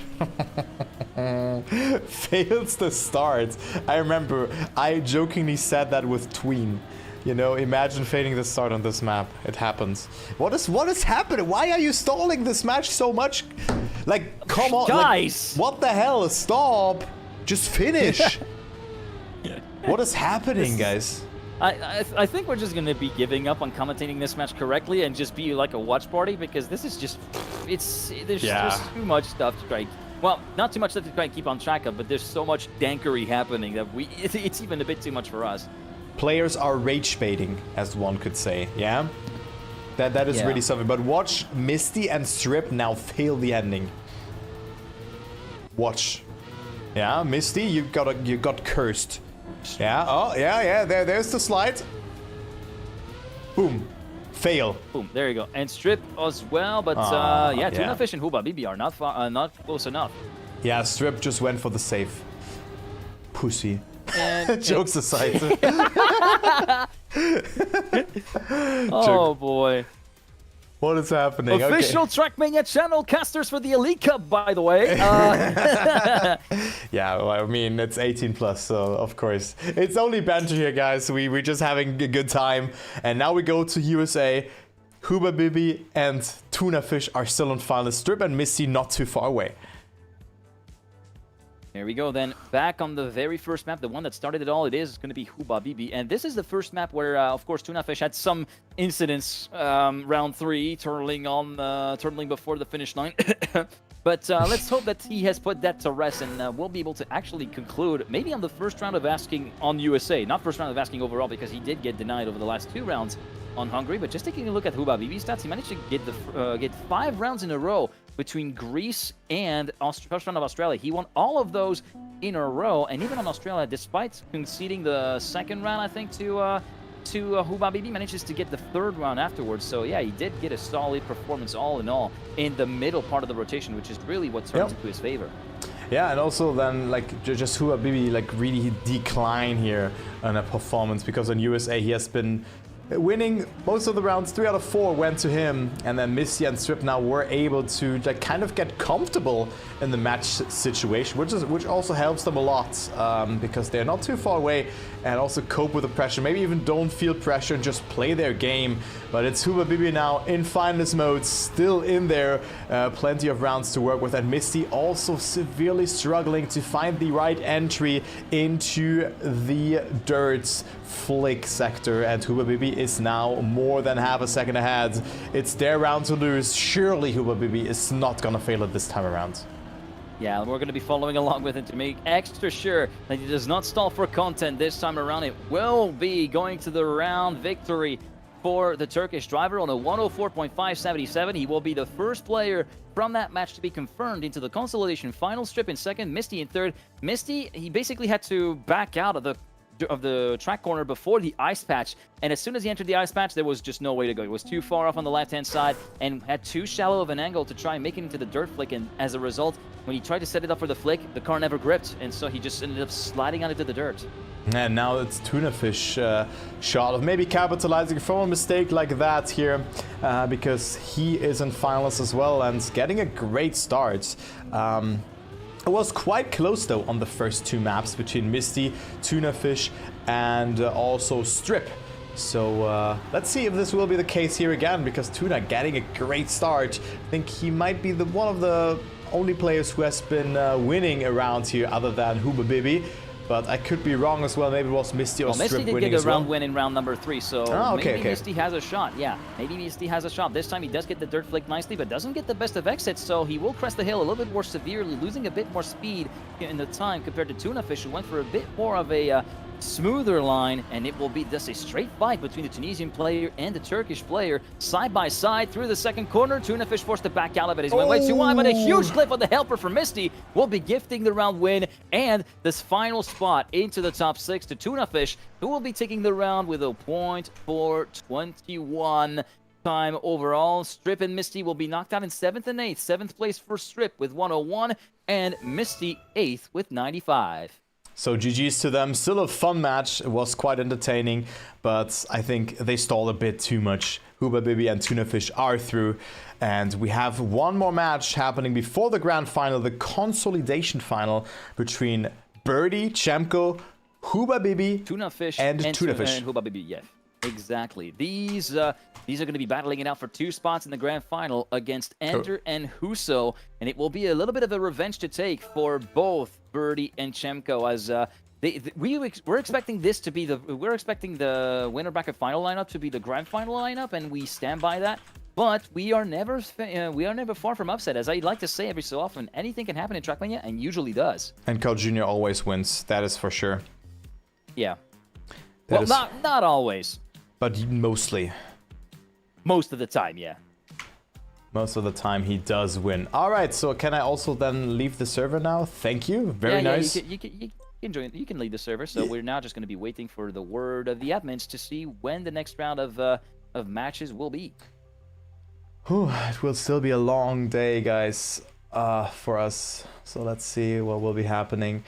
fails the start. I remember I jokingly said that with Tween. You know, imagine failing the start on this map. It happens. What is happening? Why are you stalling this match so much? Like, come on, guys! Like, what the hell? Stop! Just finish. What is happening, guys? I think we're just going to be giving up on commentating this match correctly and just be like a watch party, because this is just, there's just too much stuff to try. Well, not too much stuff to try and keep on track of, but there's so much dankery happening that it's even a bit too much for us. Players are rage baiting, as one could say, yeah? That is really something. But watch Misty and Strip now fail the ending. Watch. Yeah, Misty, you got cursed. Yeah, oh, yeah, there's the slide. Boom. Fail. Boom, there you go. And Strip as well, but Tunafish and Huba Bibi are not close enough. Yeah, Strip just went for the safe. Pussy. Jokes aside. Oh boy. What is happening? Official Trackmania channel casters for the Elite Cup, by the way. Yeah, well, I mean, it's 18 plus, so of course. It's only banter here, guys. We're just having a good time. And now we go to USA. Huba Bibi and Tunafish are still on finalist. Strip and Misty not too far away. There we go, then back on the very first map, the one that started it all, it is going to be Huba Bibi. And this is the first map where, of course, Tunafish had some incidents round 3, turtling before the finish line. But let's hope that he has put that to rest, and we'll be able to actually conclude maybe on the first round of asking on USA. Not first round of asking overall, because he did get denied over the last 2 rounds on Hungary. But just taking a look at Huba Bibi's stats, he managed to get 5 rounds in a row between Greece and first round of Australia. He won all of those in a row, and even on Australia, despite conceding the second round, I think, to Huba Bibi, manages to get the 3rd round afterwards. So yeah, he did get a solid performance all in all in the middle part of the rotation, which is really what turns into his favor. Yeah, and also then, like, just Huba Bibi, like, really decline here on a performance, because on USA he has been winning most of the rounds. 3 out of 4 went to him, and then Misty and Strip now were able to like, kind of get comfortable in the match situation, which also helps them a lot because they're not too far away and also cope with the pressure. Maybe even don't feel pressure and just play their game. But it's Huba Bibi now in finalist mode, still in there. Plenty of rounds to work with, and Misty also severely struggling to find the right entry into the dirt flick sector, and Huba Bibi is now more than half a second ahead. It's their round to lose. Surely Huba Bibi is not gonna fail it this time around. Yeah, we're going to be following along with him to make extra sure that he does not stall for content this time around. It will be going to the round victory for the Turkish driver on a 104.577. He will be the first player from that match to be confirmed into the Consolidation final. Strip in second, Misty in third. Misty, he basically had to back out of the track corner before the ice patch, and as soon as he entered the ice patch, there was just no way to go. It was too far off on the left-hand side and had too shallow of an angle to try and make it into the dirt flick, and as a result, when he tried to set it up for the flick, the car never gripped, and so he just ended up sliding out into the dirt. And now it's Tunafish shot of maybe capitalizing from a mistake like that here because he is in finals as well and getting a great start. It was quite close though on the first 2 maps between Misty, Tunafish, and also Strip. So let's see if this will be the case here again, because Tuna getting a great start. I think he might be one of the only players who has been winning around here other than Huba Bibi. But I could be wrong as well. Maybe it was Misty or Strip winning as well. Misty did get a round win in round number 3, so okay. Misty has a shot. Yeah, maybe Misty has a shot. This time he does get the dirt flick nicely, but doesn't get the best of exits, so he will crest the hill a little bit more severely, losing a bit more speed in the time compared to Tunafish, who went for a bit more of a smoother line, and it will be just a straight fight between the Tunisian player and the Turkish player, side by side through the second corner. Tunafish forced to back out of it. He went way too wide, but a huge clip on the helper for Misty will be gifting the round win and this final spot into the top 6 to Tunafish, who will be taking the round with a point for 21 time overall. Strip and Misty will be knocked out in 7th and 8th. 7th place for Strip with 101 and Misty 8th with 95. So GG's to them. Still a fun match. It was quite entertaining, but I think they stalled a bit too much. Huba Bibi and Tunafish are through, and we have one more match happening before the grand final, the Consolidation final between Birdie, Chemko, Huba Bibi, Tunafish, and Tunafish. And Huba Bibi, yes. Exactly. These are going to be battling it out for 2 spots in the grand final against Ender and Huso, and it will be a little bit of a revenge to take for both Birdie and Chemko, as we're expecting this to be we're expecting the winner bracket final lineup to be the grand final lineup, and we stand by that. But we are never far from upset, as I like to say every so often. Anything can happen in Trackmania, and usually does. And Code Junior always wins. That is for sure. Yeah. Well, not always. But mostly. Most of the time, yeah. Most of the time he does win. All right, so can I also then leave the server now? Thank you. Very nice. You can leave the server. So we're now just going to be waiting for the word of the admins to see when the next round of matches will be. Whew, it will still be a long day, guys, for us. So let's see what will be happening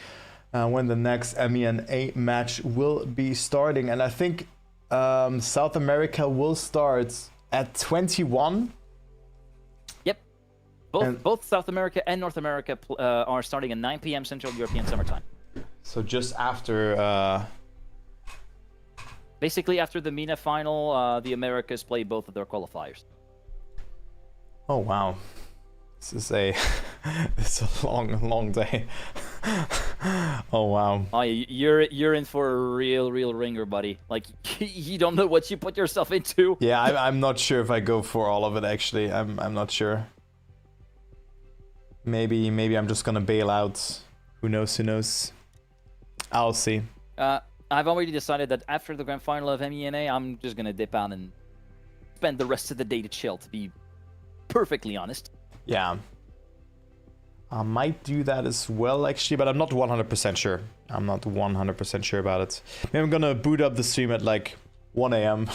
when the next MENA match will be starting. And I think South America will start at 21. Yep. Both South America and North America are starting at 9 p.m. Central European Summer Time. So just after... Basically after the MENA final, the Americas play both of their qualifiers. Oh, wow. This is it's a long day. Oh, wow. Oh, you're in for a real ringer, buddy. Like, you don't know what you put yourself into. Yeah, I'm not sure if I go for all of it, actually. I'm not sure. Maybe I'm just gonna bail out. Who knows? I'll see. I've already decided that after the grand final of MENA, I'm just gonna dip out and spend the rest of the day to chill, to be perfectly honest. Yeah. I might do that as well, actually, but I'm not 100% sure. I'm not 100% sure about it. Maybe I'm gonna boot up the stream at like 1 a.m.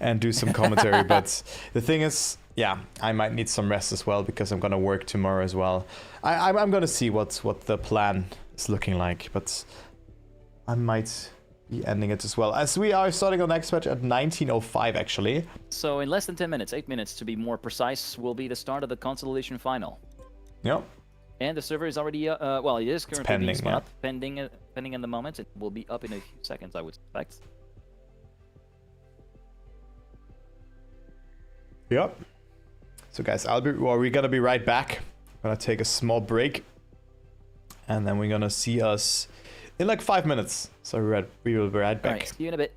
and do some commentary, but the thing is, yeah, I might need some rest as well because I'm gonna work tomorrow as well. I'm gonna see what the plan is looking like, but I might be ending it as well. As we are starting our next match at 19:05 actually. So in less than 10 minutes, 8 minutes to be more precise, will be the start of the Consolidation final. Yep. And the server is already, well, it is currently pending, being spun yeah. up, pending in the moment. It will be up in a few seconds, I would expect. Yep. So guys, we're gonna be right back. I'm gonna take a small break, and then we're gonna see us in like 5 minutes. So we will be right back. All right, see you in a bit.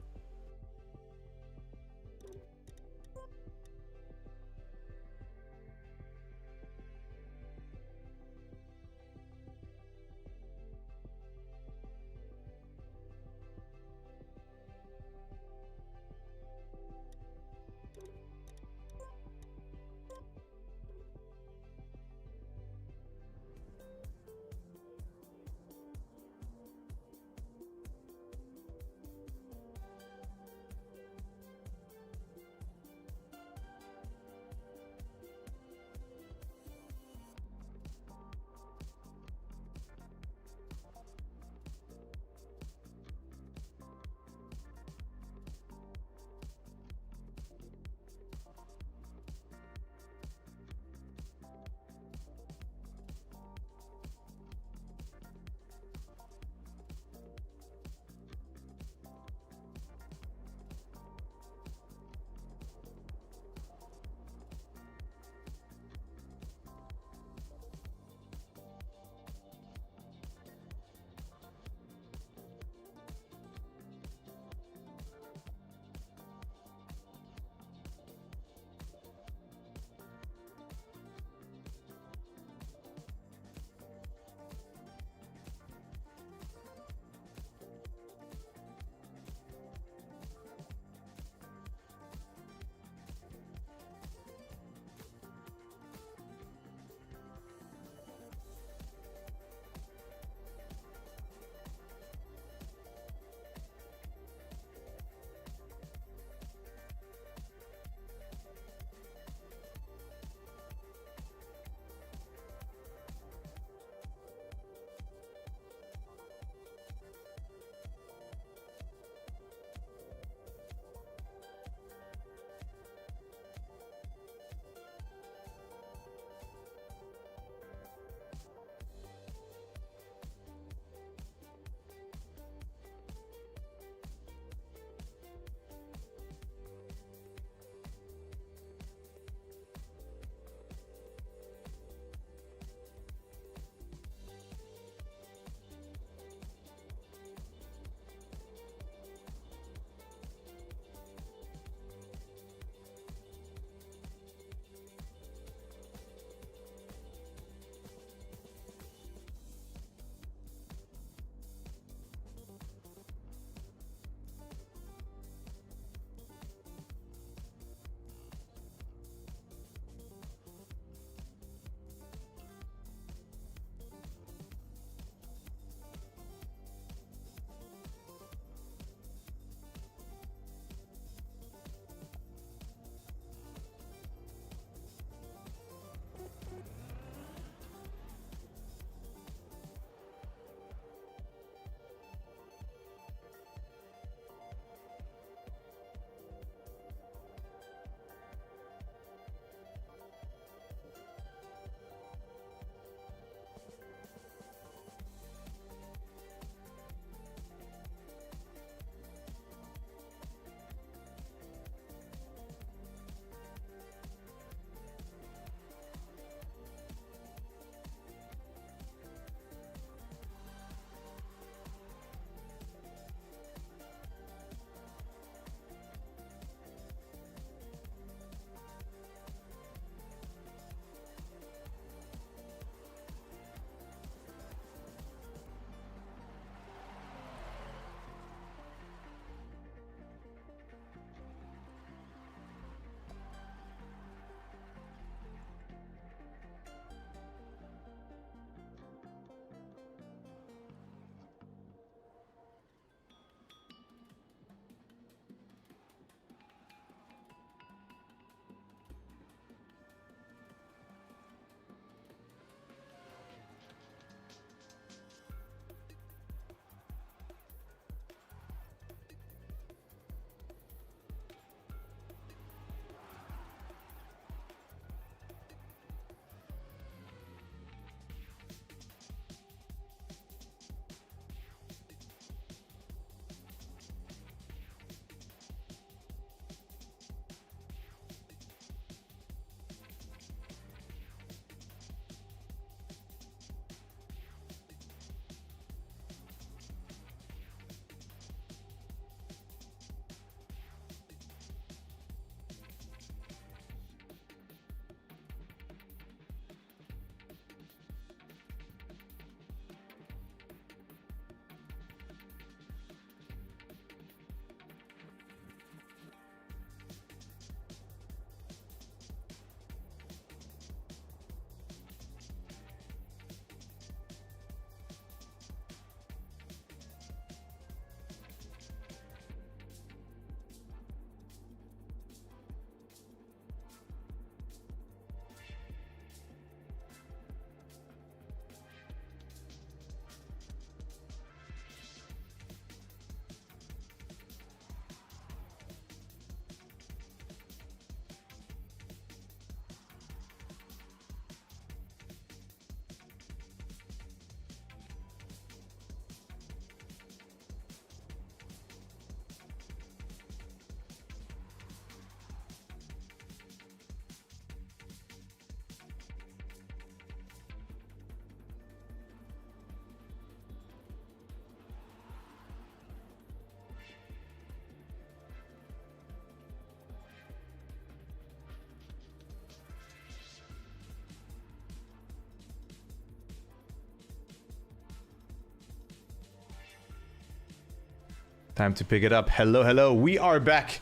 Time to pick it up. Hello, hello. We are back.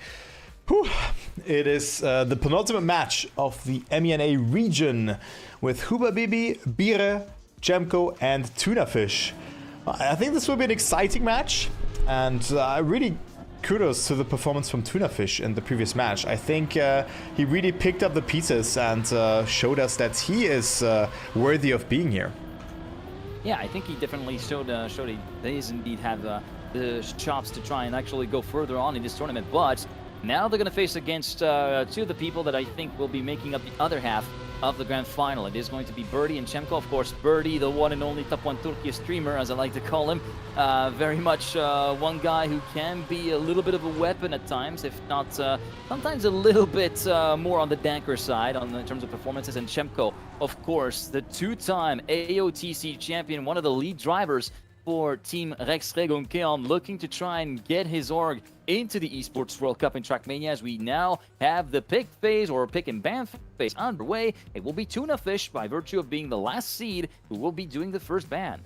Whew. It is the penultimate match of the MENA region with Hubabibi, Bire, Chemko, and Tunafish. I think this will be an exciting match, and really kudos to the performance from Tunafish in the previous match. I think he really picked up the pieces and showed us that he is worthy of being here. Yeah, I think he definitely showed he does indeed have the chops to try and actually go further on in this tournament. But now they're going to face against two of the people that I think will be making up the other half of the grand final. It is going to be Birdie and Chemko. Of course, Birdie, the one and only top 1 Turkey streamer, as I like to call him. Very much one guy who can be a little bit of a weapon at times, if not sometimes a little bit more on the danker side in terms of performances. And Chemko, of course, the two-time AOTC champion, one of the lead drivers for Team Rex Regon Keon, looking to try and get his org into the Esports World Cup in Trackmania, as we now have the pick phase, or pick and ban phase, underway. It will be Tunafish, by virtue of being the last seed, who will be doing the first ban.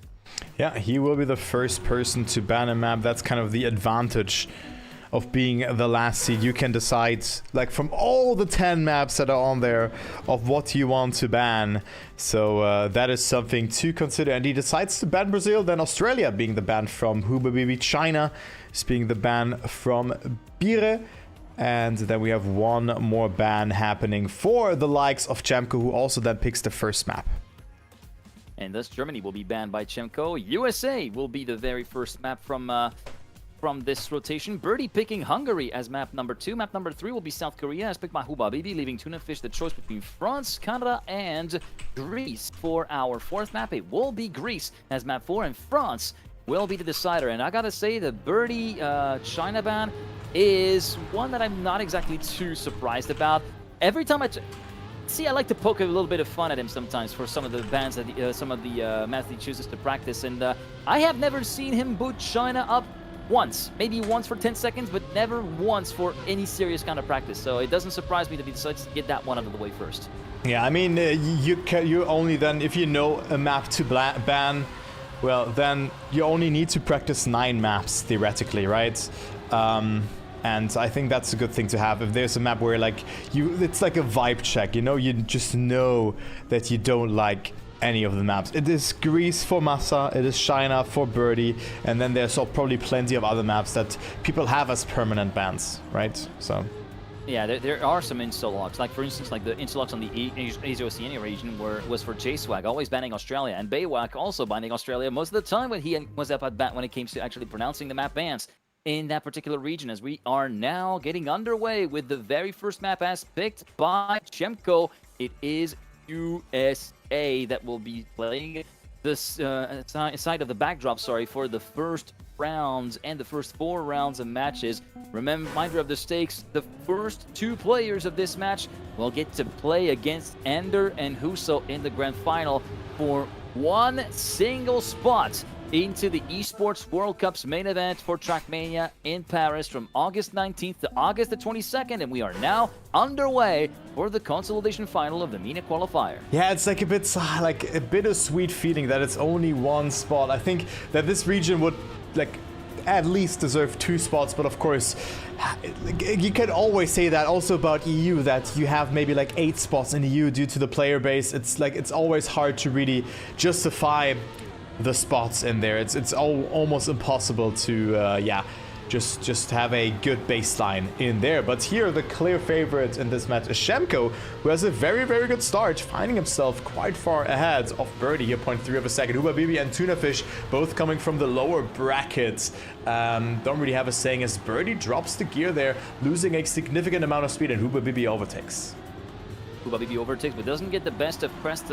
Yeah, he will be the first person to ban a map. That's kind of the advantage of being the last seed. You can decide, like, from all the 10 maps that are on there, of what you want to ban. So that is something to consider. And he decides to ban Brazil, then Australia being the ban from Hubabibi, China is being the ban from Bire. And then we have one more ban happening for the likes of Chemko, who also then picks the first map. And thus Germany will be banned by Chemko. USA will be the very first map from this rotation. Birdie picking Hungary as map number 2. Map number 3 will be South Korea, as picked by Hubabibi, leaving Tunafish the choice between France, Canada, and Greece for our fourth map. It will be Greece as map 4, and France will be the decider. And I gotta say, the Birdie China ban is one that I'm not exactly too surprised about. Every time I like to poke a little bit of fun at him sometimes for some of the bans that some of the maps he chooses to practice, and I have never seen him boot China up once, maybe once for 10 seconds, but never once for any serious kind of practice. So it doesn't surprise me that he decides to get that one out of the way first. Yeah, I mean, you only then, if you know a map to ban, well, then you only need to practice 9 maps, theoretically, right? And I think that's a good thing to have. If there's a map where, like, it's like a vibe check, you know, you just know that you don't like any of the maps. It is Greece for Massa, it is China for Birdie, and then there's probably plenty of other maps that people have as permanent bans, right? So yeah, there are some install locks. Like, for instance, like the install locks on the Asia-Oceania region was for J-Swag, always banning Australia, and Baywak also banning Australia most of the time when he was up at bat when it came to actually pronouncing the map bans in that particular region. As we are now getting underway with the very first map as picked by Chemko. It is USA that will be playing this side of the backdrop, for the first rounds and the first 4 rounds of matches. Reminder of the stakes: the first 2 players of this match will get to play against Ender and Huso in the grand final for one single spot into the Esports World Cup's main event for Trackmania in Paris from August 19th to August the 22nd, and we are now underway for the Consolidation final of the MENA Qualifier. Yeah, it's like a bittersweet feeling that it's only one spot. I think that this region would, like, at least deserve 2 spots, but of course, you can always say that also about EU, that you have maybe like 8 spots in EU due to the player base. It's like, it's always hard to really justify the spots in there. It's almost impossible to just have a good baseline in there. But here, the clear favorite in this match is Chemko, who has a very, very good start, finding himself quite far ahead of Birdie here, 0.3 of a second. Hubabibi and Tunafish both coming from the lower brackets. Don't really have a saying, as Birdie drops the gear there, losing a significant amount of speed, and Hubabibi overtakes. Hubabibi overtakes, but doesn't get the best of crest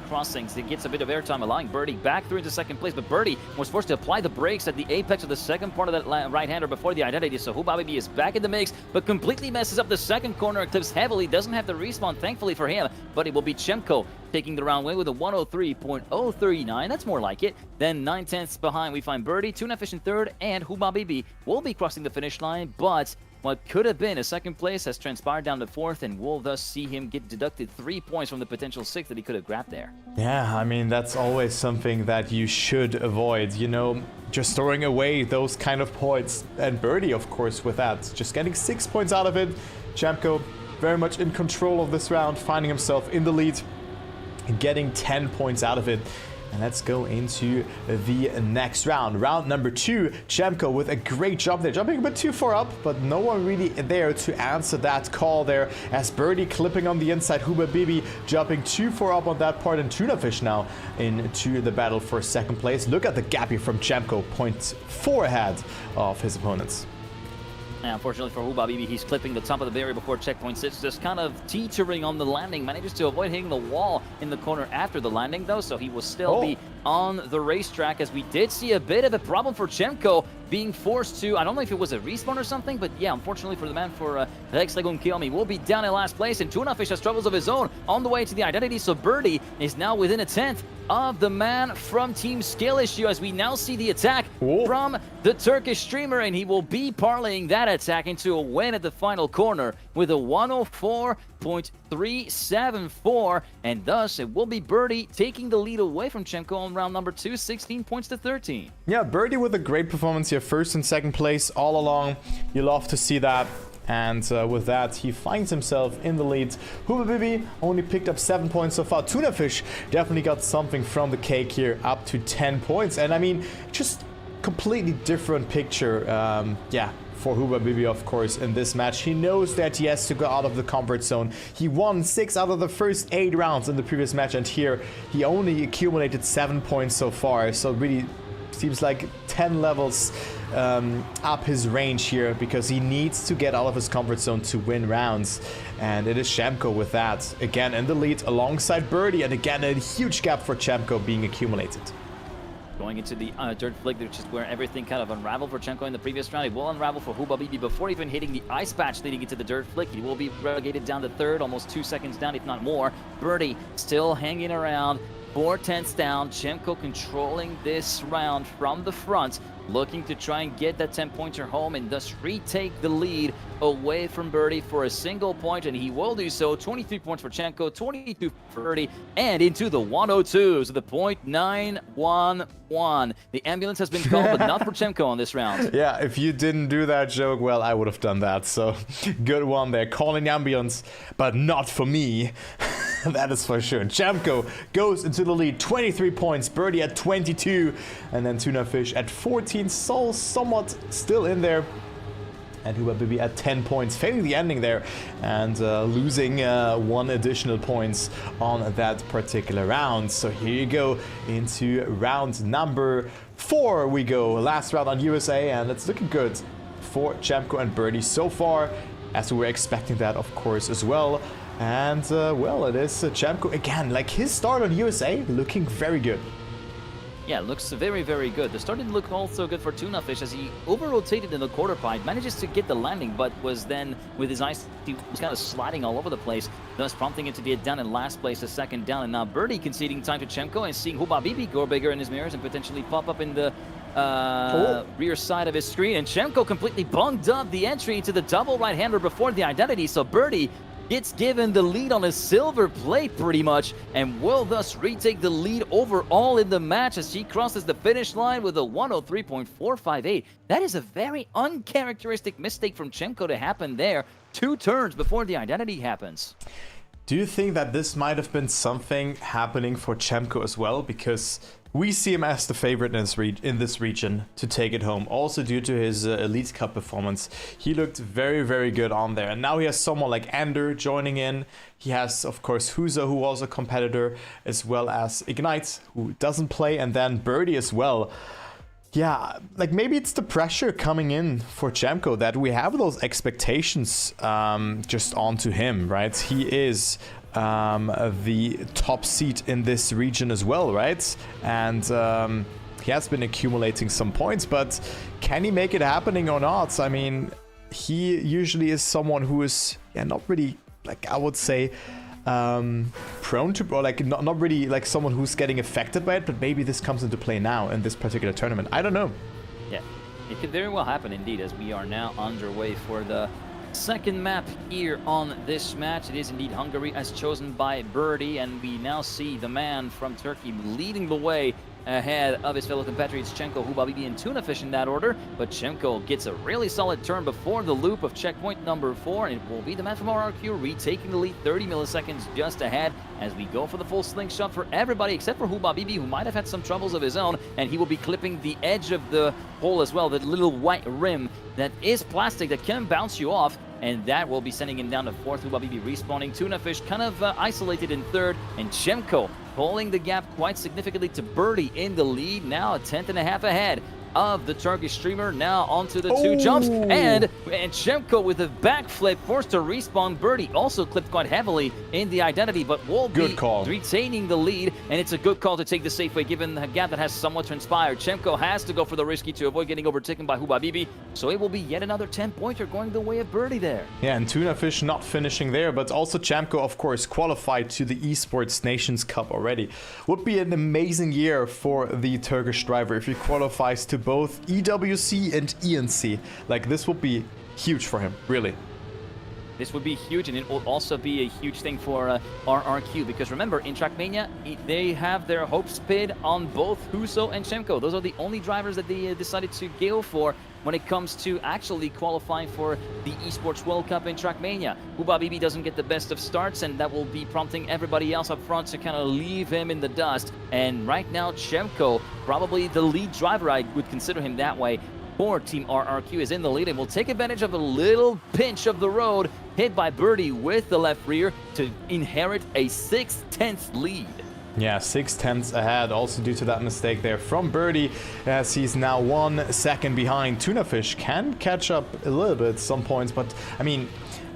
crossings. He gets a bit of airtime, allowing Birdie back through into second place, but Birdie was forced to apply the brakes at the apex of the second part of that right-hander before the identity, so Hubabibi is back in the mix, but completely messes up the second corner, clips heavily, doesn't have the respawn, thankfully for him, but it will be Chemko taking the round win with a 103.039. That's more like it. Then 9/10 behind, we find Birdie, Tunafish in third, and Hubabibi will be crossing the finish line, but what could have been a second place has transpired down to fourth, and we'll thus see him get deducted 3 points from the potential 6 that he could have grabbed there. Yeah, I mean, that's always something that you should avoid. You know, just throwing away those kind of points. And birdie, of course, with that. Just getting 6 points out of it. Chemko very much in control of this round, finding himself in the lead, getting 10 points out of it. And let's go into the next round. Round number 2, Chemko with a great jump there. Jumping a bit too far up, but no one really there to answer that call there. As birdie clipping on the inside, Huba Bibi jumping too far up on that part. And Tunafish now into the battle for second place. Look at the gap here from Chemko, 0.4 ahead of his opponents. And unfortunately for Huba Bibi, he's clipping the top of the barrier before checkpoint 6, just kind of teetering on the landing, manages to avoid hitting the wall in the corner after the landing though, so he will still be on the racetrack, as we did see a bit of a problem for Chemko being forced to, I don't know if it was a respawn or something, but yeah, unfortunately for the man for Rex Lagoon Kiyomi, will be down in last place, and Tunafish has troubles of his own on the way to the identity, so birdie is now within a 10th of the man from Team Skill Issue, as we now see the attack from the Turkish streamer, and he will be parlaying that attack into a win at the final corner with a 104.374, and thus it will be birdie taking the lead away from Chemko on round number 2, 16 points to 13. Yeah, birdie with a great performance here, first and second place all along. You love to see that. And with that, he finds himself in the lead. Huba Bibi only picked up 7 points so far. Tunafish definitely got something from the cake here, up to 10 points. And I mean, just completely different picture. Yeah, for Huba Bibi, of course, in this match. He knows that he has to go out of the comfort zone. He won 6 out of the first 8 rounds in the previous match, and here he only accumulated 7 points so far. So really seems like 10 levels up his range here, because he needs to get out of his comfort zone to win rounds. And it is Chemko with that, again in the lead alongside birdie, and again a huge gap for Chemko being accumulated. Going into the dirt flick, which is where everything kind of unraveled for Chemko in the previous round. It will unravel for Huba Bibi before even hitting the ice patch leading into the dirt flick. He will be relegated down to third, almost 2 seconds down, if not more. Birdie still hanging around, 4/10 down. Chemko controlling this round from the front, looking to try and get that 10-pointer home and thus retake the lead away from birdie for a single point, and he will do so. 23 points for Chemko, 22 for birdie, and into the 102s, the .911. The ambulance has been called, but not for Chemko on this round. Yeah, if you didn't do that joke, well, I would have done that. So good one there, calling ambulance, but not for me. That is for sure. Chemko goes into the lead, 23 points, birdie at 22, and then Tunafish at 14, so somewhat still in there. And Huba Bibi at 10 points, failing the ending there, and losing 1 additional points on that particular round. So here you go into round number 4 we go. Last round on USA, and it's looking good for Chemko and birdie so far, as we were expecting that, of course, as well. And, well, it is Chemko again. Like, his start on USA looking very good. Yeah, looks very, very good. The start didn't look also good for Tunafish, as he over-rotated in the quarter pipe, manages to get the landing, but was then, with his ice, he was kind of sliding all over the place, thus prompting him to be down in last place, a second down. And now birdie conceding time to Chemko and seeing Huba Bibi go bigger in his mirrors and potentially pop up in the rear side of his screen. And Chemko completely bunged up the entry into the double right-hander before the identity, so birdie gets given the lead on a silver plate pretty much, and will thus retake the lead overall in the match as she crosses the finish line with a 103.458. That is a very uncharacteristic mistake from Chemko to happen there, 2 turns before the identity happens. Do you think that this might have been something happening for Chemko as well? Because we see him as the favorite in this region to take it home. Also due to his Elite Cup performance. He looked very, very good on there. And now he has someone like Ender joining in. He has, of course, Huza, who was a competitor, as well as Ignite, who doesn't play, and then Birdie as well. Yeah, like maybe it's the pressure coming in for Chemko that we have those expectations just onto him, right? He is the top seed in this region as well, right? And he has been accumulating some points, but can he make it happening or not? I mean, he usually is someone who is not really, like, I would say, prone to, or like not really like someone who's getting affected by it, but maybe this comes into play now in this particular tournament. I don't know. Yeah, it could very well happen indeed, as we are now underway for the second map here on this match. It is indeed Hungary, as chosen by Birdie, and we now see the man from Turkey leading the way ahead of his fellow compatriots Chemko, Hubabibi, and Tunafish in that order. But Chemko gets a really solid turn before the loop of checkpoint number 4, and it will be the man from RRQ retaking the lead 30 milliseconds just ahead as we go for the full slingshot for everybody except for Hubabibi, who might have had some troubles of his own, and he will be clipping the edge of the hole as well, that little white rim that is plastic that can bounce you off, and that will be sending him down to 4th. Hubabibi respawning, Tunafish kind of isolated in 3rd, and Chemko pulling the gap quite significantly to Birdie in the lead, now a 10th and a half ahead of the Turkish streamer. Now onto the 2 jumps, and Chemko with a backflip forced to respawn. Birdie also clipped quite heavily in the identity, but will be retaining the lead, and it's a good call to take the safe way given the gap that has somewhat transpired. Chemko has to go for the risky to avoid getting overtaken by Hubabibi, so it will be yet another 10-pointer going the way of Birdie there. Yeah, and Tunafish not finishing there, but also Chemko, of course, qualified to the Esports Nations Cup already. Would be an amazing year for the Turkish driver if he qualifies to both EWC and ENC. Like, this would be huge for him, really. This would be huge, and it will also be a huge thing for RRQ, because remember, in Trackmania, they have their hopes pinned on both Huso and Chemko. Those are the only drivers that they decided to go for when it comes to actually qualifying for the Esports World Cup in Trackmania. Hubabibi doesn't get the best of starts, and that will be prompting everybody else up front to kind of leave him in the dust. And right now, Chemko, probably the lead driver, I would consider him that way, for Team RRQ, is in the lead and will take advantage of a little pinch of the road hit by Birdie with the left rear to inherit a 6/10 lead. Yeah, 6/10 ahead, also due to that mistake there from Birdie, as he's now 1 second behind. Tunafish can catch up a little bit at some points, but I mean,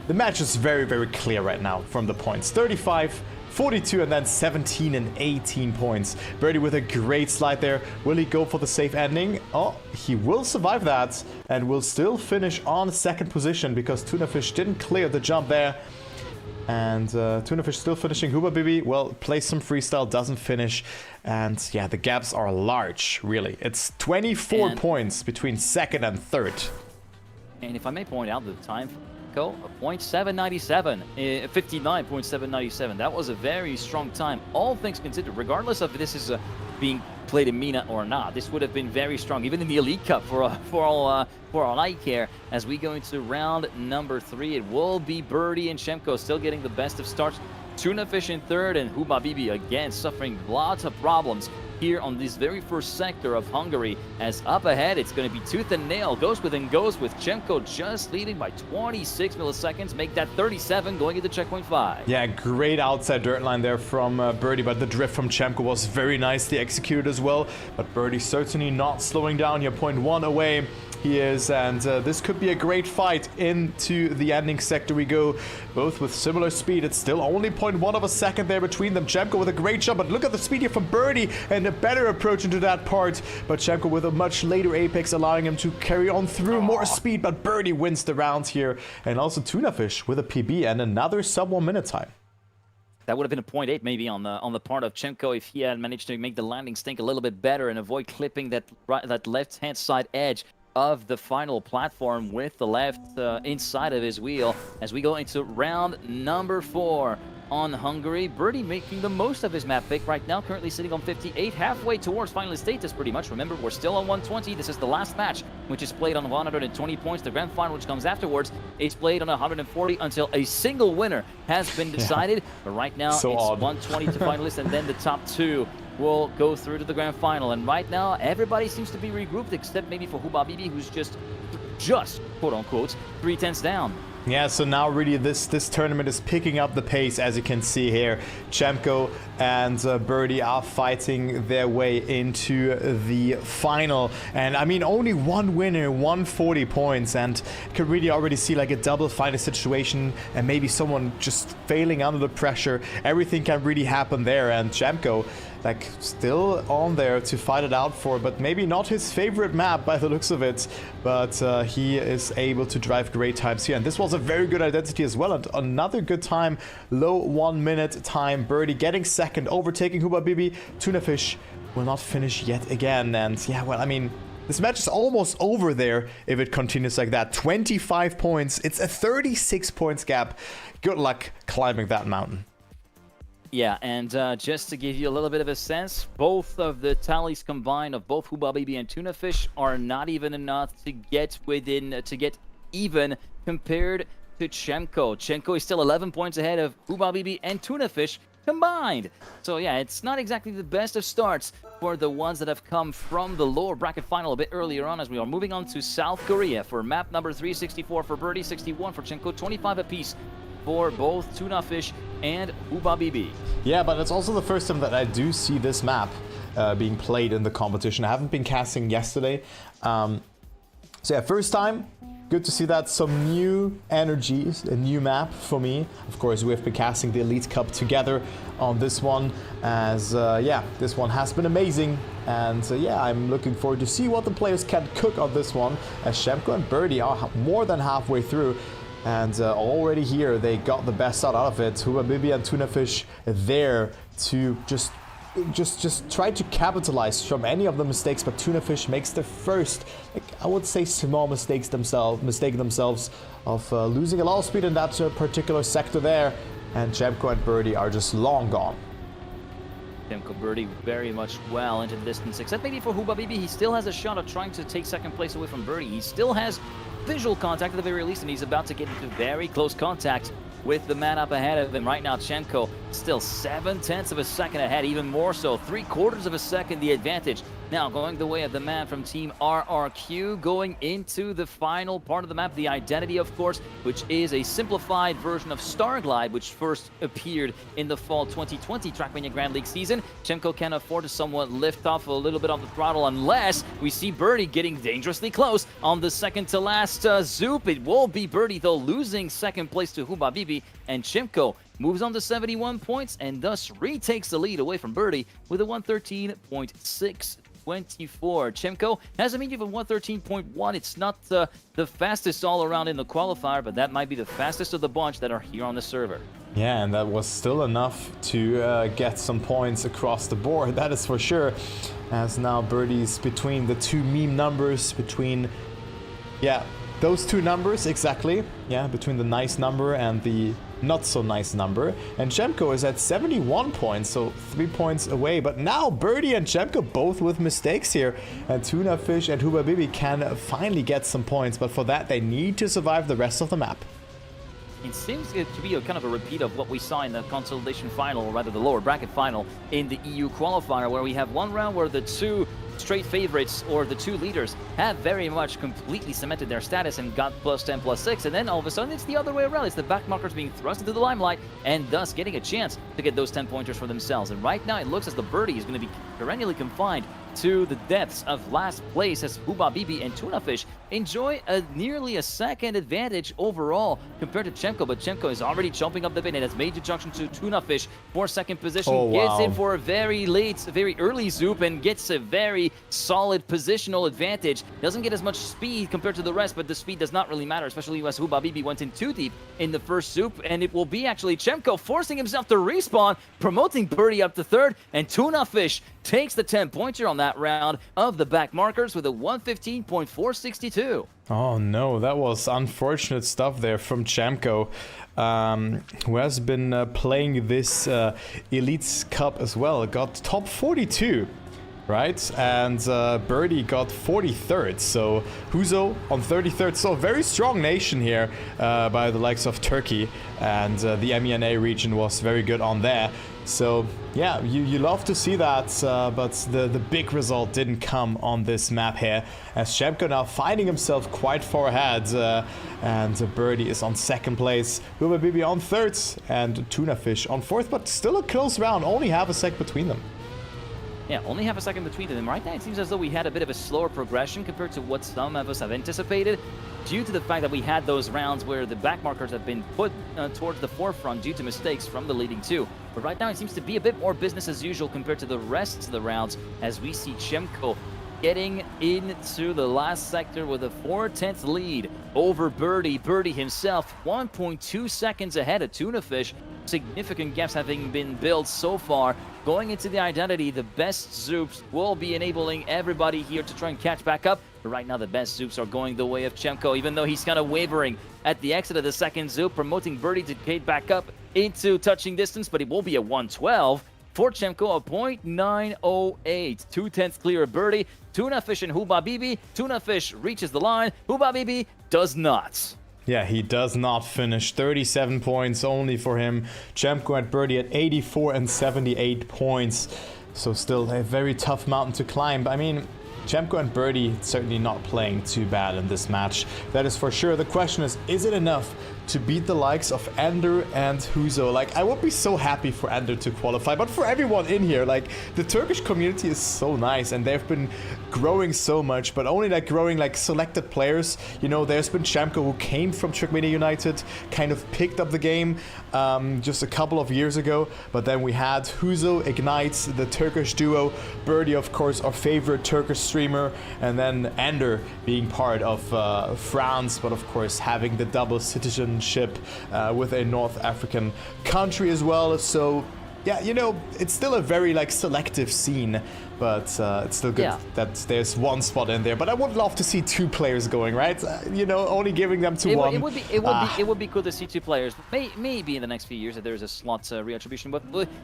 the match is very, very clear right now from the points. 35, 42, and then 17 and 18 points. Birdie with a great slide there. Will he go for the safe ending? Oh, he will survive that and will still finish on 2nd position because Tunafish didn't clear the jump there. And Tunafish still finishing. Hubabibi, well, plays some freestyle, doesn't finish. And yeah, the gaps are large, really. It's 24 points between 2nd and 3rd. And if I may point out the time, a 0.797, 59.797. That was a very strong time, all things considered. Regardless of this is being played in MENA or not, this would have been very strong, even in the Elite Cup for all I care. As we go into round number 3, it will be Birdie and Chemko still getting the best of starts. Tunafish in 3rd, and Hubabibi again suffering lots of problems here on this very first sector of Hungary. As up ahead, it's going to be tooth and nail, goes with Chemko just leading by 26 milliseconds, make that 37 going into checkpoint 5. Yeah, great outside dirt line there from Birdie, but the drift from Chemko was very nicely executed as well. But Birdie certainly not slowing down here, 0.1 away he is, and this could be a great fight. Into the ending sector we go, both with similar speed. It's still only 0.1 of a second there between them. Chemko with a great jump, but look at the speed here from Birdie, and a better approach into that part, but Chemko with a much later apex, allowing him to carry on through more speed. But Birdie wins the round here, and also Tunafish with a PB and another sub 1 minute time. That would have been a 0.8 maybe on the part of Chemko if he had managed to make the landing stink a little bit better and avoid clipping that left hand side edge of the final platform with the left inside of his wheel. As we go into round number 4 on Hungary, Birdie making the most of his map pick right now, currently sitting on 58, halfway towards finalist status pretty much. Remember, we're still on 120. This is the last match, which is played on 120 points. The grand final, which comes afterwards, is played on 140 until a single winner has been decided. Yeah. But right now, it's 120 to finalists, and then the top 2 will go through to the grand final. And right now, everybody seems to be regrouped, except maybe for Hubabibi, who's just quote-unquote, 3/10 down. Yeah, so now really this tournament is picking up the pace, as you can see here. Chemko and Birdie are fighting their way into the final. And I mean, only one winner, 140 points, and you can really already see like a double final situation and maybe someone just failing under the pressure. Everything can really happen there, and Chemko like still on there to fight it out for, but maybe not his favorite map by the looks of it, but he is able to drive great times here. And this was a very good identity as well, and another good time, low 1 minute time. Birdie getting second, overtaking Hubabibi. Tunafish will not finish yet again, and yeah, well, I mean, this match is almost over there if it continues like that. 25 points, it's a 36 points gap. Good luck climbing that mountain. Yeah, and just to give you a little bit of a sense, both of the tallies combined of both Hubabibi and Tunafish are not even enough to get even compared to Chemko. Chemko is still 11 points ahead of Hubabibi and Tunafish combined. So yeah, it's not exactly the best of starts for the ones that have come from the lower bracket final a bit earlier on, as we are moving on to South Korea for map number 364 for Birdie, 61 for Chemko, 25 apiece for both Tunafish and Hubabibi. Yeah, but it's also the first time that I do see this map being played in the competition. I haven't been casting yesterday. So yeah, first time. Good to see that. Some new energies, a new map for me. Of course, we've been casting the Elite Cup together on this one, as yeah, this one has been amazing. And yeah, I'm looking forward to see what the players can cook on this one, as Chemko and Birdie are more than halfway through. And already here, they got the best out of it. Hubabibi and Tunafish there to just try to capitalize from any of the mistakes, but Tunafish makes the first, like, I would say, small mistake themselves of losing a lot of speed in that particular sector there, and Chemko and Birdie are just long gone. Chemko Birdie very much well into the distance, except maybe for Hubabibi. He still has a shot of trying to take second place away from Birdie. He still has visual contact at the very least, and he's about to get into very close contact with the man up ahead of him. Right now, Chemko still 0.7 of a second ahead, even more so, 3/4 of a second the advantage. Now, going the way of the man from Team RRQ, going into the final part of the map, the identity, of course, which is a simplified version of Starglide, which first appeared in the fall 2020 Trackmania Grand League season. Chemko can afford to somewhat lift off a little bit on the throttle, unless we see Birdie getting dangerously close on the second to last Zoop. It will be Birdie, though, losing second place to Hubabibi, and Chemko moves on to 71 points and thus retakes the lead away from Birdie with a 113.624. Chemko has a median of 113.1. It's not the fastest all around in the qualifier, but that might be the fastest of the bunch that are here on the server. Yeah, and that was still enough to get some points across the board, that is for sure. As now Birdie's between the two meme numbers, between, yeah, those two numbers exactly. Yeah, between the nice number and the not so nice number. And Chemko is at 71 points, so 3 points away. But now Birdie and Chemko both with mistakes here. And Tunafish and Hubabibi can finally get some points, but for that they need to survive the rest of the map. It seems to be a kind of a repeat of what we saw in the Consolidation final, or rather the lower bracket final in the EU qualifier, where we have one round where the two straight favorites, or the two leaders, have very much completely cemented their status and got +10, +6, and then all of a sudden it's the other way around. It's the backmarkers being thrust into the limelight and thus getting a chance to get those 10 pointers for themselves. And right now it looks as the Birdie is going to be perennially confined to the depths of last place, as Hubabibi and Tunafish enjoy nearly a second advantage overall compared to Chemko, but Chemko is already jumping up the bin and has made the junction to Tunafish for second position. Oh, wow. Gets in for a very early Zoop and gets a very solid positional advantage. Doesn't get as much speed compared to the rest, but the speed does not really matter, especially as Hubabibi went in too deep in the first Zoop, and it will be actually Chemko forcing himself to respawn, promoting Birdie up to third, and Tunafish takes the 10-pointer on that round of the back markers with a 115.462. Oh no, that was unfortunate stuff there from Chemko, who has been playing this Elite Cup as well. Got top 42, right? And Birdie got 43rd, so Huzo on 33rd. So a very strong nation here by the likes of Turkey, and the MENA region was very good on there. So yeah, you love to see that, but the big result didn't come on this map here, as Chemko now finding himself quite far ahead, and Birdie is on second place, Hubabibi on third, and Tunafish on fourth, but still a close round, only half a sec between them. Yeah, only half a second between them. Right now, it seems as though we had a bit of a slower progression compared to what some of us have anticipated, due to the fact that we had those rounds where the back markers have been put towards the forefront due to mistakes from the leading two. But right now, it seems to be a bit more business as usual compared to the rest of the rounds, as we see Chemko getting into the last sector with a 4/10 lead over Birdie. Birdie himself 1.2 seconds ahead of Tunafish. Significant gaps having been built so far. Going into the identity, the best Zoops will be enabling everybody here to try and catch back up. But right now, the best Zoops are going the way of Chemko, even though he's kind of wavering at the exit of the second Zoop, promoting Birdie to get back up. into touching distance, but it will be a 112. For Chemko, a .908. 2/10 clear of birdie. Tuna Fish and Huba Bibi. Tuna Fish reaches the line. Huba Bibi does not. Yeah, he does not finish. 37 points only for him. Chemko at birdie at 84 and 78 points. So still a very tough mountain to climb. I mean, Chemko and birdie certainly not playing too bad in this match. That is for sure. The question is it enough to beat the likes of Ender and Huzo? Like, I would be so happy for Ender to qualify, but for everyone in here, like, the Turkish community is so nice and they've been growing so much, but only like growing like selected players. You know, there's been Chemko who came from Trackmania United, kind of picked up the game just a couple of years ago, but then we had Huzo, Ignite, the Turkish duo, Birdie, of course, our favorite Turkish streamer, and then Ender being part of France, but of course having the double citizenship with a North African country as well. So yeah, you know, it's still a very like selective scene, but it's still good that there's one spot in there. But I would love to see two players going, right? You know, only giving them to one. It would be cool to see two players. Maybe in the next few years that there's a slot reattribution. But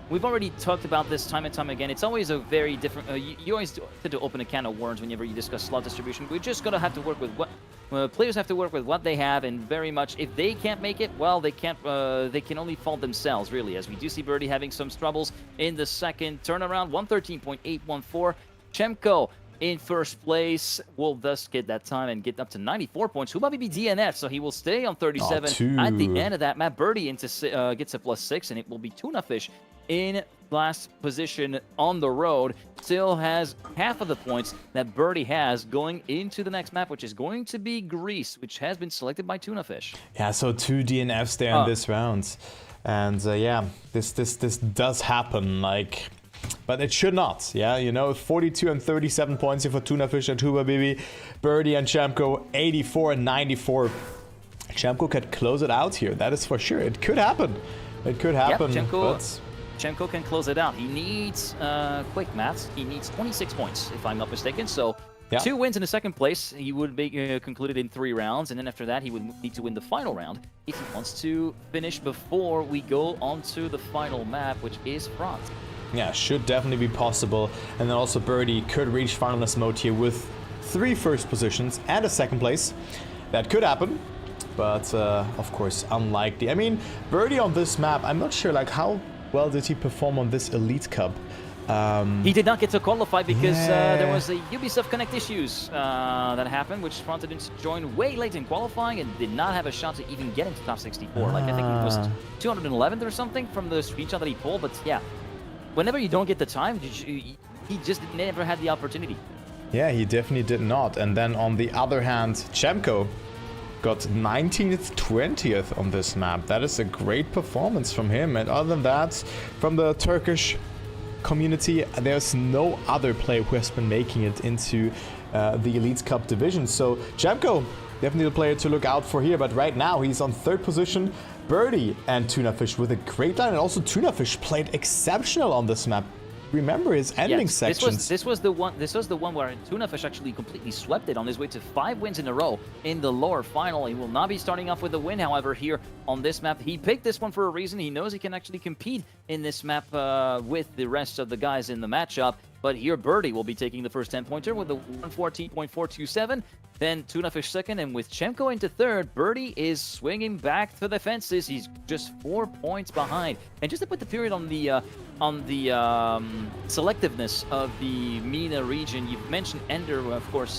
we've already talked about this time and time again. It's always a very different. You always tend to open a can of worms whenever you discuss slot distribution. We're just gonna have to work with what. Players have to work with what they have, and very much if they can't make it, well, they can't. They can only fault themselves, really. As we do see Birdie having some troubles in the second turnaround, 113.814. Chemko in first place will thus get that time and get up to 94 points. Huba Bibi DNF, so he will stay on 37 at the end of that map. Birdie gets a +6, and it will be Tuna Fish in last position on the road. Still has half of the points that Birdie has going into the next map, which is going to be Greece, which has been selected by Tuna Fish. Yeah, so 2 DNFs there in this round. And yeah, this does happen, like, but it should not. Yeah, you know, 42 and 37 points here for Tuna Fish and Huba Bibi. Birdie and Chemko, 84 and 94. Chemko could close it out here, that is for sure. It could happen. It could happen. Yep, Chemko can close it out. He needs, quick maths, he needs 26 points, if I'm not mistaken. So 2 wins in the second place. He would be concluded in 3 rounds, and then after that, he would need to win the final round if he wants to finish before we go on to the final map, which is France. Yeah, should definitely be possible. And then also Birdie could reach finalist mode here with 3 first positions and a second place. That could happen, but of course unlikely. I mean, Birdie on this map, I'm not sure like how well did he perform on this Elite Cup. He did not get to qualify because there was a Ubisoft Connect issues that happened, which prompted him to join way late in qualifying and did not have a shot to even get into top 64. Like, I think it was 211th or something from the screenshot that he pulled, but yeah. Whenever you don't get the time, he just never had the opportunity. Yeah, he definitely did not. And then on the other hand, Chemko got 19th, 20th on this map. That is a great performance from him. And other than that, from the Turkish community, there's no other player who has been making it into the Elite Cup division. So Chemko, definitely the player to look out for here. But right now, he's on 3rd position. Birdie and Tuna Fish with a great line, and also Tuna Fish played exceptional on this map. Remember his ending sections. This was the one where Tuna Fish actually completely swept it on his way to 5 wins in a row in the lower final. He will not be starting off with a win, however, here on this map. He picked this one for a reason. He knows he can actually compete in this map with the rest of the guys in the matchup. But here, Birdie will be taking the first 10-pointer with a 114.427. Then Tuna Fish second, and with Chemko into third, Birdie is swinging back to the fences. He's just 4 points behind. And just to put the period on the selectiveness of the MENA region, you've mentioned Ender, of course,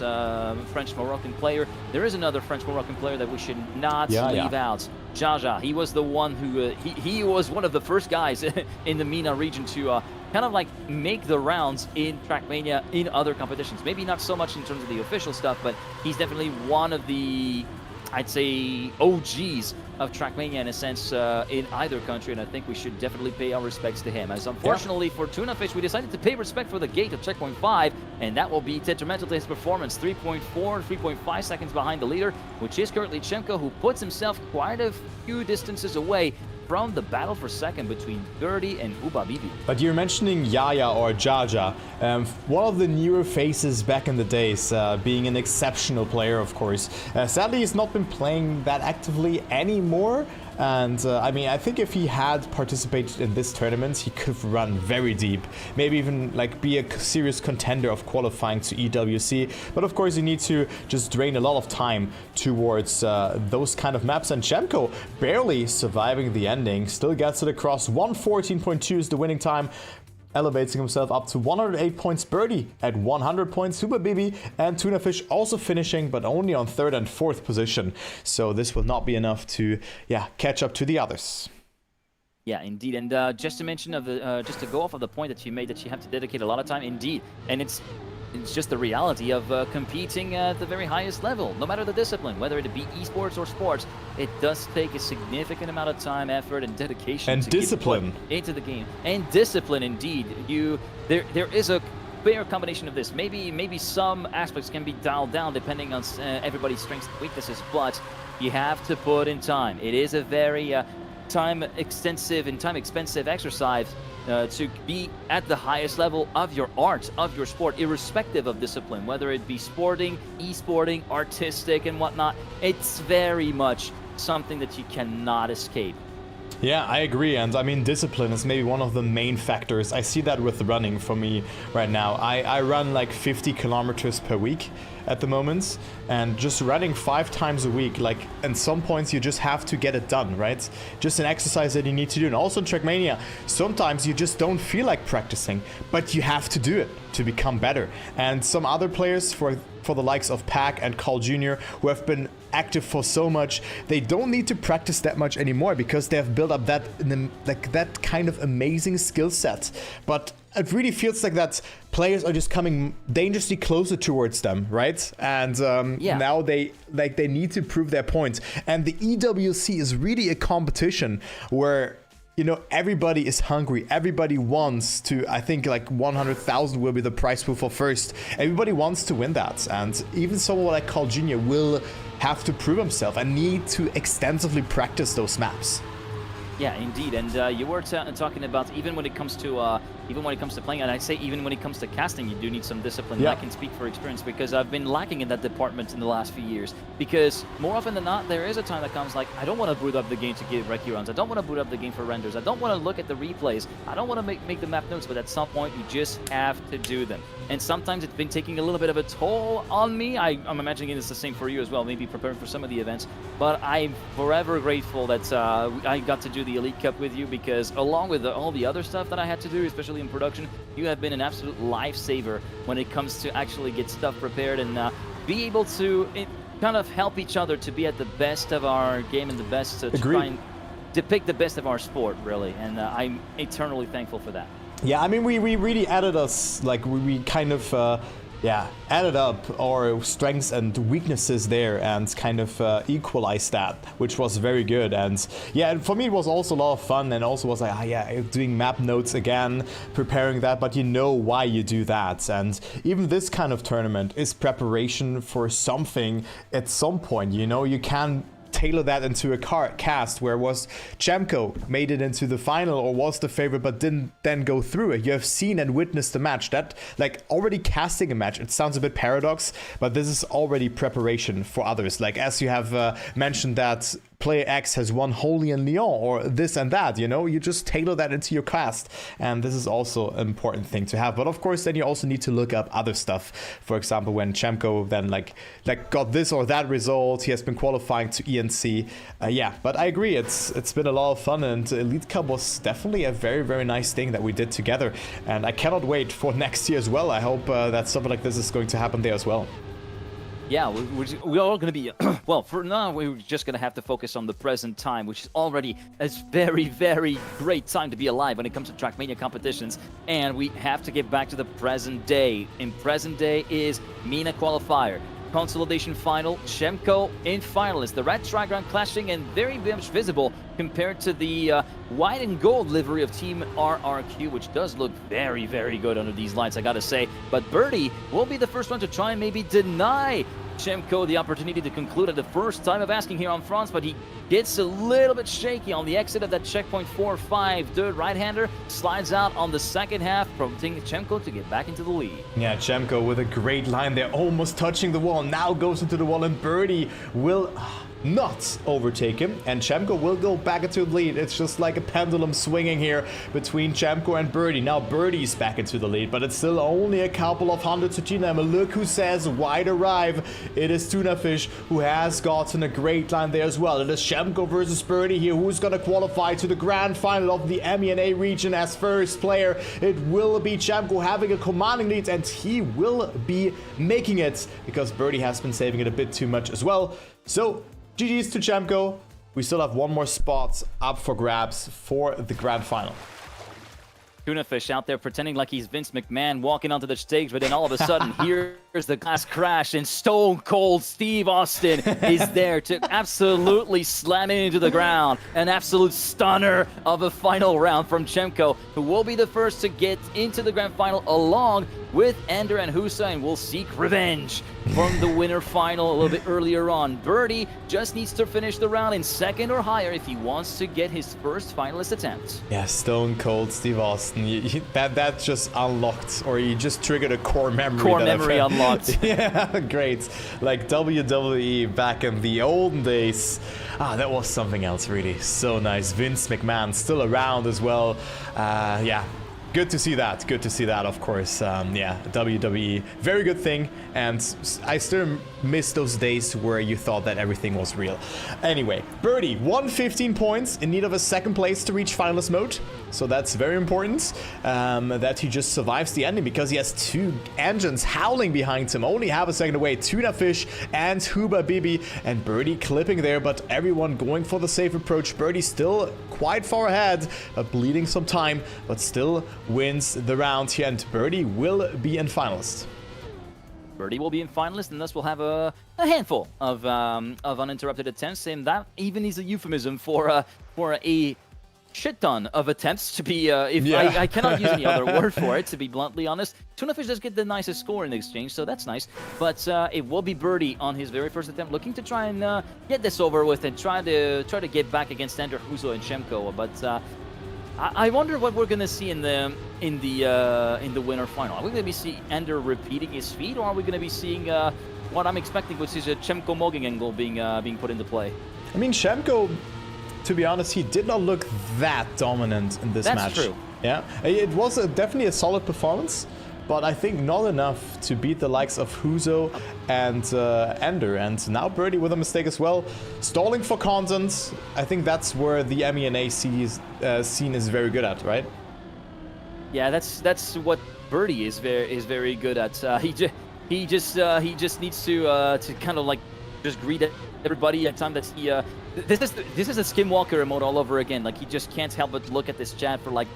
French-Moroccan player. There is another French-Moroccan player that we should not leave out. Jaja, he was the one who, he was one of the first guys in the MENA region to kind of like make the rounds in Trackmania in other competitions. Maybe not so much in terms of the official stuff, but he's definitely one of the, I'd say, OGs of Trackmania in a sense in either country, and I think we should definitely pay our respects to him. As unfortunately for Tuna Fish, we decided to pay respect for the gate of checkpoint 5, and that will be detrimental to his performance. 3.5 seconds behind the leader, which is currently Chemko, who puts himself quite a few distances away from the battle for second between Birdie and Huba Bibi. But you're mentioning Yaya or Jaja, one of the newer faces back in the days, being an exceptional player, of course. Sadly, he's not been playing that actively anymore. And I mean, I think if he had participated in this tournament, he could have run very deep, maybe even like be a serious contender of qualifying to EWC. But of course, you need to just drain a lot of time towards those kind of maps. And Chemko barely surviving the ending, still gets it across. 1:14.2 is the winning time, elevating himself up to 108 points. Birdie at 100 points. Super Bibi and Tunafish also finishing, but only on 3rd and 4th position. So this will not be enough to, catch up to the others. Yeah, indeed. And just to mention just to go off of the point that you made, that you have to dedicate a lot of time, indeed. And it's just the reality of competing at the very highest level, no matter the discipline, whether it be esports or sports. It does take a significant amount of time, effort, and dedication and to discipline into the game. And discipline, indeed. There is a fair combination of this. Maybe some aspects can be dialed down depending on everybody's strengths and weaknesses, but you have to put in time. It is a very time expensive exercise to be at the highest level of your art, of your sport, irrespective of discipline, whether it be sporting, e-sporting, artistic, and whatnot. It's very much something that you cannot escape. Yeah, I agree. And I mean, discipline is maybe one of the main factors. I see that with running for me right now. I run like 50 kilometers per week at the moment, and just running 5 times a week, like at some points you just have to get it done, right? Just an exercise that you need to do. And also in Trackmania, sometimes you just don't feel like practicing, but you have to do it to become better. And some other players, for the likes of Pack and Carl Jr., who have been active for so much, they don't need to practice that much anymore because they have built up that kind of amazing skill set. But it really feels like that players are just coming dangerously closer towards them, right? And now they need to prove their points. And the EWC is really a competition where, you know, everybody is hungry. Everybody wants to, I think like 100,000 will be the prize pool for first. Everybody wants to win that. And even someone like Carl Jr. will have to prove himself and need to extensively practice those maps. Yeah, indeed. And you were talking about even when it comes to playing, and I say even when it comes to casting, you do need some discipline. Yeah. I can speak for experience because I've been lacking in that department in the last few years. Because more often than not, there is a time that comes like, I don't want to boot up the game to get recce runs. I don't want to boot up the game for renders. I don't want to look at the replays. I don't want to make the map notes, but at some point you just have to do them. And sometimes it's been taking a little bit of a toll on me. I'm imagining it's the same for you as well, maybe preparing for some of the events. But I'm forever grateful that I got to do the Elite Cup with you, because along with all the other stuff that I had to do, especially in production, you have been an absolute lifesaver when it comes to actually get stuff prepared and be able to kind of help each other to be at the best of our game and the best to try and depict the best of our sport, really. And I'm eternally thankful for that. Yeah, I mean, we really added us, like, we kind of, added up our strengths and weaknesses there and kind of equalized that, which was very good. And yeah, for me, it was also a lot of fun, and also was like, doing map notes again, preparing that, but you know why you do that. And even this kind of tournament is preparation for something at some point, you know, you can tailor that into a cast where was Chemko made it into the final or was the favorite but didn't then go through it. You have seen and witnessed the match. That, like, already casting a match, it sounds a bit paradox, but this is already preparation for others. Like, as you have mentioned that player X has won wholly in Lyon or this and that, you know, you just tailor that into your cast, and this is also an important thing to have. But of course, then you also need to look up other stuff. For example, when Chemko then like got this or that result, he has been qualifying to ENC. But I agree, it's been a lot of fun, and Elite Cup was definitely a very, very nice thing that we did together, and I cannot wait for next year as well. I hope that something like this is going to happen there as well. Yeah, we're all going to be, well, for now, we're just going to have to focus on the present time, which is already a very, very great time to be alive when it comes to Trackmania competitions. And we have to get back to the present day. In present day is MENA Qualifier, Consolidation Final, Chemko in finalists. The red trigram clashing and very much visible compared to the white and gold livery of Team RRQ, which does look very, very good under these lights, I gotta say. But Birdie will be the first one to try and maybe deny Chemko the opportunity to conclude at the first time of asking here on France, but he gets a little bit shaky on the exit of that checkpoint 4-5. Third right-hander slides out on the second half, prompting Chemko to get back into the lead. Yeah, Chemko with a great line there, almost touching the wall, now goes into the wall, and Birdie will not overtake him, and Chemko will go back into the lead. It's just like a pendulum swinging here between Chemko and Birdie. Now Birdie's back into the lead, but it's still only a couple of hundreds to Gina. And look who says wide arrive. It is Tunafish, who has gotten a great line there as well. It is Chemko versus Birdie here. Who's going to qualify to the grand final of the MENA region as first player? It will be Chemko having a commanding lead, and he will be making it because Birdie has been saving it a bit too much as well. So GG's to Chemko. We still have one more spot up for grabs for the grand final. Tunafish out there pretending like he's Vince McMahon walking onto the stage, but then all of a sudden, here's the glass crash, and Stone Cold Steve Austin is there to absolutely slam it into the ground. An absolute stunner of a final round from Chemko, who will be the first to get into the grand final along with Ender and Husa, and will seek revenge from the winner final a little bit earlier on. Birdie just needs to finish the round in second or higher if he wants to get his first finalist attempt. Yeah, Stone Cold Steve Austin. That just unlocked, or you just triggered a core memory. Core memory unlocked. Yeah, great. Like WWE back in the olden days. Ah, that was something else, really. So nice. Vince McMahon still around as well. Yeah. Good to see that. Good to see that, of course. Yeah, WWE, very good thing. And I still miss those days where you thought that everything was real. Anyway, Birdie, 115 points, in need of a second place to reach finalist mode. So that's very important that he just survives the ending, because he has two engines howling behind him. Only half a second away. Tunafish and Huba Bibi, and Birdie clipping there, but everyone going for the safe approach. Birdie still quite far ahead, bleeding some time, but still wins the round here, and Birdie will be in finalist. Birdie will be in finalist, and thus we'll have a handful of uninterrupted attempts, and that even is a euphemism for a shit ton of attempts to be, I cannot use any other word for it, to be bluntly honest. Tunafish does get the nicest score in the exchange, so that's nice. But it will be Birdie on his very first attempt, looking to try and get this over with and try to get back against Ender, Huso, and Chemko. But I wonder what we're gonna see in the winner final. Are we gonna be seeing Ender repeating his feat, or are we gonna be seeing what I'm expecting, which is a Chemko Mogging angle being put into play? I mean, Chemko, to be honest, he did not look that dominant in this match. That's true. Yeah, it was definitely a solid performance, but I think not enough to beat the likes of Huso and Ender. And now Birdie with a mistake as well. Stalling for content. I think that's where the MENA scene is very good at, right? Yeah, that's what Birdie is very good at. He just needs to kind of like just greet everybody at time that he this is a Skinwalker mode all over again. Like, he just can't help but look at this chat for like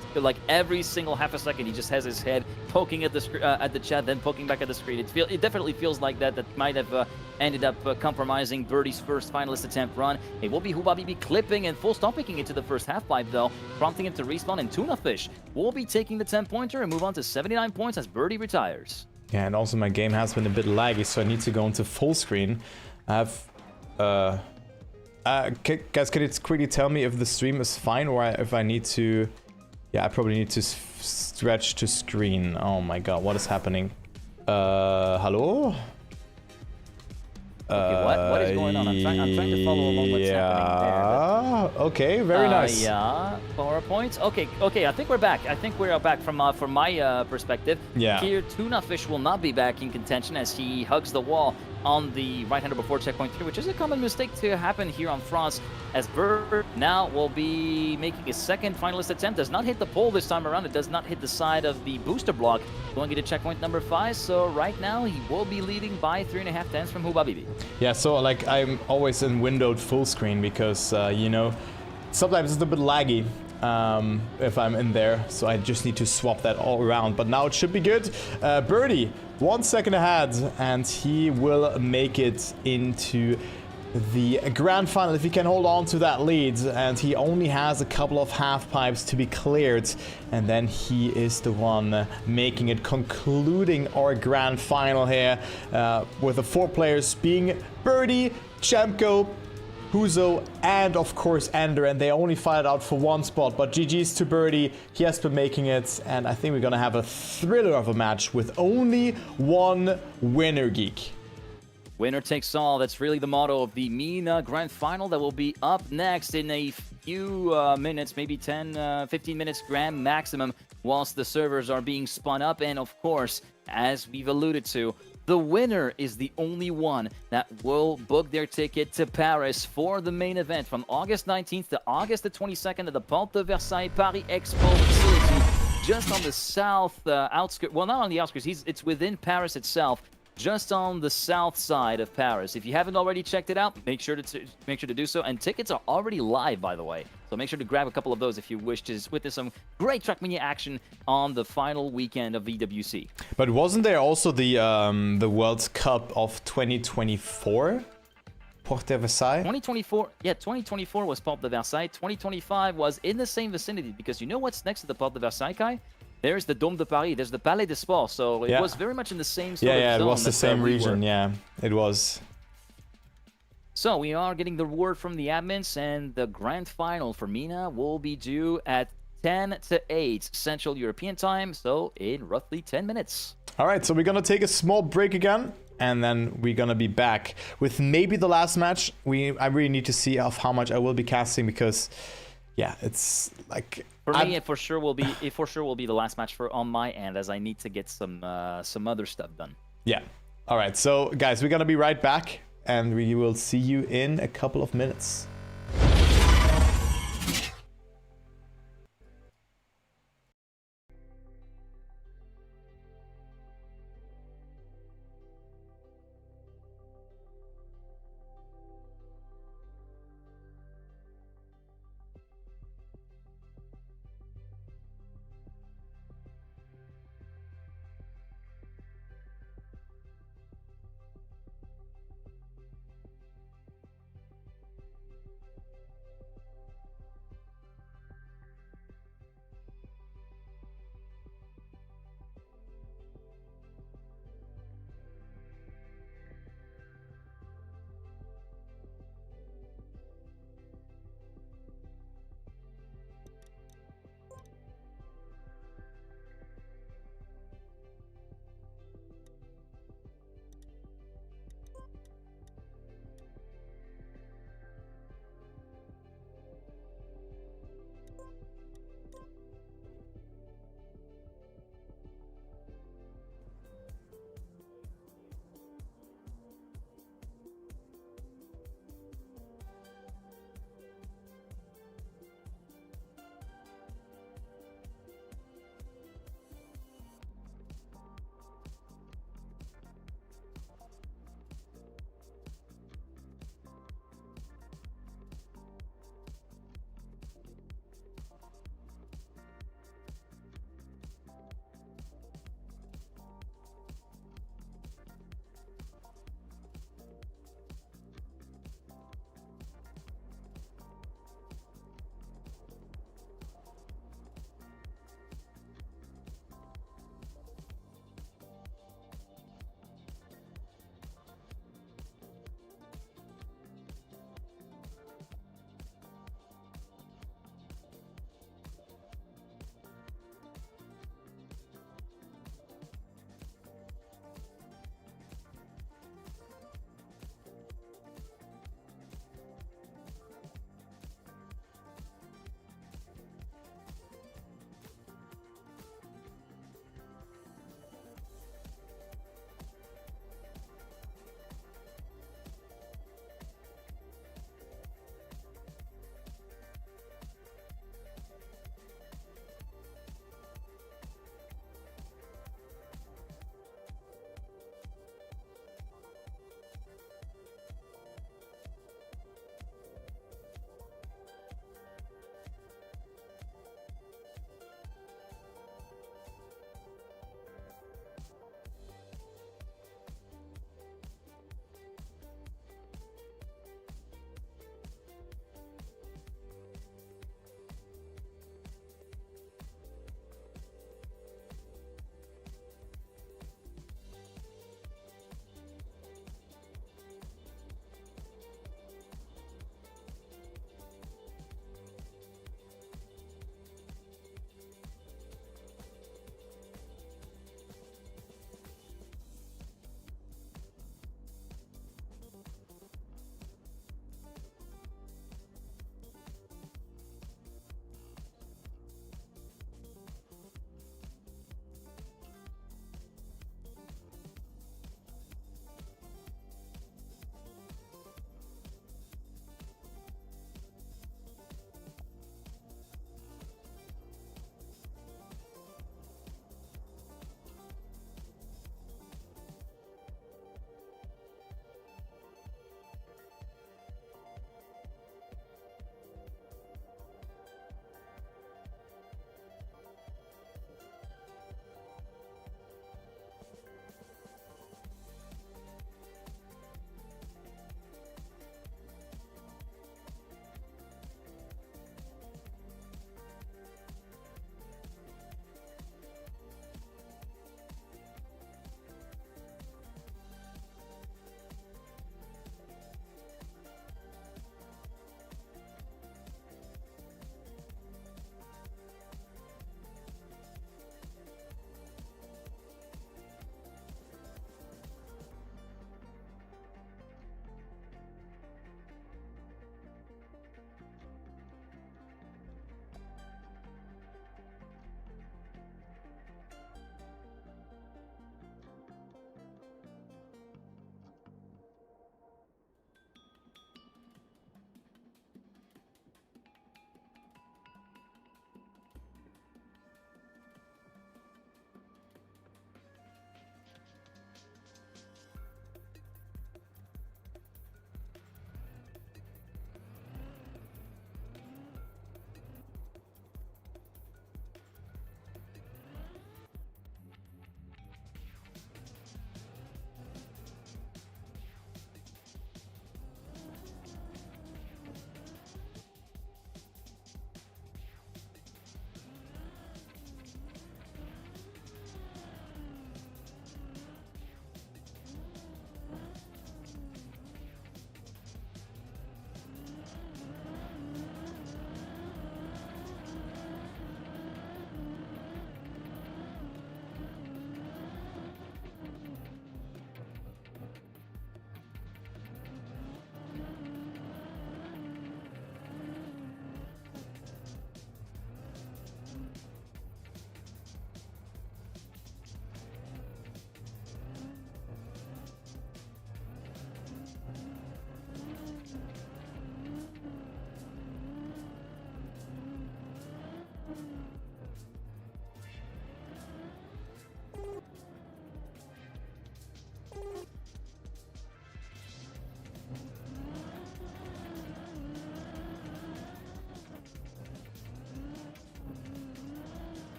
every single half a second. He just has his head poking at the chat, then poking back at the screen. It definitely feels like that might have ended up compromising Birdie's first finalist attempt run. It will be Hubabibi clipping and full stop picking into the first half pipe though, prompting him to respawn, and Tunafish will be taking the 10-pointer and move on to 79 points as Birdie retires. Yeah, and also my game has been a bit laggy, so I need to go into full screen. I have guys, can you quickly tell me if the stream is fine, or if I need to... Yeah, I probably need to stretch to screen. Oh my god, what is happening? Hello? Okay, what is going on? I'm trying to follow along what's happening there. Okay, very nice. Yeah, PowerPoint. Okay, I think we're back. I think we're back from my perspective. Yeah. Here, Tunafish will not be back in contention as he hugs the wall on the right-hander before checkpoint 3, which is a common mistake to happen here on France, as Bird now will be making his second finalist attempt. Does not hit the pole this time around. It does not hit the side of the booster block, going into checkpoint number 5. So right now, he will be leading by 3.5 tenths from Hubabibi. Yeah, so like I'm always in windowed full screen because, you know, sometimes it's a bit laggy if I'm in there, so I just need to swap that all around. But now it should be good. Birdie, 1 second ahead, and he will make it into the grand final if he can hold on to that lead. And he only has a couple of half pipes to be cleared, and then he is the one making it, concluding our grand final here with the 4 players being Birdie, Chemko, Huso, and of course Ender, and they only fight out for 1 spot. But GG's to Birdie, he has been making it, and I think we're gonna have a thriller of a match with only 1 winner, Geek. Winner takes all. That's really the motto of the MENA Grand Final that will be up next in a few minutes, maybe 10, 15 minutes grand maximum, whilst the servers are being spun up. And of course, as we've alluded to, the winner is the only one that will book their ticket to Paris for the main event from August 19th to August the 22nd at the Porte de Versailles Paris Expo facility, just on the south outskirts. Well, not on the outskirts. It's within Paris itself, just on the south side of Paris. If you haven't already checked it out, make sure to do so. And tickets are already live, by the way. So make sure to grab a couple of those if you wish to witness some great Trackmania action on the final weekend of EWC. But wasn't there also the World Cup of 2024? Porte de Versailles? 2024, yeah, 2024 was Porte de Versailles. 2025 was in the same vicinity, because you know what's next to the Porte de Versailles, Kai? There's the Dôme de Paris, there's the Palais des Sports, so it was very much in the same sort of zone. Yeah, it was the same we region, were. yeah, it was. So we are getting the word from the admins, and the grand final for MENA will be due at 10 to 8 Central European Time, so in roughly 10 minutes. All right, so we're going to take a small break again, and then we're going to be back with maybe the last match. I really need to see of how much I will be casting, because, yeah, it's like... For me, it for sure will be the last match on my end, as I need to get some other stuff done. Yeah. All right, so guys, we're going to be right back, and we will see you in a couple of minutes.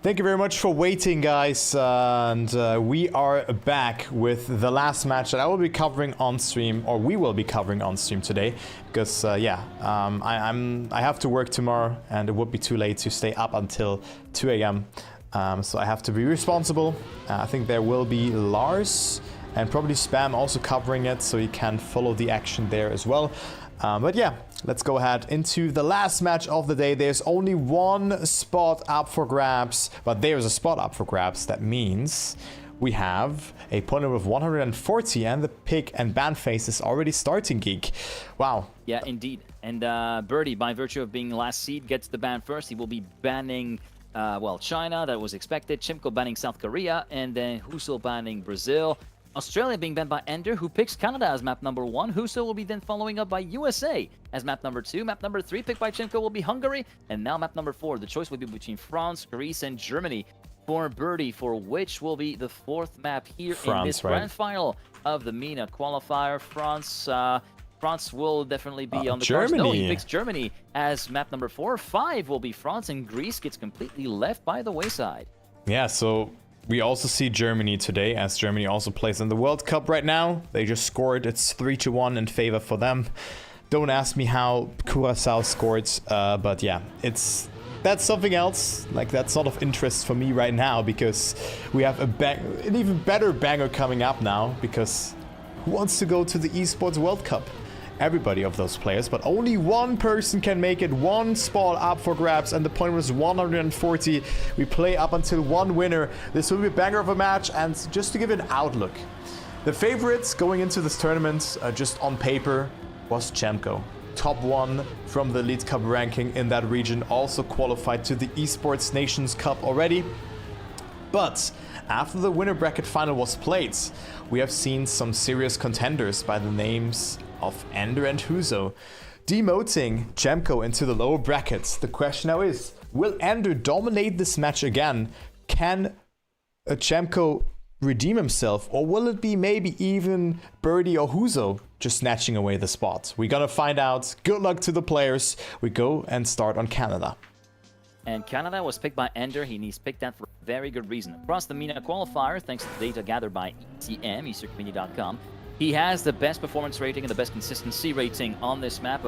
Thank you very much for waiting, guys, and we are back with the last match that I will be covering on stream, or we will be covering on stream today, because I have to work tomorrow, and it would be too late to stay up until 2 a.m. So I have to be responsible. I think there will be Lars and probably Spam also covering it, so you can follow the action there as well. But yeah, let's go ahead into the last match of the day. There's only one spot up for grabs, but there's a spot up for grabs. That means we have a point of 140, and the pick and ban phase is already starting, Geek. Wow. Yeah, indeed. And Birdie, by virtue of being last seed, gets the ban first. He will be banning, China. That was expected. Chimko banning South Korea, and then Huso banning Brazil. Australia being banned by Ender, who picks Canada as map number 1. Huso will be then following up by USA as map number 2. Map number 3 picked by Chimko will be Hungary. And now map number 4. The choice will be between France, Greece, and Germany for Birdie, for which will be the 4th map here in this grand final of the MENA qualifier. France will definitely be on the cards. No, he picks Germany as map number 4. 5 will be France, and Greece gets completely left by the wayside. Yeah, so we also see Germany today, as Germany also plays in the World Cup right now. They just scored. It's 3-1 in favor for them. Don't ask me how Curaçao scored, but yeah, that's something else. Like, that's not of interest for me right now, because we have an even better banger coming up now, because who wants to go to the Esports World Cup? Everybody of those players, but only one person can make it. One spot up for grabs, and the point was 140. We play up until one winner. This will be a banger of a match, and just to give an outlook, the favorites going into this tournament, just on paper, was Chemko. Top 1 from the Elite Cup ranking in that region, also qualified to the Esports Nations Cup already. But after the winner bracket final was played, we have seen some serious contenders by the names of Ender and Huso demoting Chemko into the lower brackets. The question now is, will Ender dominate this match again? Can Chemko redeem himself, or will it be maybe even Birdie or Huso just snatching away the spot? We're gonna find out. Good luck to the players. We go and start on Canada. And Canada was picked by Ender. He's picked that for a very good reason. Across the MENA qualifier, thanks to the data gathered by ETM, etrackmania.com, he has the best performance rating and the best consistency rating on this map,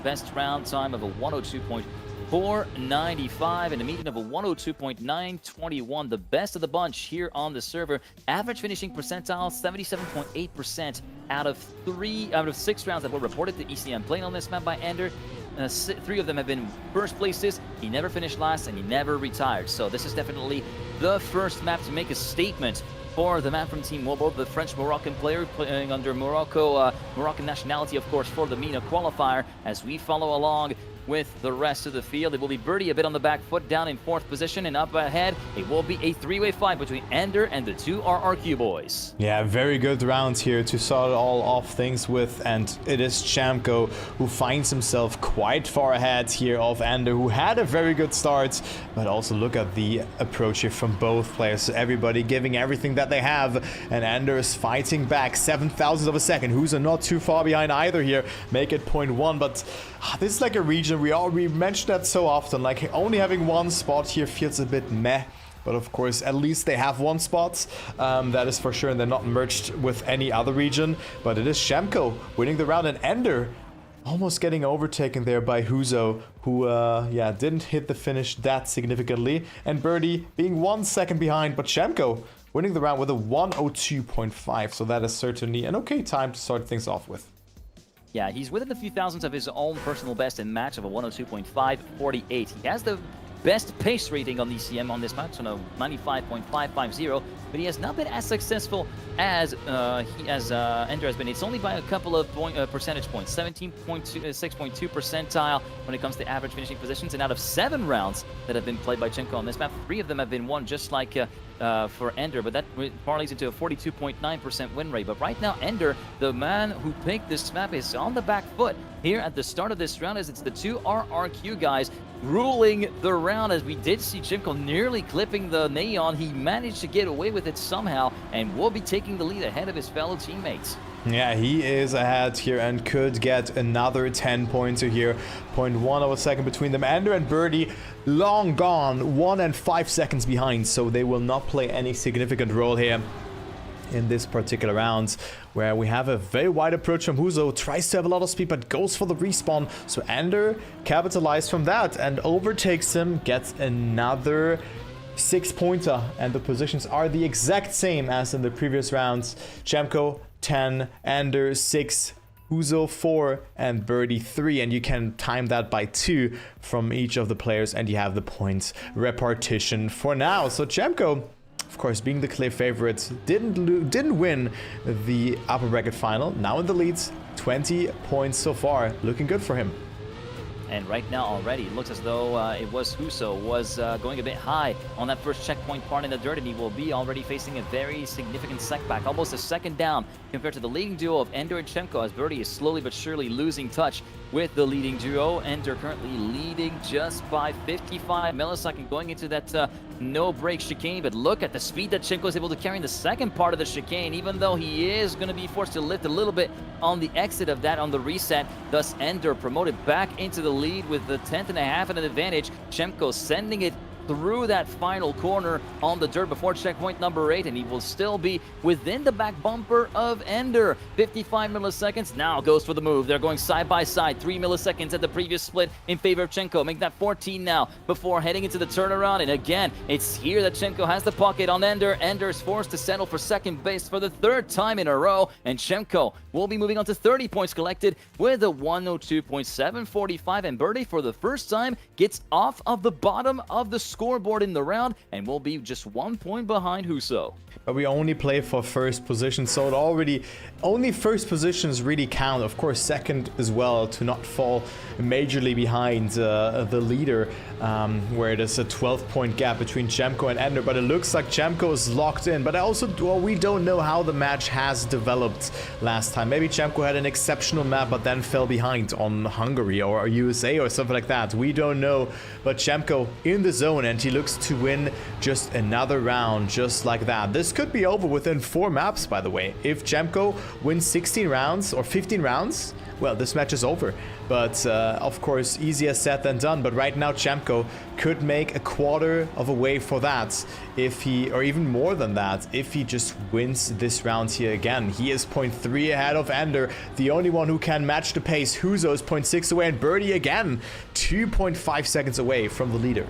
best round time of a 102.495 and a median of a 102.921, the best of the bunch here on the server. Average finishing percentile 77.8% out of 6 rounds that were reported to ECM playing on this map by Ender. 3 of them have been first places. He never finished last, and he never retired. So this is definitely the first map to make a statement for the man from Team Mobile, the French-Moroccan player playing under Moroccan nationality, of course, for the MENA qualifier. As we follow along with the rest of the field, it will be Birdie a bit on the back foot, down in 4th position, and up ahead it will be a 3-way fight between Ender and the 2 RRQ boys. Yeah, very good round here to start all off things with, and it is Chemko who finds himself quite far ahead here of Ender, who had a very good start, but also look at the approach here from both players. Everybody giving everything that they have, and Ender is fighting back 7,000 of a second. Who's not too far behind either here, make it 0.1, but this is like a region we mentioned that so often, like only having one spot here feels a bit meh, but of course at least they have one spot, that is for sure, and they're not merged with any other region. But it is Chemko winning the round, and Ender almost getting overtaken there by Huso, who didn't hit the finish that significantly, and Birdie being 1 second behind, but Chemko winning the round with a 102.5, so that is certainly an okay time to start things off with. Yeah, he's within a few thousandths of his own personal best in match of a 102.548. He has the best pace rating on ECM on this match, on a 95.550, but he has not been as successful as Ender has been. It's only by a couple of percentage points, 6.2 percentile when it comes to average finishing positions. And out of 7 rounds that have been played by Chemko on this map, 3 of them have been won, just like for Ender, but that parlays into a 42.9% win rate. But right now, Ender, the man who picked this map, is on the back foot here at the start of this round, as it's the 2 RRQ guys ruling the round. As we did see Chemko nearly clipping the Neon, he managed to get away with it somehow, and will be taking the lead ahead of his fellow teammates. Yeah, he is ahead here and could get another 10-pointer here. 0.1 of a second between them. Ender and Birdie long gone, 1 and 5 seconds behind, so they will not play any significant role here in this particular round, where we have a very wide approach from Huso. Tries to have a lot of speed, but goes for the respawn. So Ender capitalized from that and overtakes him, gets another 6-pointer, and the positions are the exact same as in the previous rounds. Chemko 10, Ender 6, Huso 4, and Birdie 3, and you can time that by 2 from each of the players, and you have the points repartition for now. So Chemko, of course, being the clear favorite, didn't win the upper bracket final. Now in the leads, 20 points so far, looking good for him. And right now already, it looks as though it was Huso was going a bit high on that first checkpoint part in the dirt, and he will be already facing a very significant setback, almost a second down compared to the leading duo of Ender and Chemko, as Birdie is slowly but surely losing touch with the leading duo. Ender currently leading just by 55 milliseconds going into that no-break chicane, but look at the speed that Chemko is able to carry in the second part of the chicane, even though he is going to be forced to lift a little bit on the exit of that on the reset. Thus, Ender promoted back into the lead with the 10th and a half and an advantage. Chemko sending it through that final corner on the dirt before checkpoint number 8, and he will still be within the back bumper of Ender. 55 milliseconds, now goes for the move. They're going side by side, 3 milliseconds at the previous split in favor of Chemko. Make that 14 now before heading into the turnaround, and again, it's here that Chemko has the pocket on Ender. Ender is forced to settle for second base for the 3rd time in a row, and Chemko will be moving on to 30 points collected with a 102.745, and Birdie for the first time gets off of the bottom of the scoreboard in the round and will be just 1 point behind Huso. But we only play for first position, so it already only first positions really count. Of course, second as well, to not fall majorly behind the leader, where there's a 12-point gap between Chemko and Ender. But it looks like Chemko is locked in. But we don't know how the match has developed last time. Maybe Chemko had an exceptional map, but then fell behind on Hungary or USA or something like that. We don't know. But Chemko in the zone, and he looks to win just another round, just like that. This could be over within 4 maps, by the way. If Chemko wins 16 rounds or 15 rounds, well, this match is over. But of course, easier said than done. But right now, Chemko could make a quarter of a way for that, if he, or even more than that, if he just wins this round here again. He is 0.3 ahead of Ender, the only one who can match the pace. Huso is 0.6 away, and Birdie again 2.5 seconds away from the leader.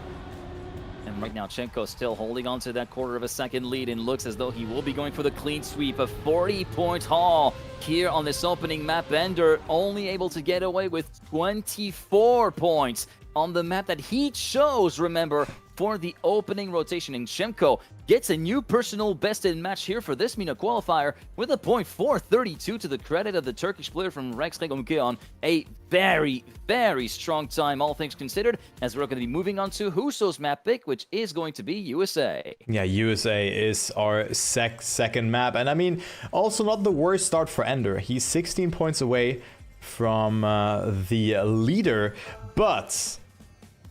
And right now, Chemko still holding on to that quarter of a second lead, and looks as though he will be going for the clean sweep, a 40-point haul here on this opening map. Ender only able to get away with 24 points on the map that he chose, remember, for the opening rotation. And Chemko gets a new personal best in match here for this MENA qualifier with a .432 to the credit of the Turkish player from Rex Regomkeon. A very, very strong time, all things considered, as we're going to be moving on to Huso's map pick, which is going to be USA. Yeah, USA is our second map. And I mean, also not the worst start for Ender. He's 16 points away from the leader, but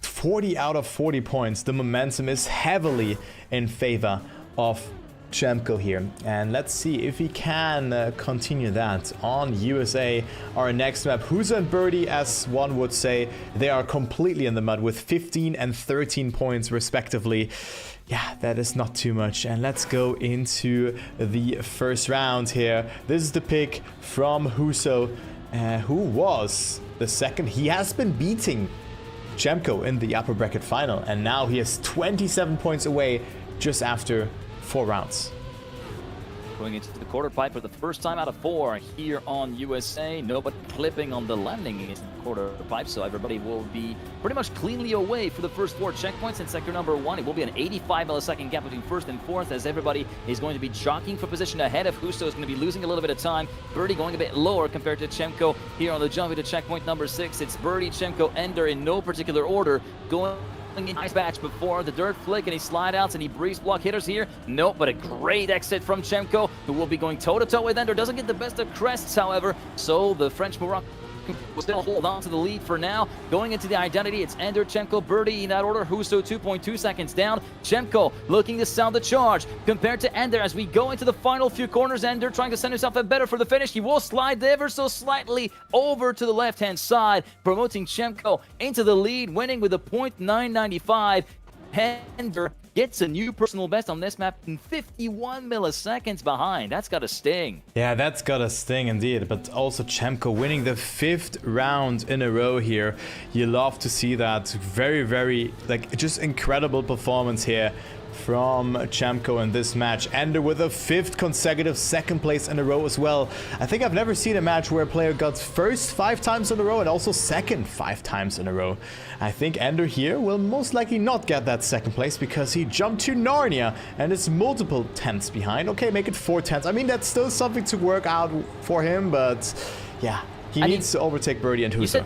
40 out of 40 points. The momentum is heavily in favor of Chemko here. And let's see if he can continue that on USA. Our next map, Huso and Birdie, as one would say, they are completely in the mud with 15 and 13 points respectively. Yeah, that is not too much. And let's go into the first round here. This is the pick from Huso, who was the second. He has been beating Chemko in the upper bracket final, and now he is 27 points away just after 4 rounds. Going into the quarter pipe for the first time out of 4 here on USA. Nobody clipping on the landing in the quarter pipe, so everybody will be pretty much cleanly away for the first 4 checkpoints in sector number 1. It will be an 85 millisecond gap between first and fourth, as everybody is going to be jockeying for position ahead of Huso. Is going to be losing a little bit of time. Birdie going a bit lower compared to Chemko here on the jump into checkpoint number 6. It's Birdie, Chemko, Ender in no particular order going in nice batch before the dirt flick, and he slide outs and he breeze block hitters here. Nope, but a great exit from Chemko, who will be going toe-to-toe with Ender. Doesn't get the best of crests, however, so the French Moroccan will still hold on to the lead for now. Going into the identity, it's Ender, Chemko, Birdie in that order. Huso 2.2 seconds down. Chemko looking to sound the charge compared to Ender as we go into the final few corners. Ender trying to send himself up better for the finish. He will slide ever so slightly over to the left-hand side, promoting Chemko into the lead, winning with a .995. Ender gets a new personal best on this map in 51 milliseconds behind. That's gotta sting. Yeah, that's gotta sting indeed. But also Chemko winning the 5th round in a row here. You love to see that. Very, very, like, just incredible performance here from Chemko in this match. Ender with a 5th consecutive 2nd place in a row as well. I think I've never seen a match where a player got first 5 times in a row and also second 5 times in a row. I think Ender here will most likely not get that 2nd place because he jumped to Narnia and is multiple tenths behind. Okay, make it 4 tenths. I mean, that's still something to work out for him, but yeah, he needs to overtake Birdie and Huso.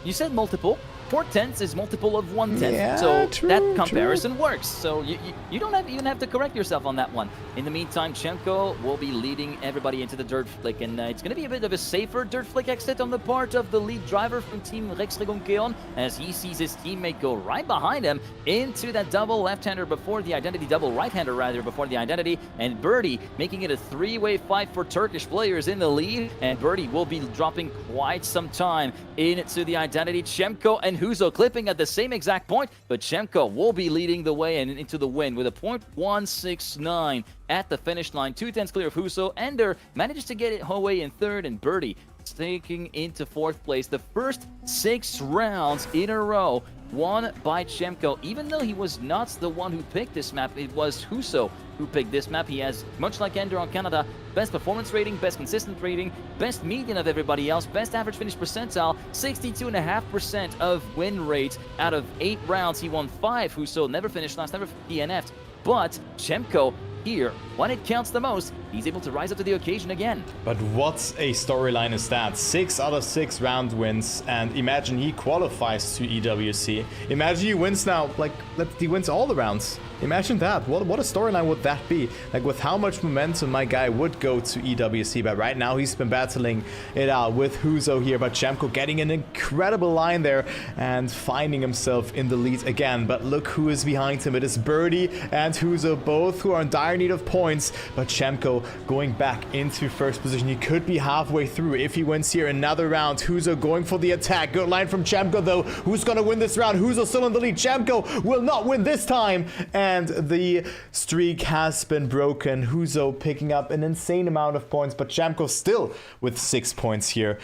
You said multiple. 4 tenths is multiple of 1 tenth, yeah, so true, that comparison works. So you don't even have to correct yourself on that one. In the meantime, Chemko will be leading everybody into the dirt flick, and it's going to be a bit of a safer dirt flick exit on the part of the lead driver from Team Rex Keon, as he sees his teammate go right behind him into that double left-hander before the identity, double right-hander rather before the identity, and Birdie making it a 3-way fight for Turkish players in the lead, and Birdie will be dropping quite some time into the identity. Chemko and Huso clipping at the same exact point, but Chemko will be leading the way and into the win with a .169 at the finish line. 2 tenths clear of Huso. Ender manages to get it away in 3rd, and Birdie taking into 4th place. The first 6 rounds in a row won by Chemko. Even though he was not the one who picked this map, it was Huso who picked this map. He has, much like Ender on Canada, best performance rating, best consistent rating, best median of everybody else, best average finish percentile, 62.5% of win rate out of 8 rounds. He won 5. Huso never finished last, never DNF'd. But Chemko here, when it counts the most, he's able to rise up to the occasion again. But what a storyline is that? 6 out of 6 round wins, and imagine he qualifies to EWC. Imagine he wins now, like, he wins all the rounds. Imagine that. What a storyline would that be? Like, with how much momentum my guy would go to EWC, but right now he's been battling it out with Huso here, but Chemko getting an incredible line there and finding himself in the lead again. But look who is behind him. It is Birdie and Huso, both who are in dire need of points, but Chemko going back into 1st position. He could be halfway through if he wins here another round. Huso going for the attack. Good line from Chemko though. Who's gonna win this round? Huso still in the lead. Chemko will not win this time, and the streak has been broken. Huso picking up an insane amount of points, but Chemko still with 6 points here.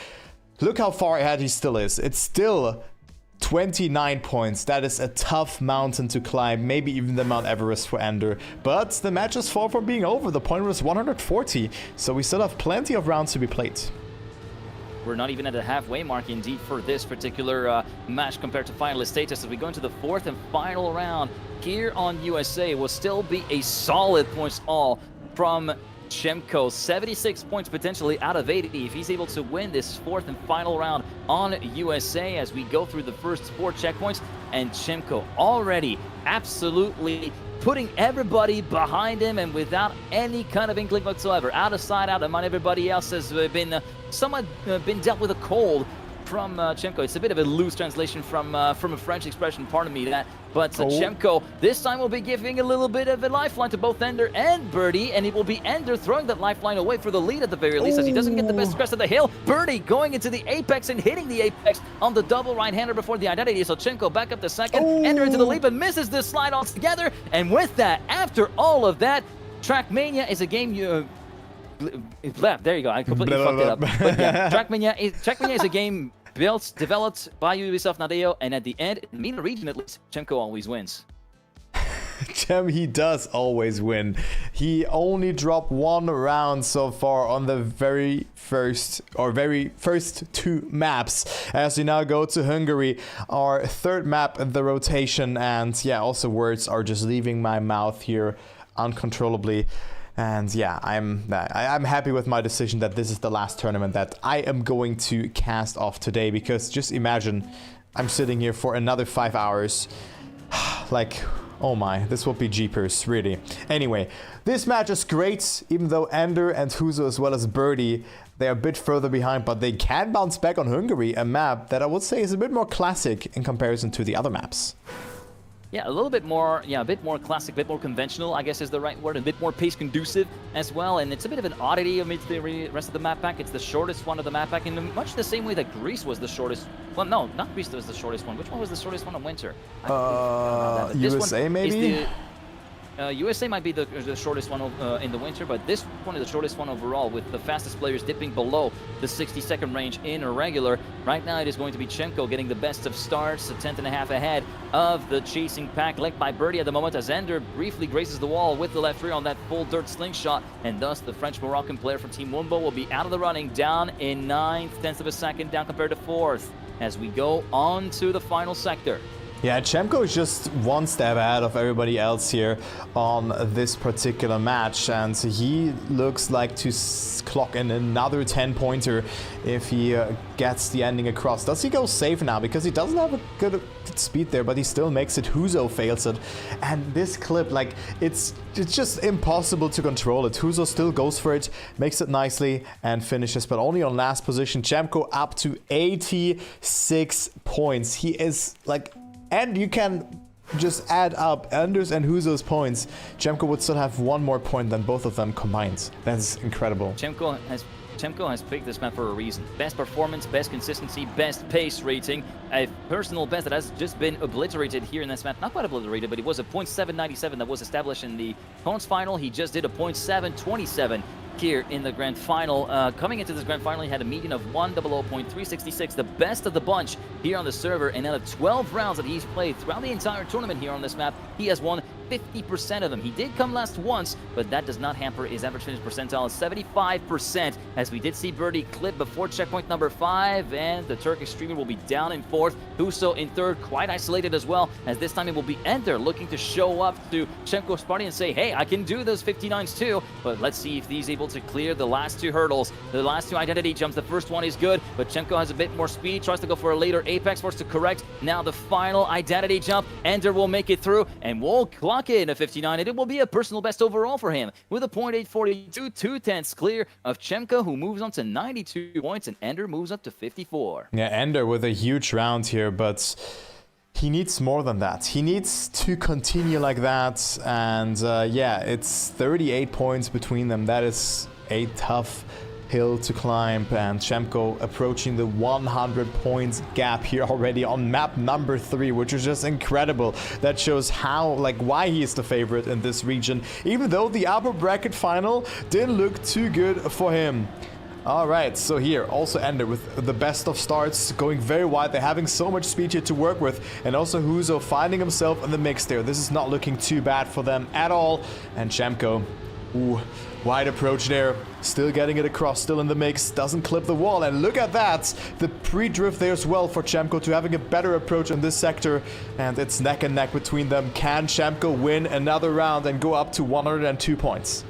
Look how far ahead he still is. It's still 29 points. That is a tough mountain to climb, maybe even the Mount Everest for Ender. But the match is far from being over. The point was 140, so we still have plenty of rounds to be played. We're not even at a halfway mark indeed for this particular match compared to finalist status. As we go into the 4th and final round here on USA, will still be a solid points all from Chemko. 76 points potentially out of 80 if he's able to win this 4th and final round on USA as we go through the first 4 checkpoints. And Chemko already absolutely putting everybody behind him and without any kind of inkling whatsoever. Out of sight, out of mind. Everybody else has been somewhat been dealt with a cold from Chemko. It's a bit of a loose translation from a French expression, pardon me that. But Chemko this time will be giving a little bit of a lifeline to both Ender and Birdie, and it will be Ender throwing that lifeline away for the lead at the very least, as he doesn't get the best crest of the hill. Birdie going into the apex and hitting the apex on the double right-hander before the identity. So Chemko back up to 2nd, Ender into the lead, but misses this slide altogether. And with that, after all of that, Trackmania is a game you... there you go, I completely fucked it up. But yeah, Trackmania is a game developed by Ubisoft Nadeo, and at the end, in the MENA region at least, Chemko always wins. He does always win. He only dropped 1 round so far on the very first 2 maps. As we now go to Hungary, our 3rd map in the rotation, and yeah, also words are just leaving my mouth here uncontrollably. And yeah, I'm happy with my decision that this is the last tournament that I am going to cast off today, because just imagine I'm sitting here for another 5 hours. Like, oh my, this will be jeepers, really. Anyway, this match is great, even though Ender and Huso as well as Birdie They're a bit further behind, but they can bounce back on Hungary, a map that I would say is a bit more classic in comparison to the other maps. Yeah, a little bit more, a bit more classic, a bit more conventional, I guess is the right word, a bit more pace conducive as well, and it's a bit of an oddity amidst the rest of the map pack. It's the shortest one of the map pack in much the same way that Greece was the shortest. Well, no, not Greece was the shortest one. Which one was the shortest one in winter? USA maybe? USA might be the shortest one in the winter, but this one is the shortest one overall, with the fastest players dipping below the 60-second range in a regular. Right now, it is going to be Chemko getting the best of starts, a tenth and a half ahead of the chasing pack, led by Birdie at the moment, as Ender briefly graces the wall with the left rear on that full dirt slingshot, and thus the French-Moroccan player from Team Wumbo will be out of the running, down in 9th, tenths of a second, down compared to 4th, as we go on to the final sector. Yeah, Chemko is just one step ahead of everybody else here on this particular match, and he looks like to clock in another 10-pointer if he gets the ending across. Does he go safe now? Because he doesn't have a good speed there, but he still makes it. Huzo fails it, and this clip, like, it's just impossible to control it. Huzo still goes for it, makes it nicely, and finishes, but only on last position. Chemko up to 86 points. He is like... And you can just add up Anders and Huzo's points. Chemko would still have one more point than both of them combined. That's incredible. Chemko has picked this map for a reason. Best performance, best consistency, best pace rating. A personal best that has just been obliterated here in this map. Not quite obliterated, but it was a .797 that was established in the Cons final. He just did a .727 here in the grand final. Coming into this grand final, he had a median of 100.366, the best of the bunch here on the server, and out of 12 rounds that he's played throughout the entire tournament here on this map, he has won 50% of them. He did come last once, but that does not hamper his average finish percentile of 75%, as we did see Birdie clip before checkpoint number 5, and the Turkish streamer will be down in 4th. Huso in 3rd, quite isolated as well, as this time it will be Ender looking to show up to Chemko's party and say, hey, I can do those 59s too, but let's see if he's able to clear the last 2 hurdles, the last 2 identity jumps. The first one is good, but Chemko has a bit more speed, tries to go for a later apex, forced to correct. Now the final identity jump, Ender will make it through, and will clock in a 59, and it will be a personal best overall for him, with a .842, 2/10 clear of Chemko, who moves on to 92 points, and Ender moves up to 54. Yeah, Ender with a huge round here, but he needs more than that. He needs to continue like that, and yeah, it's 38 points between them. That is a tough hill to climb, and Chemko approaching the 100 points gap here already on map number 3, which is just incredible. That shows how, like, why he is the favorite in this region, even though the upper bracket final didn't look too good for him. All right, so here also Ender with the best of starts, going very wide. They're having so much speed here to work with, and also Huzo finding himself in the mix there. This is not looking too bad for them at all, and Chemko, ooh, wide approach there, still getting it across, still in the mix, doesn't clip the wall, and look at that, the pre-drift there as well for Chemko to having a better approach in this sector, and it's neck and neck between them. Can Chemko win another round and go up to 102 points?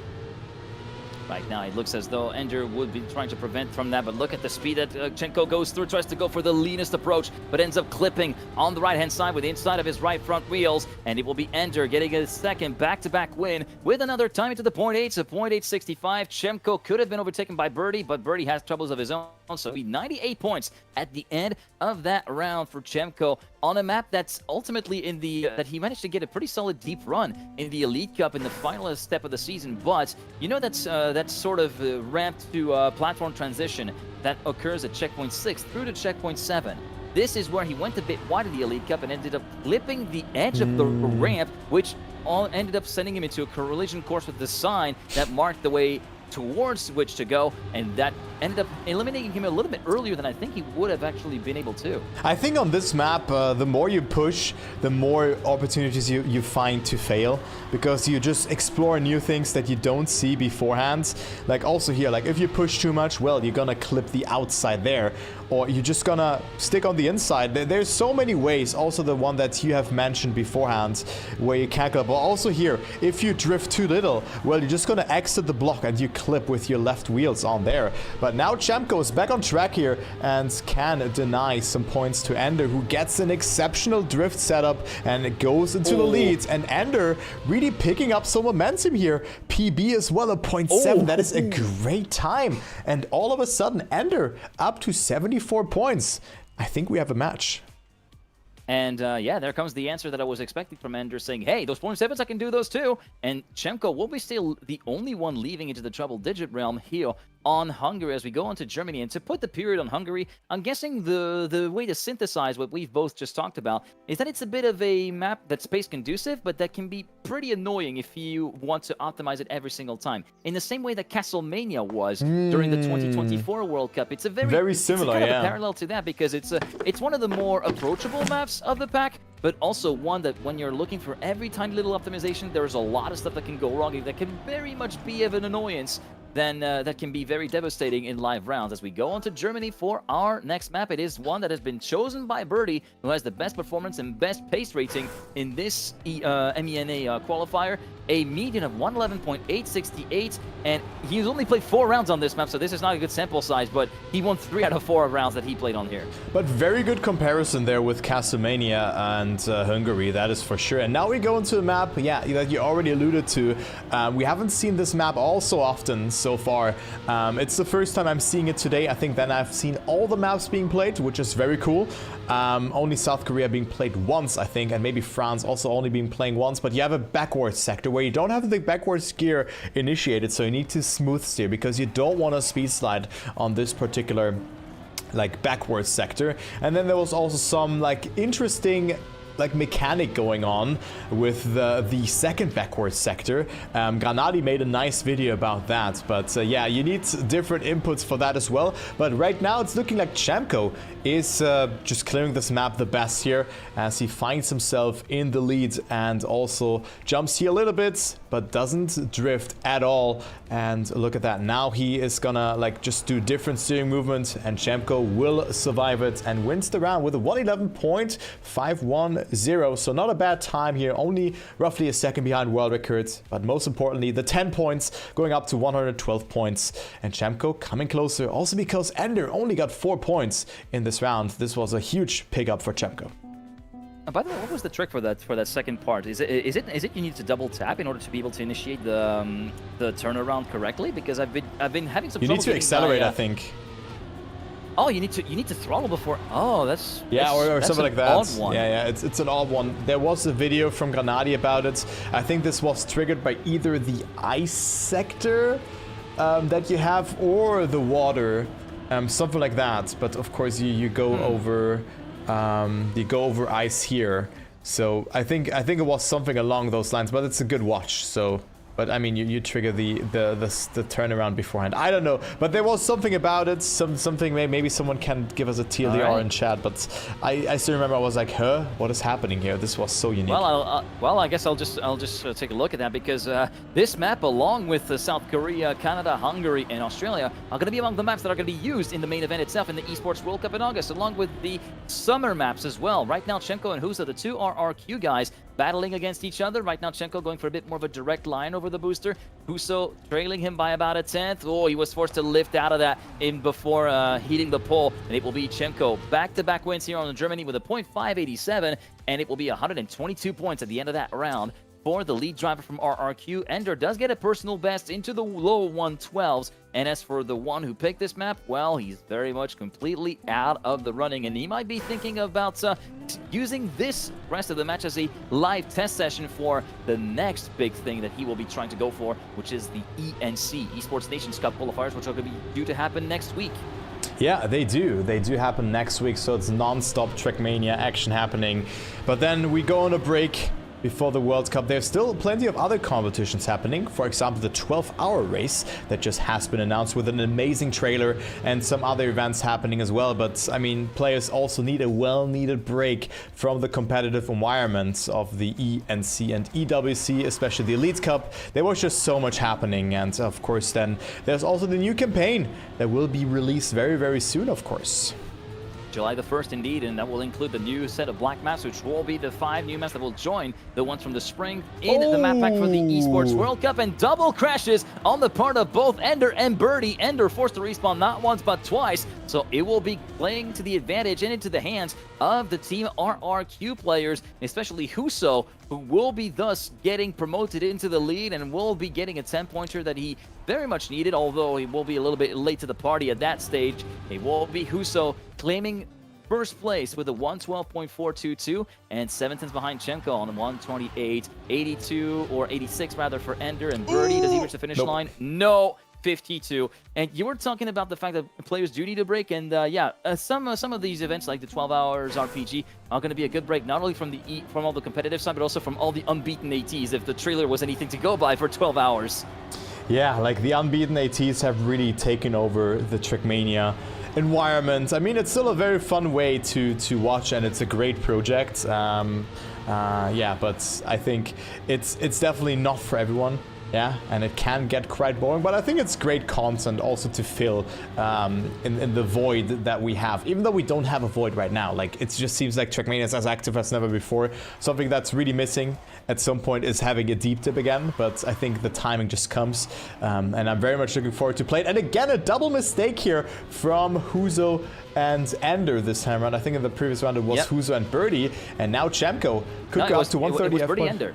Right now, it looks as though Ender would be trying to prevent from that, but look at the speed that Chemko goes through, tries to go for the leanest approach, but ends up clipping on the right-hand side with the inside of his right front wheels, and it will be Ender getting a second back-to-back win with another time into the .8s, a .865. Chemko could have been overtaken by Birdie, but Birdie has troubles of his own, so he 98 points at the end of that round for Chemko on a map that's ultimately in the that he managed to get a pretty solid deep run in the Elite Cup in the final step of the season. But you know, that's sort of ramp to platform transition that occurs at checkpoint 6 through to checkpoint 7. This is where he went a bit wide in the Elite Cup and ended up clipping the edge of the ramp, which all ended up sending him into a collision course with the sign that marked the way towards which to go, and that ended up eliminating him a little bit earlier than I think he would have actually been able to. I think on this map, the more you push, the more opportunities you find to fail, because you just explore new things that you don't see beforehand. Like also here, like if you push too much, well, you're gonna clip the outside there, or you're just gonna stick on the inside. There's so many ways, also the one that you have mentioned beforehand, where you can clip. But also here, if you drift too little, well, you're just gonna exit the block and you clip with your left wheels on there. But But now Chemko is back on track here and can deny some points to Ender, who gets an exceptional drift setup and it goes into the lead. And Ender really picking up some momentum here. PB as well, a 0.7. That is a great time. And all of a sudden, Ender up to 74 points. I think we have a match. And yeah, there comes the answer that I was expecting from Ender, saying, hey, those 0.7s, I can do those too. And Chemko will be still the only one leaving into the double-digit realm here on Hungary as we go on to Germany. And to put the period on Hungary, I'm guessing the way to synthesize what we've both just talked about is that it's a bit of a map that's space conducive, but that can be pretty annoying if you want to optimize it every single time. In the same way that Castlemania was during the 2024 World Cup. It's a very similar, it's kind of a parallel to that, because it's one of the more approachable maps of the pack, but also one that when you're looking for every tiny little optimization, there's a lot of stuff that can go wrong that can very much be of an annoyance. Then that can be very devastating in live rounds. As we go on to Germany for our next map, it is one that has been chosen by Birdie, who has the best performance and best pace rating in this MENA qualifier. A median of 111.868, and he's only played 4 rounds on this map, so this is not a good sample size, but he won 3 out of 4 rounds that he played on here. But very good comparison there with Castlemania and Hungary, that is for sure. And now we go into a map, yeah, that you already alluded to. We haven't seen this map all so often so far. It's the first time I'm seeing it today. I think then I've seen all the maps being played, which is very cool. Only South Korea being played once, I think, and maybe France also only being playing once, but you have a backwards sector where you don't have the backwards gear initiated, so you need to smooth steer because you don't want to speed slide on this particular like backwards sector. And then there was also some like interesting like mechanic going on with the second backwards sector. Granadi made a nice video about that, but yeah, you need different inputs for that as well. But right now it's looking like Chemko is just clearing this map the best here as he finds himself in the lead and also jumps here a little bit, but doesn't drift at all. And look at that, now he is gonna like just do different steering movements, and Chemko will survive it and wins the round with a 111.510. So not a bad time here, only roughly a second behind world records, but most importantly the 10 points going up to 112 points, and Chemko coming closer, also because Ender only got 4 points in this round. This was a huge pickup for Chemko. By the way, what was the trick for that second part? Is it you need to double tap in order to be able to initiate the turnaround correctly? Because I've been having some trouble. You need to accelerate, I think. Oh, you need to throttle before. Oh, that's or that's something like that. Odd one. Yeah, it's an odd one. There was a video from Granadi about it. I think this was triggered by either the ice sector that you have or the water, something like that. But of course, you go over ice here. So I think it was something along those lines. But it's a good watch. So. But I mean, you trigger the turnaround beforehand. I don't know, but there was something about it. Something maybe someone can give us a TLDR in chat. But I still remember I was like, huh, what is happening here? This was so unique. Well, I guess I'll just take a look at that, because this map, along with South Korea, Canada, Hungary, and Australia, are going to be among the maps that are going to be used in the main event itself in the Esports World Cup in August, along with the summer maps as well. Right now, Chemko and Husa, the two RRQ guys, battling against each other. Right now, Chemko going for a bit more of a direct line over the booster. Huso trailing him by about a 10th. Oh, he was forced to lift out of that in before hitting the pole. And it will be Chemko back-to-back wins here on Germany with a .587. And it will be 122 points at the end of that round for the lead driver from RRQ. Ender does get a personal best into the low 112s. And as for the one who picked this map, well, he's very much completely out of the running. And he might be thinking about using this rest of the match as a live test session for the next big thing that he will be trying to go for, which is the ENC, Esports Nations Cup qualifiers, which are going to be due to happen next week. Yeah, they do. They do happen next week, so it's non-stop trackmania action happening. But then we go on a break before the World Cup. There's still plenty of other competitions happening. For example, the 12-hour race that just has been announced with an amazing trailer, and some other events happening as well. But I mean, players also need a well-needed break from the competitive environment of the ENC and EWC, especially the Elite Cup. There was just so much happening, and of course then there's also the new campaign that will be released very, very soon, of course. July the 1st indeed, and that will include the new set of black maps, which will be the 5 new maps that will join the ones from the spring in the map pack for the Esports World Cup, and double crashes on the part of both Ender and Birdie. Ender forced to respawn not once but twice, so it will be playing to the advantage and into the hands of the Team RRQ players, especially Huso, who will be thus getting promoted into the lead and will be getting a 10-pointer that he very much needed, although he will be a little bit late to the party at that stage. It will be Huso claiming first place with a 112.422 and 7/10 behind Chemko on the 128.82 or 86 rather for Ender, and Birdie, does he reach the finish line? No. 52. And you were talking about the fact that players do need a break, and some of these events like the 12 hours RPG are going to be a good break, not only from all the competitive side, but also from all the unbeaten ATs, if the trailer was anything to go by for 12 hours. Yeah, like the unbeaten ATs have really taken over the Trackmania environment. I mean, it's still a very fun way to watch, and it's a great project. Yeah, but I think it's definitely not for everyone. Yeah, and it can get quite boring, but I think it's great content also to fill in the void that we have, even though we don't have a void right now. Like, it just seems like Trackmania is as active as never before. Something that's really missing at some point is having a deep dip again, but I think the timing just comes, and I'm very much looking forward to play it. And again, a double mistake here from Huso and Ender this time around. I think in the previous round it was Huso and Birdie, and now Chemko could go up to 130 it was Birdie Ender.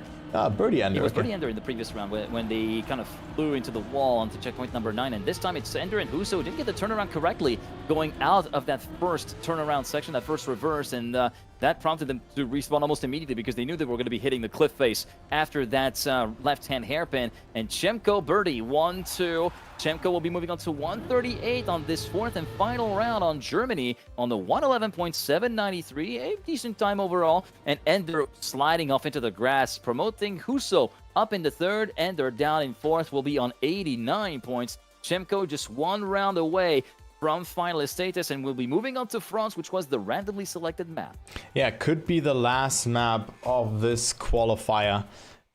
Birdie Ender. It was Birdie Ender in the previous round when they kind of flew into the wall onto checkpoint number 9, and this time it's Ender and Huso who didn't get the turnaround correctly going out of that first turnaround section, that first reverse, and that prompted them to respawn almost immediately because they knew they were going to be hitting the cliff face after that left-hand hairpin. And Chemko, Birdie, 1-2. Chemko will be moving on to 138 on this fourth and final round on Germany on the 111.793, a decent time overall. And Ender sliding off into the grass, promoting Huso up into third. Ender down in fourth will be on 89 points. Chemko just one round away from finalist status, and we'll be moving on to France, which was the randomly selected map. Yeah, could be the last map of this qualifier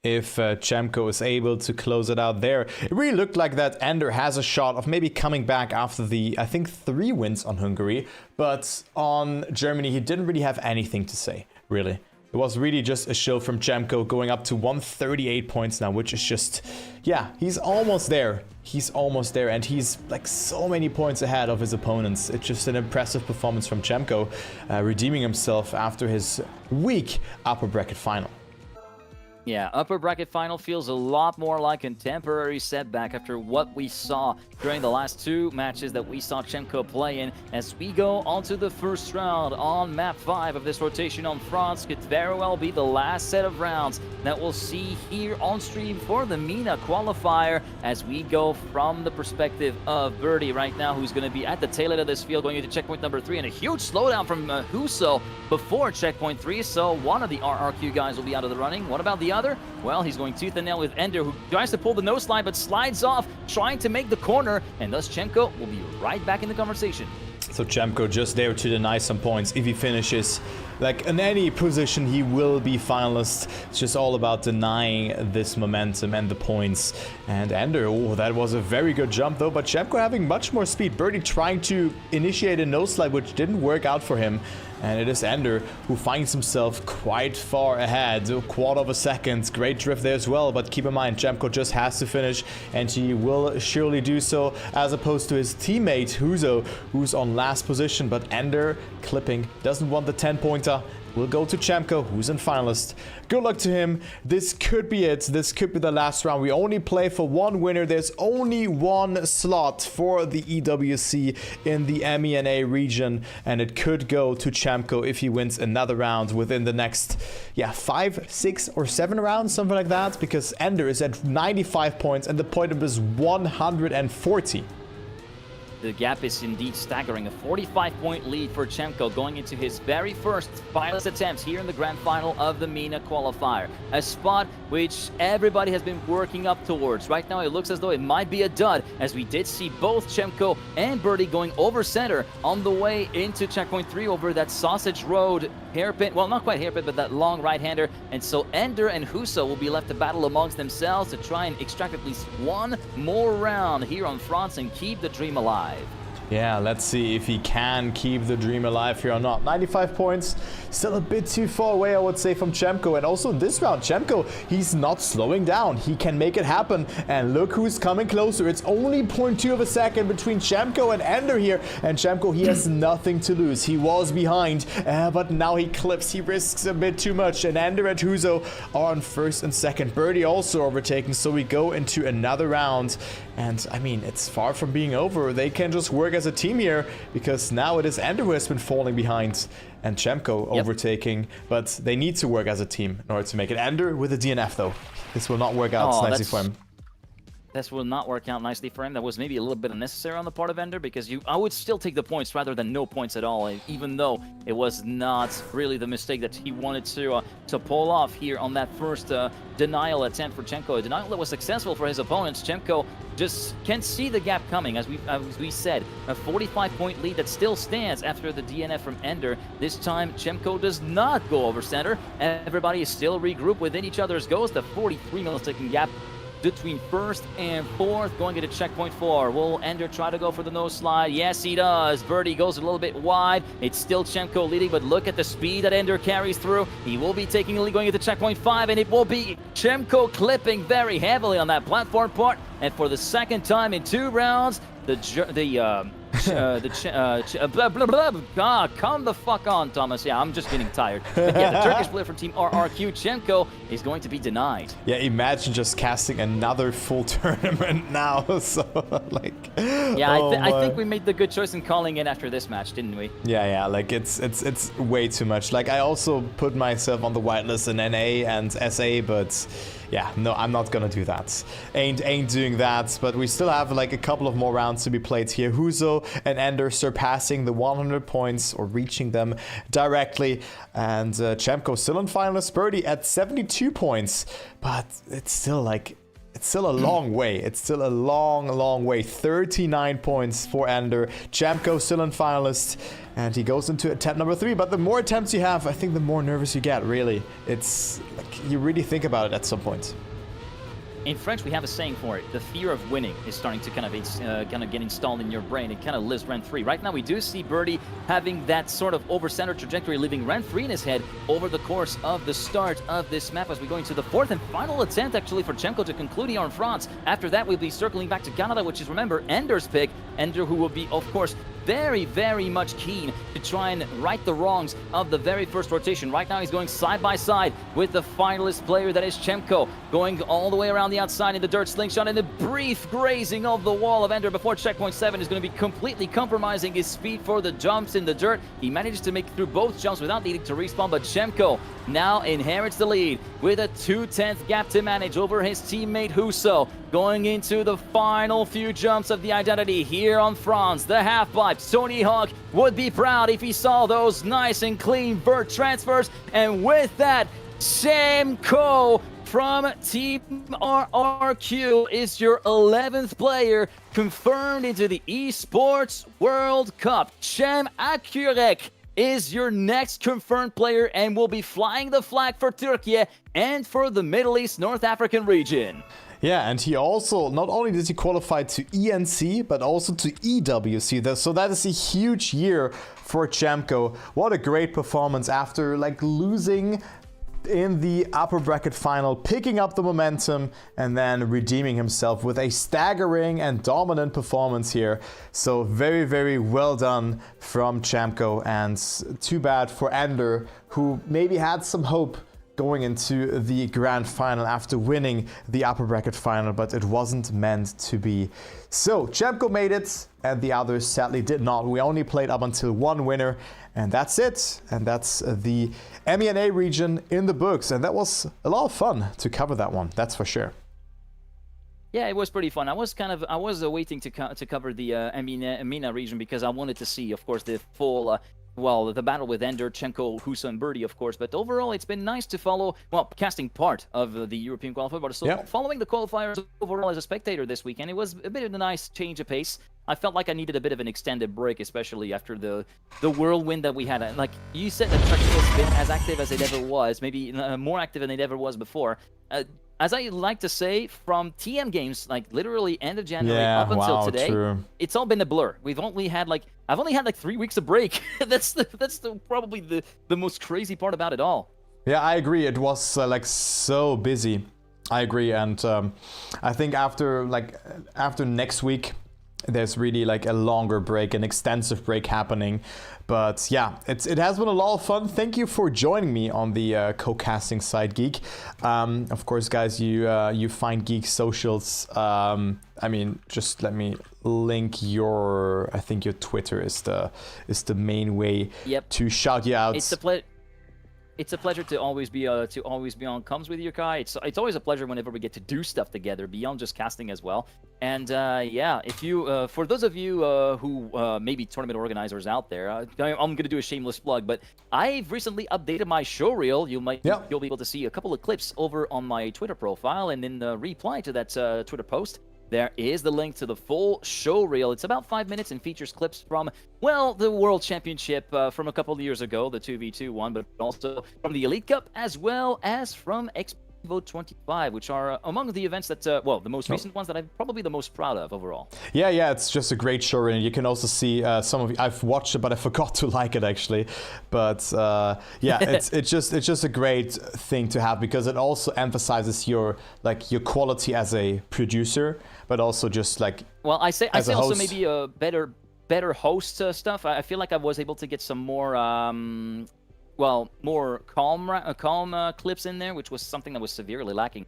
if Chemko is able to close it out there. It really looked like that Ender has a shot of maybe coming back after the, I think, 3 wins on Hungary, but on Germany he didn't really have anything to say, really. It was really just a show from Chemko, going up to 138 points now, which is just, yeah, he's almost there. He's almost there, and he's like so many points ahead of his opponents. It's just an impressive performance from Chemko, redeeming himself after his weak upper bracket final. Yeah, upper bracket final feels a lot more like a temporary setback after what we saw during the last 2 matches that we saw Chemko play in. As we go on to the first round on map 5 of this rotation on France, could very well be the last set of rounds that we'll see here on stream for the MENA qualifier, as we go from the perspective of Birdie right now, who's going to be at the tail end of this field going into checkpoint number 3, and a huge slowdown from Huso before checkpoint 3, so one of the RRQ guys will be out of the running. What about the other? Well, he's going tooth and nail with Ender, who tries to pull the nose slide but slides off, trying to make the corner, and thus Chemko will be right back in the conversation. So Chemko just there to deny some points. If he finishes like in any position, he will be finalist. It's just all about denying this momentum and the points. And Ender, oh, that was a very good jump though, but Chemko having much more speed. Birdie trying to initiate a nose slide, which didn't work out for him. And it is Ender who finds himself quite far ahead, a quarter of a second. Great drift there as well, but keep in mind, Chemko just has to finish, and he will surely do so, as opposed to his teammate Huso, who's on last position. But Ender clipping, doesn't want the 10-pointer. Will go to Chemko, who's in finalist. Good luck to him. This could be it. This could be the last round. We only play for 1 winner. There's only 1 slot for the EWC in the MENA region, and it could go to Chemko if he wins another round within the next, 5, 6, or 7 rounds, something like that, because Ender is at 95 points and the point of is 140. The gap is indeed staggering. A 45-point lead for Chemko going into his very first finalist attempt here in the grand final of the MENA qualifier. A spot which everybody has been working up towards. Right now it looks as though it might be a dud, as we did see both Chemko and Birdie going over center on the way into checkpoint 3 over that Sausage Road hairpin. Well, not quite hairpin, but that long right-hander. And so Ender and Huso will be left to battle amongst themselves to try and extract at least 1 more round here on France and keep the dream alive. Yeah, let's see if he can keep the dream alive here or not. 95 points, still a bit too far away, I would say, from Chemko. And also in this round, Chemko, he's not slowing down. He can make it happen. And look who's coming closer. It's only 0.2 of a second between Chemko and Ender here. And Chemko, he has nothing to lose. He was behind, but now he clips. He risks a bit too much. And Ender and Huzo are on first and second. Birdie also overtaken. So we go into another round. And I mean, it's far from being over. They can just work as a team here, because now it is Ender who has been falling behind and Chemko overtaking, but they need to work as a team in order to make it. Ender with a DNF though. This will not work out nicely for him. This will not work out nicely for him. That was maybe a little bit unnecessary on the part of Ender, because I would still take the points rather than no points at all, even though it was not really the mistake that he wanted to pull off here on that first denial attempt for Chemko. A denial that was successful for his opponents. Chemko just can't see the gap coming, as we said. A 45-point lead that still stands after the DNF from Ender. This time, Chemko does not go over center. Everybody is still regrouped within each other's goals. The 43-millisecond gap between first and fourth, going into checkpoint 4. Will Ender try to go for the nose slide? Yes, he does. Birdie goes a little bit wide. It's still Chemko leading, but look at the speed that Ender carries through. He will be taking the lead going into checkpoint 5, and it will be Chemko clipping very heavily on that platform part. And for the second time in 2 rounds, come the fuck on, Thomas. Yeah, I'm just getting tired. But yeah, the Turkish player from Team RRQ, Chemko, is going to be denied. Yeah, imagine just casting another full tournament now. So, like... Yeah, I think we made the good choice in calling in after this match, didn't we? Yeah, like, it's way too much. Like, I also put myself on the whitelist in NA and SA, but... yeah, no, I'm not gonna do that. Ain't doing that, but we still have like a couple of more rounds to be played here. Huzo and Ender surpassing the 100 points or reaching them directly. And Chemko still in finalist. Birdie at 72 points, but it's still like... it's still a long way. It's still a long way. 39 points for Ender. Chemko still in finalist. And he goes into attempt number 3. But the more attempts you have, I think the more nervous you get, really. It's like you really think about it at some point. In French, we have a saying for it. The fear of winning is starting to kind of get installed in your brain. It kind of lives rent-free. Right now, we do see Birdie having that sort of over-center trajectory, living rent-free in his head over the course of the start of this map as we go into the 4th and final attempt, actually, for Chemko to conclude here in France. After that, we'll be circling back to Canada, which is, remember, Ender's pick. Ender, who will be, of course, very much keen to try and right the wrongs of the very first rotation. Right now, he's going side by side with the finalist player that is Chemko, going all the way around the outside in the dirt slingshot, and the brief grazing of the wall of Ender before checkpoint 7 is going to be completely compromising his speed for the jumps in the dirt. He manages to make through both jumps without needing to respawn, but Chemko now inherits the lead with a 2/10 gap to manage over his teammate Huso. Going into the final few jumps of the identity here on France, the half-pipe. Tony Hawk would be proud if he saw those nice and clean vert transfers. And with that, Chemko from Team RRQ is your 11th player confirmed into the Esports World Cup. Cem Akurek is your next confirmed player and will be flying the flag for Turkey and for the Middle East North African region. Yeah, and he also, not only did he qualify to ENC, but also to EWC. So that is a huge year for Chemko. What a great performance after like losing in the upper bracket final, picking up the momentum and then redeeming himself with a staggering and dominant performance here. So very well done from Chemko, and too bad for Ender, who maybe had some hope going into the grand final after winning the upper bracket final, but it wasn't meant to be. So Chemko made it, and the others sadly did not. We only played up until 1 winner, and that's it. And that's the MENA region in the books, and that was a lot of fun to cover that one, that's for sure. Yeah, it was pretty fun. I was waiting to cover the MENA region because I wanted to see, of course, the full well, the battle with Ender, Chemko, Huso, and Birdie, of course. But overall, it's been nice to follow, well, casting part of the European qualifier, but also following the qualifiers overall as a spectator this weekend. It was a bit of a nice change of pace. I felt like I needed a bit of an extended break, especially after the whirlwind that we had. Like you said, that track has been as active as it ever was, maybe more active than it ever was before. as I like to say, from TM games, like literally end of January Yeah, up until wow, today, true. it's all been a blur. I've only had like 3 weeks of break. that's probably the most crazy part about it all. Yeah, I agree. It was like so busy. I agree, and I think after next week, there's really like a longer break, an extensive break happening. But yeah, it has been a lot of fun. Thank you for joining me on the co-casting side, Geek. Of course, guys, you find Geek socials. I mean, just let me link your. I think your Twitter is the main way to shout you out. It's a pleasure to always be on comms with you, Kai. It's always a pleasure whenever we get to do stuff together beyond just casting as well. And yeah, if you for those of you who may be tournament organizers out there, I'm gonna do a shameless plug, but I've recently updated my show reel. You'll be able to see a couple of clips over on my Twitter profile, and in the reply to that Twitter post, there is the link to the full show reel. It's about 5 minutes and features clips from, well, the World Championship from a couple of years ago, the 2v2 one, but also from the Elite Cup, as well as from Expo 25, which are among the events that, well, the most recent ones that I'm probably the most proud of overall. Yeah, it's just a great show, and you can also see some of. I've watched it, but I forgot to like it actually. But yeah, it's just a great thing to have, because it also emphasizes your quality as a producer, but also just like. Well, I say also host. maybe a better host stuff. I feel like I was able to get some more more calm clips in there, which was something that was severely lacking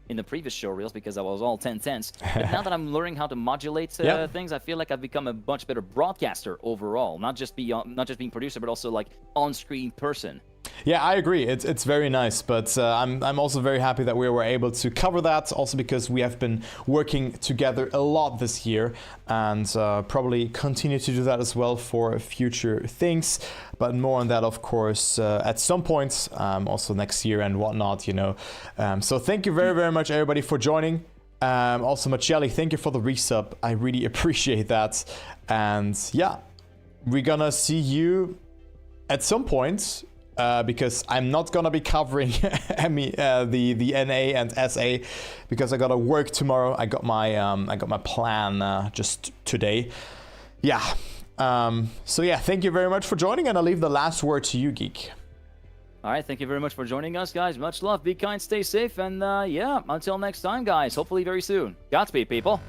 in the previous show reels, because I was all 10-10s. But now that I'm learning how to modulate things, I feel like I've become a much better broadcaster overall, not just being producer, but also like on-screen person. Yeah, I agree. It's very nice, but I'm also very happy that we were able to cover that. Also because we have been working together a lot this year, and probably continue to do that as well for future things. But more on that, of course, at some point, also next year and whatnot. So thank you very, very much, everybody, for joining. Also, Machelli, thank you for the resub. I really appreciate that. And yeah, we're gonna see you at some point. Because I'm not gonna be covering the NA and SA, because I gotta work tomorrow. I got my plan just today. Yeah. So yeah, thank you very much for joining, and I'll leave the last word to you, Geek. All right, thank you very much for joining us, guys. Much love, be kind, stay safe, and yeah, until next time, guys. Hopefully very soon. Godspeed, people.